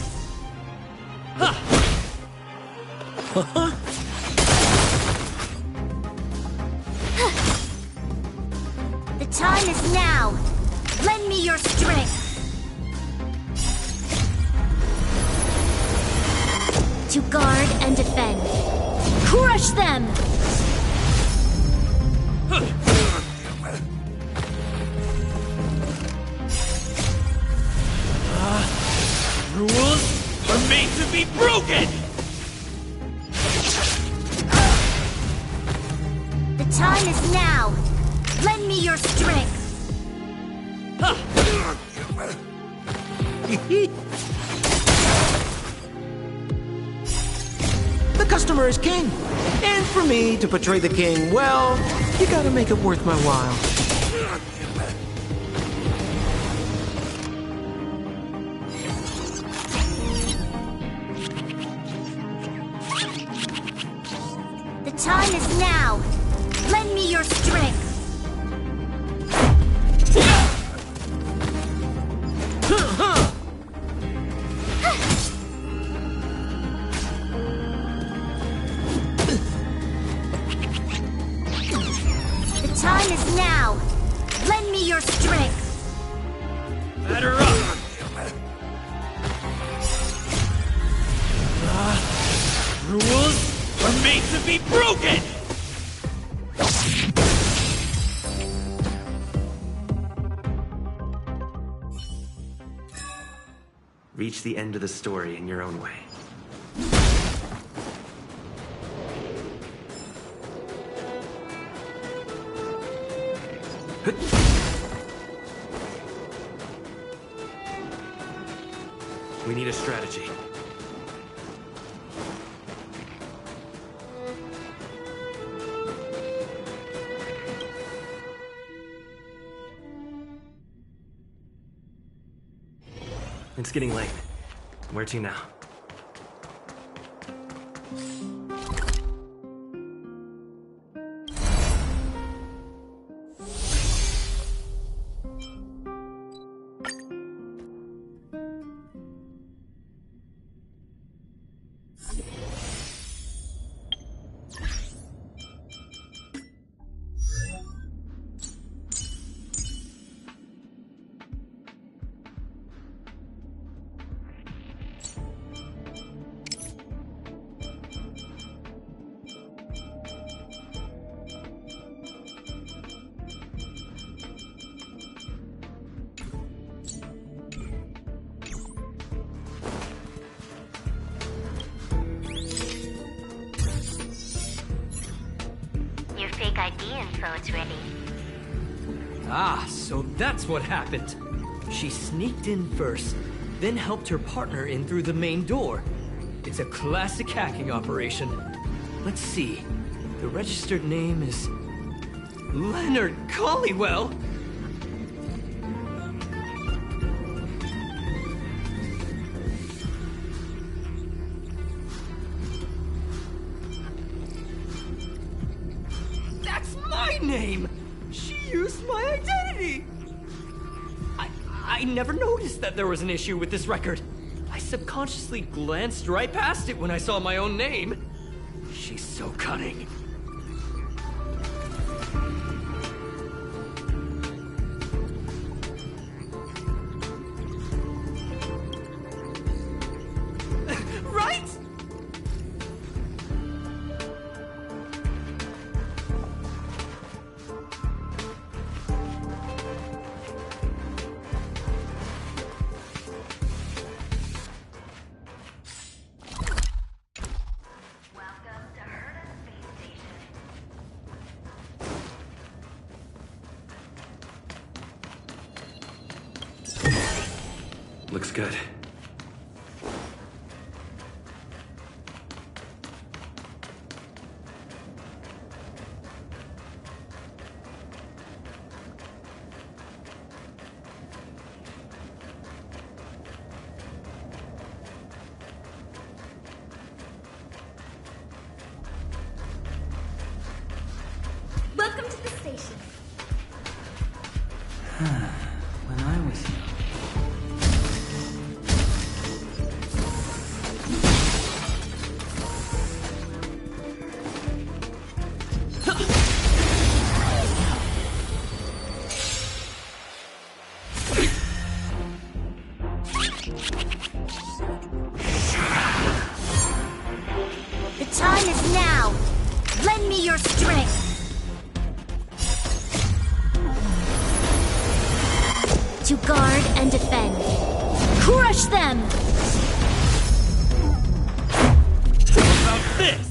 The time is now. Lend me your strength. To guard and defend. Crush them! Rules are made to be broken! The time is now. Lend me your strength. The customer is king. And for me to portray the king, well, you gotta make it worth my while. The time is now. Lend me your strength. The time is now. Lend me your strength. Batter up! Rules are made to be broken! Reach the end of the story in your own way. We need a strategy. It's getting late. Where to now? Your fake ID info is ready. Ah, so that's what happened. She sneaked in first, then helped her partner in through the main door. It's a classic hacking operation. Let's see. The registered name is Leonard Collywell. That's my name! She used my identity! I never noticed that there was an issue with this record. I subconsciously glanced right past it when I saw my own name. She's so cunning. Right? good. Welcome to the station. When I was The time is now. Lend me your strength. To guard and defend. Crush them! How about this?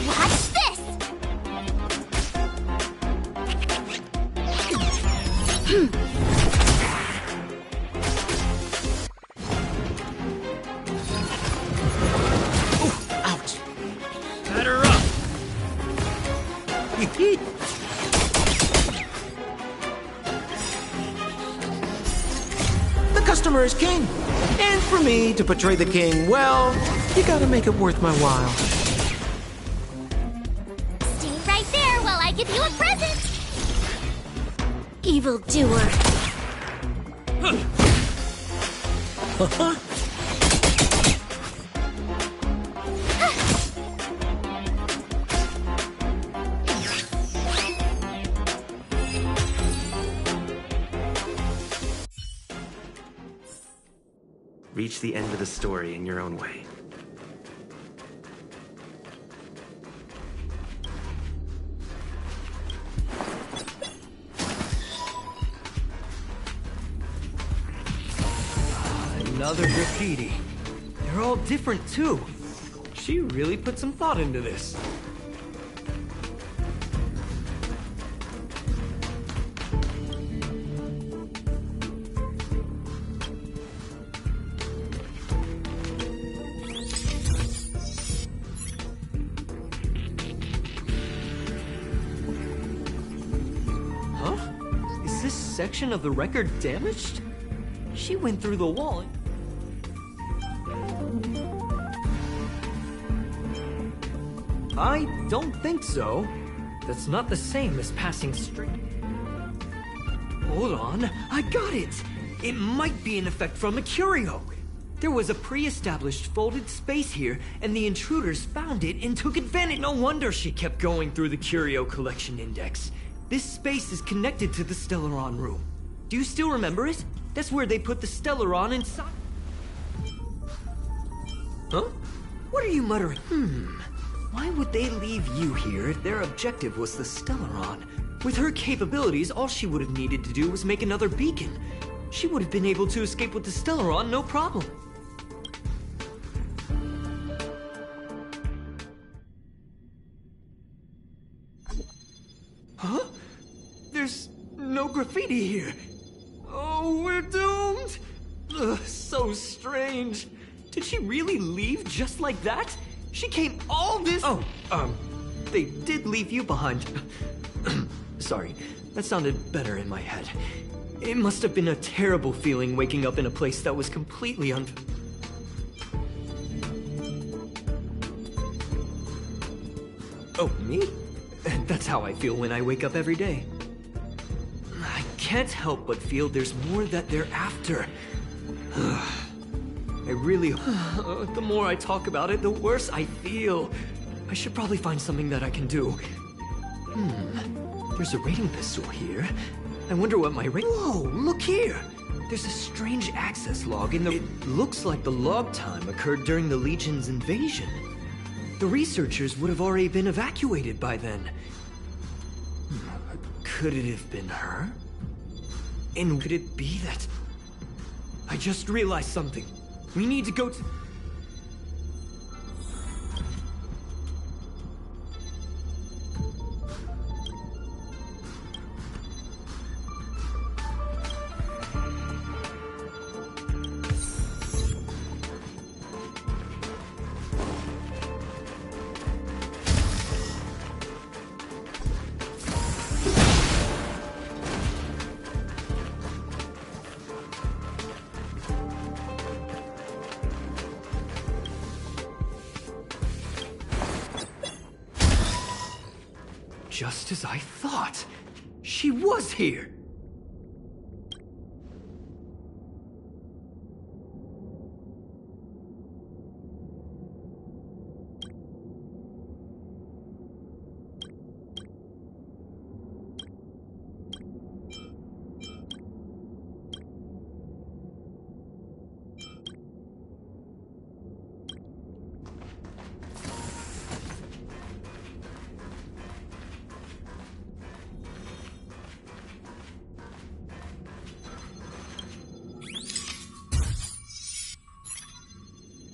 Watch this! Ouch. Batter up! The customer is king. And for me to portray the king, well, you gotta make it worth my while. Stay right there while I give you a present. Evildoer. Reach the end of the story in your own way. Another graffiti. They're all different too. She really put some thought into this. Huh? Is this section of the record damaged? She went through the wall. I don't think so. That's not the same as passing straight. Hold on, I got it! It might be an effect from a curio. There was a pre-established folded space here, and the intruders found it and took advantage. No wonder she kept going through the curio collection index. This space is connected to the Stellaron room. Do you still remember it? That's where they put the Stellaron inside. Huh? What are you muttering? Why would they leave you here if their objective was the Stellaron? With her capabilities, all she would have needed to do was make another beacon. She would have been able to escape with the Stellaron, no problem. Huh? There's no graffiti here. Oh, we're doomed! Ugh, so strange. Did she really leave just like that? She came all this— Oh, they did leave you behind. Sorry, that sounded better in my head. It must have been a terrible feeling waking up in a place that was completely Oh, me? That's how I feel when I wake up every day. I can't help but feel there's more that they're after. I really... the more I talk about it, the worse I feel. I should probably find something that I can do. There's a raiding pistol here. I wonder what my raid... Whoa, look here! There's a strange access log in the... It looks like the log time occurred during the Legion's invasion. The researchers would have already been evacuated by then. Could it have been her? And could it be that... I just realized something. We need to go to... Just as I thought. She was here!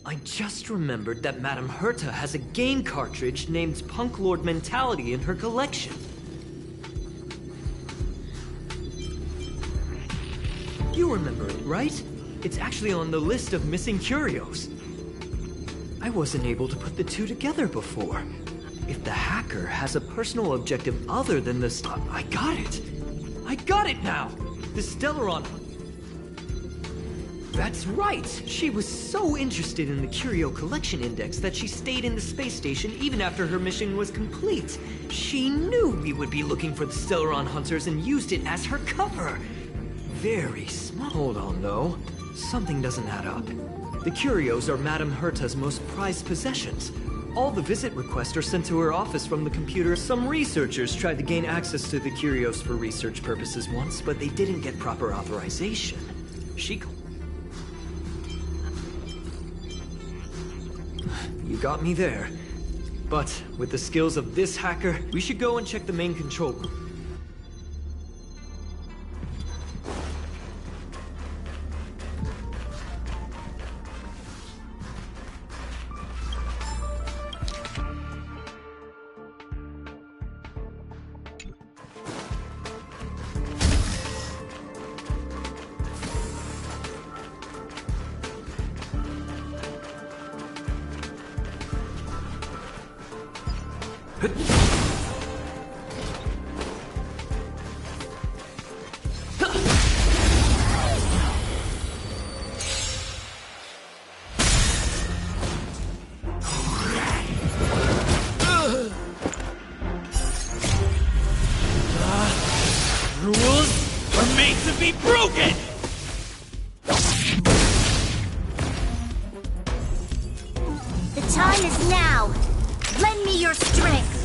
I just remembered that Madame Herta has a game cartridge named Punk Lord Mentality in her collection. You remember it, right? It's actually on the list of missing curios. I wasn't able to put the two together before. If the hacker has a personal objective other than the I got it! I got it now! The Stellaron... That's right! She was so interested in the Curio Collection Index that she stayed in the space station even after her mission was complete. She knew we would be looking for the Stellaron Hunters and used it as her cover. Very small. Hold on, though. Something doesn't add up. The Curios are Madame Herta's most prized possessions. All the visit requests are sent to her office from the computer. Some researchers tried to gain access to the Curios for research purposes once, but they didn't get proper authorization. You got me there. But with the skills of this hacker, we should go and check the main control room. Rules are made to be broken! The time is now! Lend me your strength!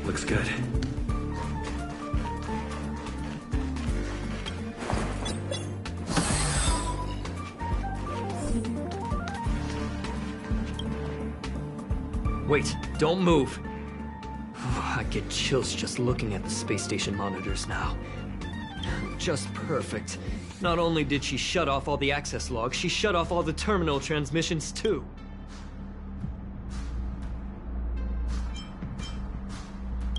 Looks good. Wait, don't move. I get chills just looking at the space station monitors now. Just perfect. Not only did she shut off all the access logs, she shut off all the terminal transmissions too.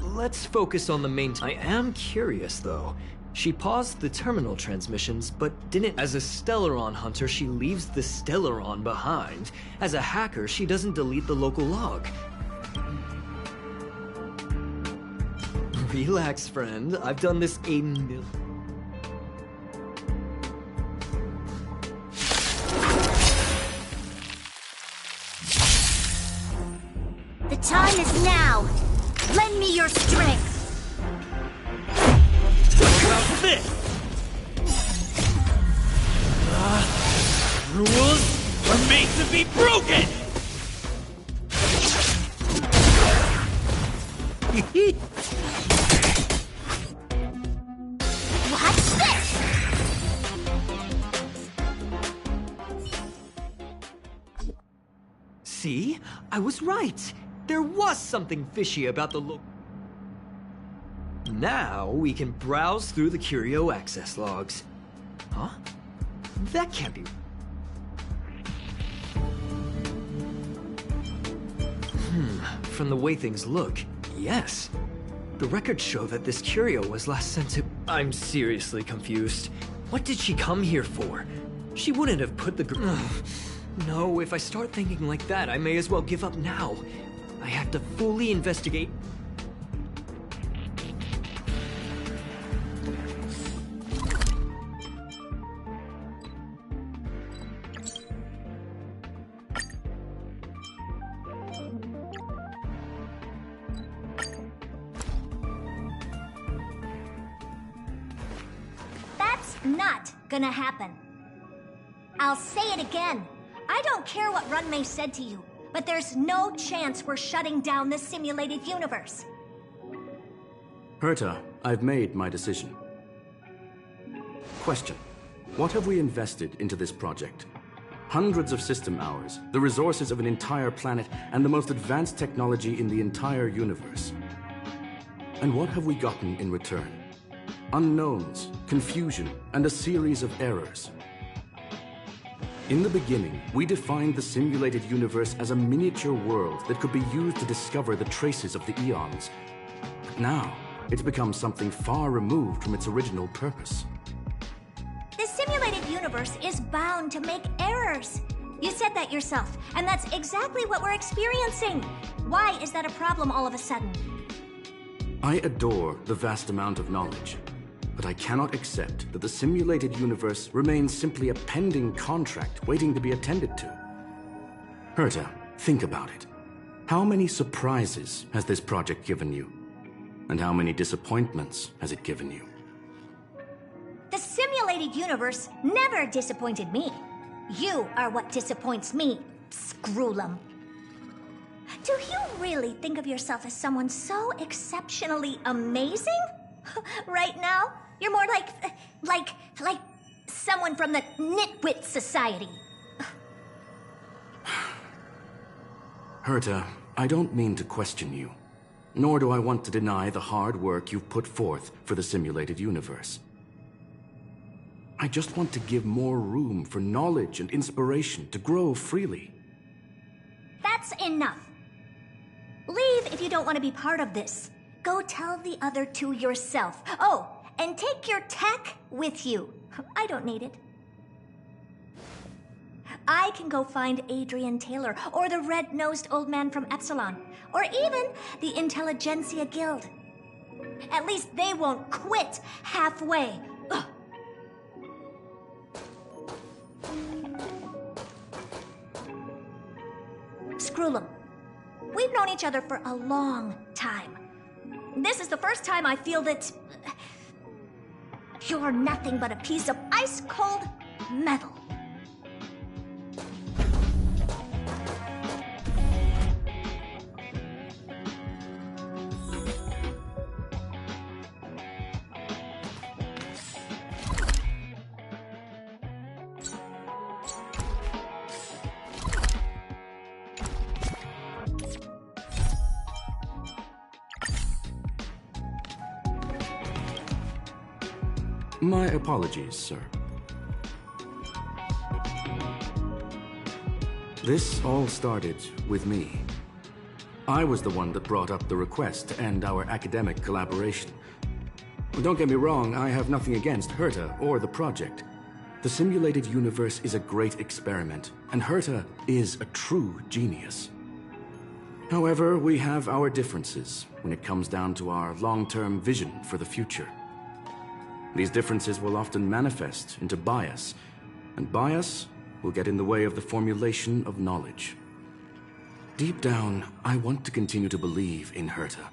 Let's focus on the main... I am curious though. She paused the terminal transmissions, but didn't... As a Stellaron hunter, she leaves the Stellaron behind. As a hacker, she doesn't delete the local log. Relax, friend. I've done this a million... The time is now! Lend me your strength! What about this? Rules are made to be broken! Watch this! See? I was right. There was something fishy about the look. Now we can browse through the curio access logs. Huh? That can't be... From the way things look, yes. The records show that this curio was last sent to... I'm seriously confused. What did she come here for? She wouldn't have put the... No, if I start thinking like that, I may as well give up now. I have to fully investigate... Not gonna happen. I'll say it again. I don't care what Runmei said to you, but there's no chance we're shutting down the simulated universe. Herta, I've made my decision. Question. What have we invested into this project? Hundreds of system hours, the resources of an entire planet, and the most advanced technology in the entire universe. And what have we gotten in return? Unknowns, confusion, and a series of errors. In the beginning, we defined the simulated universe as a miniature world that could be used to discover the traces of the eons. But now, it's become something far removed from its original purpose. The simulated universe is bound to make errors. You said that yourself, and that's exactly what we're experiencing. Why is that a problem all of a sudden? I adore the vast amount of knowledge. But I cannot accept that the simulated universe remains simply a pending contract waiting to be attended to. Herta, think about it. How many surprises has this project given you? And how many disappointments has it given you? The simulated universe never disappointed me. You are what disappoints me, Scroolum. Do you really think of yourself as someone so exceptionally amazing? Right now? You're more like someone from the Nitwit Society. Herta, I don't mean to question you, nor do I want to deny the hard work you've put forth for the simulated universe. I just want to give more room for knowledge and inspiration to grow freely. That's enough. Leave if you don't want to be part of this. Go tell the other two yourself. Oh, and take your tech with you. I don't need it. I can go find Adrian Taylor, or the red-nosed old man from Epsilon, or even the Intelligentsia Guild. At least they won't quit halfway. Ugh. Scroolum, we've known each other for a long time. This is the first time I feel that you're nothing but a piece of ice-cold metal. My apologies, sir. This all started with me. I was the one that brought up the request to end our academic collaboration. Don't get me wrong, I have nothing against Herta or the project. The simulated universe is a great experiment, and Herta is a true genius. However, we have our differences when it comes down to our long-term vision for the future. These differences will often manifest into bias, and bias will get in the way of the formulation of knowledge. Deep down, I want to continue to believe in Herta.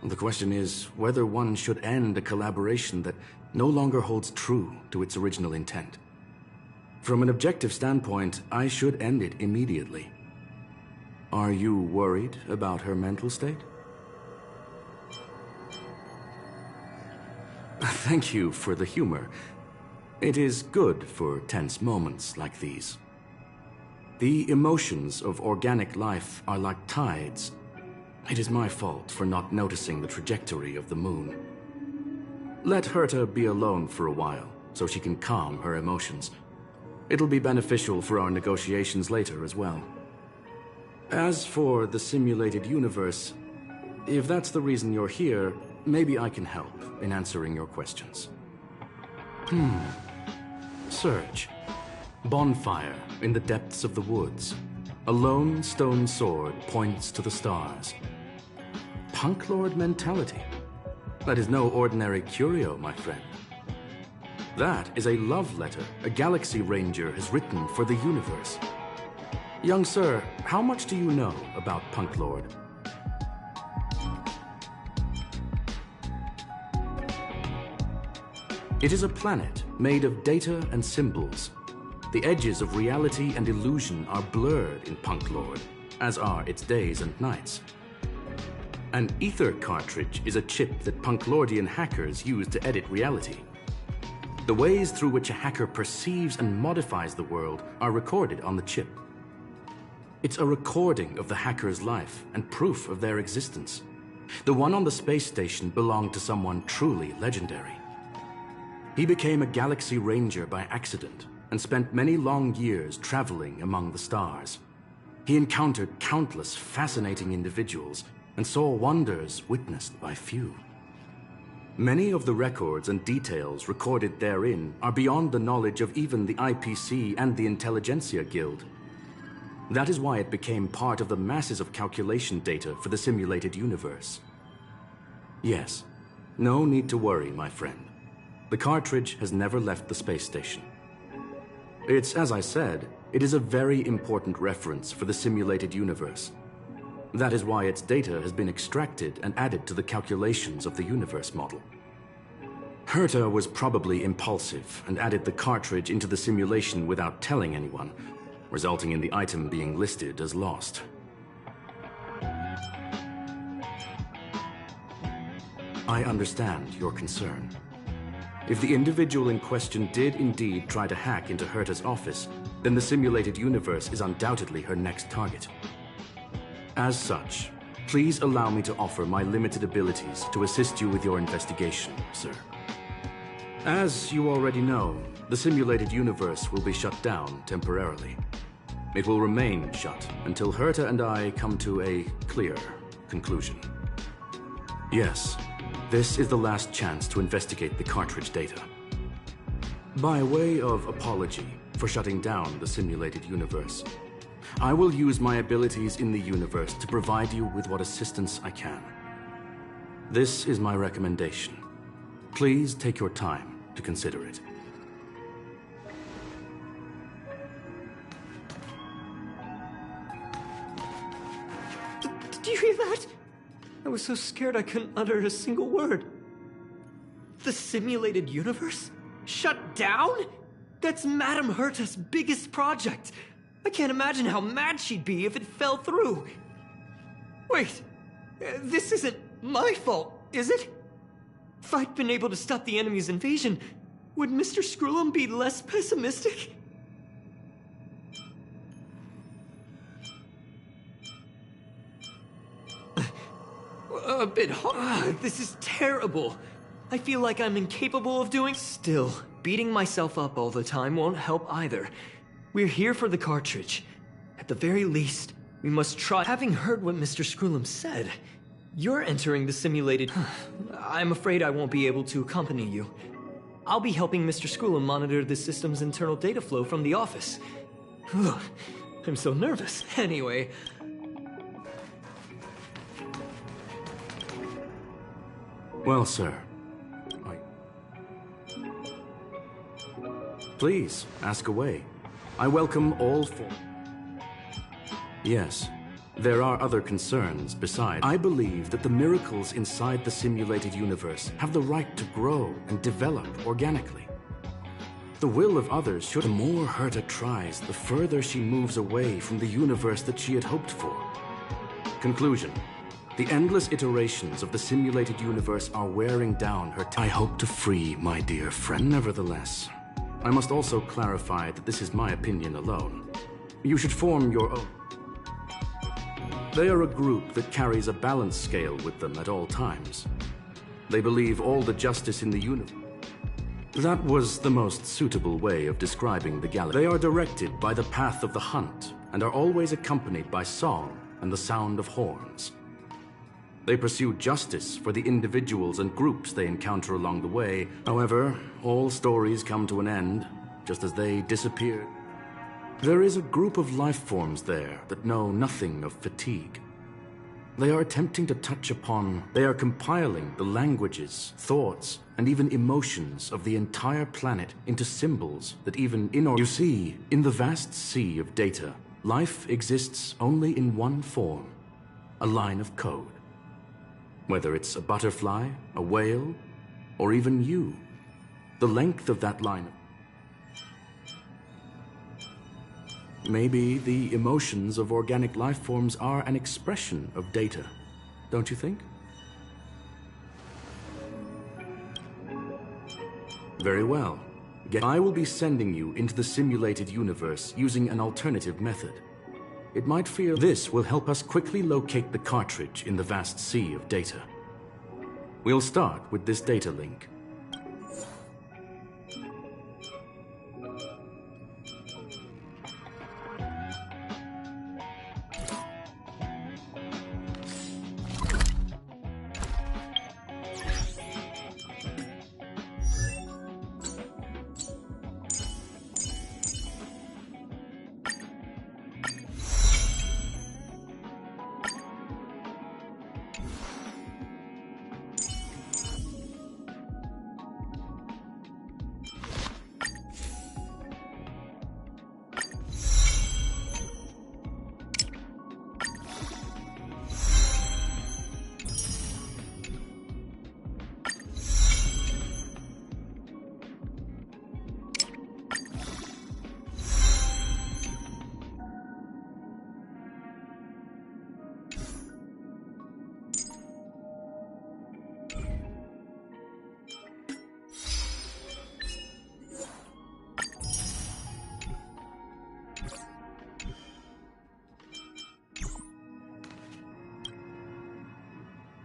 The question is whether one should end a collaboration that no longer holds true to its original intent. From an objective standpoint, I should end it immediately. Are you worried about her mental state? Thank you for the humor. It is good for tense moments like these. The emotions of organic life are like tides. It is my fault for not noticing the trajectory of the moon. Let Herta be alone for a while, so she can calm her emotions. It'll be beneficial for our negotiations later as well. As for the simulated universe, if that's the reason you're here, maybe I can help in answering your questions. Search. Bonfire in the depths of the woods. A lone stone sword points to the stars. Punk Lord mentality. That is no ordinary curio, my friend. That is a love letter a Galaxy Ranger has written for the universe. Young sir, how much do you know about Punk Lord? It is a planet made of data and symbols. The edges of reality and illusion are blurred in Punk Lord, as are its days and nights. An ether cartridge is a chip that Punk Lordian hackers use to edit reality. The ways through which a hacker perceives and modifies the world are recorded on the chip. It's a recording of the hacker's life and proof of their existence. The one on the space station belonged to someone truly legendary. He became a Galaxy Ranger by accident and spent many long years traveling among the stars. He encountered countless fascinating individuals and saw wonders witnessed by few. Many of the records and details recorded therein are beyond the knowledge of even the IPC and the Intelligentsia Guild. That is why it became part of the masses of calculation data for the simulated universe. Yes, no need to worry, my friend. The cartridge has never left the space station. It's, as I said, it is a very important reference for the simulated universe. That is why its data has been extracted and added to the calculations of the universe model. Herta was probably impulsive and added the cartridge into the simulation without telling anyone, resulting in the item being listed as lost. I understand your concern. If the individual in question did indeed try to hack into Herta's office, then the simulated universe is undoubtedly her next target. As such, please allow me to offer my limited abilities to assist you with your investigation, sir. As you already know, the simulated universe will be shut down temporarily. It will remain shut until Herta and I come to a clear conclusion. Yes, this is the last chance to investigate the cartridge data. By way of apology for shutting down the simulated universe, I will use my abilities in the universe to provide you with what assistance I can. This is my recommendation. Please take your time to consider it. Did you hear that? I was so scared I couldn't utter a single word. The simulated universe? Shut down? That's Madame Herta's biggest project. I can't imagine how mad she'd be if it fell through. Wait, this isn't my fault, is it? If I'd been able to stop the enemy's invasion, would Mr. Screw'em be less pessimistic? A bit hard. This is terrible. I feel like I'm incapable of doing. Still, beating myself up all the time won't help either. We're here for the cartridge. At the very least, we must try. Having heard what Mr. Screw'em said, you're entering the simulated. I'm afraid I won't be able to accompany you. I'll be helping Mr. Screw'em monitor the system's internal data flow from the office. I'm so nervous. Anyway. Well, sir. Please, ask away. I welcome all four. Yes, there are other concerns besides. I believe that the miracles inside the simulated universe have the right to grow and develop organically. The will of others should. The more Herta tries, the further she moves away from the universe that she had hoped for. Conclusion. The endless iterations of the simulated universe are wearing down her. I hope to free my dear friend. Nevertheless, I must also clarify that this is my opinion alone. You should form your own. They are a group that carries a balance scale with them at all times. They believe all the justice in the universe. That was the most suitable way of describing the galaxy. They are directed by the path of the hunt and are always accompanied by song and the sound of horns. They pursue justice for the individuals and groups they encounter along the way. However, all stories come to an end, just as they disappear. There is a group of life forms there that know nothing of fatigue. They are attempting to touch upon, they are compiling the languages, thoughts, and even emotions of the entire planet into symbols that even You see, in the vast sea of data, life exists only in one form, a line of code. Whether it's a butterfly, a whale, or even you, the length of that line. Maybe the emotions of organic life forms are an expression of data, don't you think? Very well. I will be sending you into the simulated universe using an alternative method. It might feel this will help us quickly locate the cartridge in the vast sea of data. We'll start with this data link.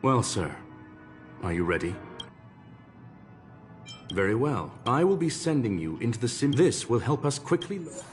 Well, sir, are you ready? Very well. I will be sending you into the This will help us quickly look.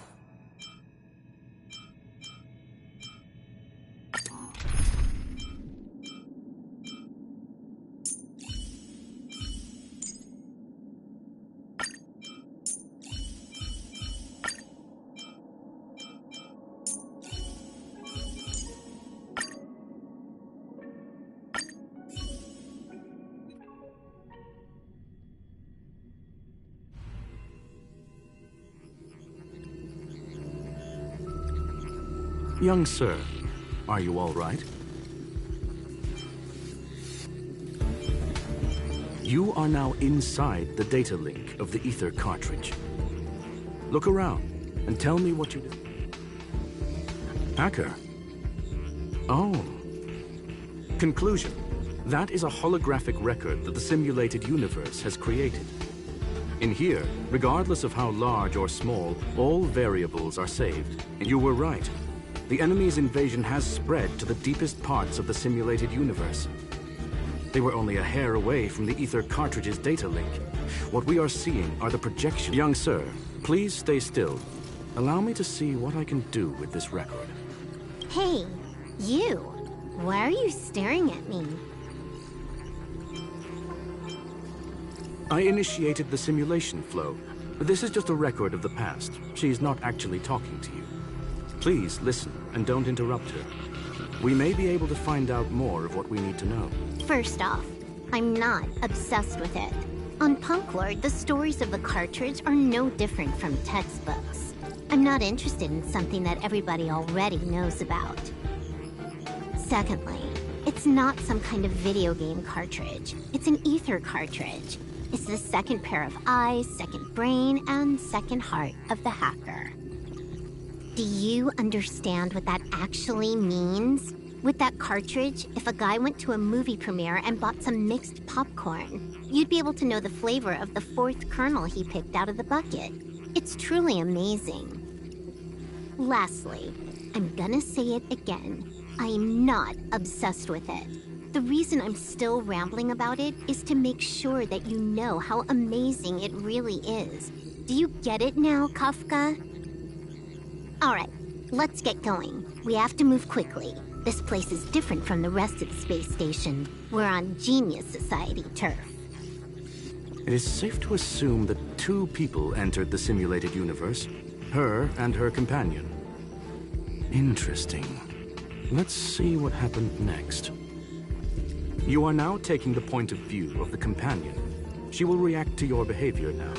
Young sir, are you all right? You are now inside the data link of the ether cartridge. Look around and tell me what you did. Hacker? Oh. Conclusion. That is a holographic record that the simulated universe has created. In here, regardless of how large or small, all variables are saved. And you were right. The enemy's invasion has spread to the deepest parts of the simulated universe. They were only a hair away from the ether cartridge's data link. What we are seeing are the projections. Young sir, please stay still. Allow me to see what I can do with this record. Hey, you. Why are you staring at me? I initiated the simulation flow. This is just a record of the past. She's not actually talking to you. Please listen and don't interrupt her. We may be able to find out more of what we need to know. First off, I'm not obsessed with it. On Punklord, the stories of the cartridge are no different from textbooks. I'm not interested in something that everybody already knows about. Secondly, it's not some kind of video game cartridge. It's an ether cartridge. It's the second pair of eyes, second brain, and second heart of the hacker. Do you understand what that actually means? With that cartridge, if a guy went to a movie premiere and bought some mixed popcorn, you'd be able to know the flavor of the fourth kernel he picked out of the bucket. It's truly amazing. Lastly, I'm gonna say it again. I am not obsessed with it. The reason I'm still rambling about it is to make sure that you know how amazing it really is. Do you get it now, Kafka? Alright, let's get going. We have to move quickly. This place is different from the rest of the space station. We're on Genius Society turf. It is safe to assume that two people entered the simulated universe, her and her companion. Interesting. Let's see what happened next. You are now taking the point of view of the companion. She will react to your behavior now.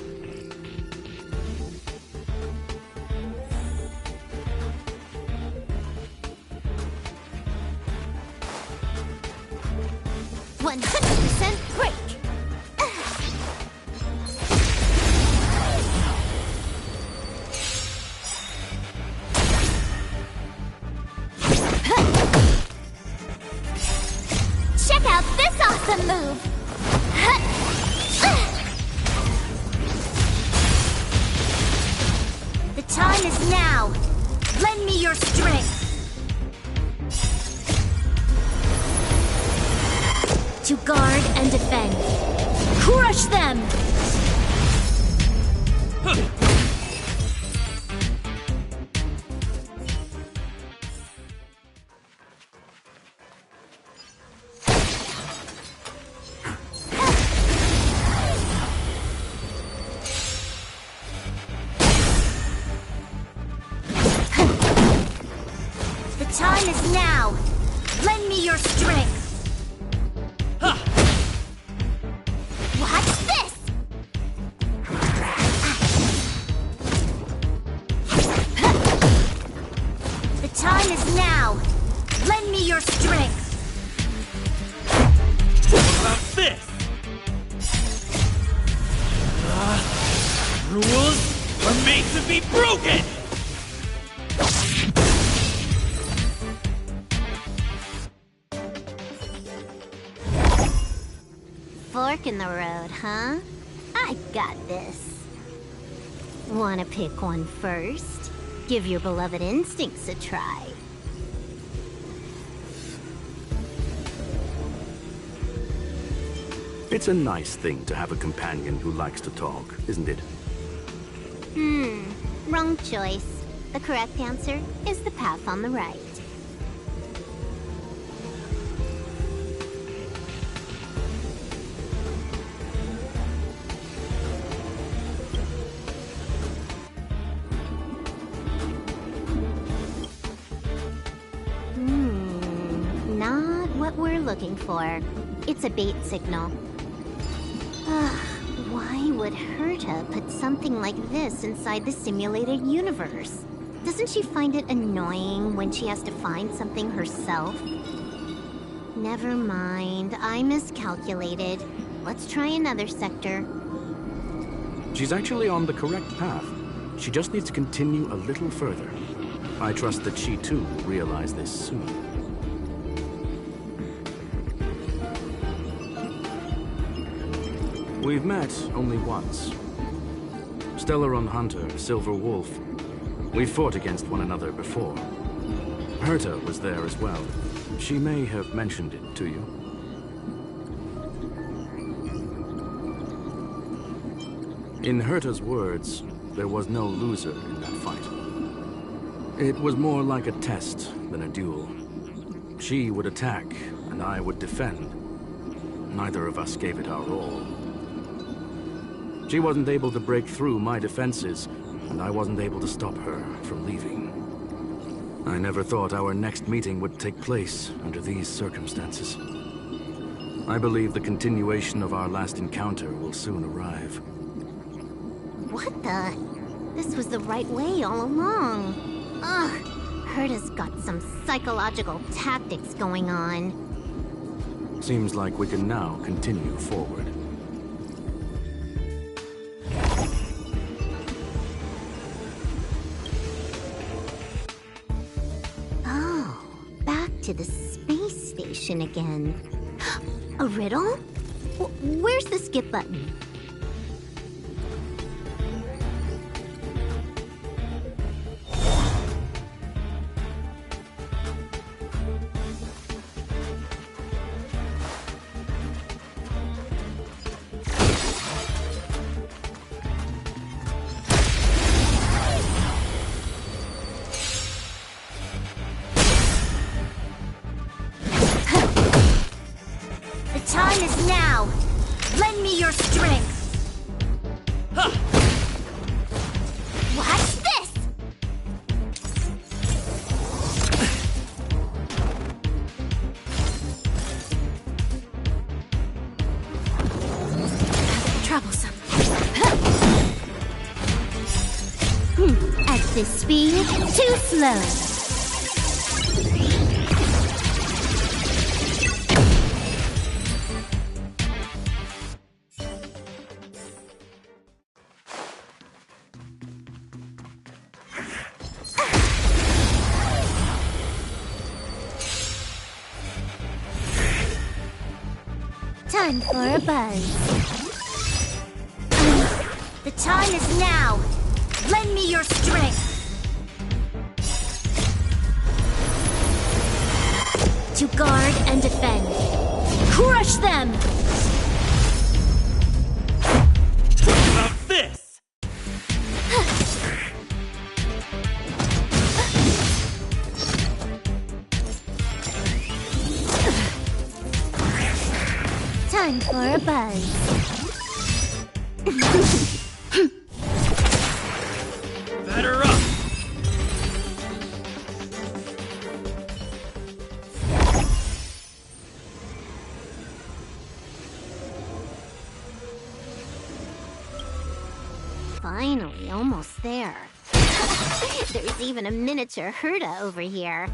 Fork in the road, huh? I got this. Wanna pick one first? Give your beloved instincts a try. It's a nice thing to have a companion who likes to talk, isn't it? Wrong choice. The correct answer is the path on the right. Not what we're looking for. It's a bait signal. Why would Herta put something like this inside the simulated universe? Doesn't she find it annoying when she has to find something herself? Never mind, I miscalculated. Let's try another sector. She's actually on the correct path. She just needs to continue a little further. I trust that she too will realize this soon. We've met only once. Stellaron Hunter, Silver Wolf. We've fought against one another before. Herta was there as well. She may have mentioned it to you. In Herta's words, there was no loser in that fight. It was more like a test than a duel. She would attack, and I would defend. Neither of us gave it our all. She wasn't able to break through my defenses, and I wasn't able to stop her from leaving. I never thought our next meeting would take place under these circumstances. I believe the continuation of our last encounter will soon arrive. What the? This was the right way all along. Ugh, Herta's got some psychological tactics going on. Seems like we can now continue forward. To the space station again. A riddle? Where's the skip button? your strength! Watch this! Troublesome. At this speed, too slow. Time for a buzz. The time is now. Lend me your strength. To guard and defend. Crush them! About this! Time for a buzz. Batter up! Finally, almost there. There's even a miniature Herta over here.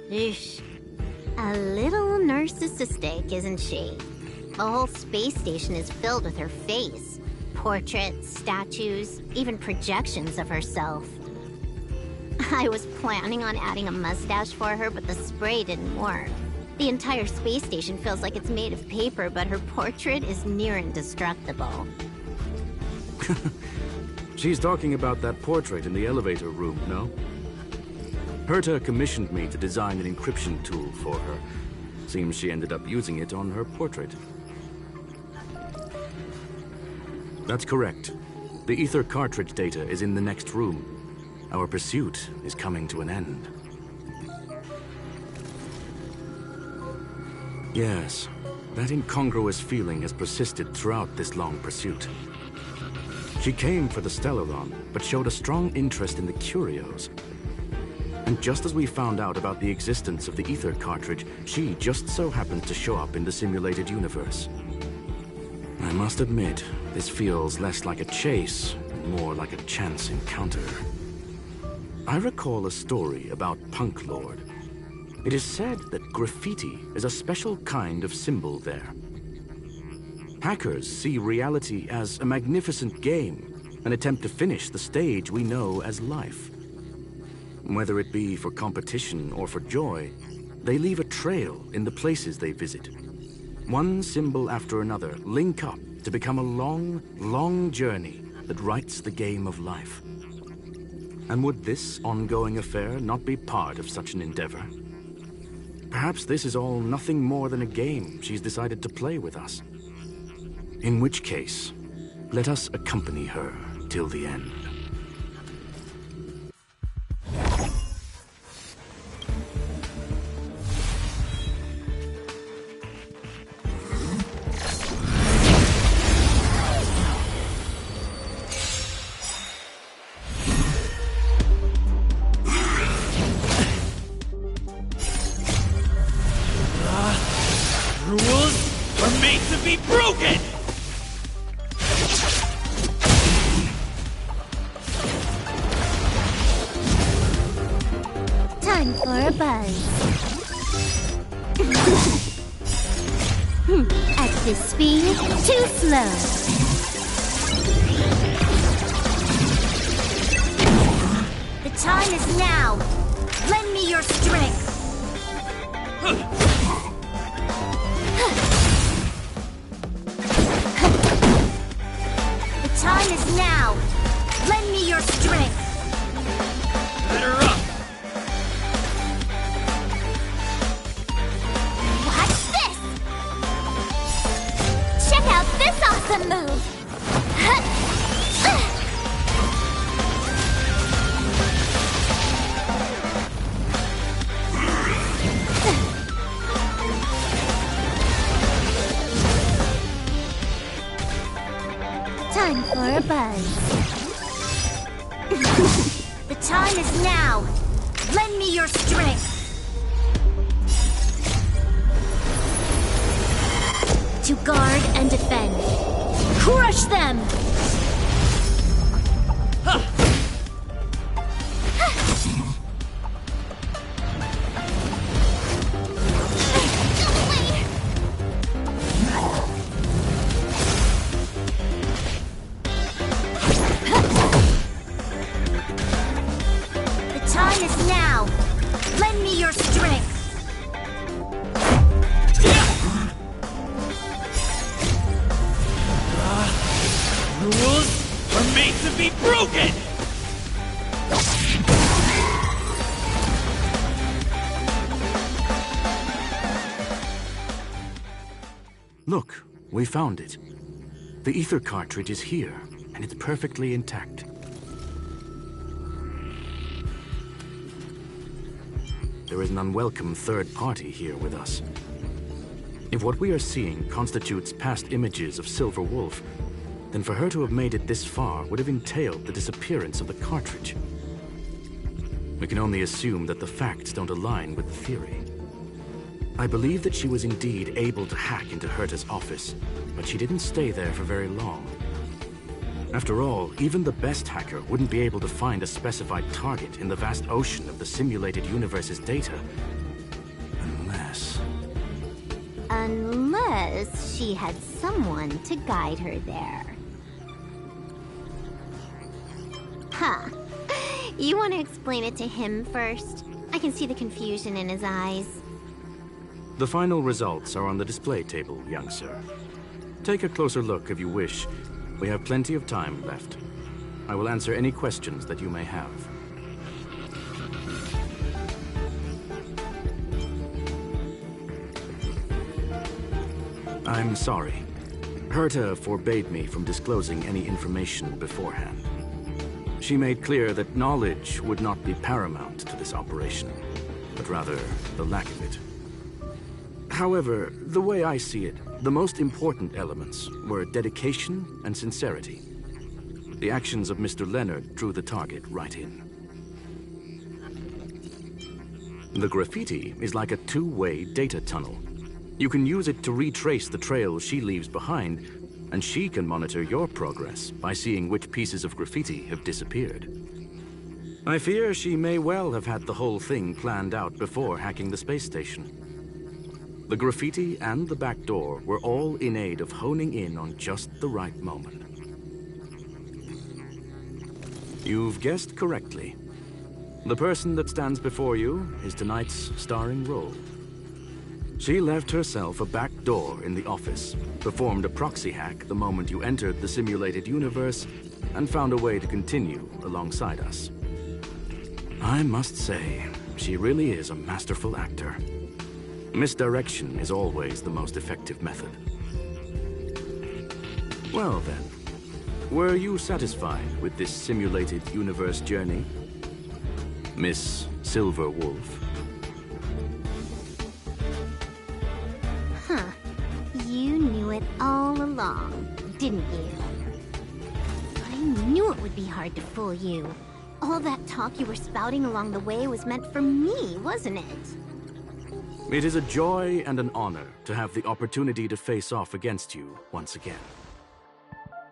Eesh. A little narcissistic, isn't she? The whole space station is filled with her face. Portraits, statues, even projections of herself. I was planning on adding a mustache for her, but the spray didn't work. The entire space station feels like it's made of paper, but her portrait is near indestructible. She's talking about that portrait in the elevator room, no? Herta commissioned me to design an encryption tool for her. Seems she ended up using it on her portrait. That's correct. The ether cartridge data is in the next room. Our pursuit is coming to an end. Yes, that incongruous feeling has persisted throughout this long pursuit. She came for the Stellaron, but showed a strong interest in the curios. And just as we found out about the existence of the ether cartridge, she just so happened to show up in the simulated universe. I must admit, this feels less like a chase and more like a chance encounter. I recall a story about Punk Lord. It is said that graffiti is a special kind of symbol there. Hackers see reality as a magnificent game and attempt to finish the stage we know as life. Whether it be for competition or for joy, they leave a trail in the places they visit. One symbol after another link up to become a long, long journey that writes the game of life. And would this ongoing affair not be part of such an endeavor? Perhaps this is all nothing more than a game she's decided to play with us. In which case, let us accompany her till the end. Rules are made to be broken! Time for a buzz. At this speed, too slow. The time is now. Lend me your strength. The time is now. Lend me your strength. Batter up! Watch this! Check out this awesome move! looking for a buzz. The time is now. Lend me your strength. To guard and defend. Crush them! The time is now. Lend me your strength. Rules are made to be broken! Look, we found it. The ether cartridge is here, and it's perfectly intact. There is an unwelcome third party here with us. If what we are seeing constitutes past images of Silver Wolf, then for her to have made it this far would have entailed the disappearance of the cartridge. We can only assume that the facts don't align with the theory. I believe that she was indeed able to hack into Herta's office, but she didn't stay there for very long. After all, even the best hacker wouldn't be able to find a specified target in the vast ocean of the simulated universe's data. Unless she had someone to guide her there. Huh. You want to explain it to him first? I can see the confusion in his eyes. The final results are on the display table, young sir. Take a closer look if you wish. We have plenty of time left. I will answer any questions that you may have. I'm sorry. Herta forbade me from disclosing any information beforehand. She made clear that knowledge would not be paramount to this operation, but rather the lack of it. However, the way I see it, the most important elements were dedication and sincerity. The actions of Mr. Leonard drew the target right in. The graffiti is like a two-way data tunnel. You can use it to retrace the trail she leaves behind, and she can monitor your progress by seeing which pieces of graffiti have disappeared. I fear she may well have had the whole thing planned out before hacking the space station. The graffiti and the back door were all in aid of honing in on just the right moment. You've guessed correctly. The person that stands before you is tonight's starring role. She left herself a back door in the office, performed a proxy hack the moment you entered the simulated universe, and found a way to continue alongside us. I must say, she really is a masterful actor. Misdirection is always the most effective method. Well then, were you satisfied with this simulated universe journey, Miss Silver Wolf? Huh. You knew it all along, didn't you? I knew it would be hard to fool you. All that talk you were spouting along the way was meant for me, wasn't it? It is a joy and an honor to have the opportunity to face off against you once again.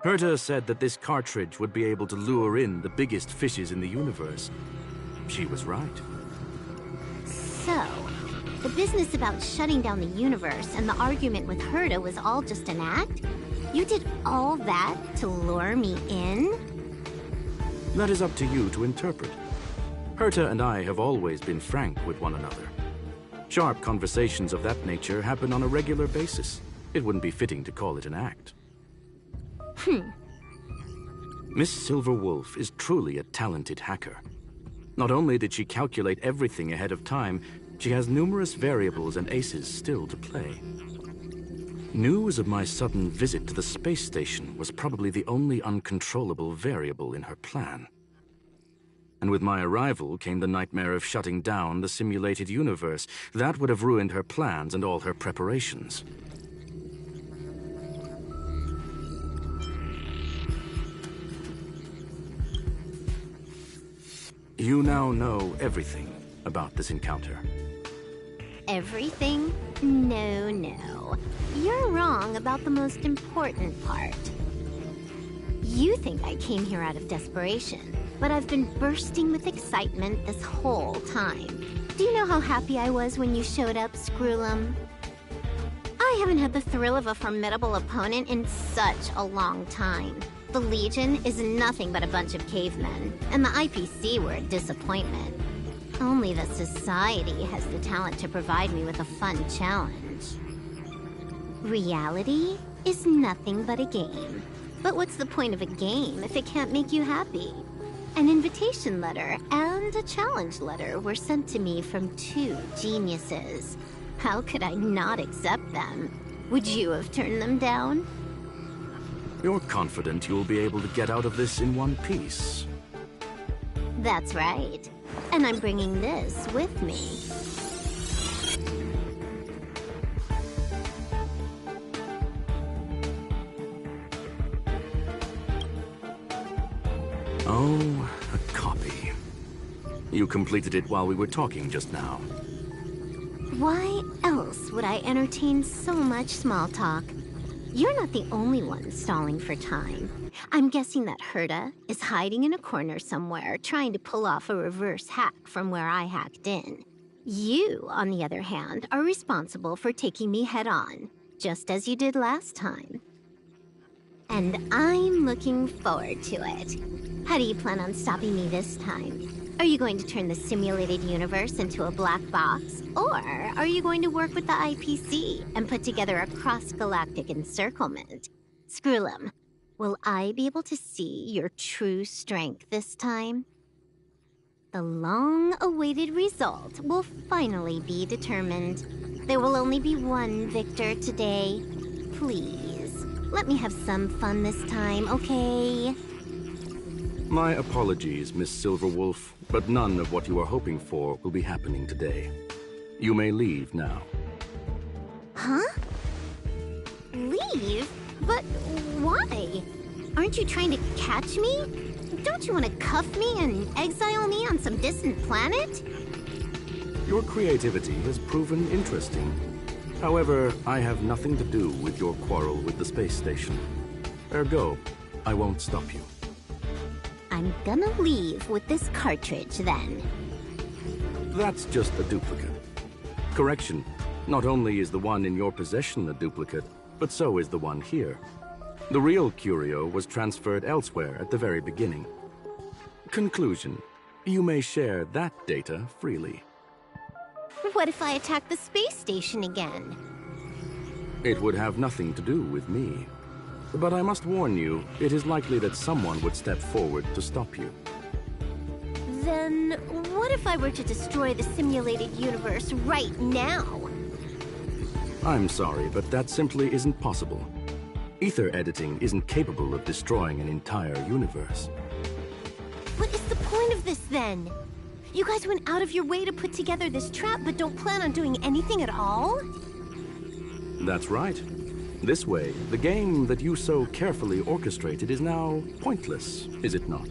Herta said that this cartridge would be able to lure in the biggest fishes in the universe. She was right. So, the business about shutting down the universe and the argument with Herta was all just an act? You did all that to lure me in? That is up to you to interpret. Herta and I have always been frank with one another. Sharp conversations of that nature happen on a regular basis. It wouldn't be fitting to call it an act. Miss Silver Wolf is truly a talented hacker. Not only did she calculate everything ahead of time, she has numerous variables and aces still to play. News of my sudden visit to the space station was probably the only uncontrollable variable in her plan. And with my arrival came the nightmare of shutting down the simulated universe. That would have ruined her plans and all her preparations. You now know everything about this encounter. Everything? No, no. You're wrong about the most important part. You think I came here out of desperation, but I've been bursting with excitement this whole time. Do you know how happy I was when you showed up, Screwlum? I haven't had the thrill of a formidable opponent in such a long time. The Legion is nothing but a bunch of cavemen, and the IPC were a disappointment. Only the Society has the talent to provide me with a fun challenge. Reality is nothing but a game. But what's the point of a game if it can't make you happy? An invitation letter and a challenge letter were sent to me from two geniuses. How could I not accept them? Would you have turned them down? You're confident you'll be able to get out of this in one piece. That's right. And I'm bringing this with me. Oh, a copy. You completed it while we were talking just now. Why else would I entertain so much small talk? You're not the only one stalling for time. I'm guessing that Herta is hiding in a corner somewhere, trying to pull off a reverse hack from where I hacked in. You, on the other hand, are responsible for taking me head-on, just as you did last time. And I'm looking forward to it. How do you plan on stopping me this time? Are you going to turn the simulated universe into a black box? Or are you going to work with the IPC and put together a cross-galactic encirclement? Screwlum, will I be able to see your true strength this time? The long-awaited result will finally be determined. There will only be one victor today. Please, let me have some fun this time, okay? My apologies, Miss Silverwolf, but none of what you are hoping for will be happening today. You may leave now. Huh? Leave? But why? Aren't you trying to catch me? Don't you want to cuff me and exile me on some distant planet? Your creativity has proven interesting. However, I have nothing to do with your quarrel with the space station. Ergo, I won't stop you. I'm gonna leave with this cartridge, then. That's just a duplicate. Correction, not only is the one in your possession a duplicate, but so is the one here. The real curio was transferred elsewhere at the very beginning. Conclusion, you may share that data freely. What if I attack the space station again? It would have nothing to do with me. But I must warn you, it is likely that someone would step forward to stop you. Then, what if I were to destroy the simulated universe right now? I'm sorry, but that simply isn't possible. Ether editing isn't capable of destroying an entire universe. What is the point of this, then? You guys went out of your way to put together this trap, but don't plan on doing anything at all? That's right. This way, the game that you so carefully orchestrated is now pointless, is it not?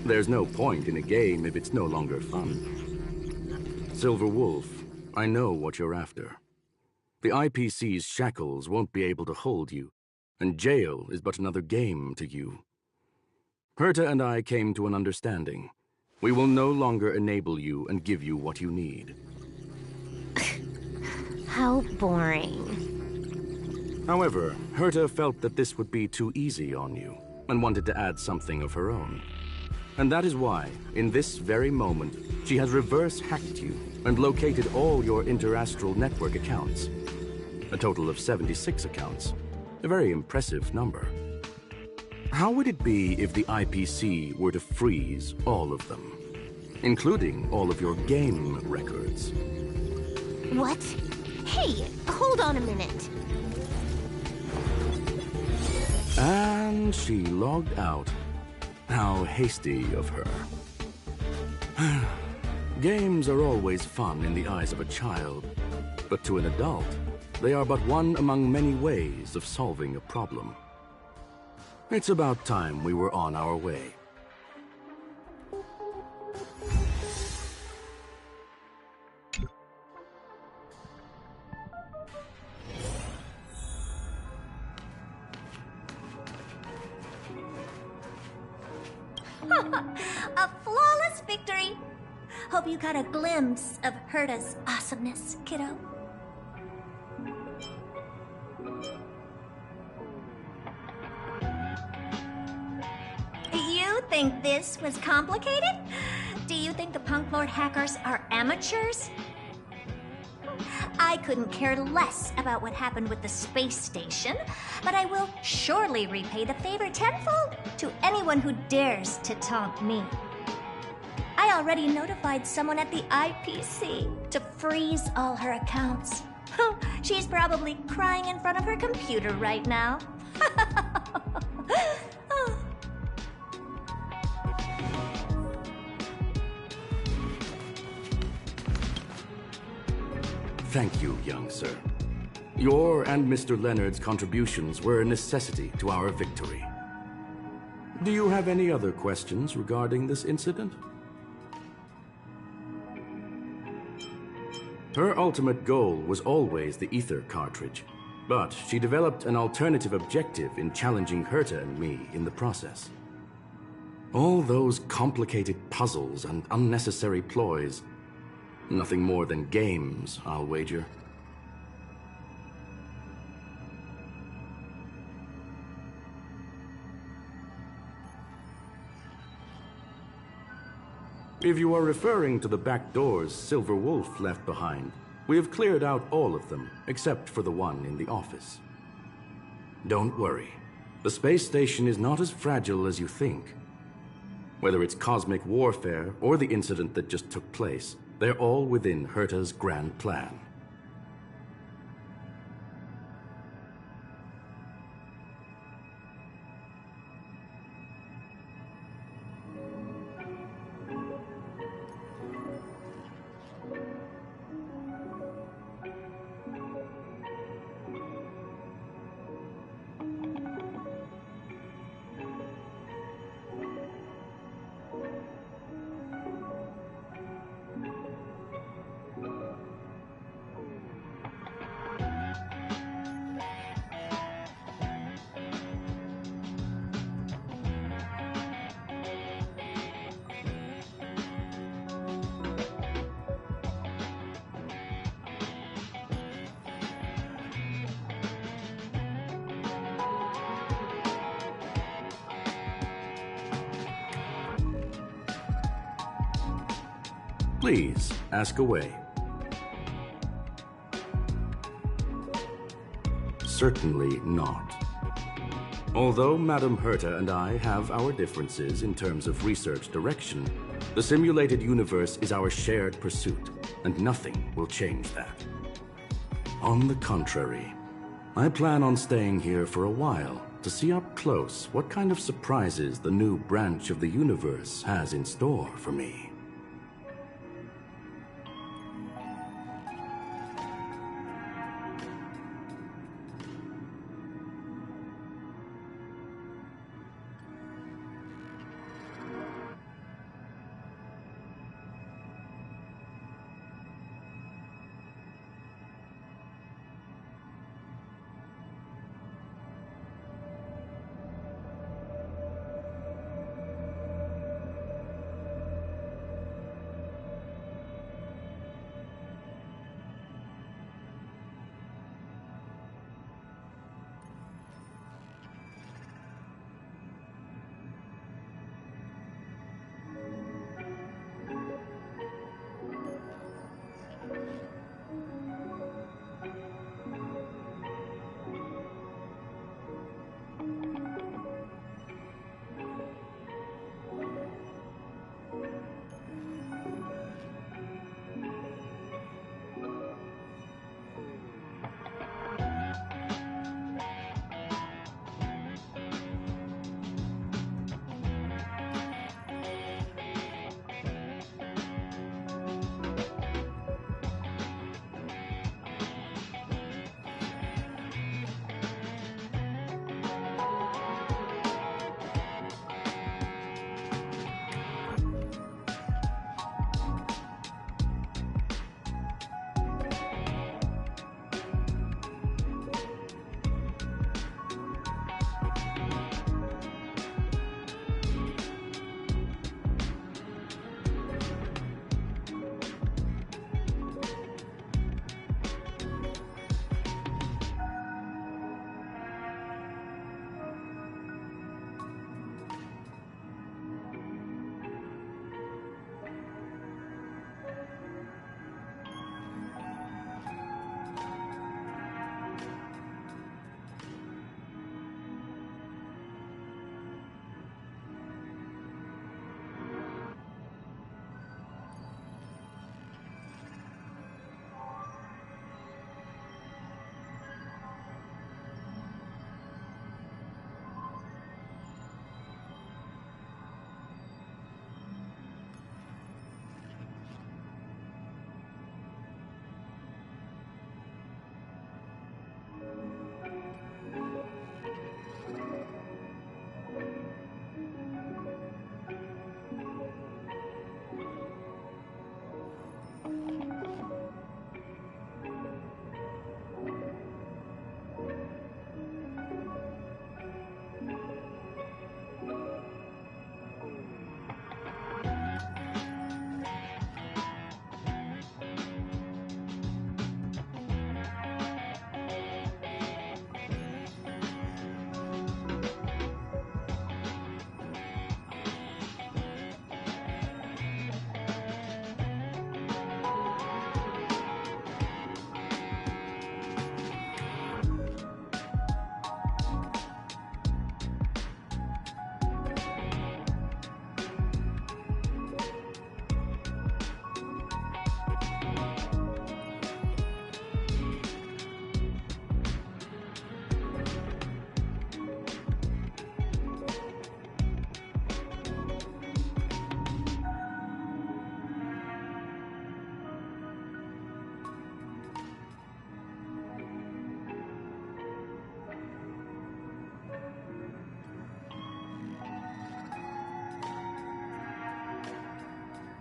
There's no point in a game if it's no longer fun. Silver Wolf, I know what you're after. The IPC's shackles won't be able to hold you, and jail is but another game to you. Herta and I came to an understanding. We will no longer enable you and give you what you need. How boring. However, Herta felt that this would be too easy on you, and wanted to add something of her own. And that is why, in this very moment, she has reverse-hacked you and located all your interastral network accounts. A total of 76 accounts. A very impressive number. How would it be if the IPC were to freeze all of them, including all of your game records? What? Hey, hold on a minute. And she logged out. How hasty of her. Games are always fun in the eyes of a child, but to an adult, they are but one among many ways of solving a problem. It's about time we were on our way. A flawless victory! Hope you got a glimpse of Herta's awesomeness, kiddo. You think this was complicated? Do you think the Punk Lord hackers are amateurs? I couldn't care less about what happened with the space station, but I will surely repay the favor tenfold to anyone who dares to taunt me. I already notified someone at the IPC to freeze all her accounts. She's probably crying in front of her computer right now. Thank you, young sir. Your and Mr. Leonard's contributions were a necessity to our victory. Do you have any other questions regarding this incident? Her ultimate goal was always the ether cartridge, but she developed an alternative objective in challenging Herta and me in the process. All those complicated puzzles and unnecessary ploys, nothing more than games, I'll wager. If you are referring to the back doors Silver Wolf left behind, we have cleared out all of them, except for the one in the office. Don't worry. The space station is not as fragile as you think. Whether it's cosmic warfare or the incident that just took place, they're all within Herta's grand plan. Please, ask away. Certainly not. Although Madame Herta and I have our differences in terms of research direction, the simulated universe is our shared pursuit, and nothing will change that. On the contrary, I plan on staying here for a while to see up close what kind of surprises the new branch of the universe has in store for me.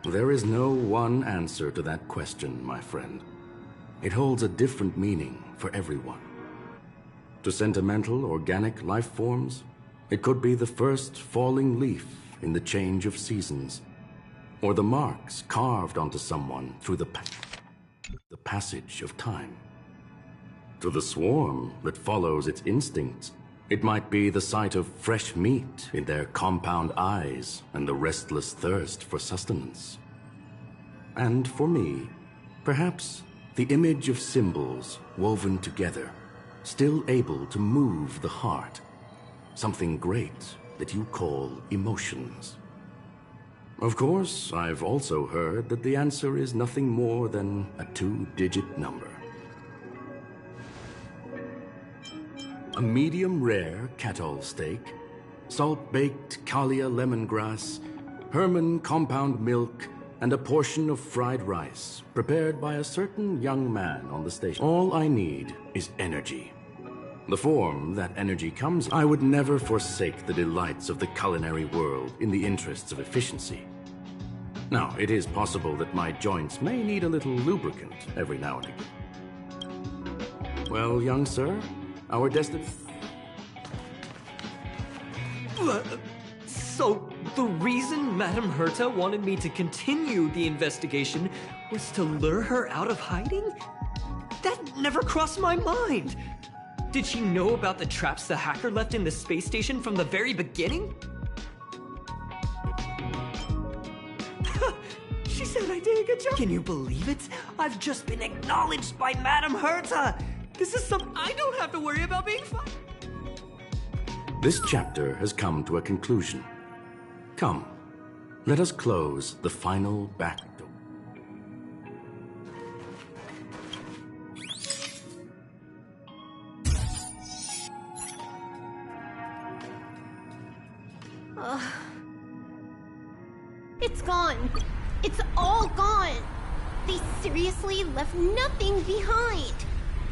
There is no one answer to that question, my friend. It holds a different meaning for everyone. To sentimental, organic life forms, it could be the first falling leaf in the change of seasons, or the marks carved onto someone through the passage of time. To the swarm that follows its instincts, it might be the sight of fresh meat in their compound eyes and the restless thirst for sustenance. And for me, perhaps the image of symbols woven together, still able to move the heart, something great that you call emotions. Of course, I've also heard that the answer is nothing more than a 2-digit number. A medium rare Catol steak, salt-baked Kalia lemongrass, Herman compound milk, and a portion of fried rice prepared by a certain young man on the station. All I need is energy. The form that energy comes in. I would never forsake the delights of the culinary world in the interests of efficiency. Now, it is possible that my joints may need a little lubricant every now and again. Well, young sir, our destiny... So, the reason Madame Herta wanted me to continue the investigation was to lure her out of hiding? That never crossed my mind! Did she know about the traps the hacker left in the space station from the very beginning? She said I did a good job! Can you believe it? I've just been acknowledged by Madame Herta! This is something I don't have to worry about being fired! This chapter has come to a conclusion. Come, let us close the final back door. It's gone. It's all gone. They seriously left nothing behind.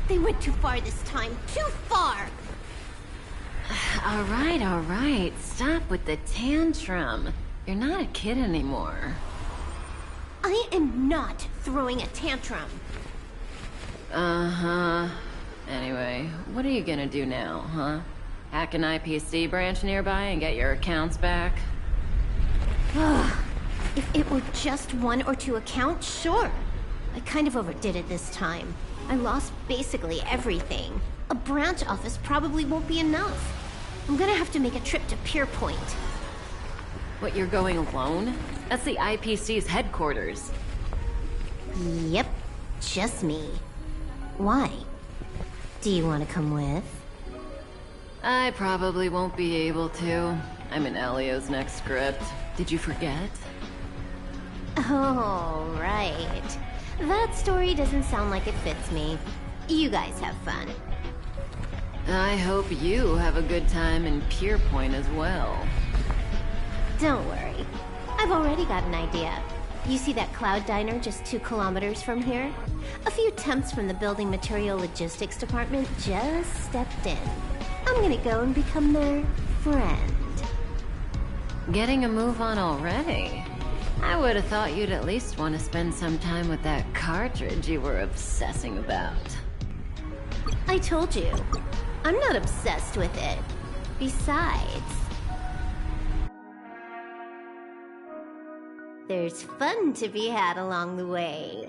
They went too far this time. Too far. All right. Stop with the tantrum. You're not a kid anymore. I am not throwing a tantrum. Uh-huh. Anyway, what are you gonna do now, huh? Hack an IPC branch nearby and get your accounts back? If it were just 1 or 2 accounts, sure. I kind of overdid it this time. I lost basically everything. A branch office probably won't be enough. I'm gonna have to make a trip to Pier Point. What, you're going alone? That's the IPC's headquarters. Yep, just me. Why? Do you want to come with? I probably won't be able to. I'm in Elio's next script. Did you forget? Oh, right. That story doesn't sound like it fits me. You guys have fun. I hope you have a good time in Pier Point as well. Don't worry. I've already got an idea. You see that cloud diner just 2 kilometers from here? A few temps from the building material logistics department just stepped in. I'm gonna go and become their friend. Getting a move on already? I would have thought you'd at least want to spend some time with that cartridge you were obsessing about. I told you. I'm not obsessed with it. Besides, there's fun to be had along the way.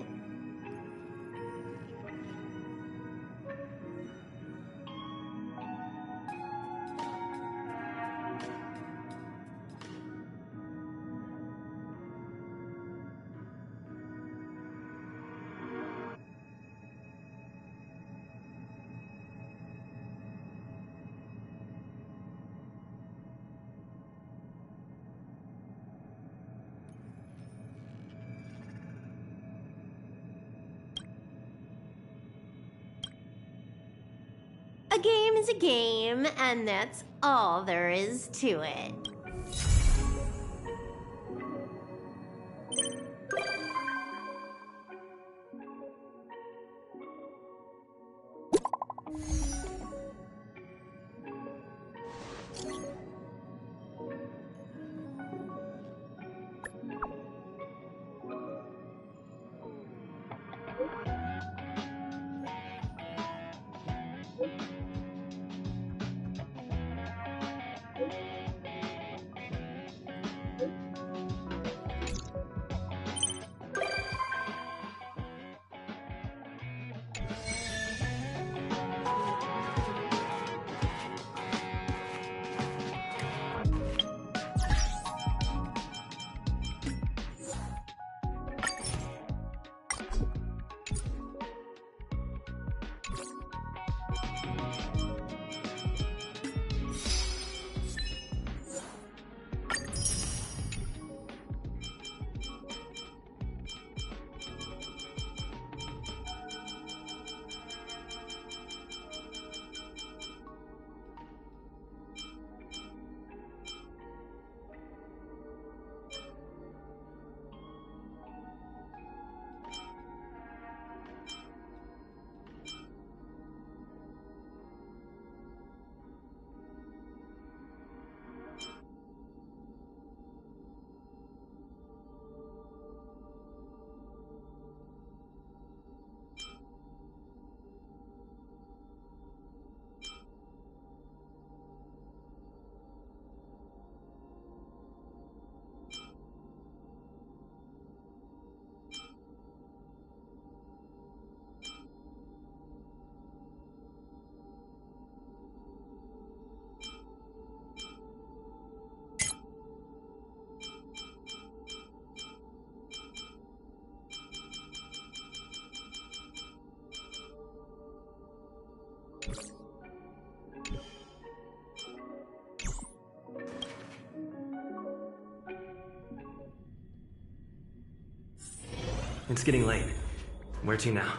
A game is a game, and that's all there is to it. It's getting late. Where to now?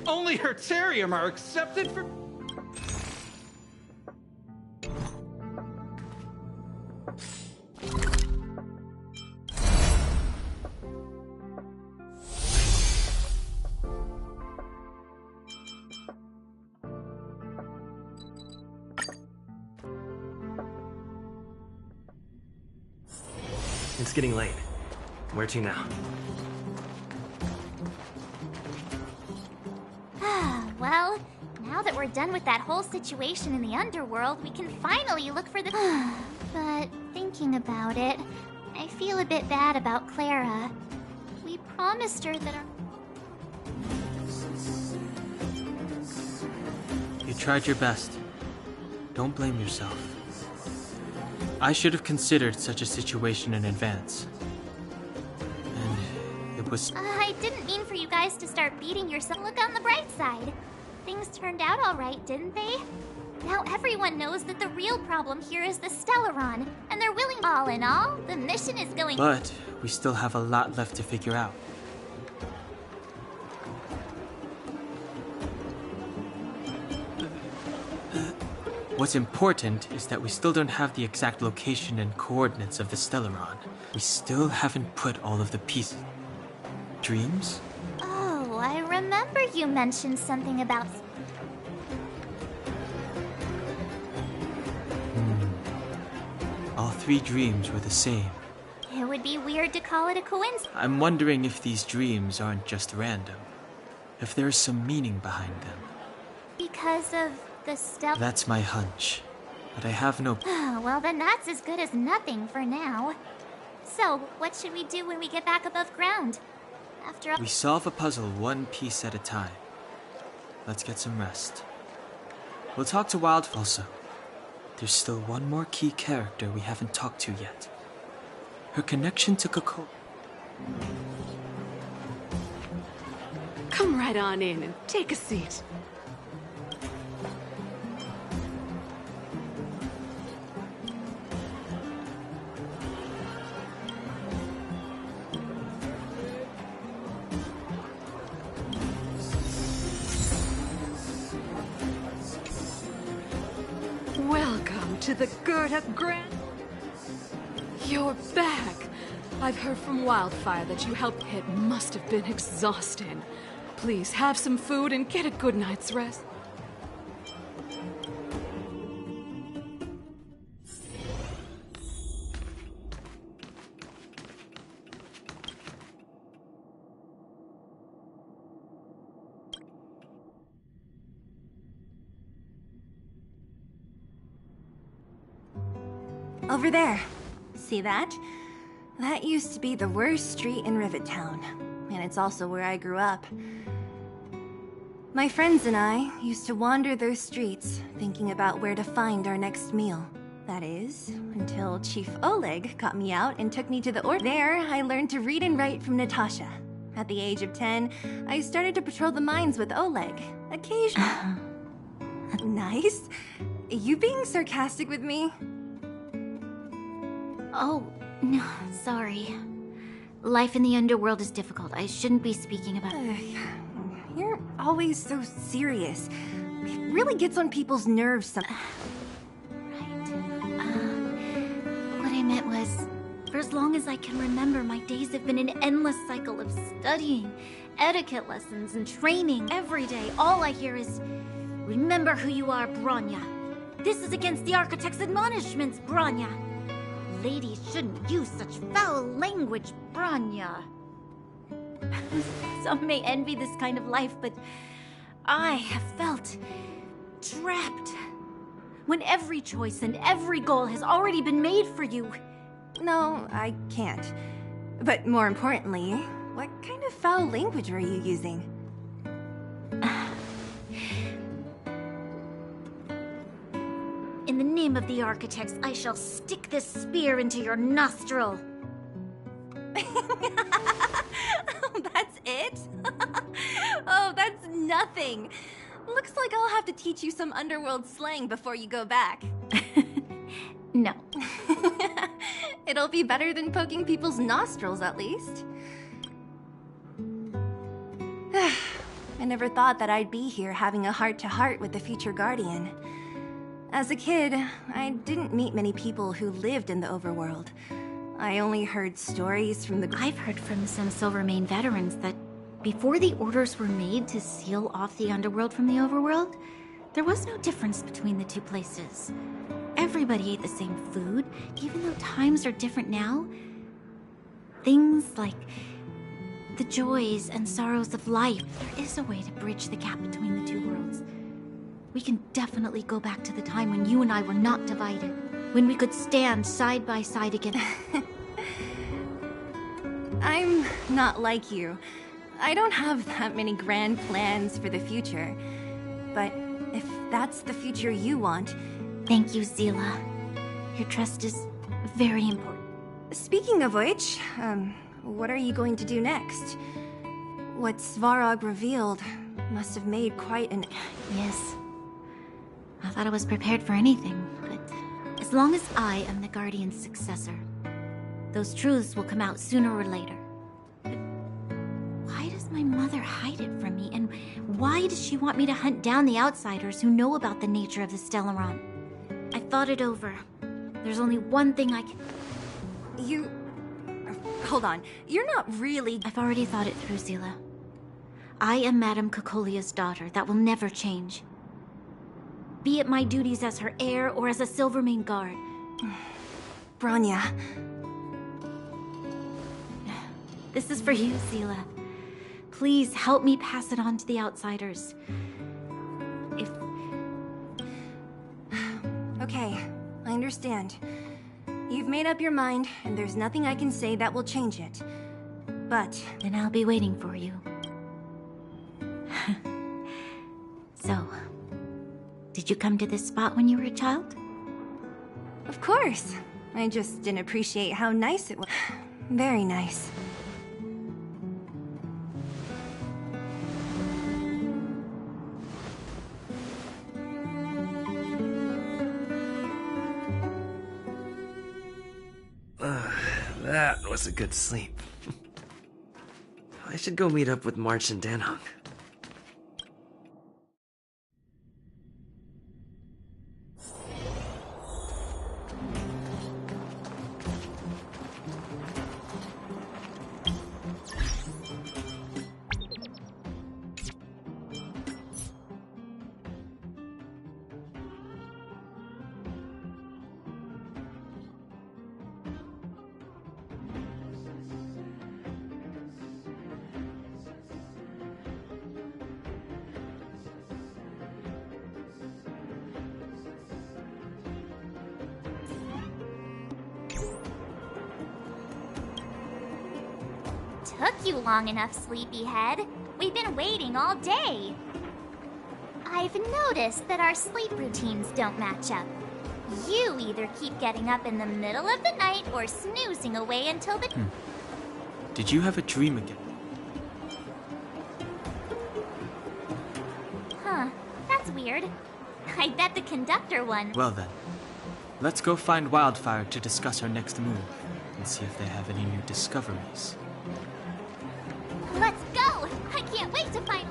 Only Hertarium are accepted for... It's getting late. Where to now? Well, now that we're done with that whole situation in the underworld, we can finally look for the... But thinking about it, I feel a bit bad about Clara. We promised her that our... You tried your best. Don't blame yourself. I should have considered such a situation in advance. And it was... I didn't mean for you guys to start beating yourself. Look on the bright side. Things turned out all right, didn't they? Now everyone knows that the real problem here is the Stellaron, and they're willing. All in all, the mission is going... But we still have a lot left to figure out. What's important is that we still don't have the exact location and coordinates of the Stellaron. We still haven't put all of the pieces. Dreams? Oh, I remember you mentioned something about... All three dreams were the same. It would be weird to call it a coincidence. I'm wondering if these dreams aren't just random. If there's some meaning behind them. Because of the Stell... That's my hunch. But I have no... Well, then that's as good as nothing for now. So, what should we do when we get back above ground? After all... We solve a puzzle one piece at a time. Let's get some rest. We'll talk to Wildfire also. There's still one more key character we haven't talked to yet. Her connection to Coco... Come right on in and take a seat. to the Gerda Grand. You're back. I've heard from Wildfire that you helped hit must have been exhausting. Please have some food and get a good night's rest. Over there. See that? That used to be the worst street in Rivet Town, and it's also where I grew up. My friends and I used to wander those streets, thinking about where to find our next meal. That is, until Chief Oleg got me out and took me to the There, I learned to read and write from Natasha. At the age of 10, I started to patrol the mines with Oleg, occasionally. Nice? You being sarcastic with me? Oh, no, sorry. Life in the underworld is difficult. I shouldn't be speaking about it. You're always so serious. It really gets on people's nerves sometimes. What I meant was, for as long as I can remember, my days have been an endless cycle of studying, etiquette lessons, and training. Every day, all I hear is, remember who you are, Bronya. This is against the Architect's admonishments, Bronya. Ladies shouldn't use such foul language, Bronya. Some may envy this kind of life, but I have felt trapped. When every choice and every goal has already been made for you. No, I can't. But more importantly, what kind of foul language are you using? In the name of the Architects, I shall stick this spear into your nostril. That's it? Oh, that's nothing. Looks like I'll have to teach you some underworld slang before you go back. No. It'll be better than poking people's nostrils, at least. I never thought that I'd be here having a heart-to-heart with the future Guardian. As a kid, I didn't meet many people who lived in the overworld. I only heard stories from the... I've heard from some Silvermane veterans that before the orders were made to seal off the underworld from the overworld, there was no difference between the two places. Everybody ate the same food, even though times are different now. Things like the joys and sorrows of life, there is a way to bridge the gap between the two worlds. We can definitely go back to the time when you and I were not divided, when we could stand side by side again. I'm not like you. I don't have that many grand plans for the future. But if that's the future you want... Thank you, Zila. Your trust is very important. Speaking of which, what are you going to do next? What Svarog revealed must have made quite an... Yes. I thought I was prepared for anything, but as long as I am the Guardian's successor, those truths will come out sooner or later. But why does my mother hide it from me, and why does she want me to hunt down the outsiders who know about the nature of the Stellaron? I thought it over. There's only one thing I can... You... Hold on. You're not really... I've already thought it through, Zila. I am Madame Kokolia's daughter. That will never change. Be it my duties as her heir or as a Silvermane guard. Bronya. This is for you, Zila. Please help me pass it on to the outsiders. If... Okay, I understand. You've made up your mind, and there's nothing I can say that will change it. But... Then I'll be waiting for you. So... Did you come to this spot when you were a child? Of course. I just didn't appreciate how nice it was. Very nice. That was a good sleep. I should go meet up with March and Danhong. Took you long enough, sleepyhead. We've been waiting all day. I've noticed that our sleep routines don't match up. You either keep getting up in the middle of the night or snoozing away until the... Did you have a dream again? Huh, that's weird. I bet the conductor won. Well then, let's go find Wildfire to discuss our next move and see if they have any new discoveries. Let's go! I can't wait to find...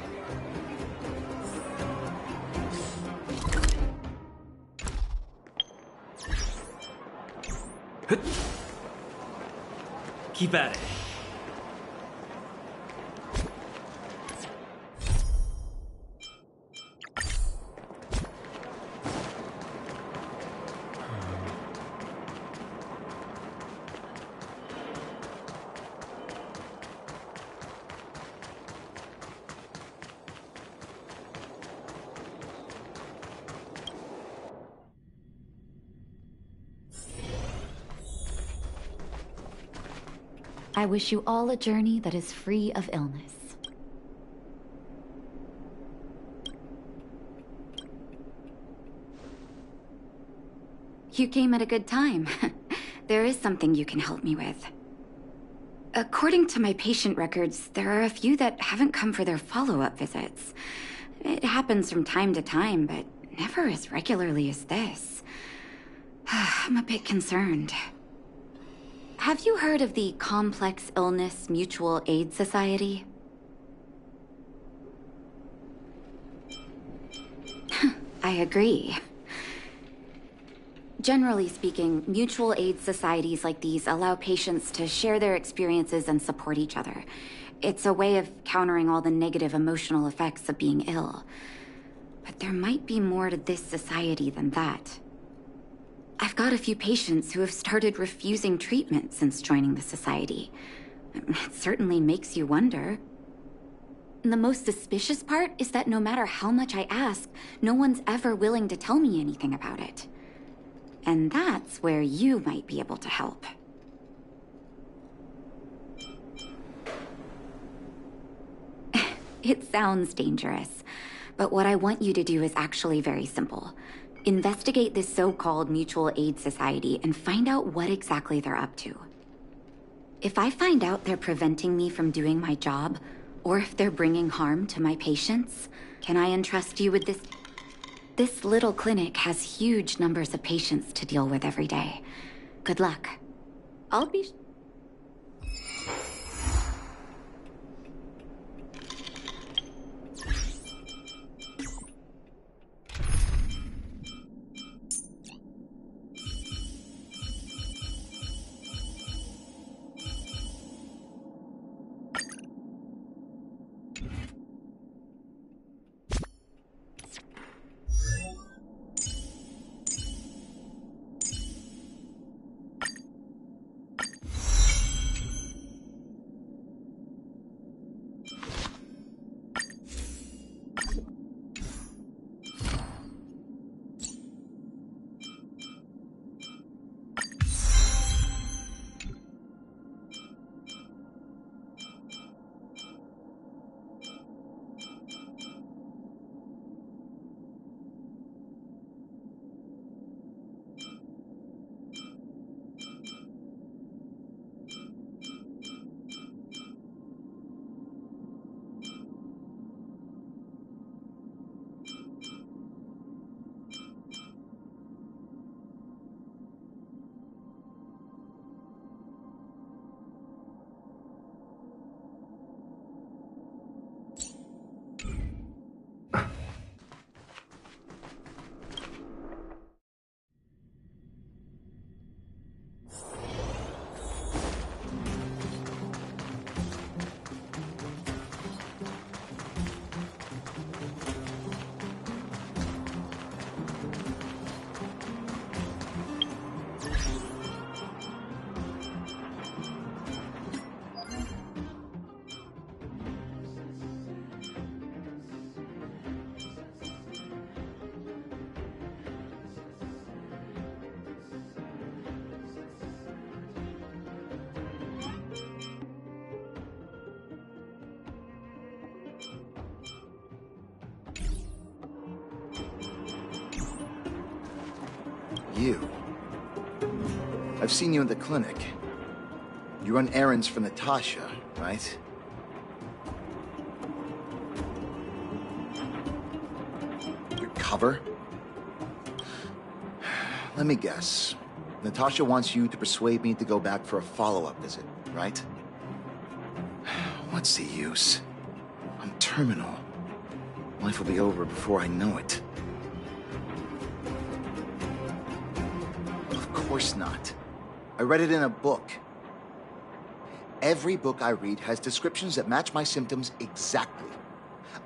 Keep at it. I wish you all a journey that is free of illness. You came at a good time. There is something you can help me with. According to my patient records, there are a few that haven't come for their follow-up visits. It happens from time to time, but never as regularly as this. I'm a bit concerned. Have you heard of the Complex Illness Mutual Aid Society? I agree. Generally speaking, mutual aid societies like these allow patients to share their experiences and support each other. It's a way of countering all the negative emotional effects of being ill. But there might be more to this society than that. I've got a few patients who have started refusing treatment since joining the society. It certainly makes you wonder. The most suspicious part is that no matter how much I ask, no one's ever willing to tell me anything about it. And that's where you might be able to help. It sounds dangerous, but what I want you to do is actually very simple. Investigate this so-called mutual aid society and find out what exactly they're up to. If I find out they're preventing me from doing my job, or if they're bringing harm to my patients, can I entrust you with this? This little clinic has huge numbers of patients to deal with every day. Good luck. I'll be... you. I've seen you in the clinic. You run errands for Natasha, right? Your cover? Let me guess. Natasha wants you to persuade me to go back for a follow-up visit, right? What's the use? I'm terminal. Life will be over before I know it. Of course not. I read it in a book. Every book I read has descriptions that match my symptoms exactly.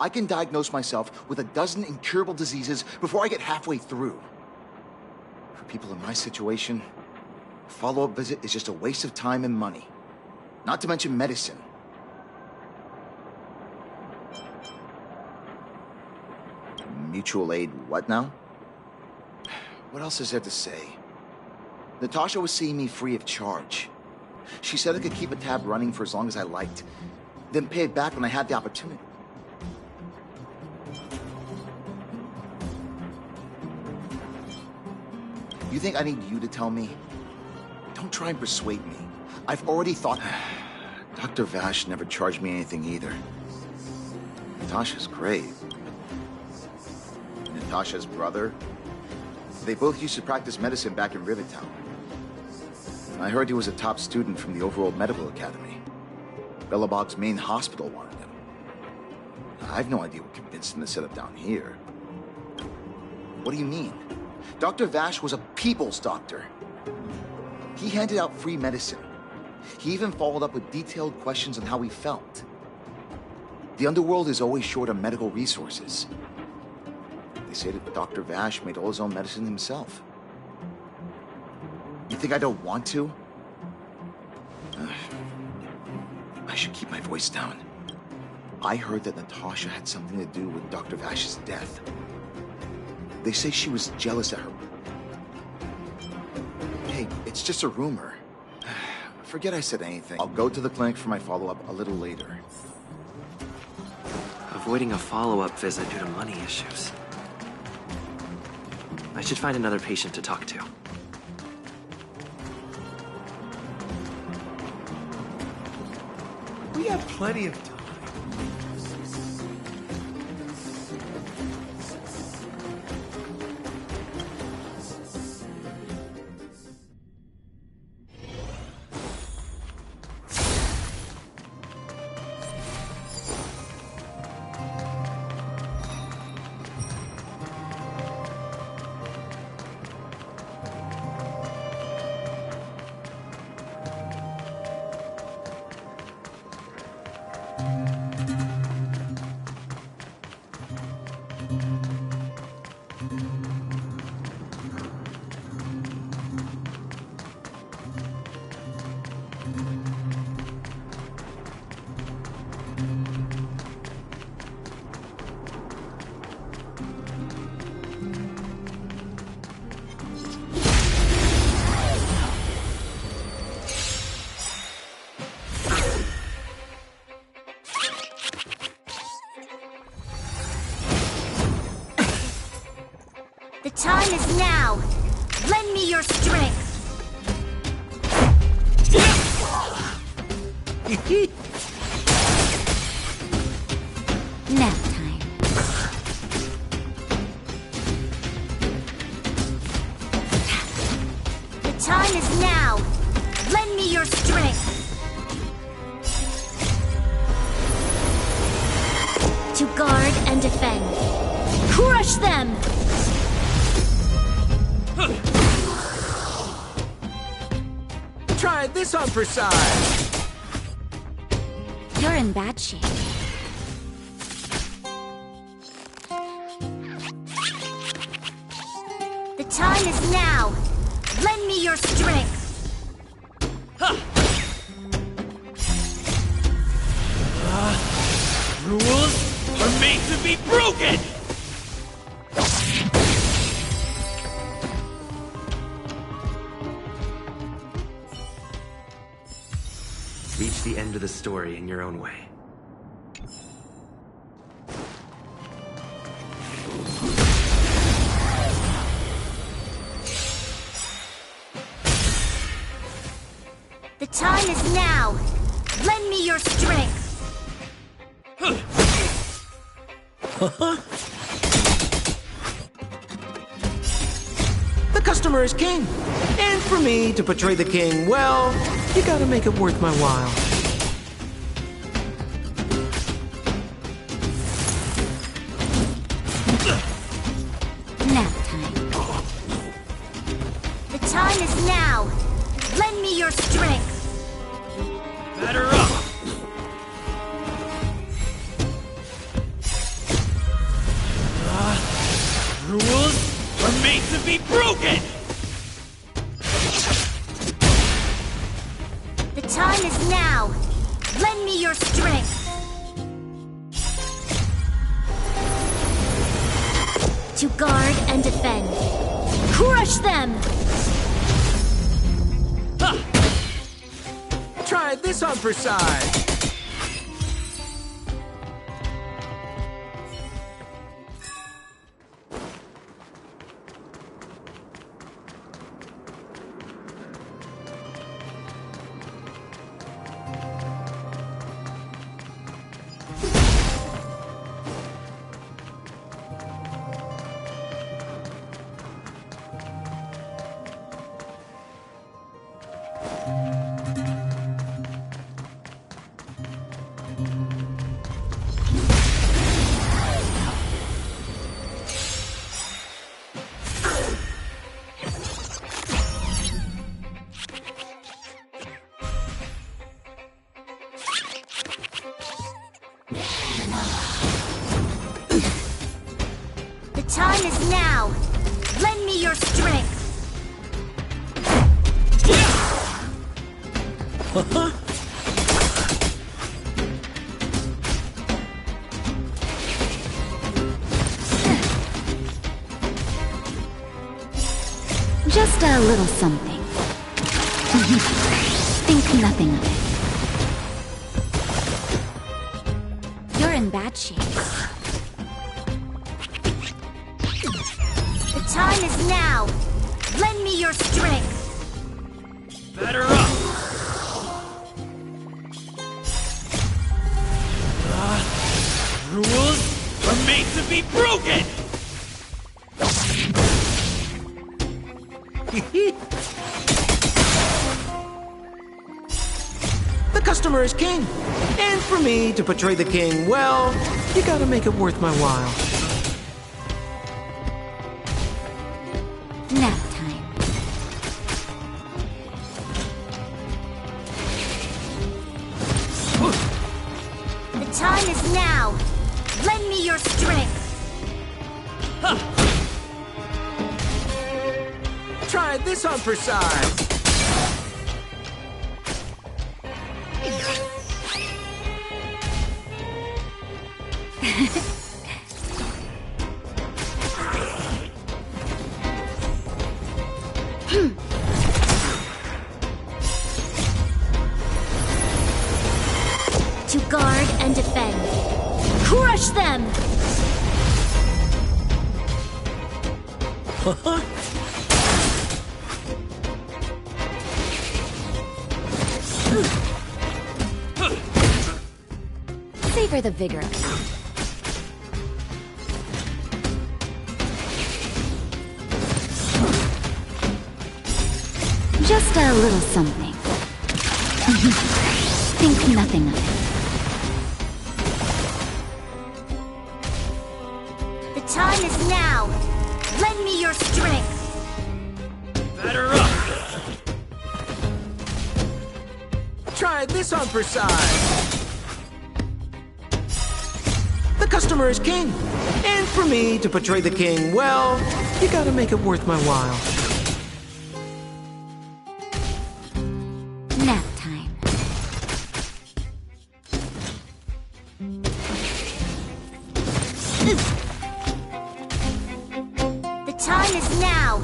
I can diagnose myself with a dozen incurable diseases before I get halfway through. For people in my situation, a follow-up visit is just a waste of time and money. Not to mention medicine. Mutual aid what now? What else is there to say? Natasha was seeing me free of charge. She said I could keep a tab running for as long as I liked, then pay it back when I had the opportunity. You think I need you to tell me? Don't try and persuade me. I've already thought... Dr. Vash never charged me anything either. Natasha's great. Natasha's brother? They both used to practice medicine back in Rivertown. I heard he was a top student from the Overworld Medical Academy. Belobog's main hospital wanted him. I've no idea what convinced him to set up down here. What do you mean? Dr. Vash was a people's doctor. He handed out free medicine. He even followed up with detailed questions on how he felt. The underworld is always short on medical resources. They say that Dr. Vash made all his own medicine himself. You think I don't want to? I should keep my voice down. I heard that Natasha had something to do with Dr. Vash's death. They say she was jealous at her. Hey, it's just a rumor. Forget I said anything. I'll go to the clinic for my follow-up a little later. Avoiding a follow-up visit due to money issues. I should find another patient to talk to. We have plenty of time. The time is now. Lend me your strength. Nap time. The time is now. Lend me your strength. To guard and defend. Crush them! Try this on for size. You're in bad shape. The time is now. Lend me your strength. Rules are made to be broken! Reach the end of the story in your own way. time is now. Lend me your strength. The customer is king. And for me to portray the king, well, you gotta make it worth my while. Nap time. The time is now. Lend me your strength. Batter up! Rules are made to be broken! The time is now. Lend me your strength. To guard and defend. Crush them! Try this on for size. The time is now. Lend me your strength. Just a little something. Think nothing of it. You're in bad shape. The time is now. Lend me your strength. Batter up! Rules are made to be broken! The customer is king. And for me to portray the king, well, you gotta make it worth my while. Nap time. The time is now. Lend me your strength. Try this on for size. To guard and defend. Crush them! Savor the vigor of it. Just a little something. Think nothing of it. The time is now. Lend me your strength. Batter up! Try this on for size. The customer is king. And for me to portray the king, well, you gotta make it worth my while. Nap time. The time is now.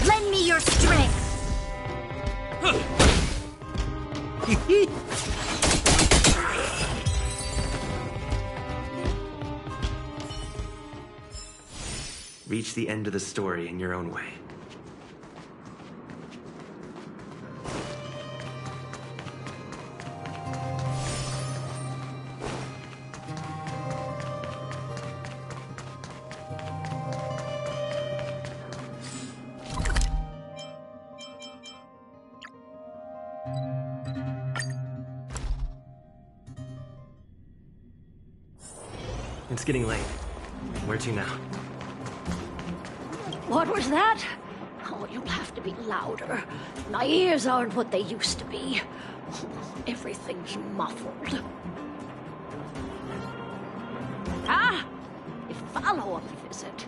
Lend me your strength. Reach the end of the story in your own way. It's getting late. Where to now? What was that? Oh, you'll have to be louder. My ears aren't what they used to be. Everything's muffled. Ah! A follow-up visit.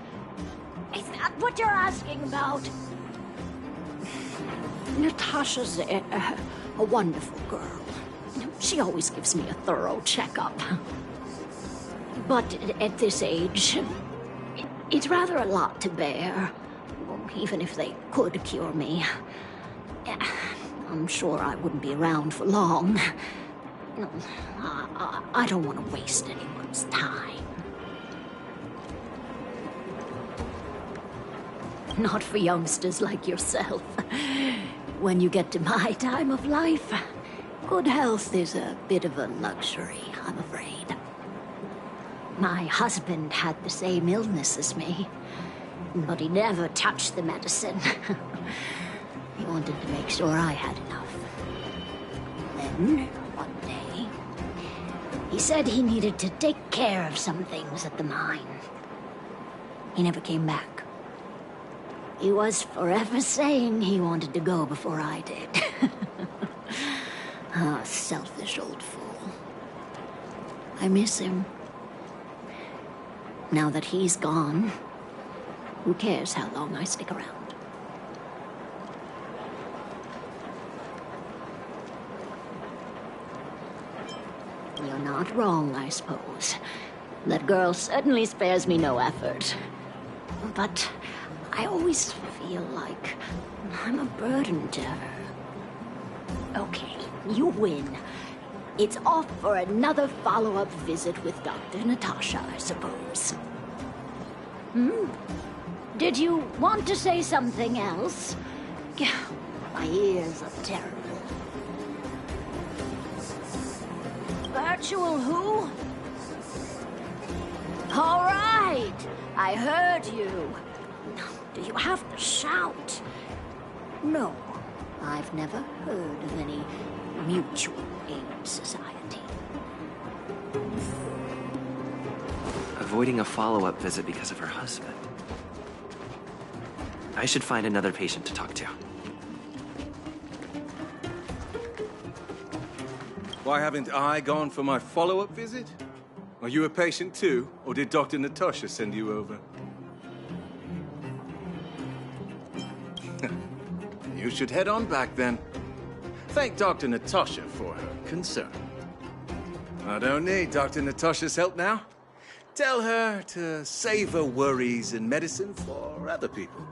Is that what you're asking about? Natasha's a wonderful girl. She always gives me a thorough checkup. But at this age, it's rather a lot to bear. Even if they could cure me, I'm sure I wouldn't be around for long. I don't want to waste anyone's time. Not for youngsters like yourself. When you get to my time of life, good health is a bit of a luxury, I'm afraid. My husband had the same illness as me, but he never touched the medicine. He wanted to make sure I had enough. Then, one day, he said he needed to take care of some things at the mine. He never came back. He was forever saying he wanted to go before I did. Ah, selfish old fool. I miss him. Now that he's gone, who cares how long I stick around? You're not wrong, I suppose. That girl certainly spares me no effort. But I always feel like I'm a burden to her. Okay, you win. It's off for another follow-up visit with Dr. Natasha, I suppose. Did you want to say something else? My ears are terrible. Virtual who? All right, I heard you. Do you have to shout? No, I've never heard of any mutual aid society. Avoiding a follow-up visit because of her husband. I should find another patient to talk to. Why haven't I gone for my follow-up visit? Are you a patient too, or did Dr. Natasha send you over? You should head on back then. Thank Dr. Natasha for her concern. I don't need Dr. Natasha's help now. Tell her to save her worries and medicine for other people.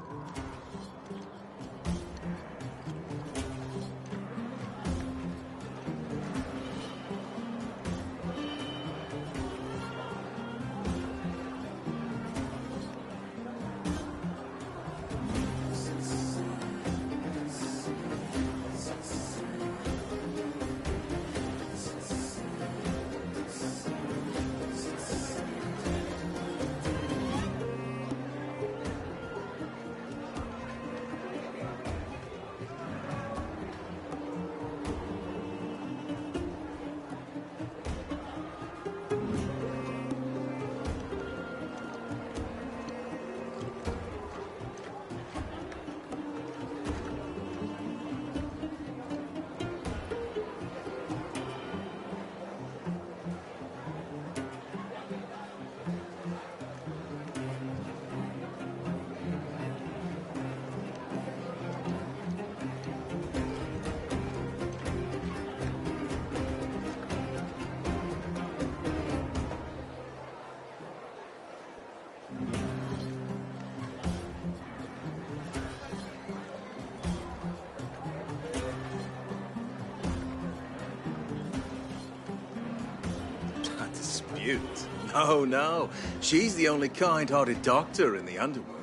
Oh, no. She's the only kind-hearted doctor in the underworld.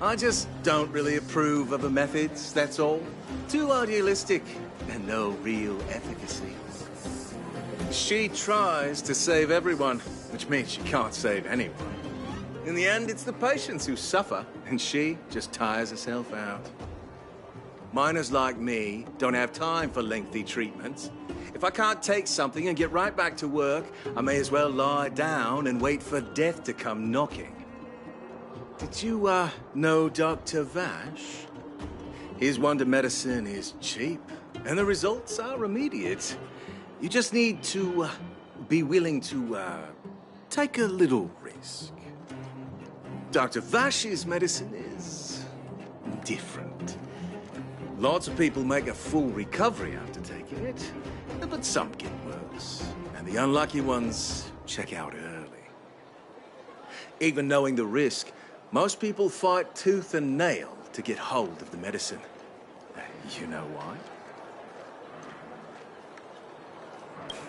I just don't really approve of her methods, that's all. Too idealistic and no real efficacy. She tries to save everyone, which means she can't save anyone. In the end, it's the patients who suffer, and she just tires herself out. Miners like me don't have time for lengthy treatments. If I can't take something and get right back to work, I may as well lie down and wait for death to come knocking. Did you, know Dr. Vash? His wonder medicine is cheap, and the results are immediate. You just need to, be willing to, take a little risk. Dr. Vash's medicine is different. Lots of people make a full recovery after taking it, but some get worse, and the unlucky ones check out early. Even knowing the risk, most people fight tooth and nail to get hold of the medicine. You know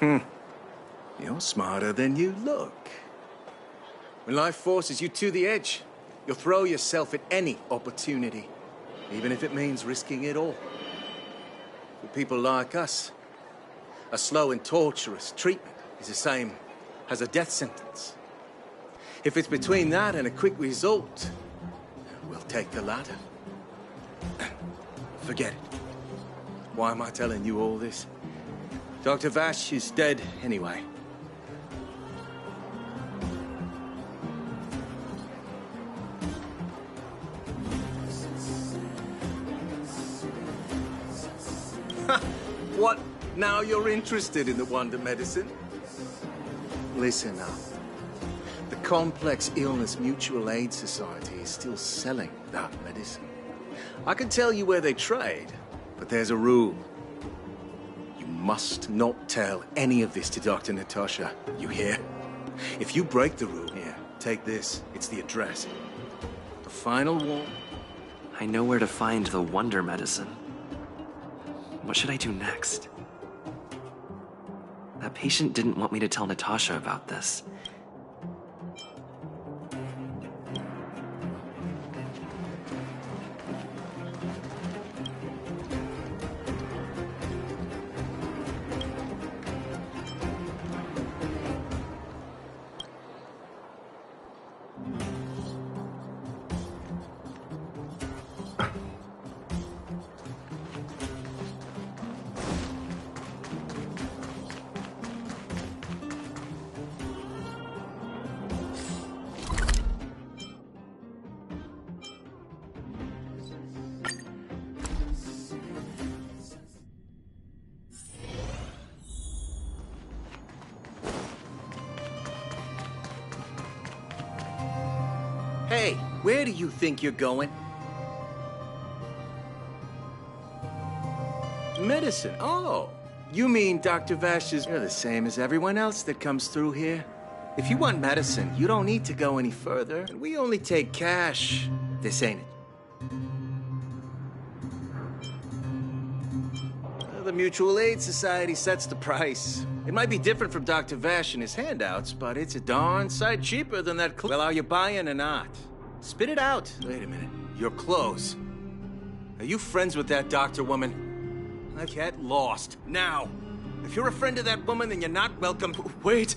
why? You're smarter than you look. When life forces you to the edge, you'll throw yourself at any opportunity, even if it means risking it all. For people like us, a slow and torturous treatment is the same as a death sentence. If it's between that and a quick result, we'll take the latter. Forget it. Why am I telling you all this? Dr. Vash is dead anyway. What? Now you're interested in the wonder medicine? Listen up. The Complex Illness Mutual Aid Society is still selling that medicine. I can tell you where they trade, but there's a rule. You must not tell any of this to Dr. Natasha. You hear? If you break the rule, here, take this. It's the address. The final warning. I know where to find the wonder medicine. What should I do next? That patient didn't want me to tell Natasha about this. Hey, where do you think you're going? Medicine? Oh, you mean Dr. Vash is... You're the same as everyone else that comes through here. If you want medicine, you don't need to go any further. And we only take cash. This ain't it. Well, the Mutual Aid Society sets the price. It might be different from Dr. Vash and his handouts, but it's a darn sight cheaper than that Well, are you buying or not? Spit it out. Wait a minute. Your clothes. Are you friends with that doctor woman? I get lost. Now. If you're a friend of that woman, then you're not welcome. Wait.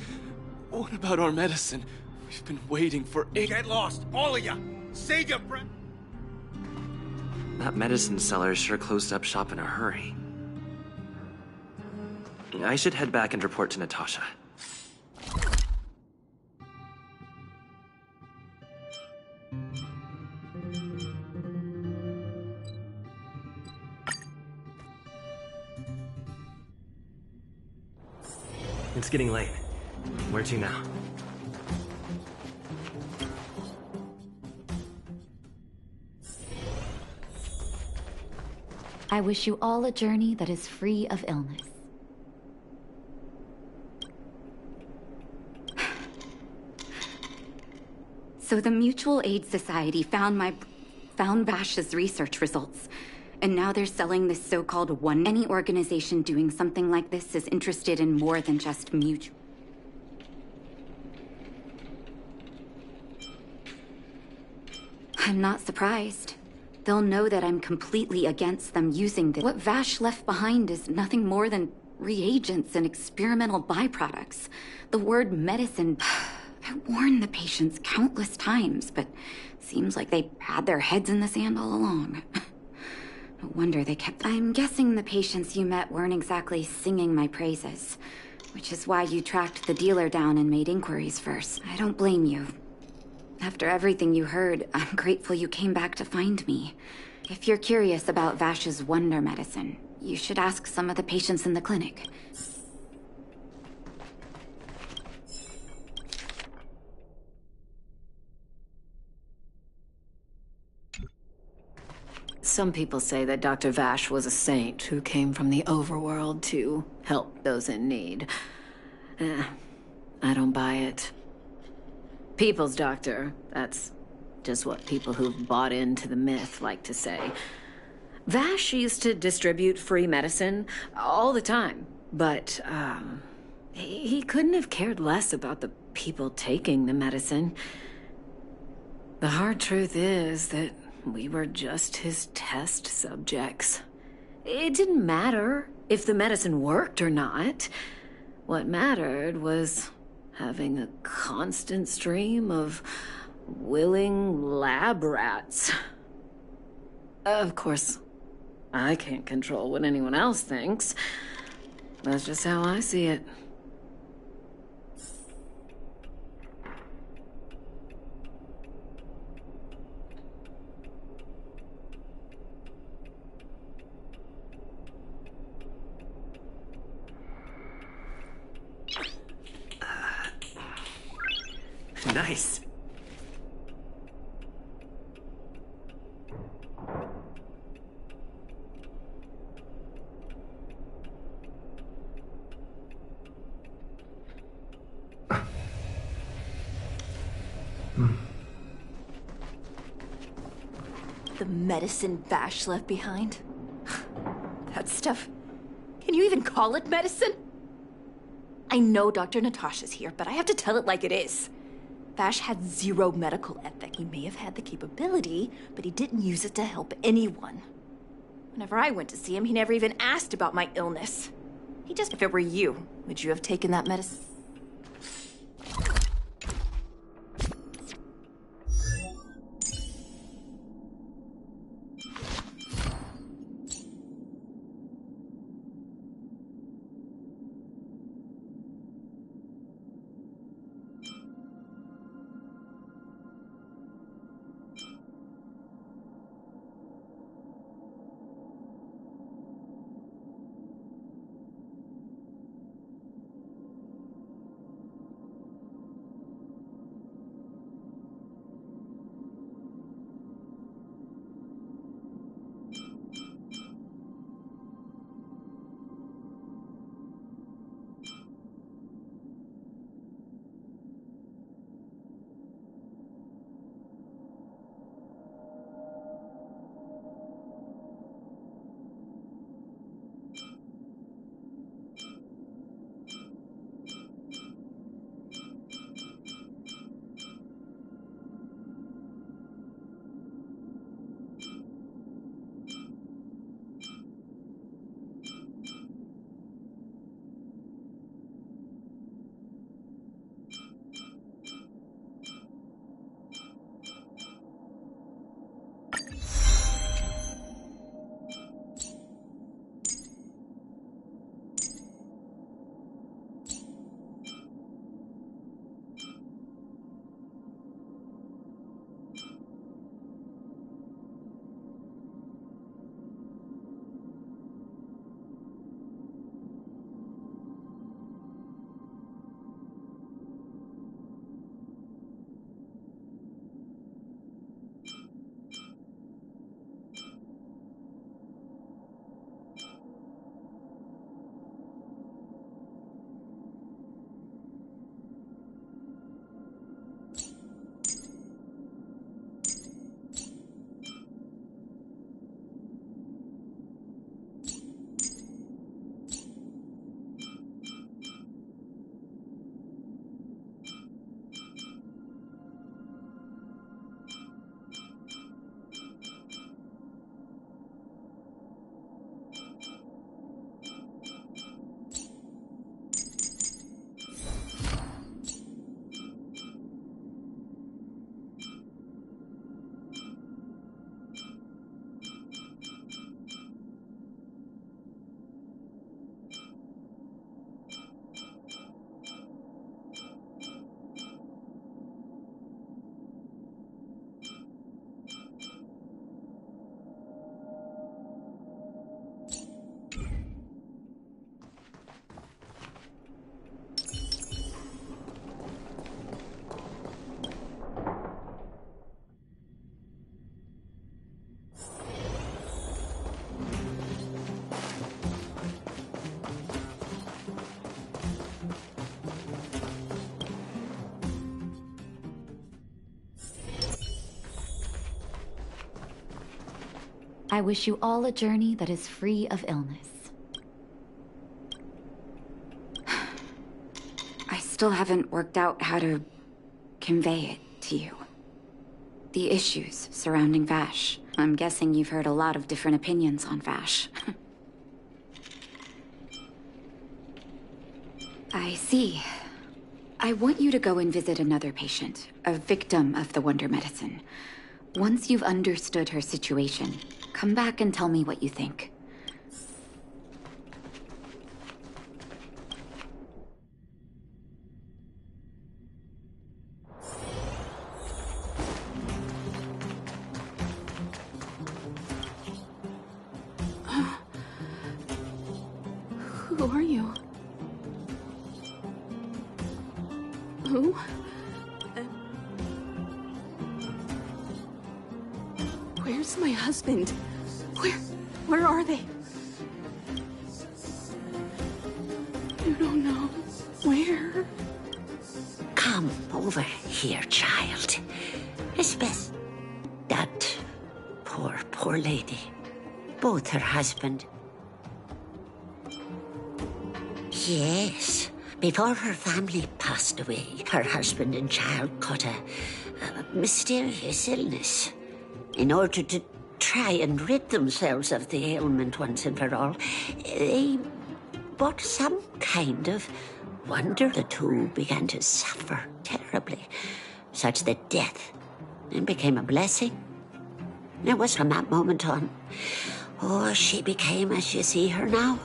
What about our medicine? We've been waiting for it. Get lost, all of you. Save your breath. That medicine seller sure closed up shop in a hurry. I should head back and report to Natasha. It's getting late. Where to now? I wish you all a journey that is free of illness. So the Mutual Aid Society found Vash's research results, and now they're selling this so-called one. Any organization doing something like this is interested in more than just mutual. I'm not surprised. They'll know that I'm completely against them using this. What Vash left behind is nothing more than reagents and experimental byproducts. The word medicine... I warned the patients countless times, but seems like they had their heads in the sand all along. No wonder they kept... I'm guessing the patients you met weren't exactly singing my praises, which is why you tracked the dealer down and made inquiries first. I don't blame you. After everything you heard, I'm grateful you came back to find me. If you're curious about Vash's wonder medicine, you should ask some of the patients in the clinic. Some people say that Dr. Vash was a saint who came from the overworld to help those in need. I don't buy it. People's doctor, that's just what people who've bought into the myth like to say. Vash used to distribute free medicine all the time, but he couldn't have cared less about the people taking the medicine. The hard truth is that we were just his test subjects. It didn't matter if the medicine worked or not. What mattered was having a constant stream of willing lab rats. Of course, I can't control what anyone else thinks. That's just how I see it. Nice. The medicine Vash left behind? That stuff... Can you even call it medicine? I know Dr. Natasha's here, but I have to tell it like it is. Vash had zero medical ethic. He may have had the capability, but he didn't use it to help anyone. Whenever I went to see him, he never even asked about my illness. He just... If it were you, would you have taken that medicine? I wish you all a journey that is free of illness. I still haven't worked out how to convey it to you. The issues surrounding Vash. I'm guessing you've heard a lot of different opinions on Vash. I see. I want you to go and visit another patient, a victim of the Wonder Medicine. Once you've understood her situation, come back and tell me what you think. Who are you? Who? Where's my husband? Where are they? You don't know. Where? Come over here, child. Lisbeth. That poor lady. Both her husband. Yes. Before her family passed away, her husband and child caught a mysterious illness. In order to try and rid themselves of the ailment once and for all, they bought some kind of wonder. The two began to suffer terribly, such that death became a blessing. It was from that moment on. Oh, she became as you see her now.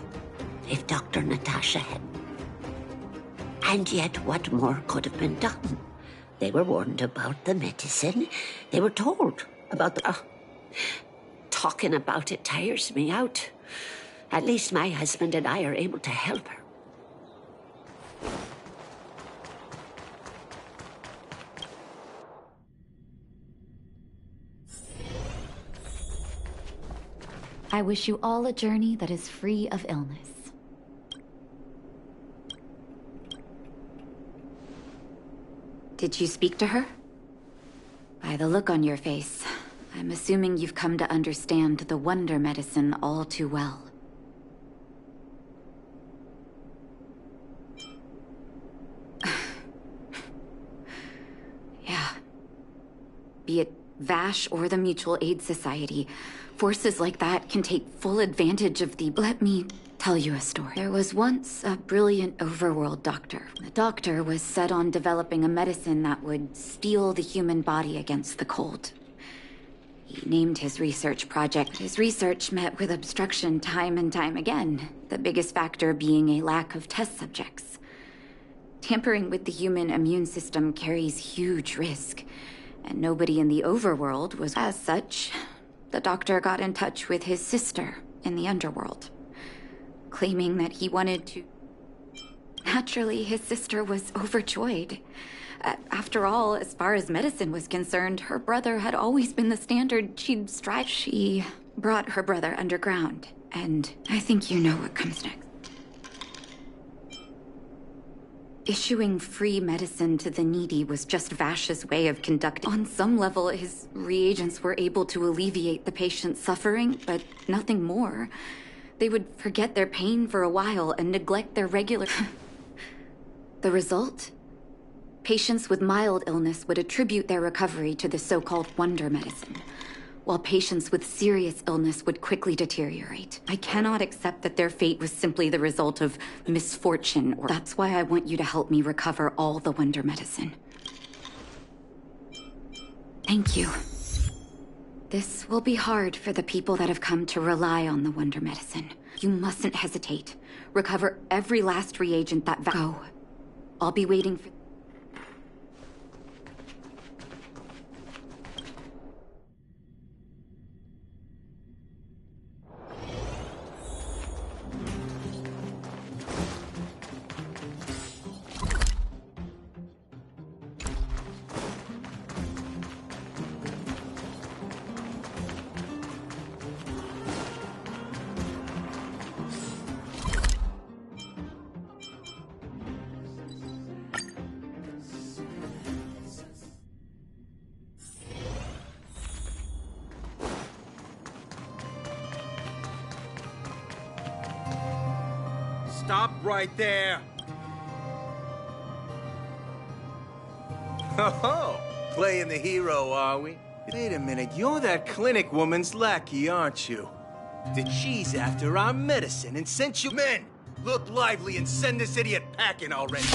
If Dr. Natasha had. And yet, what more could have been done? They were warned about the medicine. They were told about the... talking about it tires me out. At least my husband and I are able to help her. I wish you all a journey that is free of illness. Did you speak to her? By the look on your face, I'm assuming you've come to understand the Wonder Medicine all too well. Yeah. Be it Vash or the Mutual Aid Society, forces like that can take full advantage of the... Let me tell you a story. There was once a brilliant overworld doctor. The doctor was set on developing a medicine that would steel the human body against the cold. He named his research project. His research met with obstruction time and time again, the biggest factor being a lack of test subjects. Tampering with the human immune system carries huge risk, and nobody in the overworld was... As such, the doctor got in touch with his sister in the underworld, claiming that he wanted to... Naturally, his sister was overjoyed. After all, as far as medicine was concerned, her brother had always been the standard she'd strive. She brought her brother underground, and I think you know what comes next. Issuing free medicine to the needy was just Vash's way of conducting. On some level, his reagents were able to alleviate the patient's suffering, but nothing more. They would forget their pain for a while and neglect their regular... The result? Patients with mild illness would attribute their recovery to the so-called Wonder Medicine, while patients with serious illness would quickly deteriorate. I cannot accept that their fate was simply the result of misfortune, or... That's why I want you to help me recover all the Wonder Medicine. Thank you. This will be hard for the people that have come to rely on the Wonder Medicine. You mustn't hesitate. Recover every last reagent that... Go. I'll be waiting for... Stop right there! Oh, playing the hero, are we? Wait a minute, you're that clinic woman's lackey, aren't you? She's after our medicine and sent you... Men, look lively and send this idiot packing already.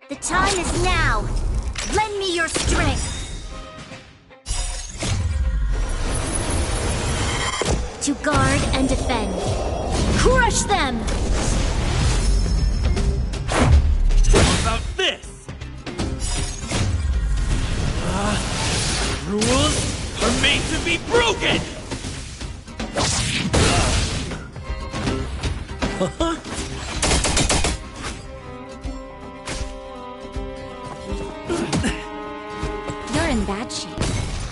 The time is now. Lend me your strength. To guard and defend. Crush them! How about this? Rules are made to be broken! You're in bad shape.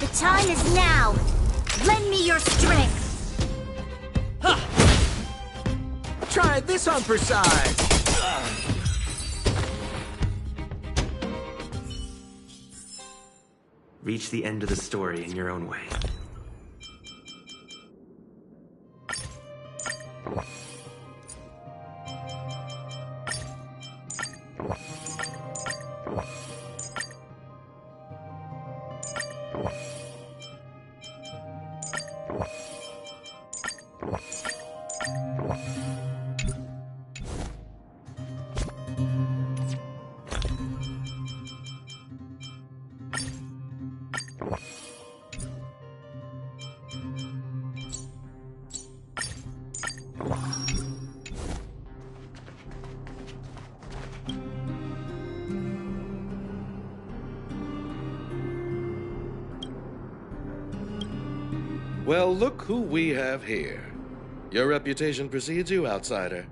The time is now. Lend me your strength. Try this on for size. Reach the end of the story in your own way. Well, look who we have here. Your reputation precedes you, outsider.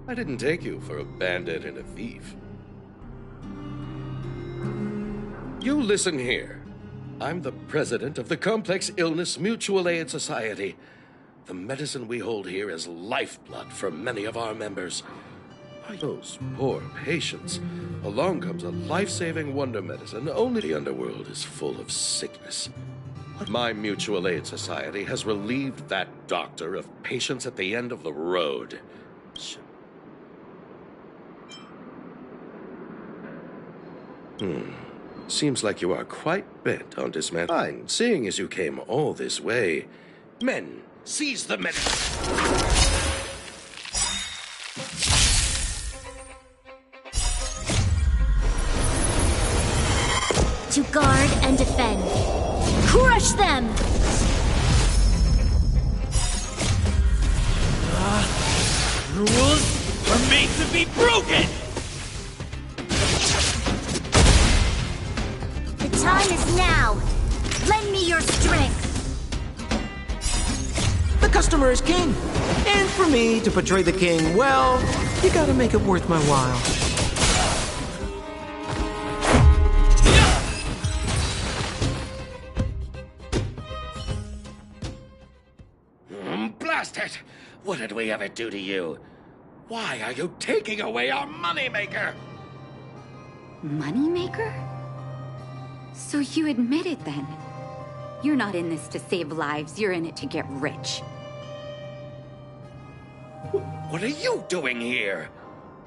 I didn't take you for a bandit and a thief. You listen here. I'm the president of the Complex Illness Mutual Aid Society. The medicine we hold here is lifeblood for many of our members. Those poor patients. Along comes a life-saving wonder medicine. Only the underworld is full of sickness. My mutual aid society has relieved that doctor of patients at the end of the road. Seems like you are quite bent on dismantling. Fine, seeing as you came all this way. Men, seize the medicine. To guard and defend. Crush them! Rules are made to be broken! The time is now. Lend me your strength. The customer is king. And for me to portray the king, well, you gotta make it worth my while. Blast it! What did we ever do to you? Why are you taking away our moneymaker? Moneymaker? So you admit it then? You're not in this to save lives, you're in it to get rich. What are you doing here?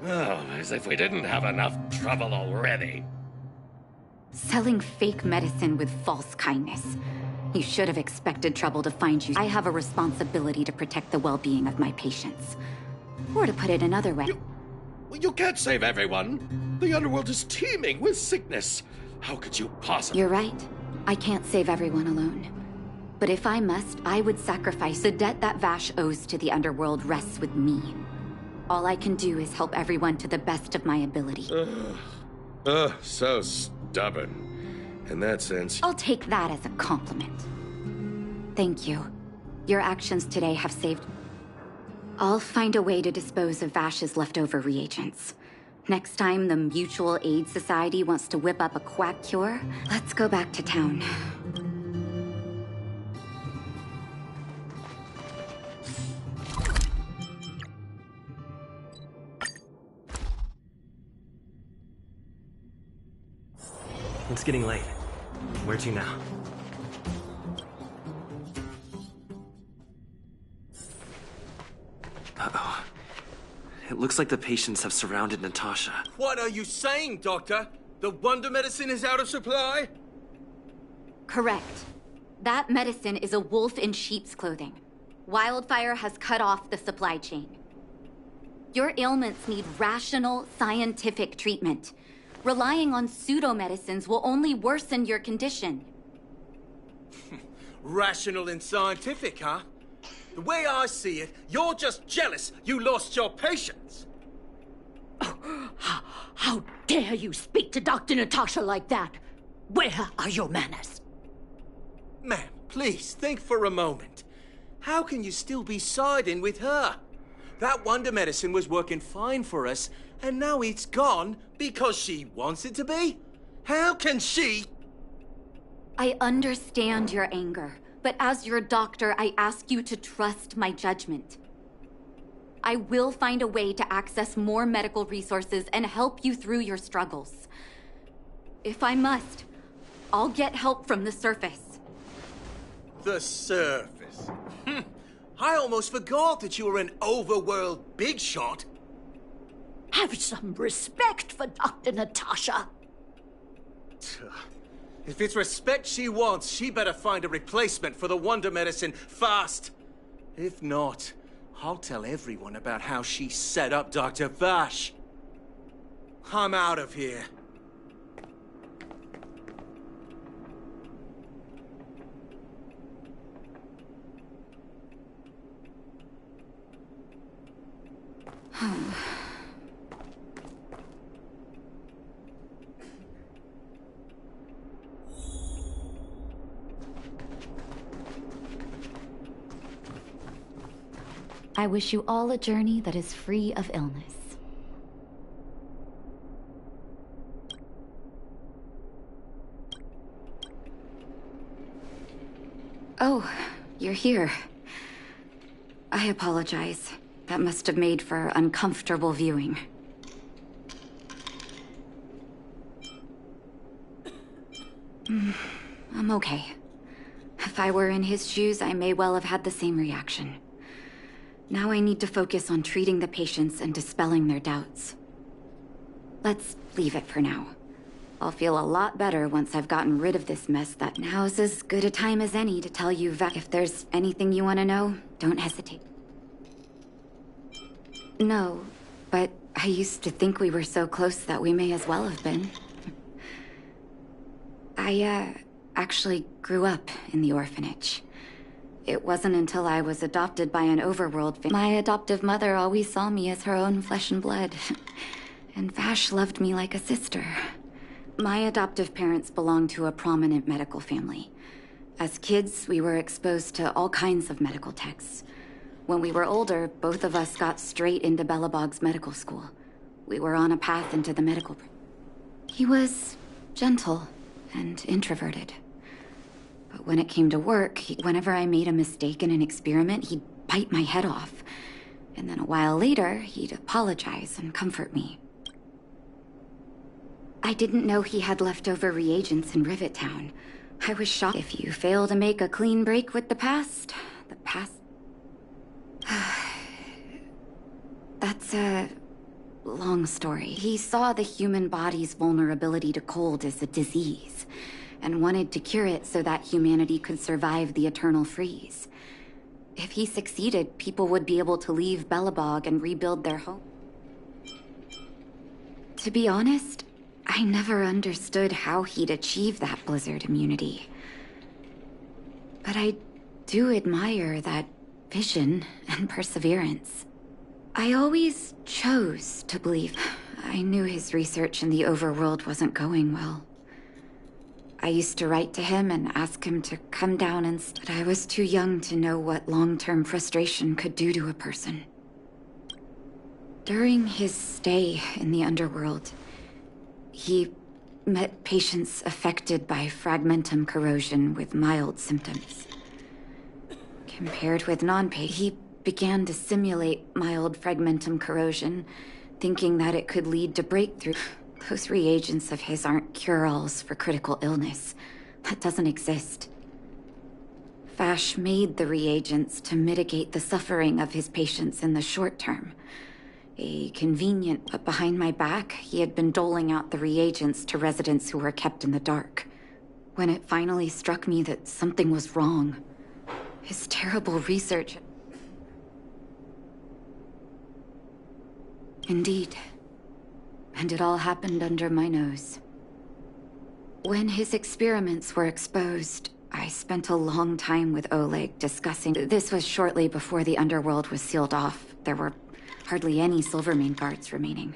Oh, as if we didn't have enough trouble already. Selling fake medicine with false kindness. You should have expected trouble to find you. I have a responsibility to protect the well-being of my patients. Or to put it another way... You can't save everyone. The underworld is teeming with sickness. How could you possibly... You're right. I can't save everyone alone. But if I must, I would sacrifice. The debt that Vash owes to the underworld rests with me. All I can do is help everyone to the best of my ability. So stubborn. In that sense... I'll take that as a compliment. Thank you. Your actions today have saved... I'll find a way to dispose of Vash's leftover reagents. Next time the Mutual Aid Society wants to whip up a quack cure, let's go back to town. It's getting late. Where to now? It looks like the patients have surrounded Natasha. What are you saying, Doctor? The wonder medicine is out of supply? Correct. That medicine is a wolf in sheep's clothing. Wildfire has cut off the supply chain. Your ailments need rational, scientific treatment. Relying on pseudo-medicines will only worsen your condition. Rational and scientific, huh? The way I see it, you're just jealous you lost your patients. How dare you speak to Dr. Natasha like that? Where are your manners? Ma'am, please think for a moment. How can you still be siding with her? That wonder medicine was working fine for us, and now it's gone because she wants it to be? How can she? I understand your anger, but as your doctor, I ask you to trust my judgment. I will find a way to access more medical resources and help you through your struggles. If I must, I'll get help from the surface. The surface? I almost forgot that you were an overworld big shot. Have some respect for Dr. Natasha. If it's respect she wants, she better find a replacement for the wonder medicine fast. If not, I'll tell everyone about how she set up Dr. Vash. I'm out of here. I wish you all a journey that is free of illness. Oh, you're here. I apologize. That must have made for uncomfortable viewing. I'm okay. If I were in his shoes, I may well have had the same reaction. Now I need to focus on treating the patients and dispelling their doubts. Let's leave it for now. I'll feel a lot better once I've gotten rid of this mess. That now's as good a time as any to tell you if there's anything you want to know, don't hesitate. No, but I used to think we were so close that we may as well have been. I, actually grew up in the orphanage. It wasn't until I was adopted by an overworld family. My adoptive mother always saw me as her own flesh and blood. And Vash loved me like a sister. My adoptive parents belonged to a prominent medical family. As kids, we were exposed to all kinds of medical texts. When we were older, both of us got straight into Belobog's medical school. We were on a path into the medical... He was gentle and introverted. But when it came to work, whenever I made a mistake in an experiment, he'd bite my head off. And then a while later, he'd apologize and comfort me. I didn't know he had leftover reagents in Rivet Town. I was shocked. If you fail to make a clean break with the past... That's a long story. He saw the human body's vulnerability to cold as a disease, and wanted to cure it so that humanity could survive the eternal freeze. If he succeeded, people would be able to leave Belobog and rebuild their home. To be honest, I never understood how he'd achieve that blizzard immunity. But I do admire that vision and perseverance. I always chose to believe. I knew his research in the overworld wasn't going well. I used to write to him and ask him to come down and... But I was too young to know what long-term frustration could do to a person. During his stay in the underworld, he met patients affected by fragmentum corrosion with mild symptoms. Compared with non-patients, he began to simulate mild fragmentum corrosion, thinking that it could lead to breakthrough. Those reagents of his aren't cure-alls for critical illness. That doesn't exist. Vash made the reagents to mitigate the suffering of his patients in the short term. But behind my back, he had been doling out the reagents to residents who were kept in the dark. When it finally struck me that something was wrong, his terrible research... Indeed. And it all happened under my nose. When his experiments were exposed, I spent a long time with Oleg discussing... This was shortly before the underworld was sealed off. There were hardly any Silvermane guards remaining.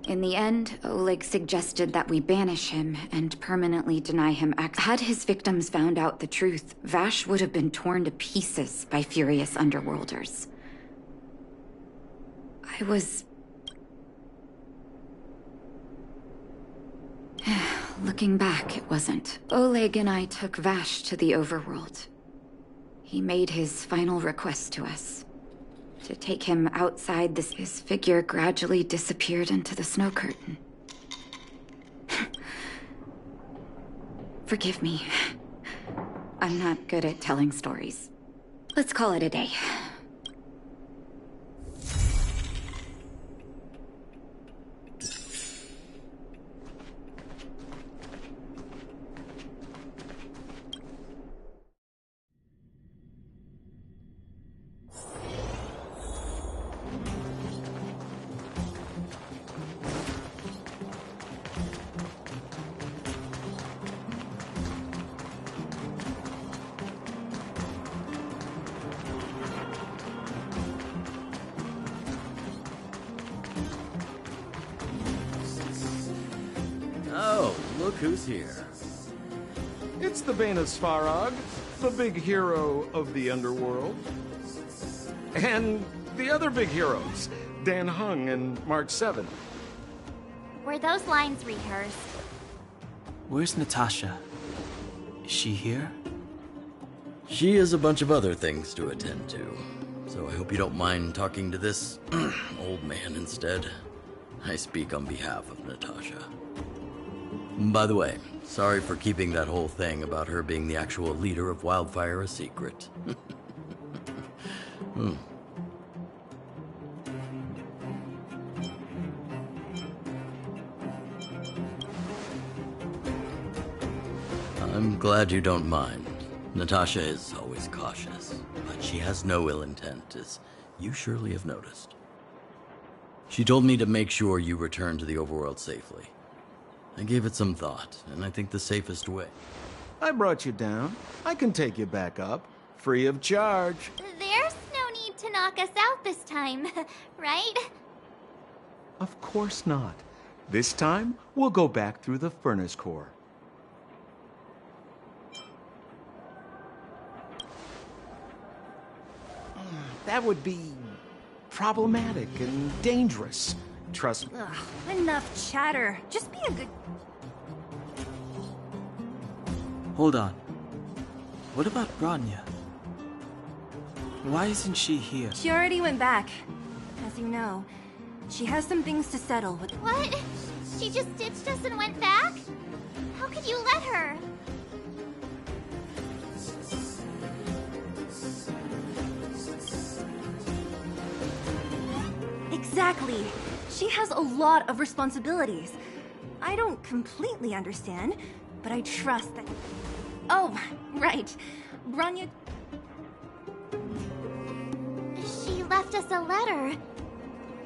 In the end, Oleg suggested that we banish him and permanently deny him access. Had his victims found out the truth, Vash would have been torn to pieces by furious underworlders. I was... Looking back, it wasn't. Oleg and I took Vash to the overworld. He made his final request to us. To take him outside this... His figure gradually disappeared into the snow curtain. Forgive me. I'm not good at telling stories. Let's call it a day. Oh, look who's here. It's the Bane of Svarog, the big hero of the underworld. And the other big heroes, Dan Hung and Mark 7. Were those lines rehearsed? Where's Natasha? Is she here? She has a bunch of other things to attend to, so I hope you don't mind talking to this old man instead. I speak on behalf of Natasha. By the way, sorry for keeping that whole thing about her being the actual leader of Wildfire a secret. I'm glad you don't mind. Natasha is always cautious, but she has no ill intent, as you surely have noticed. She told me to make sure you return to the overworld safely. I gave it some thought, and I think the safest way. I brought you down. I can take you back up, free of charge. There's no need to knock us out this time, right? Of course not. This time, we'll go back through the furnace core. That would be problematic and dangerous. Trust me. Ugh, enough chatter. Just be a good... Hold on. What about Branya? Why isn't she here? She already went back. As you know, she has some things to settle with... What? She just ditched us and went back? How could you let her? Exactly. She has a lot of responsibilities. I don't completely understand, but I trust that... Oh, right. Branya... She left us a letter.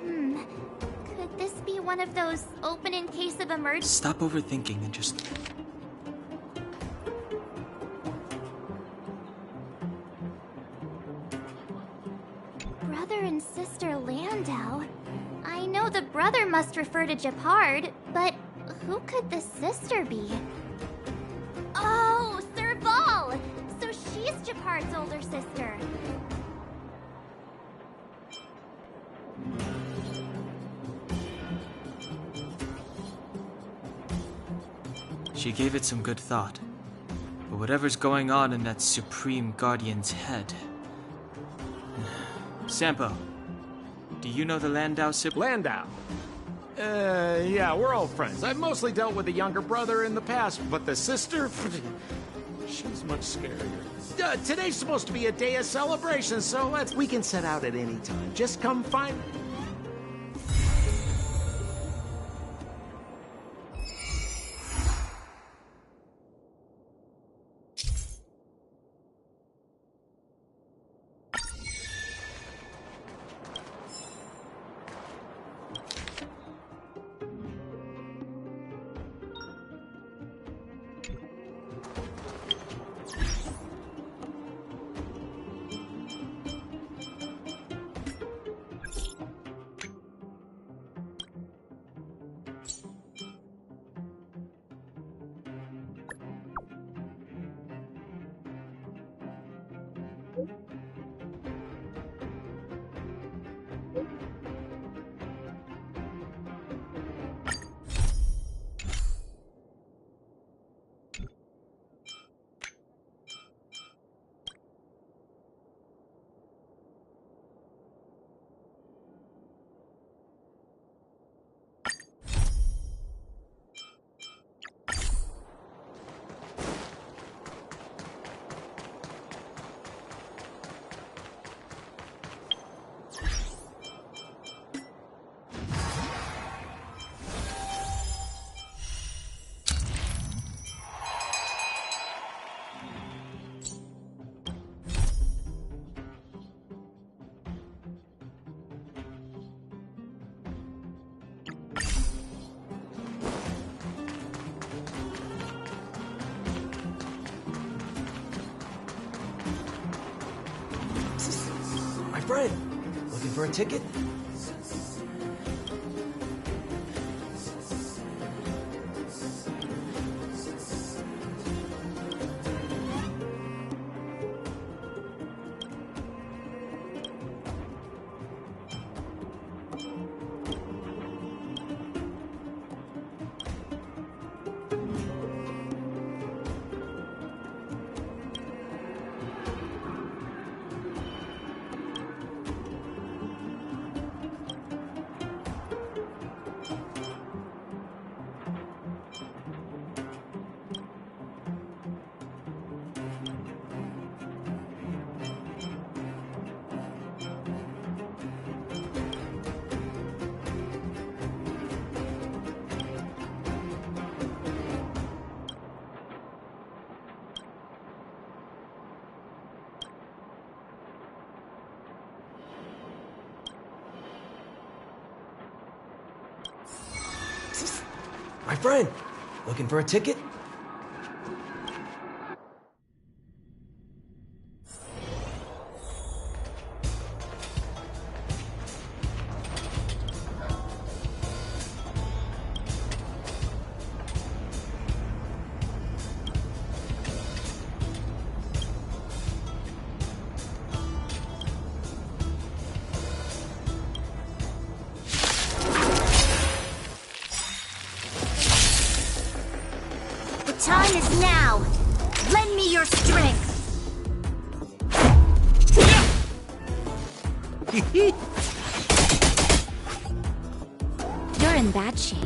Could this be one of those open in case of emergency? Stop overthinking and just... Brother and sister Landau. I know the brother must refer to Gepard, but who could the sister be? Oh, Serval! So she's Gepard's older sister. She gave it some good thought. But whatever's going on in that Supreme Guardian's head... Sampo, do you know the Landau sibling? Landau? Yeah, we're old friends. I've mostly dealt with the younger brother in the past, but the sister... She's much scarier. Today's supposed to be a day of celebration, so we can set out at any time. Just come find... Friend, looking for a ticket? My friend, looking for a ticket? Time is now. Lend me your strength. You're in bad shape.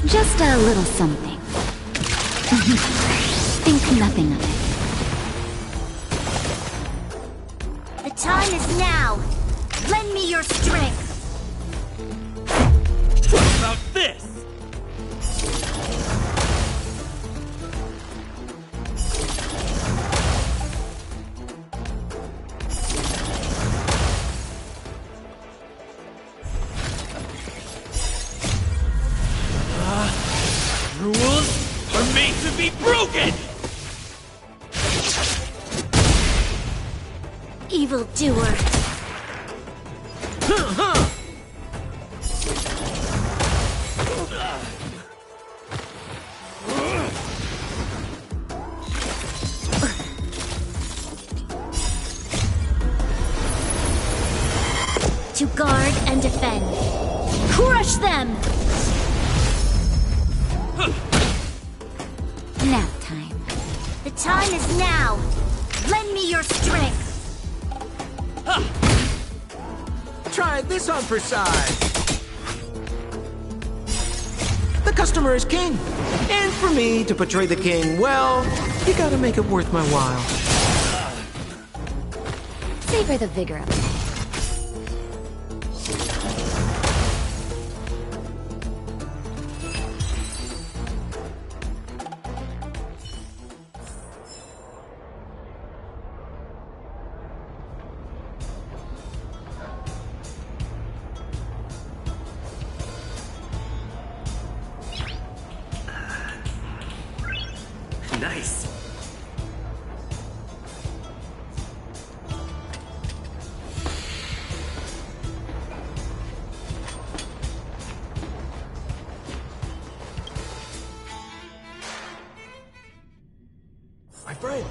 Just a little something. Think nothing of it. The time is now. Lend me your strength. What about this? Rules are made to be broken! Evildoer. To guard and defend. Crush them! Nap time. The time is now. Lend me your strength. Try this on for size. The customer is king. And for me to portray the king, well, you gotta make it worth my while. Savor the vigor of it. Nice. My friend,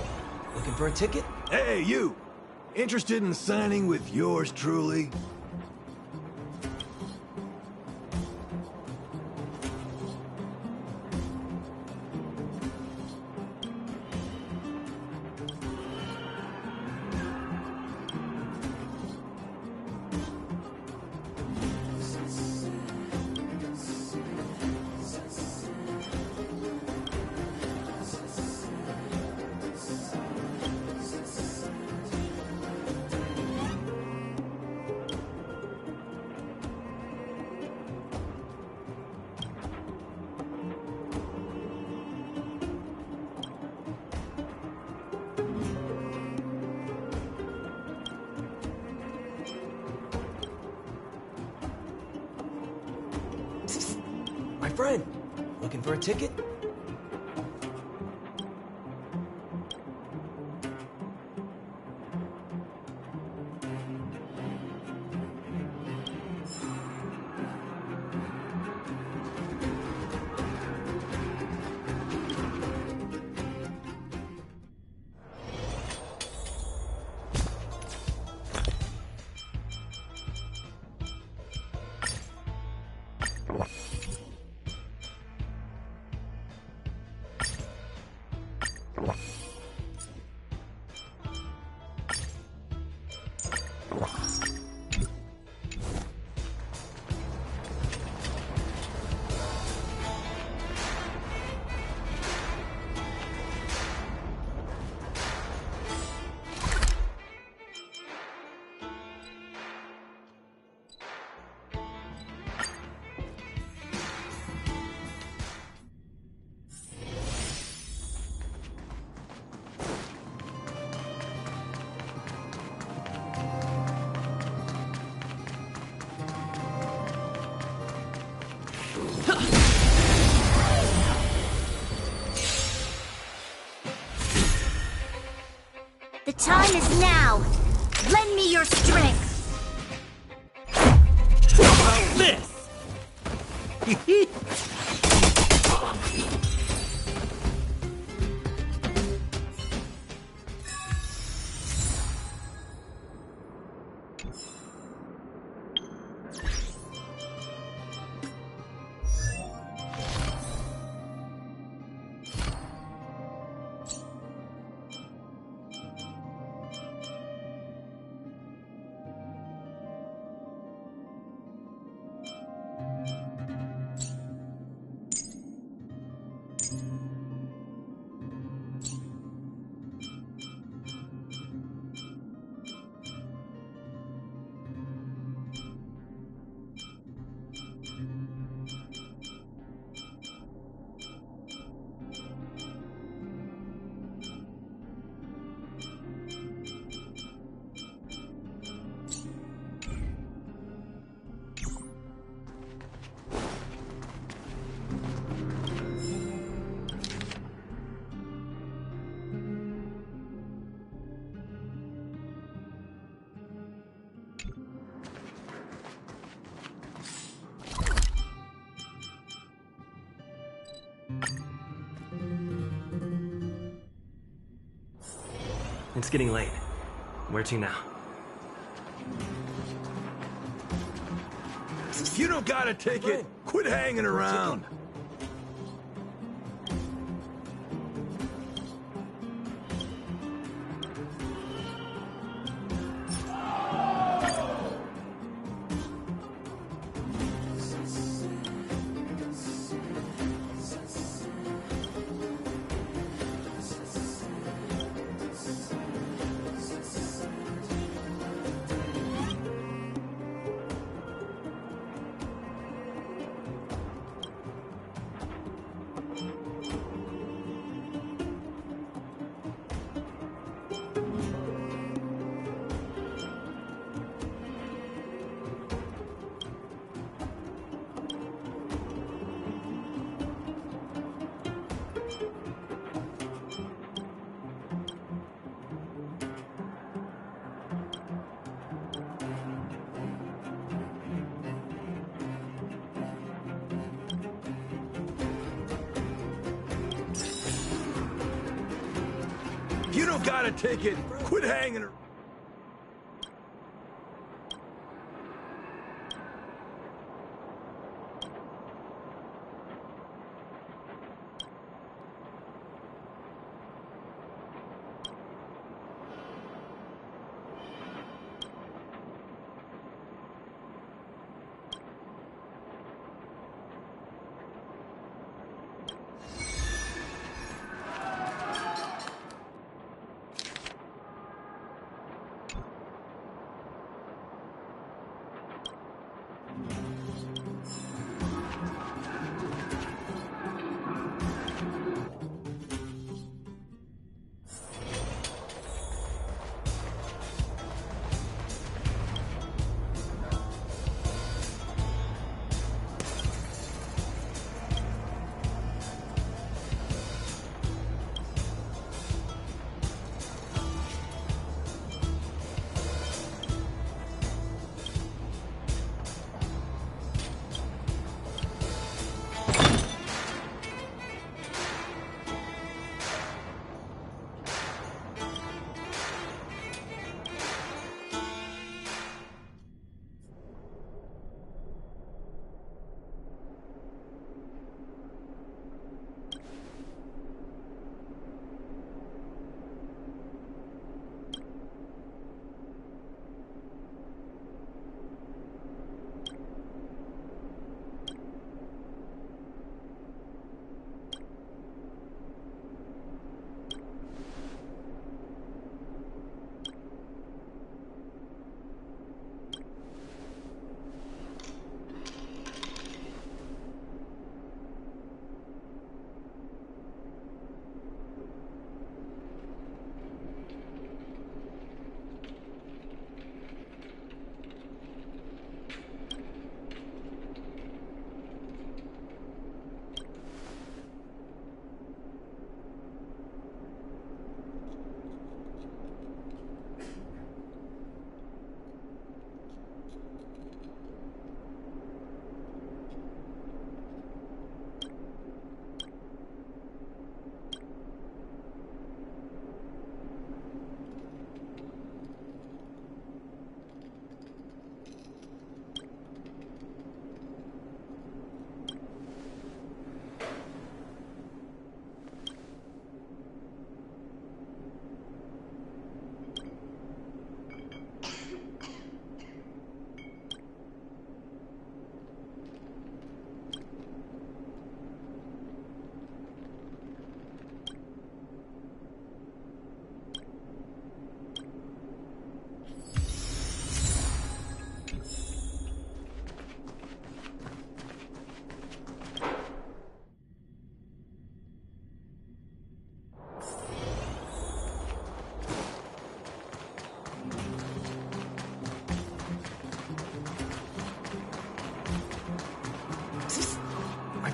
looking for a ticket? Hey, you! Interested in signing with yours truly? My friend, looking for a ticket? The time is now. Lend me your strength. How about this? It's getting late. Where to now? If you don't got a ticket, quit hanging around. you don't got a ticket, quit hanging around.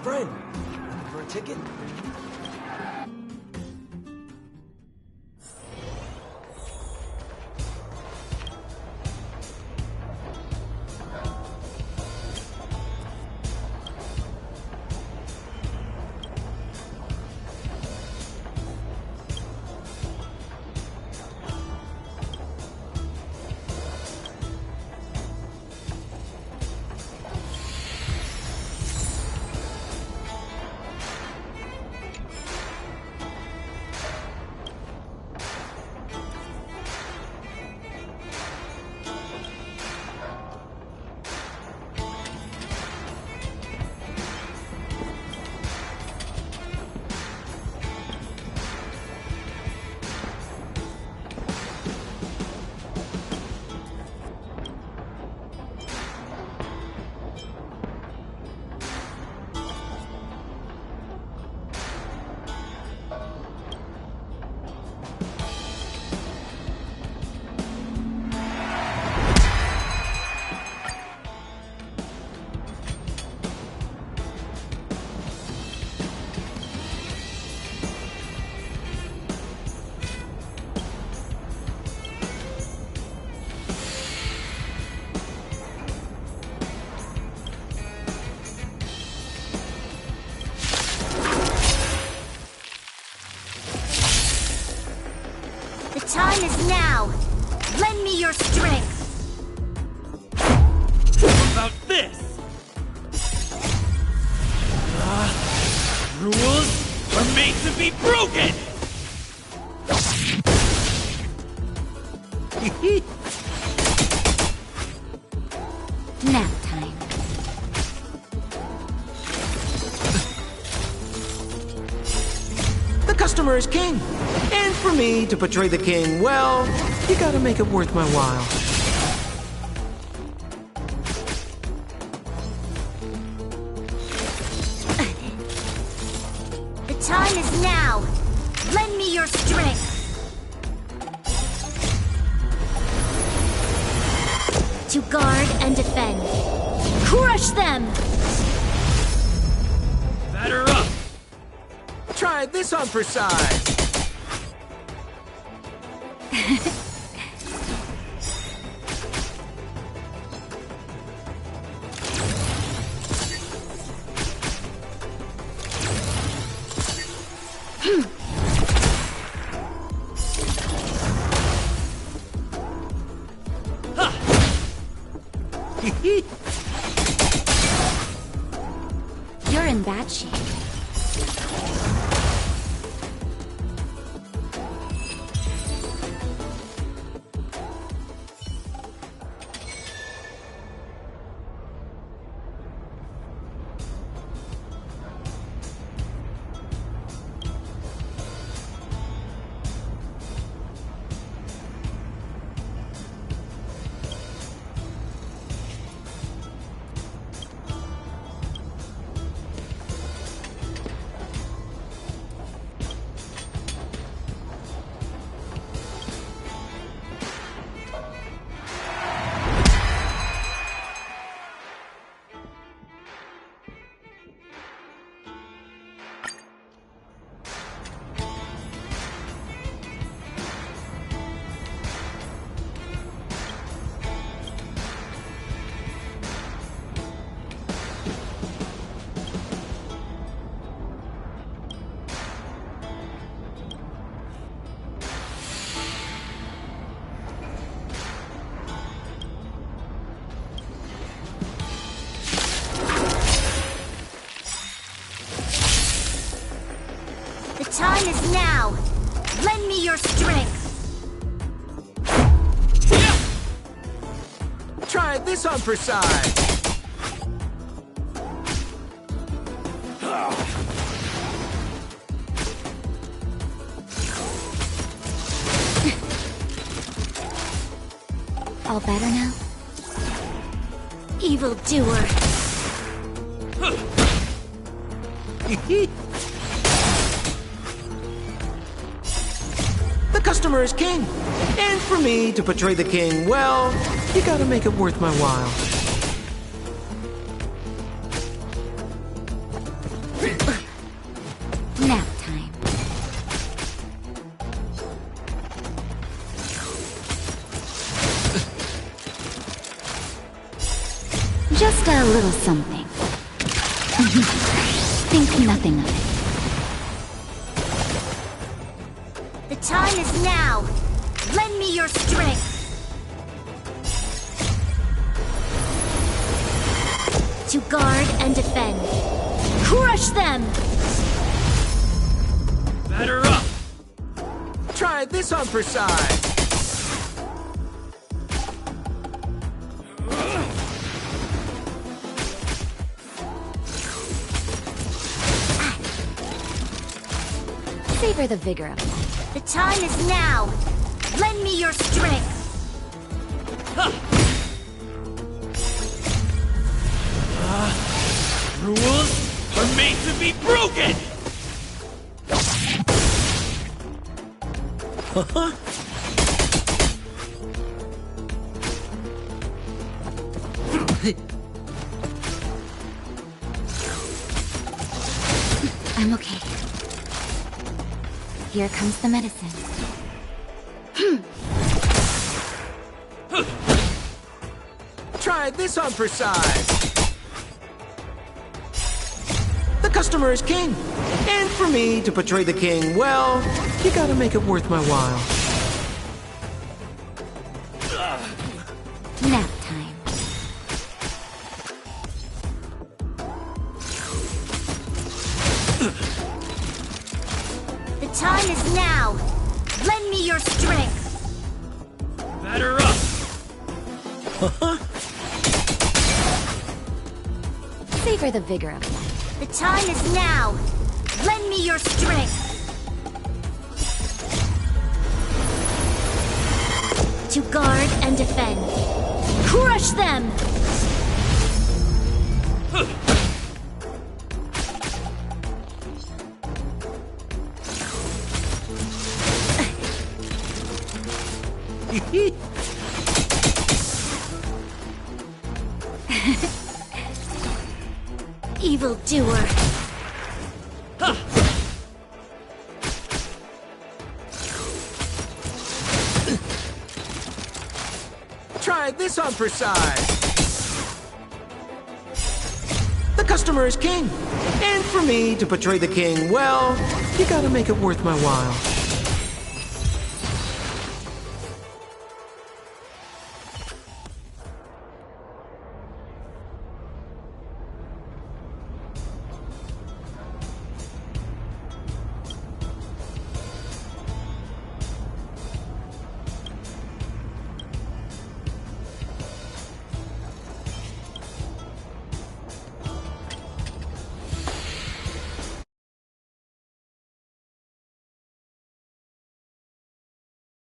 friend. Looking for a ticket? time is now. Lend me your strength. What about this? Rules are made to be broken! Nap time. The customer is king. And for me to portray the king, well, you gotta make it worth my while. The time is now. Lend me your strength. To guard and defend. Crush them! Batter up! Try this on for size. You're in bad shape. The time is now. Lend me your strength. Try this on for size. All better now? Evildoer. The customer is king. And for me to portray the king, well, you gotta make it worth my while. Nap time. Just a little something. Think nothing of it. The time is now. Lend me your strength. To guard and defend. Crush them! Batter up! Try this on for size. Savor the vigor of life. The time is now. Lend me your strength. Rules are made to be broken! I'm okay. Here comes the medicine. Try this on for size. The customer is king. And for me to portray the king, well, you gotta make it worth my while. The time is now. Lend me your strength. Batter up! Savor the vigor of life. The time is now. Lend me your strength. To guard and defend. Crush them! Evildoer. Try this on for size. The customer is king. And for me to portray the king, well, you gotta make it worth my while.